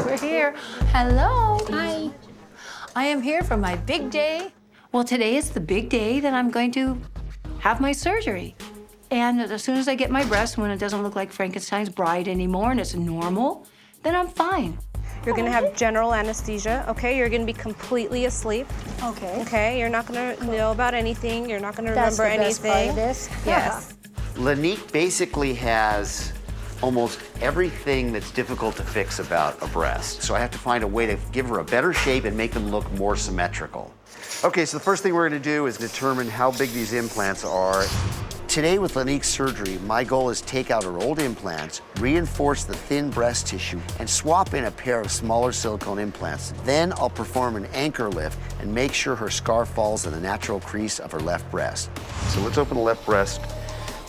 We're here. Hello. Hi. I am here for my big day. Well, today is the big day that I'm going to have my surgery. And as soon as I get my breast, when it doesn't look like Frankenstein's bride anymore and it's normal, then I'm fine. You're gonna have general anesthesia, okay? You're gonna be completely asleep. Okay. Okay, you're not gonna know about anything. You're not gonna That's remember the best anything. part of this. Yes. Lanique basically has almost everything that's difficult to fix about a breast. So I have to find a way to give her a better shape and make them look more symmetrical. Okay, so the first thing we're gonna do is determine how big these implants are. Today with Lanique's surgery, my goal is take out her old implants, reinforce the thin breast tissue, and swap in a pair of smaller silicone implants. Then I'll perform an anchor lift and make sure her scar falls in the natural crease of her left breast. So let's open the left breast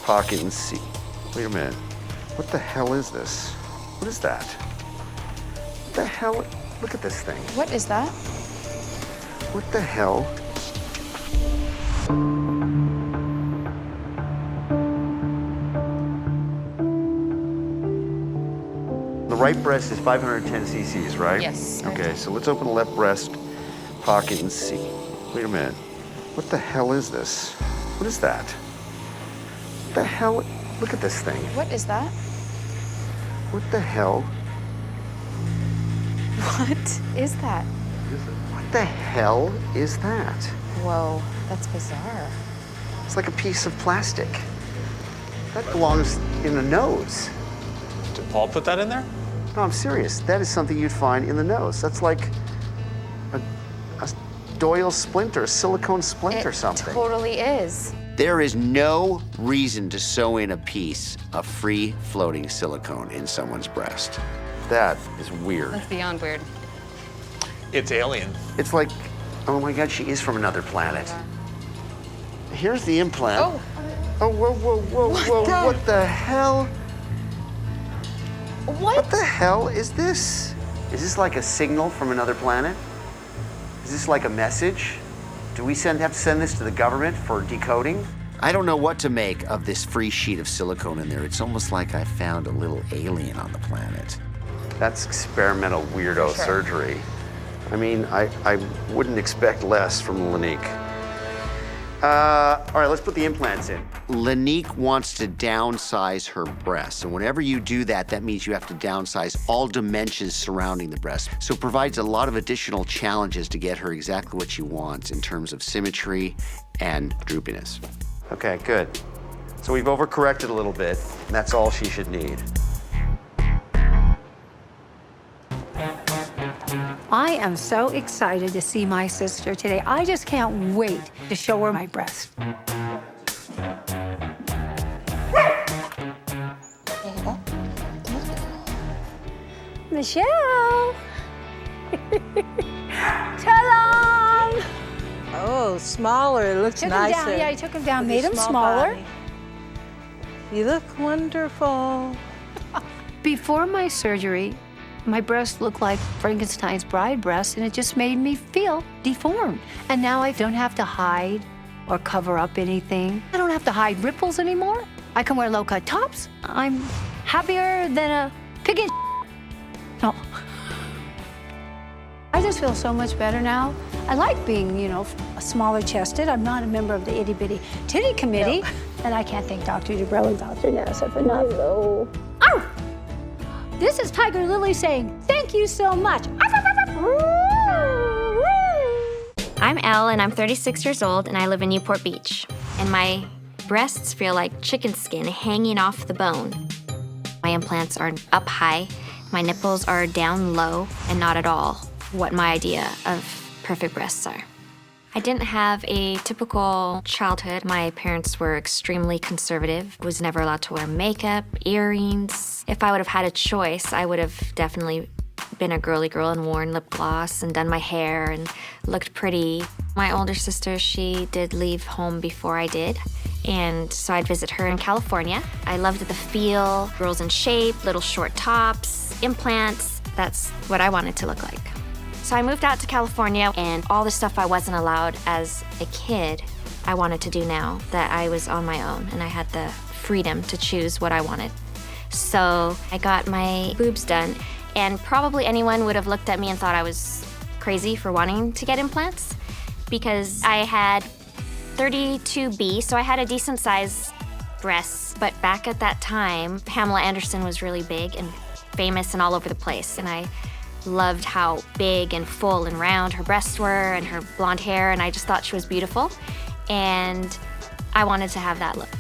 pocket and see. Wait a minute. What the hell is this? What is that? What the hell? Look at this thing. What is that? What the hell? The right breast is 510 cc's, right? Yes. Okay, so let's open the left breast pocket and see. Wait a minute. What the hell is this? What is that? What the hell? Look at this thing. What is that? What the hell? What is that? What the hell is that? Whoa, that's bizarre. It's like a piece of plastic. That belongs in the nose. Did Paul put that in there? No, I'm serious. That is something you'd find in the nose. That's like a Doyle splint or a silicone splint or something. It totally is. There is no reason to sew in a piece of free floating silicone in someone's breast. That is weird. That's beyond weird. It's alien. It's like, oh my God, she is from another planet. Here's the implant. Oh. Oh, whoa, whoa, whoa, whoa, what the hell? What the hell is this? Is this like a signal from another planet? Is this like a message? Do we have to send this to the government for decoding? I don't know what to make of this free sheet of silicone in there. It's almost like I found a little alien on the planet. That's experimental weirdo surgery. I mean, I wouldn't expect less from Lanique. All right, let's put the implants in. Lanique wants to downsize her breasts. And whenever you do that, that means you have to downsize all dimensions surrounding the breast. So it provides a lot of additional challenges to get her exactly what she wants in terms of symmetry and droopiness. Okay, good. So we've overcorrected a little bit, and that's all she should need. I am so excited to see my sister today. I just can't wait to show her my breast. Michelle! Ta-da! Oh, smaller. It looks Took nicer. him down. Yeah, I took him down, With made a him small smaller. body. You look wonderful. Before my surgery, my breast looked like Frankenstein's bride breast, and it just made me feel deformed. And now I don't have to hide or cover up anything. I don't have to hide ripples anymore. I can wear low-cut tops. I'm happier than a pig in No. I just feel so much better now. I like being, you know, smaller chested. I'm not a member of the itty-bitty titty committee. No. And I can't thank Dr. Dubrow and Dr. Nassif enough. Oh! This is Tiger Lily saying, thank you so much. I'm Elle, and I'm 36 years old, and I live in Newport Beach. And my breasts feel like chicken skin hanging off the bone. My implants are up high. My nipples are down low, and not at all what my idea of perfect breasts are. I didn't have a typical childhood. My parents were extremely conservative. Was never allowed to wear makeup, earrings. If I would have had a choice, I would have definitely been a girly girl and worn lip gloss and done my hair and looked pretty. My older sister, she did leave home before I did. And so I'd visit her in California. I loved the feel, girls in shape, little short tops, implants. That's what I wanted to look like. So I moved out to California, and all the stuff I wasn't allowed as a kid, I wanted to do now that I was on my own and I had the freedom to choose what I wanted. So I got my boobs done, and probably anyone would have looked at me and thought I was crazy for wanting to get implants because I had 32B, so I had a decent size breasts. But back at that time, Pamela Anderson was really big and famous and all over the place, and I loved how big and full and round her breasts were and her blonde hair, and I just thought she was beautiful, and I wanted to have that look.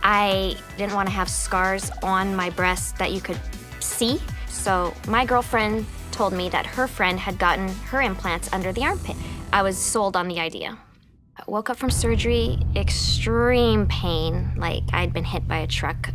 I didn't want to have scars on my breast that you could see, so my girlfriend told me that her friend had gotten her implants under the armpit. I was sold on the idea. I woke up from surgery, extreme pain, like I'd been hit by a truck.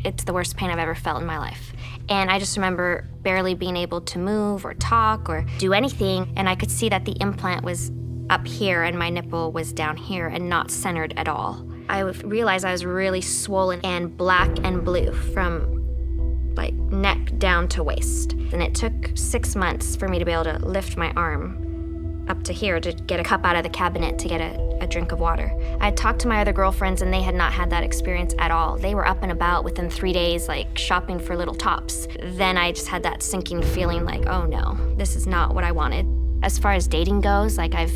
It's the worst pain I've ever felt in my life. And I just remember barely being able to move or talk or do anything, and I could see that the implant was up here and my nipple was down here and not centered at all. I realized I was really swollen and black and blue from like neck down to waist. And it took 6 months for me to be able to lift my arm up to here to get a cup out of the cabinet to get a drink of water. I had talked to my other girlfriends and they had not had that experience at all. They were up and about within 3 days, like shopping for little tops. Then I just had that sinking feeling like, oh no, this is not what I wanted. As far as dating goes, like I've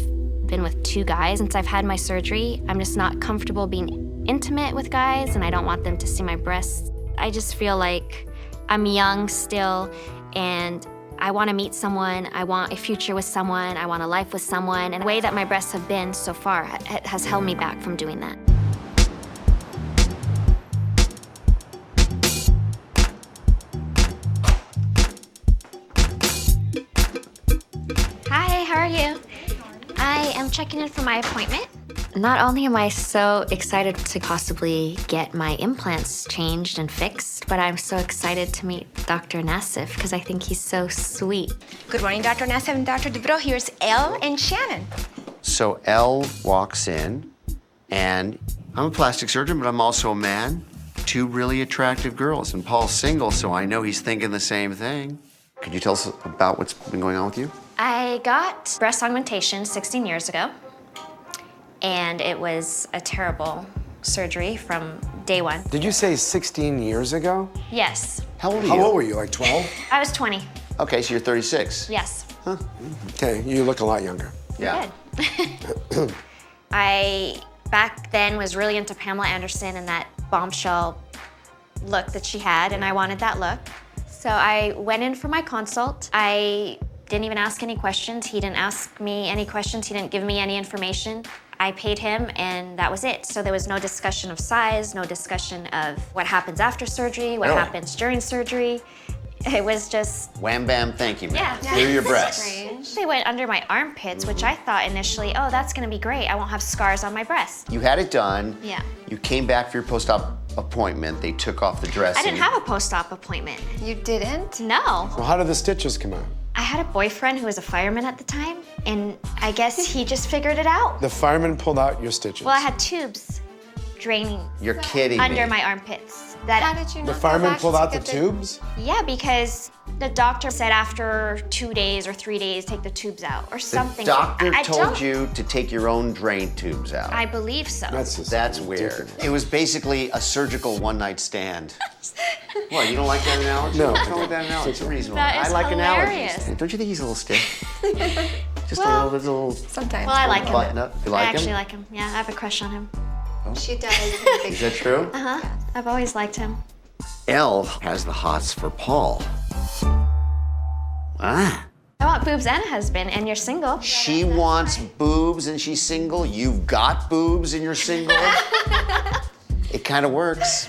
been with 2 guys since I've had my surgery. I'm just not comfortable being intimate with guys and I don't want them to see my breasts. I just feel like I'm young still and I want to meet someone, I want a future with someone, I want a life with someone, and the way that my breasts have been so far has held me back from doing that. checking in for my appointment. Not only am I so excited to possibly get my implants changed and fixed, but I'm so excited to meet Dr. Nassif because I think he's so sweet. Good morning, Dr. Nassif and Dr. Dubrow. Here's Elle and Shannon. So Elle walks in, and I'm a plastic surgeon, but I'm also a man. Two really attractive girls, and Paul's single, so I know he's thinking the same thing. Could you tell us about what's been going on with you? I got breast augmentation 16 years ago, and it was a terrible surgery from day one. Did you say 16 years ago? Yes. How old are you? How old were you, like 12? I was 20. Okay, so you're 36. Yes. Huh. Okay, you look a lot younger. Yeah. Good. I, back then, was really into Pamela Anderson and that bombshell look that she had, and I wanted that look. So I went in for my consult. I didn't even ask any questions. He didn't ask me any questions. He didn't give me any information. I paid him, and that was it. So there was no discussion of size, no discussion of what happens after surgery, what happens during surgery. It was just... Wham, bam, thank you, man. Yeah. Through your breasts. Strange. They went under my armpits, which I thought initially, oh, that's gonna be great. I won't have scars on my breast. You had it done. Yeah. You came back for your post-op appointment. They took off the dressing. I didn't have a post-op appointment. You didn't? No. Well, how did the stitches come out? I had a boyfriend who was a fireman at the time, and I guess he just figured it out. The fireman pulled out your stitches. Well, I had tubes draining You're kidding under me. my armpits. How did you know? The fireman pulled out the tubes? Yeah, because the doctor said after 2 days or 3 days, take the tubes out or something. The doctor I told don't- you to take your own drain tubes out. I believe so. That's weird. It was basically a surgical one-night stand. What, you don't like that analogy? No. What's wrong with that analogy? It's reasonable. That is I like hilarious. analogies. Don't you think he's a little stiff? Just Well, a little... Sometimes. Well, I like him. Button up. You like I him? actually like him. Yeah, I have a crush on him. She does. Is that true? Uh-huh. I've always liked him. Elle has the hots for Paul. Ah. I want boobs and a husband, and you're single. She wants boobs and she's single. You've got boobs and you're single. It kind of works.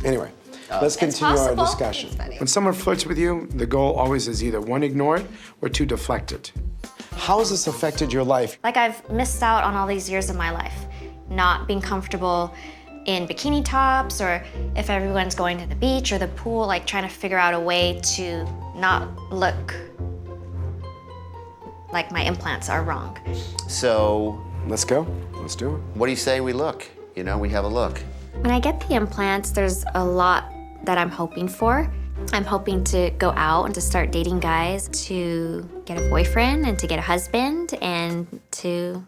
Anyway, let's continue our possible. discussion. When someone flirts with you, the goal always is either one, ignore it, or two, deflect it. How has this affected your life? Like I've missed out on all these years of my life, not being comfortable in bikini tops, or if everyone's going to the beach or the pool, like trying to figure out a way to not look like my implants are wrong. So... Let's go. Let's do it. What do you say we look? You know, we have a look. When I get the implants, there's a lot that I'm hoping for. I'm hoping to go out and to start dating guys, to get a boyfriend and to get a husband and to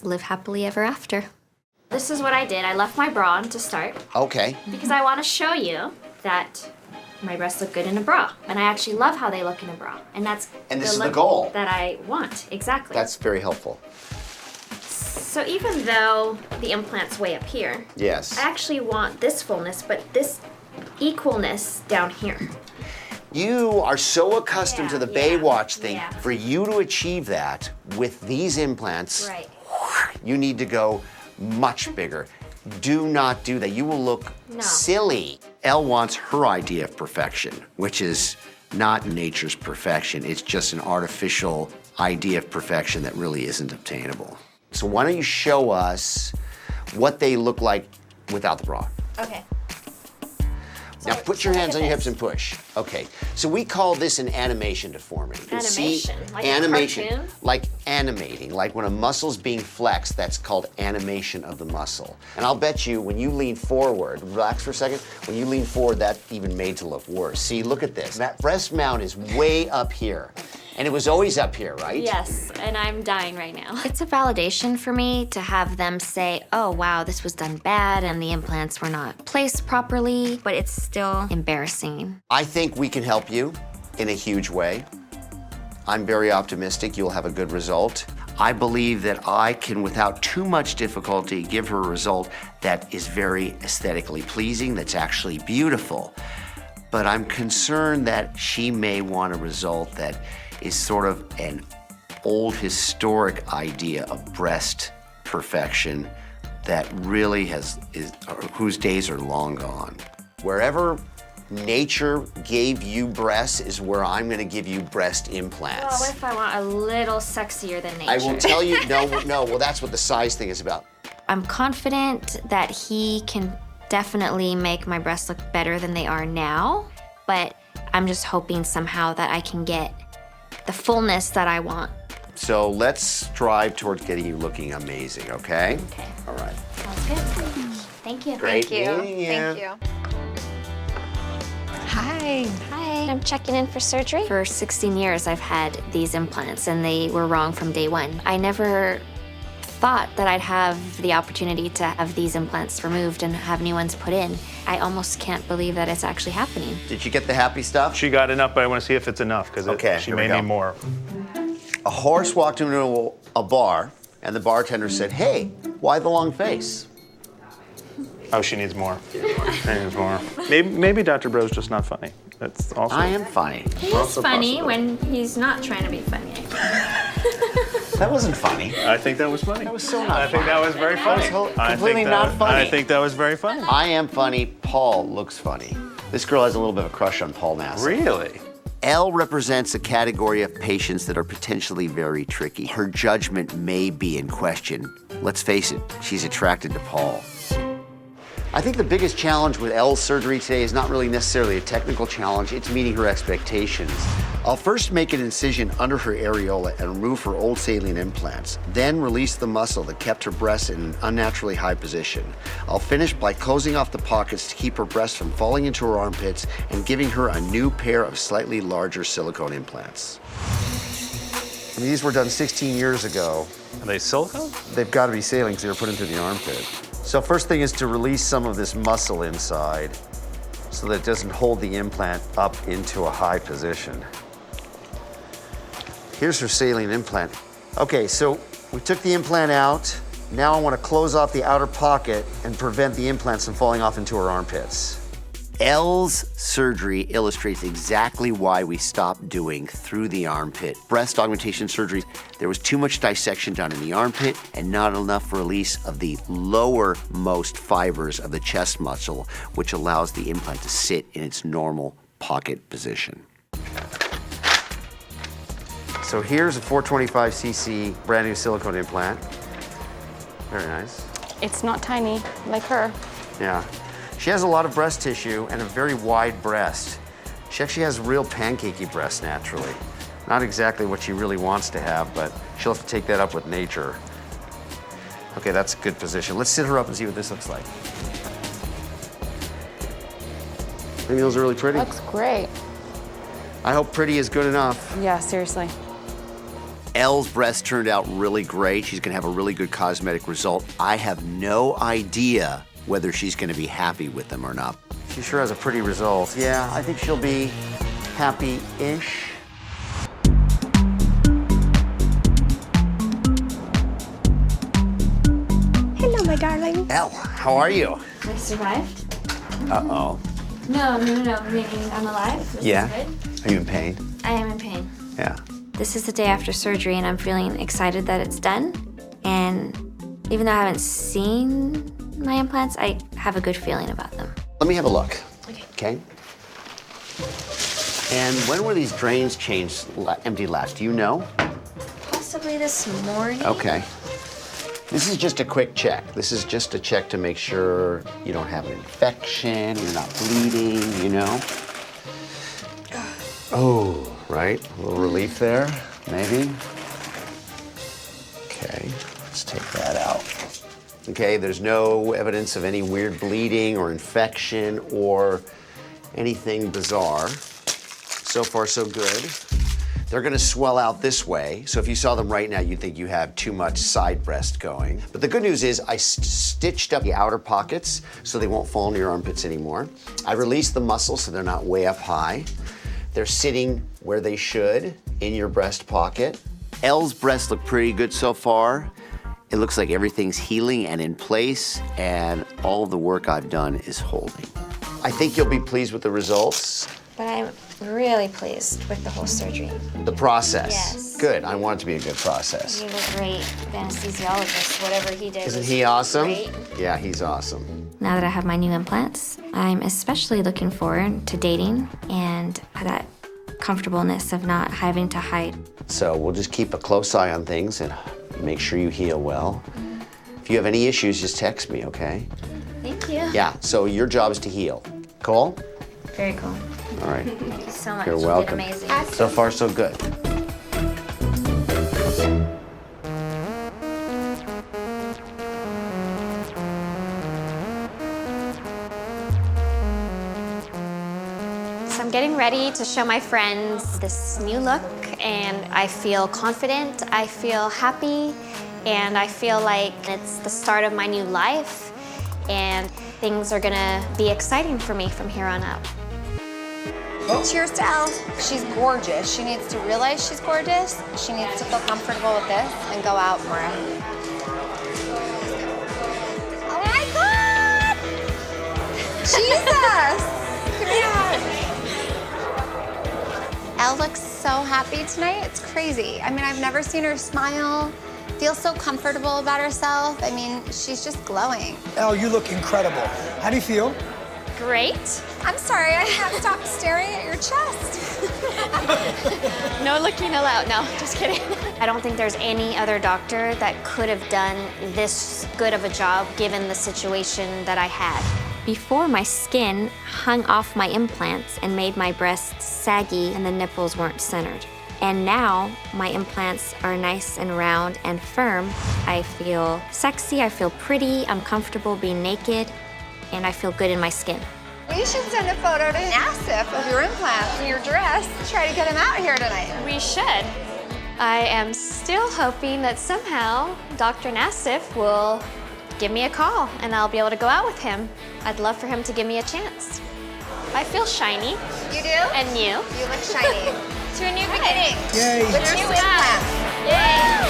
live happily ever after. This is what I did. I left my bra on to start Okay. because I want to show you that my breasts look good in a bra. And I actually love how they look in a bra. And that's And this is the look goal. that I want, exactly. That's very helpful. So even though the implant's way up here, Yes. I actually want this fullness, but this equalness down here. You are so accustomed to the Baywatch thing. yeah. For you to achieve that with these implants, Right. you need to go much bigger. Do not do that. You will look silly. Elle wants her idea of perfection, which is not nature's perfection. It's just an artificial idea of perfection that really isn't obtainable. So why don't you show us what they look like without the bra? Okay. Now put your hands on your hips and push. Okay, so we call this an animation deformity. You can see Animation? Like a animation, cartoon? like animating, like when a muscle's being flexed, that's called animation of the muscle. And I'll bet you when you lean forward, relax for a second, when you lean forward, that's even made to look worse. See, look at this. That breast mount is way up here. And it was always up here, right? Yes, and I'm dying right now. It's a validation for me to have them say, oh wow, this was done bad and the implants were not placed properly, but it's still embarrassing. I think we can help you in a huge way. I'm very optimistic you'll have a good result. I believe that I can, without too much difficulty, give her a result that is very aesthetically pleasing, that's actually beautiful. But I'm concerned that she may want a result that is sort of an old historic idea of breast perfection that really whose days are long gone. Wherever nature gave you breasts is where I'm gonna give you breast implants. Well, what if I want a little sexier than nature? I will tell you, no, well, that's what the size thing is about. I'm confident that he can definitely make my breasts look better than they are now, but I'm just hoping somehow that I can get the fullness that I want. So let's strive towards getting you looking amazing, okay? Okay. All right. Sounds good. Thank you. Great Thank you. meeting you. Thank you. Hi. Hi. I'm checking in for surgery. For 16 years, I've had these implants, and they were wrong from day one. I never thought that I'd have the opportunity to have these implants removed and have new ones put in. I almost can't believe that it's actually happening. Did you get the happy stuff? She got enough, but I want to see if it's enough because she here we may go. need more. A horse walked into a bar, and the bartender said, "Hey, why the long face?" Oh, she needs more. She needs more. Maybe Dr. Bro's just not funny. That's also. I am funny. He's funny when he's not trying to be funny. That wasn't funny. I think that was funny. That was so not I think that was very funny. Completely not funny. I think that was very funny. I am funny. Paul looks funny. This girl has a little bit of a crush on Paul Nassif. Really? Elle represents a category of patients that are potentially very tricky. Her judgment may be in question. Let's face it, she's attracted to Paul. I think the biggest challenge with Elle's surgery today is not really necessarily a technical challenge, it's meeting her expectations. I'll first make an incision under her areola and remove her old saline implants, then release the muscle that kept her breasts in an unnaturally high position. I'll finish by closing off the pockets to keep her breasts from falling into her armpits and giving her a new pair of slightly larger silicone implants. These were done 16 years ago. Are they silicone? They've got to be saline because they were put into the armpit. So first thing is to release some of this muscle inside so that it doesn't hold the implant up into a high position. Here's her saline implant. Okay, so we took the implant out. Now I want to close off the outer pocket and prevent the implants from falling off into her armpits. Elle's surgery illustrates exactly why we stopped doing through the armpit breast augmentation surgeries. There was too much dissection done in the armpit and not enough release of the lowermost fibers of the chest muscle, which allows the implant to sit in its normal pocket position. So here's a 425cc brand new silicone implant. Very nice. It's not tiny like her. Yeah. She has a lot of breast tissue and a very wide breast. She actually has real pancakey breasts naturally. Not exactly what she really wants to have, but she'll have to take that up with nature. Okay, that's a good position. Let's sit her up and see what this looks like. Maybe those are really pretty. Looks great. I hope pretty is good enough. Yeah, seriously. Elle's breast turned out really great. She's gonna have a really good cosmetic result. I have no idea whether she's gonna be happy with them or not. She sure has a pretty result. Yeah, I think she'll be happy-ish. Hello, my darling. Elle, how are you? I survived? Uh-oh. No, meaning I'm alive. This Yeah? is good. Are you in pain? I am in pain. Yeah. This is the day after surgery, and I'm feeling excited that it's done. And even though I haven't seen my implants, I have a good feeling about them. Let me have a look. Okay. And when were these drains changed empty last? Do you know? Possibly this morning. Okay. This is just a quick check. This is just a check to make sure you don't have an infection, you're not bleeding, you know? Oh, right. A little relief there, maybe. Okay, let's take that out. Okay, there's no evidence of any weird bleeding or infection or anything bizarre. So far, so good. They're gonna swell out this way, so if you saw them right now, you'd think you have too much side breast going. But the good news is I stitched up the outer pockets so they won't fall into your armpits anymore. I released the muscles so they're not way up high. They're sitting where they should, in your breast pocket. Elle's breasts look pretty good so far. It looks like everything's healing and in place, and all of the work I've done is holding. I think you'll be pleased with the results. But I'm really pleased with the whole surgery. The process. Yes. Good. I want it to be a good process. He was great anesthesiologist. Whatever he did. Isn't was he awesome? Great. Yeah, he's awesome. Now that I have my new implants, I'm especially looking forward to dating and that comfortableness of not having to hide. So we'll just keep a close eye on things and make sure you heal well. If you have any issues, just text me, okay? Thank you. Yeah, so your job is to heal. Cool? Very cool. All right. Thank you so much. You're You did welcome. amazing. So far, so good. So I'm getting ready to show my friends this new look, and I feel confident, I feel happy, and I feel like it's the start of my new life, and things are gonna be exciting for me from here on out. Cheers to Elle. She's gorgeous. She needs to realize she's gorgeous. She needs to feel comfortable with this and go out more. Oh my God! Jesus! Give me a hug. Elle looks so happy tonight. It's crazy. I mean, I've never seen her smile, feel so comfortable about herself. I mean, she's just glowing. Elle, you look incredible. How do you feel? Great. I'm sorry, I can't stop staring at your chest. No looking allowed, no, just kidding. I don't think there's any other doctor that could have done this good of a job given the situation that I had. Before, my skin hung off my implants and made my breasts saggy and the nipples weren't centered. And now my implants are nice and round and firm. I feel sexy, I feel pretty, I'm comfortable being naked, and I feel good in my skin. We should send a photo to Nassif of your implants and your dress. Try to get him out here tonight. We should. I am still hoping that somehow Dr. Nassif will give me a call and I'll be able to go out with him. I'd love for him to give me a chance. I feel shiny. You do? And new. You look shiny. To a new beginning. Yay. With new implants. Yay!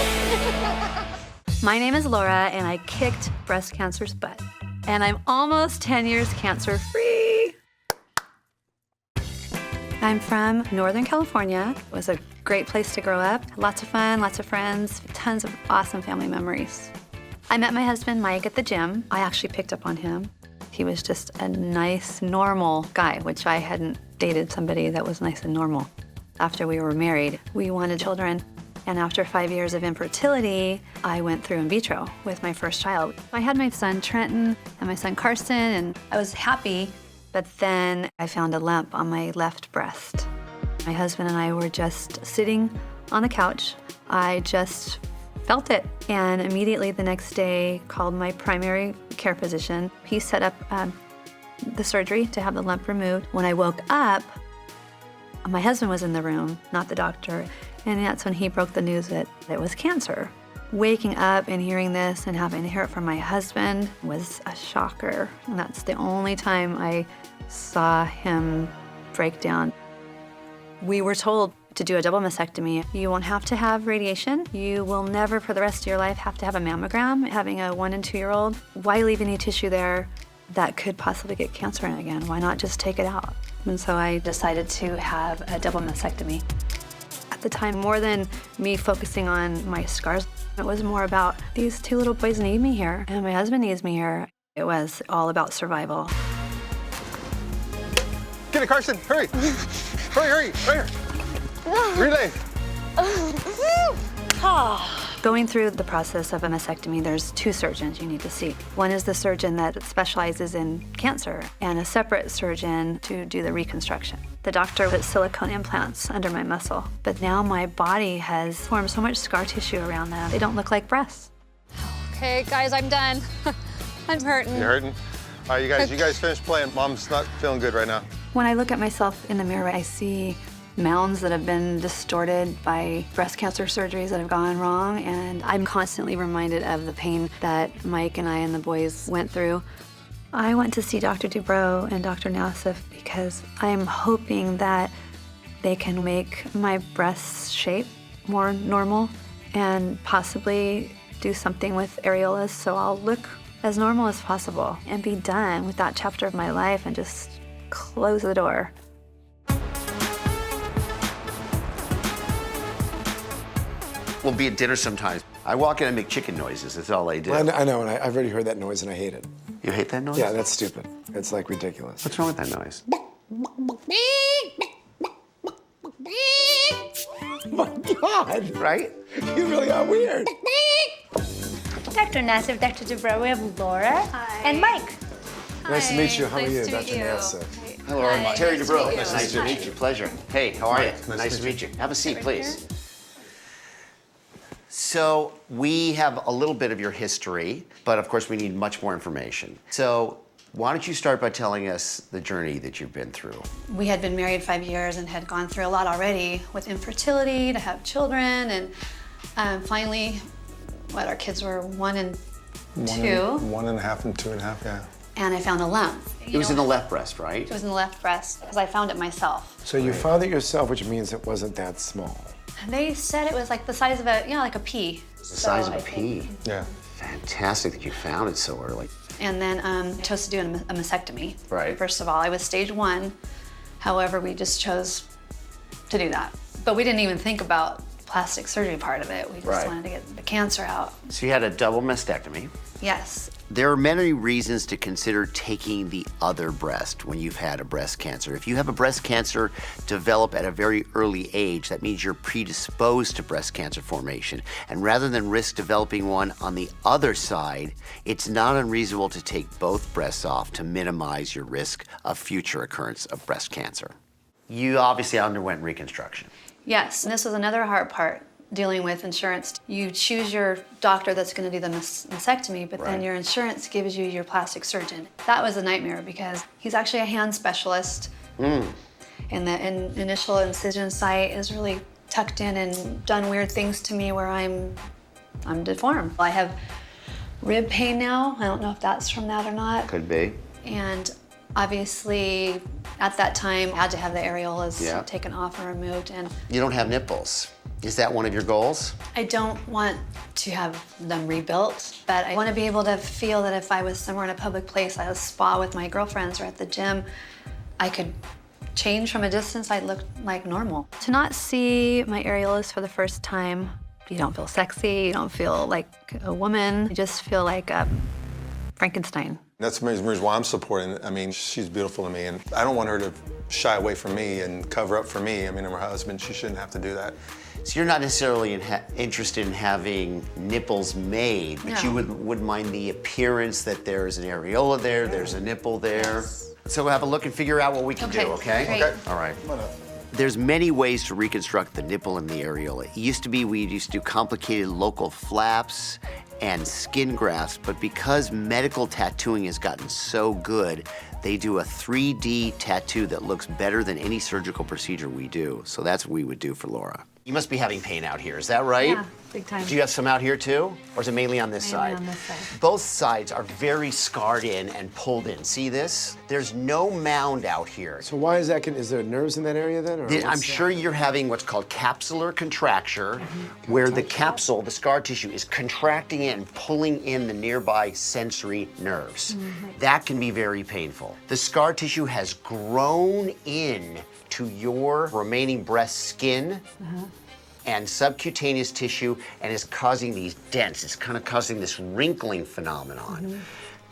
My name is Laura, and I kicked breast cancer's butt. And I'm almost 10 years cancer-free. I'm from Northern California. It was a great place to grow up. Lots of fun, lots of friends, tons of awesome family memories. I met my husband, Mike, at the gym. I actually picked up on him. He was just a nice, normal guy, which I hadn't dated somebody that was nice and normal. After we were married, we wanted children. And after 5 years of infertility, I went through in vitro with my first child. I had my son Trenton and my son Carson, and I was happy, but then I found a lump on my left breast. My husband and I were just sitting on the couch. I just felt it, and immediately the next day called my primary care physician. He set up the surgery to have the lump removed. When I woke up, my husband was in the room, not the doctor, and that's when he broke the news that it was cancer. Waking up and hearing this and having to hear it from my husband was a shocker, and that's the only time I saw him break down. We were told to do a double mastectomy. You won't have to have radiation. You will never for the rest of your life have to have a mammogram. Having a 1- and 2-year-old, why leave any tissue there that could possibly get cancer in it again? Why not just take it out? And so I decided to have a double mastectomy. At the time, more than me focusing on my scars, it was more about these 2 little boys need me here, and my husband needs me here. It was all about survival. Get it, Carson, hurry. Hurry, right here. Relay. Going through the process of a mastectomy, there's 2 surgeons you need to see. One is the surgeon that specializes in cancer, and a separate surgeon to do the reconstruction. The doctor put silicone implants under my muscle, but now my body has formed so much scar tissue around them, they don't look like breasts. Okay, guys, I'm done. I'm hurting. You hurting? All right, you guys finish playing. Mom's not feeling good right now. When I look at myself in the mirror, I see mounds that have been distorted by breast cancer surgeries that have gone wrong, and I'm constantly reminded of the pain that Mike and I and the boys went through. I went to see Dr. Dubrow and Dr. Nassif because I'm hoping that they can make my breast shape more normal and possibly do something with areolas so I'll look as normal as possible and be done with that chapter of my life and just close the door. We'll be at dinner sometimes. I walk in and make chicken noises. That's all I do. I know, and I've already heard that noise, and I hate it. You hate that noise? Yeah, that's stupid. It's like ridiculous. What's wrong with that noise? Oh my God! Right? You really are weird. Dr. Nassif, Dr. Dubrow, we have Laura and Mike. Nice to meet you. How are Nice you, to Dr. meet you. Nassif? Hello, Laura. Terry Nice to Dubrow. meet you. Nice to meet you. Pleasure. Hey, how are you? Nice to meet you. Have a seat, Right please. So we have a little bit of your history, but of course we need much more information. So why don't you start by telling us the journey that you've been through? We had been married 5 years and had gone through a lot already with infertility, to have children, and finally, our kids were 1 and 2. 1.5 and 2.5, yeah. And I found a lump. It was in the left breast, right? It was in the left breast, because I found it myself. So you found it yourself, which means it wasn't that small. They said it was like the size of a, like a pea. It's the size of a pea. Yeah. Fantastic that you found it so early. And then chose to do a mastectomy. Right. First of all, I was stage 1. However, we just chose to do that. But we didn't even think about plastic surgery part of it. We just wanted to get the cancer out. So you had a double mastectomy. Yes. There are many reasons to consider taking the other breast when you've had a breast cancer. If you have a breast cancer develop at a very early age, that means you're predisposed to breast cancer formation. And rather than risk developing one on the other side, it's not unreasonable to take both breasts off to minimize your risk of future occurrence of breast cancer. You obviously underwent reconstruction. Yes, and this was another hard part, dealing with insurance. You choose your doctor that's going to do the mastectomy, but then your insurance gives you your plastic surgeon. That was a nightmare because he's actually a hand specialist. And the initial incision site is really tucked in and done weird things to me where I'm deformed. I have rib pain now. I don't know if that's from that or not. Could be. And obviously, at that time, I had to have the areolas taken off and removed. And You don't have nipples. Is that one of your goals? I don't want to have them rebuilt, but I want to be able to feel that if I was somewhere in a public place, at a spa with my girlfriends or at the gym, I could change from a distance. I'd look like normal. To not see my areolas for the first time, you don't feel sexy, you don't feel like a woman, you just feel like a Frankenstein. That's the reason why I'm supporting it. I mean, she's beautiful to me, and I don't want her to shy away from me and cover up for me. I mean, I'm her husband, she shouldn't have to do that. So you're not necessarily interested in having nipples made, but you wouldn't mind the appearance that there's an areola there, there's a nipple there. So we'll have a look and figure out what we can do, okay? Great. Okay. All right. There's many ways to reconstruct the nipple and the areola. It used to be we used to do complicated local flaps and skin grafts, but because medical tattooing has gotten so good, they do a 3D tattoo that looks better than any surgical procedure we do. So that's what we would do for Laura. You must be having pain out here, is that right? Yeah, big time. Do you have some out here too? Or is it mainly on this side? On this side. Both sides are very scarred in and pulled in. See this? There's no mound out here. So why is that? Is there nerves in that area then? Or I'm sure you're having what's called capsular contracture, where the capsule, the scar tissue, is contracting in and pulling in the nearby sensory nerves. That can be very painful. The scar tissue has grown in to your remaining breast skin and subcutaneous tissue and is causing these dents. It's kind of causing this wrinkling phenomenon.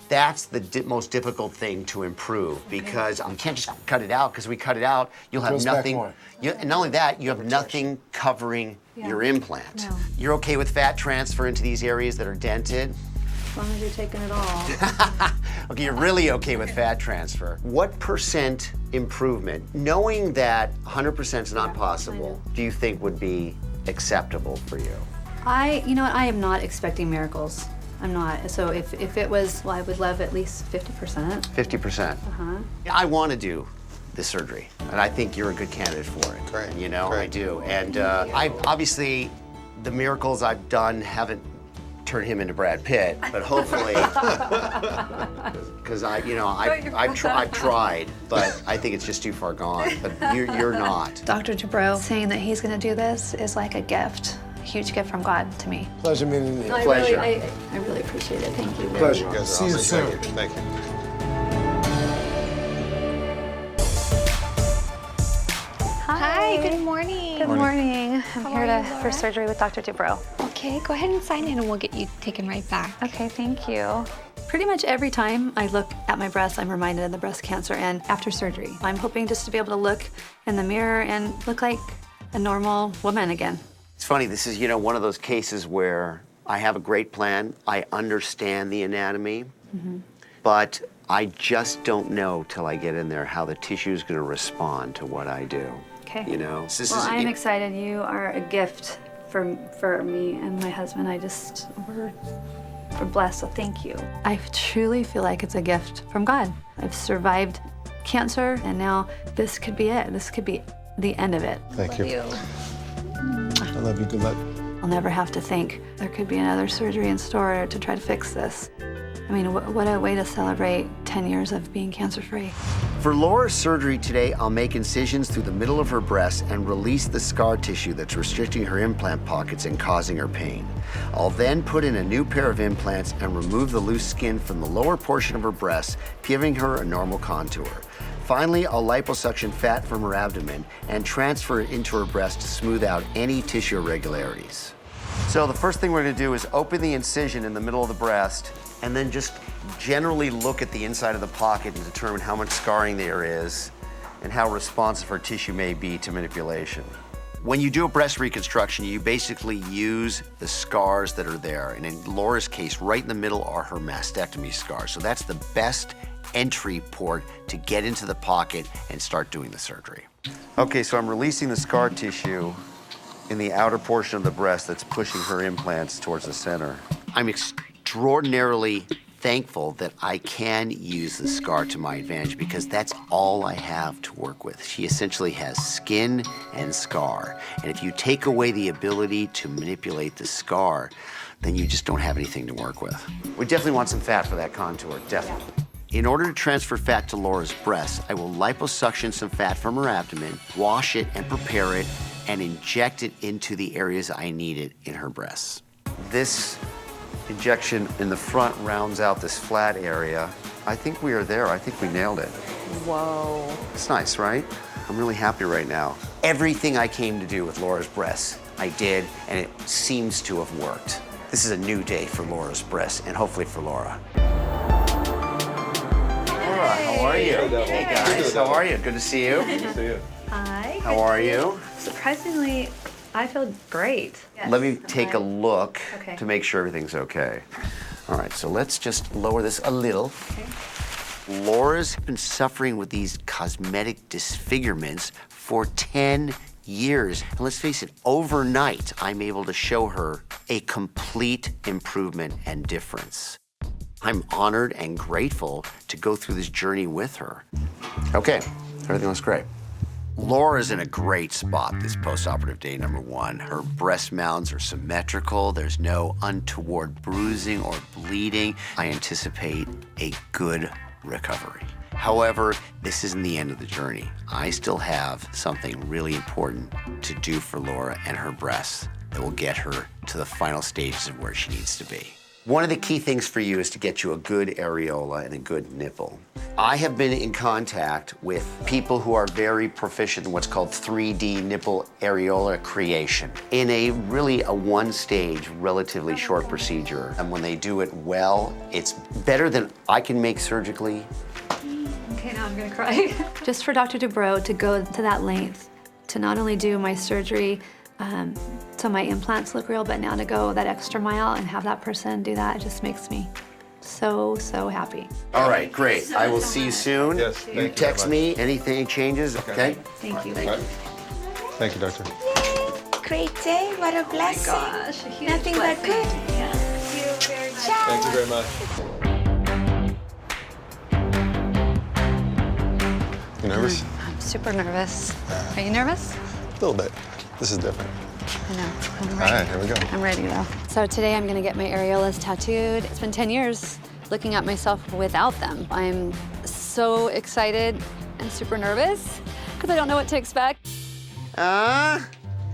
That's the most difficult thing to improve because you can't just cut it out, because we cut it out, you'll have nothing. And not only that, you have nothing covering your implant. No. You're okay with fat transfer into these areas that are dented? As long as you're taking it all. Okay, you're really okay with fat transfer. What % improvement, knowing that 100% is not possible, do you think would be acceptable for you? You know what, I am not expecting miracles. I'm not. So if it was, well, I would love at least 50%. 50%? I want to do the surgery, and I think you're a good candidate for it. Great. You know, I do. And obviously, the miracles I've done haven't turned him into Brad Pitt, but hopefully, because I've tried, but I think it's just too far gone. But you're not. Dr. Dubrow saying that he's going to do this is like a gift, a huge gift from God to me. Pleasure meeting you. Pleasure. I really appreciate it. Thank you. Pleasure. You guys are See you awesome. soon. Thank you. Hi. Hi, good morning. Good morning. I'm here for surgery with Dr. Dubrow. Okay, go ahead and sign in and we'll get you taken right back. Okay, thank you. Pretty much every time I look at my breast, I'm reminded of the breast cancer and after surgery. I'm hoping just to be able to look in the mirror and look like a normal woman again. It's funny, this is, one of those cases where I have a great plan, I understand the anatomy, but I just don't know till I get in there how the tissue is going to respond to what I do. Okay. Well, I'm excited. You are a gift for me and my husband. We're blessed, so thank you. I truly feel like it's a gift from God. I've survived cancer, and now this could be it. This could be the end of it. Thank you. I love you. Good luck. I'll never have to think there could be another surgery in store to try to fix this. I mean, what a way to celebrate 10 years of being cancer-free. For Laura's surgery today, I'll make incisions through the middle of her breast and release the scar tissue that's restricting her implant pockets and causing her pain. I'll then put in a new pair of implants and remove the loose skin from the lower portion of her breast, giving her a normal contour. Finally, I'll liposuction fat from her abdomen and transfer it into her breast to smooth out any tissue irregularities. So the first thing we're gonna do is open the incision in the middle of the breast and then just generally look at the inside of the pocket and determine how much scarring there is and how responsive her tissue may be to manipulation. When you do a breast reconstruction, you basically use the scars that are there. And in Laura's case, right in the middle are her mastectomy scars. So that's the best entry port to get into the pocket and start doing the surgery. Okay, so I'm releasing the scar tissue in the outer portion of the breast that's pushing her implants towards the center. I'm extraordinarily thankful that I can use the scar to my advantage because that's all I have to work with. She essentially has skin and scar. And if you take away the ability to manipulate the scar, then you just don't have anything to work with. We definitely want some fat for that contour, definitely. In order to transfer fat to Laura's breast, I will liposuction some fat from her abdomen, wash it and prepare it, and inject it into the areas I need it in her breasts. This injection in the front rounds out this flat area. I think we are there. I think we nailed it. Whoa. It's nice, right? I'm really happy right now. Everything I came to do with Laura's breasts, I did, and it seems to have worked. This is a new day for Laura's breasts, and hopefully for Laura. Laura, how are you? Hey guys, how are you? Good to see you. Good to see you. Hi. How are you? Surprisingly, I feel great. Yes. Let me take a look Okay. to make sure everything's okay. All right, so let's just lower this a little. Okay. Laura's been suffering with these cosmetic disfigurements for 10 years. And let's face it, overnight, I'm able to show her a complete improvement and difference. I'm honored and grateful to go through this journey with her. Okay, everything looks great. Laura's in a great spot this post-operative day number 1. Her breast mounds are symmetrical. There's no untoward bruising or bleeding. I anticipate a good recovery. However, this isn't the end of the journey. I still have something really important to do for Laura and her breasts that will get her to the final stages of where she needs to be. One of the key things for you is to get you a good areola and a good nipple. I have been in contact with people who are very proficient in what's called 3D nipple areola creation in a really a one-stage, relatively short procedure. And when they do it well, it's better than I can make surgically. Okay, now I'm gonna cry. Just for Dr. Dubrow to go to that length, to not only do my surgery so my implants look real, but now to go that extra mile and have that person do that, it just makes me so, so happy. All right, great. I will see you soon. Yes, thank you you text very me, anything changes, okay? Thank you. Thank you. Thank you, doctor. Great day, what a blessing. Gosh, a huge Nothing but blessing. good. Thank you very much. Ciao. Thank you very much. You nervous? I'm super nervous. Are you nervous? A little bit. This is different. I know. I'm All ready. right, here we go. I'm ready though. So today I'm gonna get my areolas tattooed. It's been 10 years looking at myself without them. I'm so excited and super nervous because I don't know what to expect. Our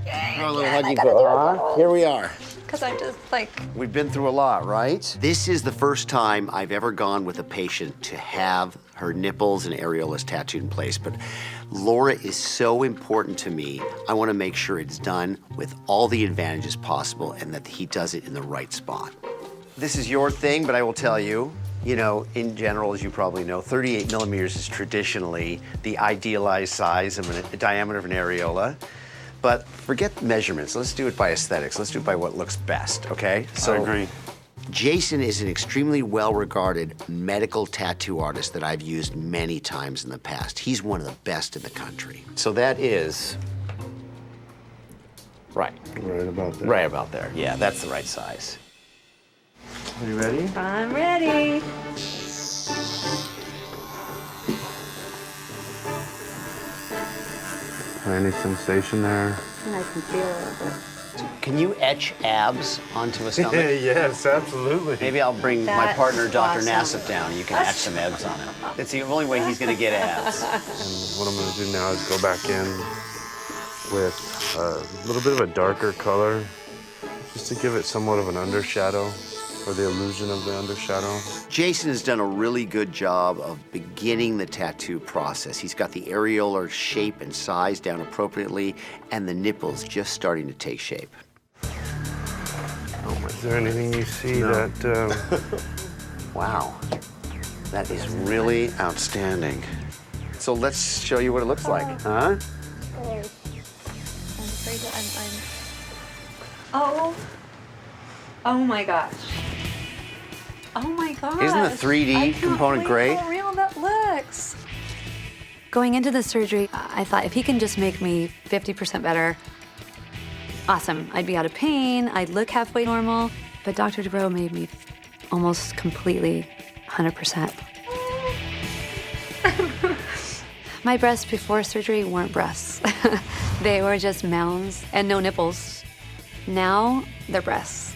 little hugging for, here we are. because I'm just like... We've been through a lot, right? This is the first time I've ever gone with a patient to have her nipples and areolas tattooed in place, but Laura is so important to me. I want to make sure it's done with all the advantages possible and that he does it in the right spot. This is your thing, but I will tell you, you know, in general, as you probably know, 38 millimeters is traditionally the idealized size of a diameter of an areola. But forget measurements. Let's do it by aesthetics. Let's do it by what looks best, okay? I agree. Jason is an extremely well-regarded medical tattoo artist that I've used many times in the past. He's one of the best in the country. So that is right. Right about there. Right about there. Yeah, that's the right size. Are you ready? I'm ready. Any sensation there? And I can feel it. Can you etch abs onto a stomach? Yes, absolutely. Maybe I'll bring my That's partner, Dr. awesome. Nassif, down. You can etch some abs on him. It's the only way he's gonna get abs. And what I'm gonna do now is go back in with a little bit of a darker color, just to give it somewhat of an undershadow, or the illusion of the undershadow. Jason has done a really good job of beginning the tattoo process. He's got the areolar shape and size down appropriately, and the nipples just starting to take shape. Is there anything you see that... Wow, that is really outstanding. So let's show you what it looks like, huh? I'm afraid that I'm... Oh my gosh. Oh my gosh. Isn't the 3D component great? How real that looks. Going into the surgery, I thought if he can just make me 50% better, awesome. I'd be out of pain, I'd look halfway normal, but Dr. Dubrow made me almost completely 100%. My breasts before surgery weren't breasts. They were just mounds and no nipples. Now, they're breasts.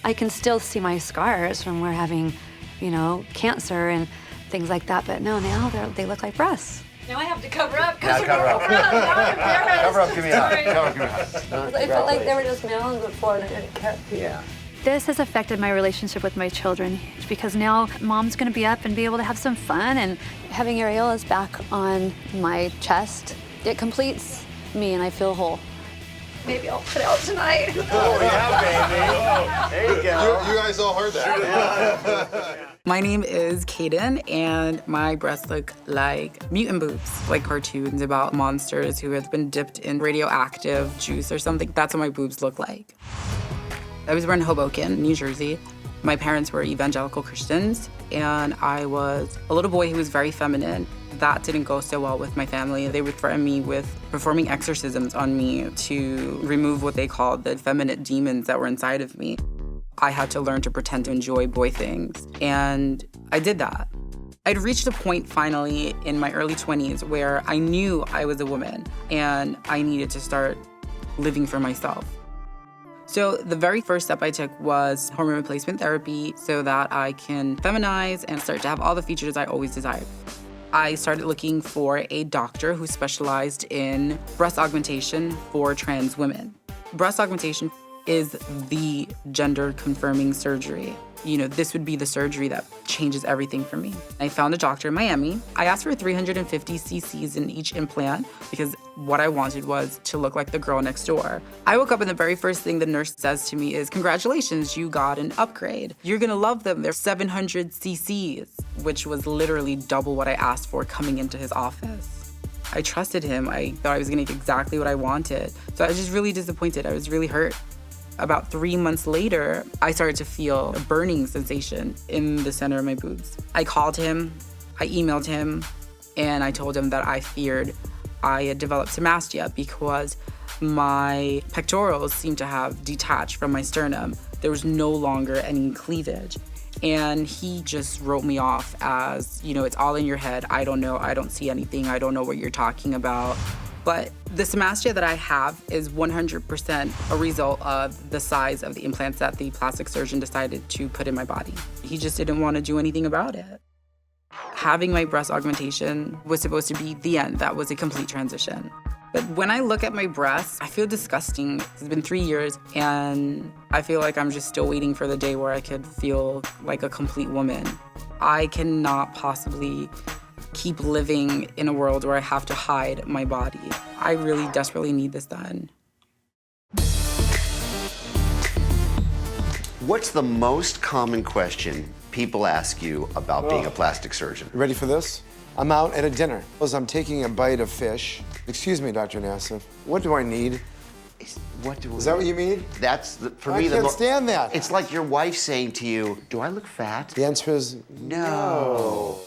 I can still see my scars from where having, you know, cancer and things like that, but no, now they look like breasts. Now I have to cover up. Now cover up. Cover up, give me a hug. Cover, give me a hug. I felt like they were just mounds before and I didn't care. Yeah. This has affected my relationship with my children because now mom's gonna be up and be able to have some fun, and having areolas back on my chest, it completes me and I feel whole. Maybe I'll put out tonight. Oh, yeah, baby. There you go. You guys all heard that. My name is Kayden, and my breasts look like mutant boobs, like cartoons about monsters who have been dipped in radioactive juice or something. That's what my boobs look like. I was born in Hoboken, New Jersey. My parents were evangelical Christians, and I was a little boy who was very feminine. That didn't go so well with my family. They would threaten me with performing exorcisms on me to remove what they called the effeminate demons that were inside of me. I had to learn to pretend to enjoy boy things, and I did that. I'd reached a point finally in my early 20s where I knew I was a woman, and I needed to start living for myself. So the very first step I took was hormone replacement therapy so that I can feminize and start to have all the features I always desired. I started looking for a doctor who specialized in breast augmentation for trans women. Breast augmentation is the gender-confirming surgery. You know, this would be the surgery that changes everything for me. I found a doctor in Miami. I asked for 350 cc's in each implant because what I wanted was to look like the girl next door. I woke up and the very first thing the nurse says to me is, "Congratulations, you got an upgrade. You're gonna love them. They're 700 cc's, which was literally double what I asked for coming into his office. I trusted him. I thought I was gonna get exactly what I wanted. So I was just really disappointed. I was really hurt. About 3 months later, I started to feel a burning sensation in the center of my boobs. I called him, I emailed him, and I told him that I feared I had developed somastia because my pectorals seemed to have detached from my sternum. There was no longer any cleavage. And he just wrote me off as, you know, it's all in your head. I don't know, I don't see anything, I don't know what you're talking about. But the somastia that I have is 100% a result of the size of the implants that the plastic surgeon decided to put in my body. He just didn't want to do anything about it. Having my breast augmentation was supposed to be the end. That was a complete transition. But when I look at my breasts, I feel disgusting. It's been 3 years, and I feel like I'm just still waiting for the day where I could feel like a complete woman. I cannot possibly keep living in a world where I have to hide my body. I really desperately need this done. What's the most common question people ask you about being a plastic surgeon? You ready for this? I'm out at a dinner. As I'm taking a bite of fish. Excuse me, Dr. Nassif. What do I need? Is that what you mean? That's, for I me, can't stand that. It's like your wife saying to you, do I look fat? The answer is no.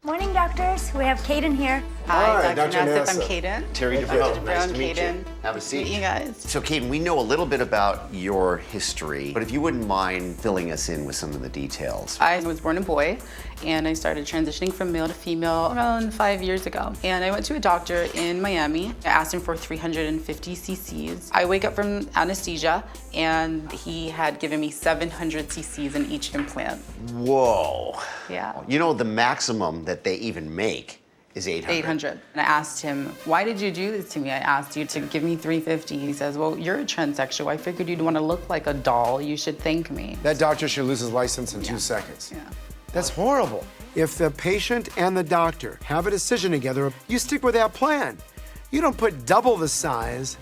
Morning, doctors. We have Kayden here. Hi, Dr. Nassif. I'm Kayden. Terry Dubrow, nice to meet Kayden. you. Have a seat. Meet you guys. So, Kayden, we know a little bit about your history, but if you wouldn't mind filling us in with some of the details. I was born a boy, and I started transitioning from male to female around 5 years ago. And I went to a doctor in Miami. I asked him for 350 cc's. I wake up from anesthesia, and he had given me 700 cc's in each implant. Whoa. Yeah. You know, the maximum that they even make is 800. 800. And I asked him, why did you do this to me? I asked you to give me 350. He says, well, you're a transsexual. I figured you'd want to look like a doll. You should thank me. That doctor should lose his license in 2 seconds. Yeah. That's horrible. If the patient and the doctor have a decision together, you stick with that plan. You don't put double the size.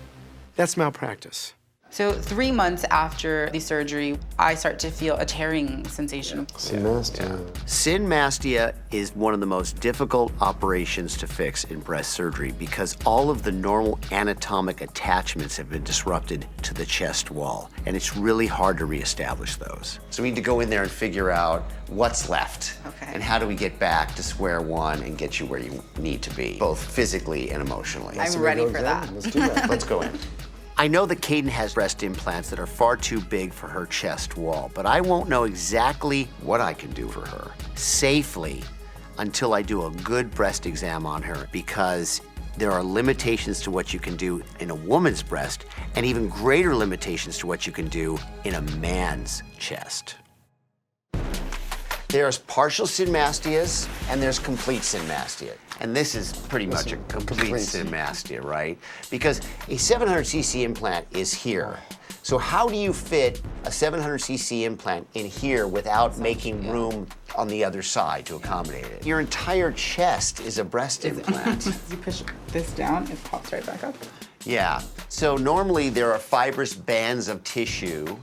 That's malpractice. So 3 months after the surgery, I start to feel a tearing sensation. Synmastia. Synmastia is one of the most difficult operations to fix in breast surgery because all of the normal anatomic attachments have been disrupted to the chest wall, and it's really hard to reestablish those. So we need to go in there and figure out what's left, and how do we get back to square one and get you where you need to be, both physically and emotionally. I'm ready for that. Let's do that. Let's go in. I know that Kayden has breast implants that are far too big for her chest wall, but I won't know exactly what I can do for her safely until I do a good breast exam on her, because there are limitations to what you can do in a woman's breast and even greater limitations to what you can do in a man's chest. There's partial synmastias and there's complete synmastia. And this is pretty much a complete synmastia, right? Because a 700cc implant is here. So how do you fit a 700cc implant in here without making room on the other side to accommodate it? Your entire chest is a breast implant. You push this down, it pops right back up. Yeah. So normally there are fibrous bands of tissue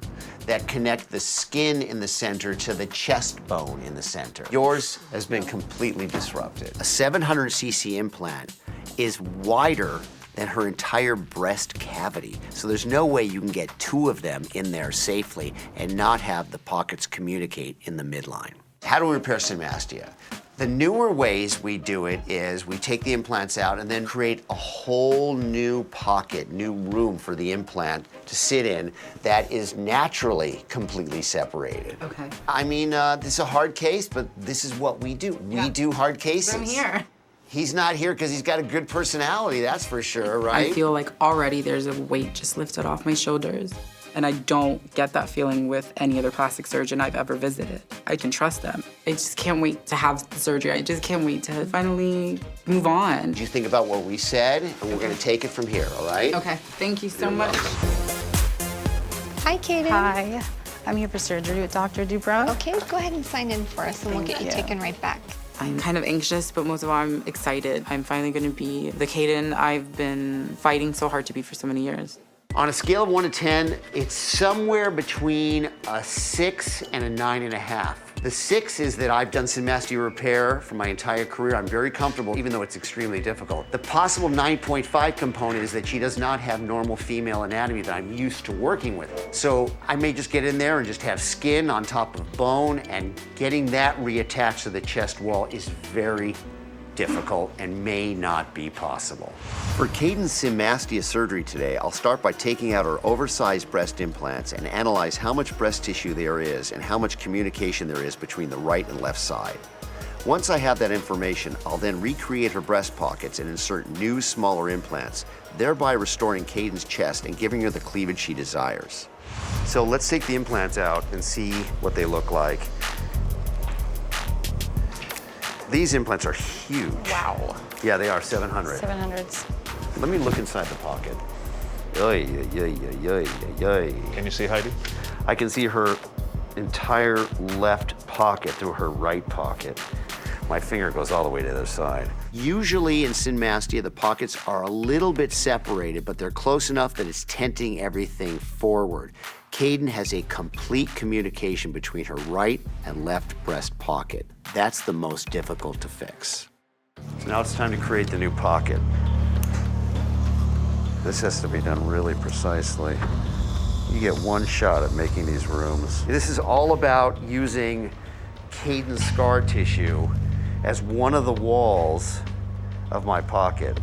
that connect the skin in the center to the chest bone in the center. Yours has been completely disrupted. A 700cc implant is wider than her entire breast cavity. So there's no way you can get 2 of them in there safely and not have the pockets communicate in the midline. How do we repair synmastia? The newer ways we do it is we take the implants out and then create a whole new pocket, new room for the implant to sit in that is naturally completely separated. Okay. I mean, this is a hard case, but this is what we do. We do hard cases. I'm here. He's not here because he's got a good personality, that's for sure, right? I feel like already there's a weight just lifted off my shoulders. And I don't get that feeling with any other plastic surgeon I've ever visited. I can trust them. I just can't wait to have the surgery. I just can't wait to finally move on. You think about what we said, and we're gonna take it from here, all right? Okay, thank you so much. Hi, Kayden. Hi. I'm here for surgery with Dr. Dubrow. Okay, go ahead and sign in for us, and we'll get you taken right back. I'm kind of anxious, but most of all, I'm excited. I'm finally gonna be the Kayden I've been fighting so hard to be for so many years. On a scale of 1 to 10, it's somewhere between a 6 and a 9.5. The 6 is that I've done synmastia repair for my entire career. I'm very comfortable, even though it's extremely difficult. The possible 9.5 component is that she does not have normal female anatomy that I'm used to working with. So I may just get in there and just have skin on top of bone, and getting that reattached to the chest wall is very difficult and may not be possible. For Kayden's synmastia surgery today, I'll start by taking out her oversized breast implants and analyze how much breast tissue there is and how much communication there is between the right and left side. Once I have that information, I'll then recreate her breast pockets and insert new, smaller implants, thereby restoring Kayden's chest and giving her the cleavage she desires. So let's take the implants out and see what they look like. These implants are huge. Wow. Yeah, they are 700. 700s. Let me look inside the pocket. Yoy, yoy, yoy, yoy, yoy. Can you see Heidi? I can see her entire left pocket through her right pocket. My finger goes all the way to the other side. Usually in synmastia, the pockets are a little bit separated, but they're close enough that it's tenting everything forward. Kayden has a complete communication between her right and left breast pocket. That's the most difficult to fix. So now it's time to create the new pocket. This has to be done really precisely. You get one shot at making these rooms. This is all about using Kayden's scar tissue as one of the walls of my pocket.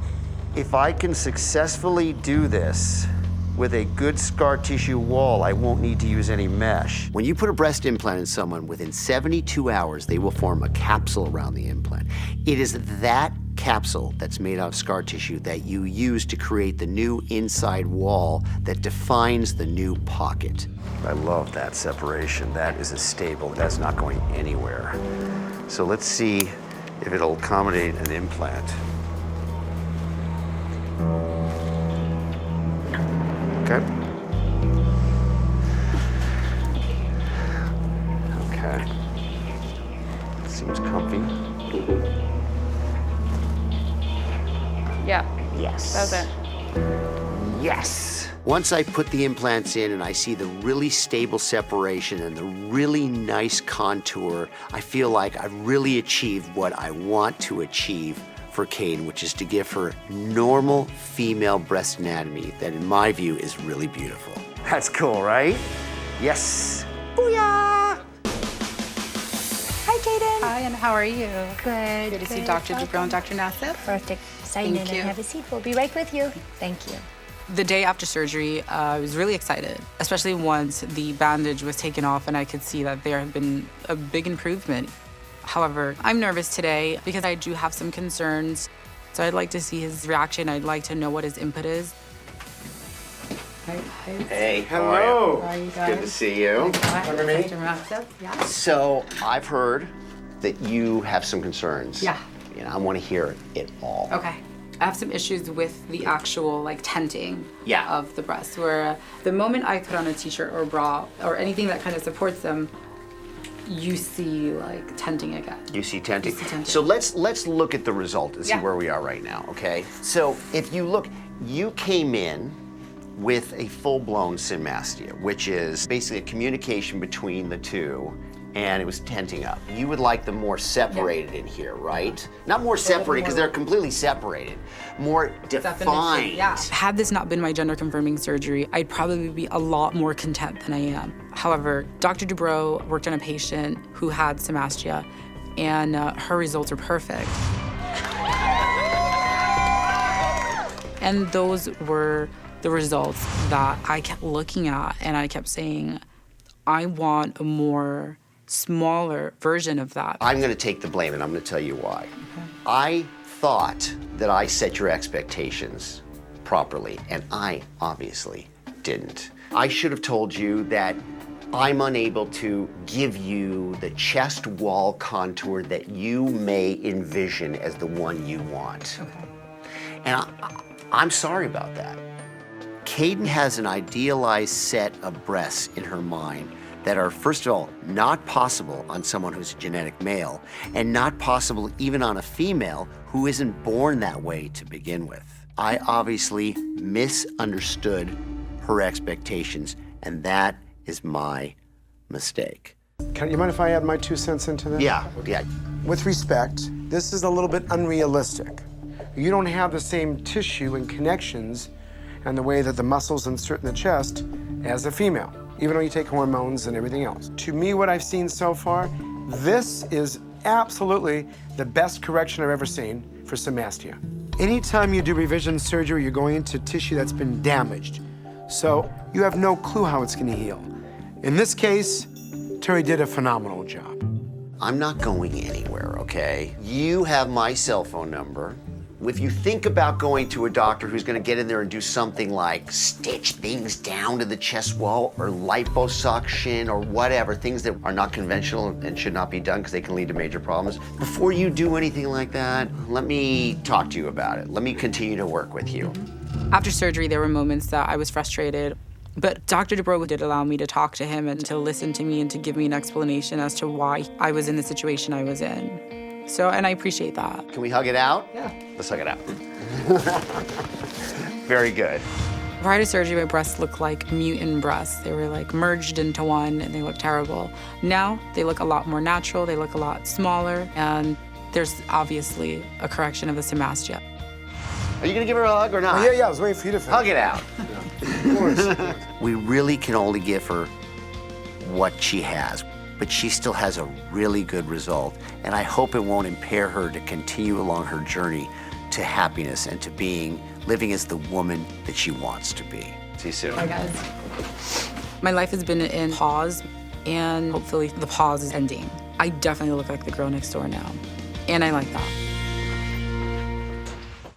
If I can successfully do this with a good scar tissue wall, I won't need to use any mesh. When you put a breast implant in someone, within 72 hours, they will form a capsule around the implant. It is that capsule that's made out of scar tissue that you use to create the new inside wall that defines the new pocket. I love that separation. That is a stable. That's not going anywhere. So let's see if it'll accommodate an implant. Okay. Okay. Seems comfy. Yeah. Yes. That was it. Yes. Once I put the implants in and I see the really stable separation and the really nice contour, I feel like I've really achieved what I want to achieve for Kayden, which is to give her normal female breast anatomy that in my view is really beautiful. That's cool, right? Yes. Booyah! Hi, Kayden. Hi, and how are you? Good. Good to see Dr. Dubrow and Dr. Nassif. Perfect. Sign in and have a seat. We'll be right with you. Thank you. The day after surgery, I was really excited, especially once the bandage was taken off and I could see that there had been a big improvement. However, I'm nervous today because I do have some concerns. So I'd like to see his reaction. I'd like to know what his input is. Hi. Hey, hello. How are you guys? Good to see you. Remember me? Yeah. So I've heard that you have some concerns. Yeah. And I want to hear it all. Okay. I have some issues with the actual tenting of the breast, where the moment I put on a t-shirt or bra or anything that kind of supports them, you see tenting again. You see tenting. You see tenting. So let's look at the result and see Yeah. where we are right now, okay? So if you look, you came in with a full-blown synmastia, which is basically a communication between the two, and it was tenting up. You would like them more separated in here, right? Not more separated, because they're completely separated. More defined. Yeah. Had this not been my gender-confirming surgery, I'd probably be a lot more content than I am. However, Dr. Dubrow worked on a patient who had synmastia, and her results are perfect. And those were the results that I kept looking at, and I kept saying, I want a more smaller version of that. I'm going to take the blame, and I'm going to tell you why. Okay. I thought that I set your expectations properly, and I obviously didn't. I should have told you that I'm unable to give you the chest wall contour that you may envision as the one you want. Okay. And I'm sorry about that. Kayden has an idealized set of breasts in her mind that are, first of all, not possible on someone who's a genetic male, and not possible even on a female who isn't born that way to begin with. I obviously misunderstood her expectations, and that is my mistake. You mind if I add my 2 cents into this? Yeah. With respect, this is a little bit unrealistic. You don't have the same tissue and connections and the way that the muscles insert in the chest as a female, even though you take hormones and everything else. To me, what I've seen so far, this is absolutely the best correction I've ever seen for synmastia. Anytime you do revision surgery, you're going into tissue that's been damaged. So you have no clue how it's gonna heal. In this case, Terry did a phenomenal job. I'm not going anywhere, okay? You have my cell phone number. If you think about going to a doctor who's gonna get in there and do something like stitch things down to the chest wall or liposuction or whatever, things that are not conventional and should not be done because they can lead to major problems, before you do anything like that, let me talk to you about it. Let me continue to work with you. After surgery, there were moments that I was frustrated, but Dr. Dubrow did allow me to talk to him and to listen to me and to give me an explanation as to why I was in the situation I was in. So, and I appreciate that. Can we hug it out? Yeah. Let's hug it out. Very good. Prior to surgery, my breasts looked like mutant breasts. They were like merged into one and they looked terrible. Now, they look a lot more natural, they look a lot smaller, and there's obviously a correction of the symastia. Are you gonna give her a hug or not? Oh, yeah, I was waiting for you to finish. Hug it out. Of course. We really can only give her what she has, but she still has a really good result, and I hope it won't impair her to continue along her journey to happiness and to living as the woman that she wants to be. See you soon. Bye, guys. My life has been in pause, and hopefully the pause is ending. I definitely look like the girl next door now, and I like that.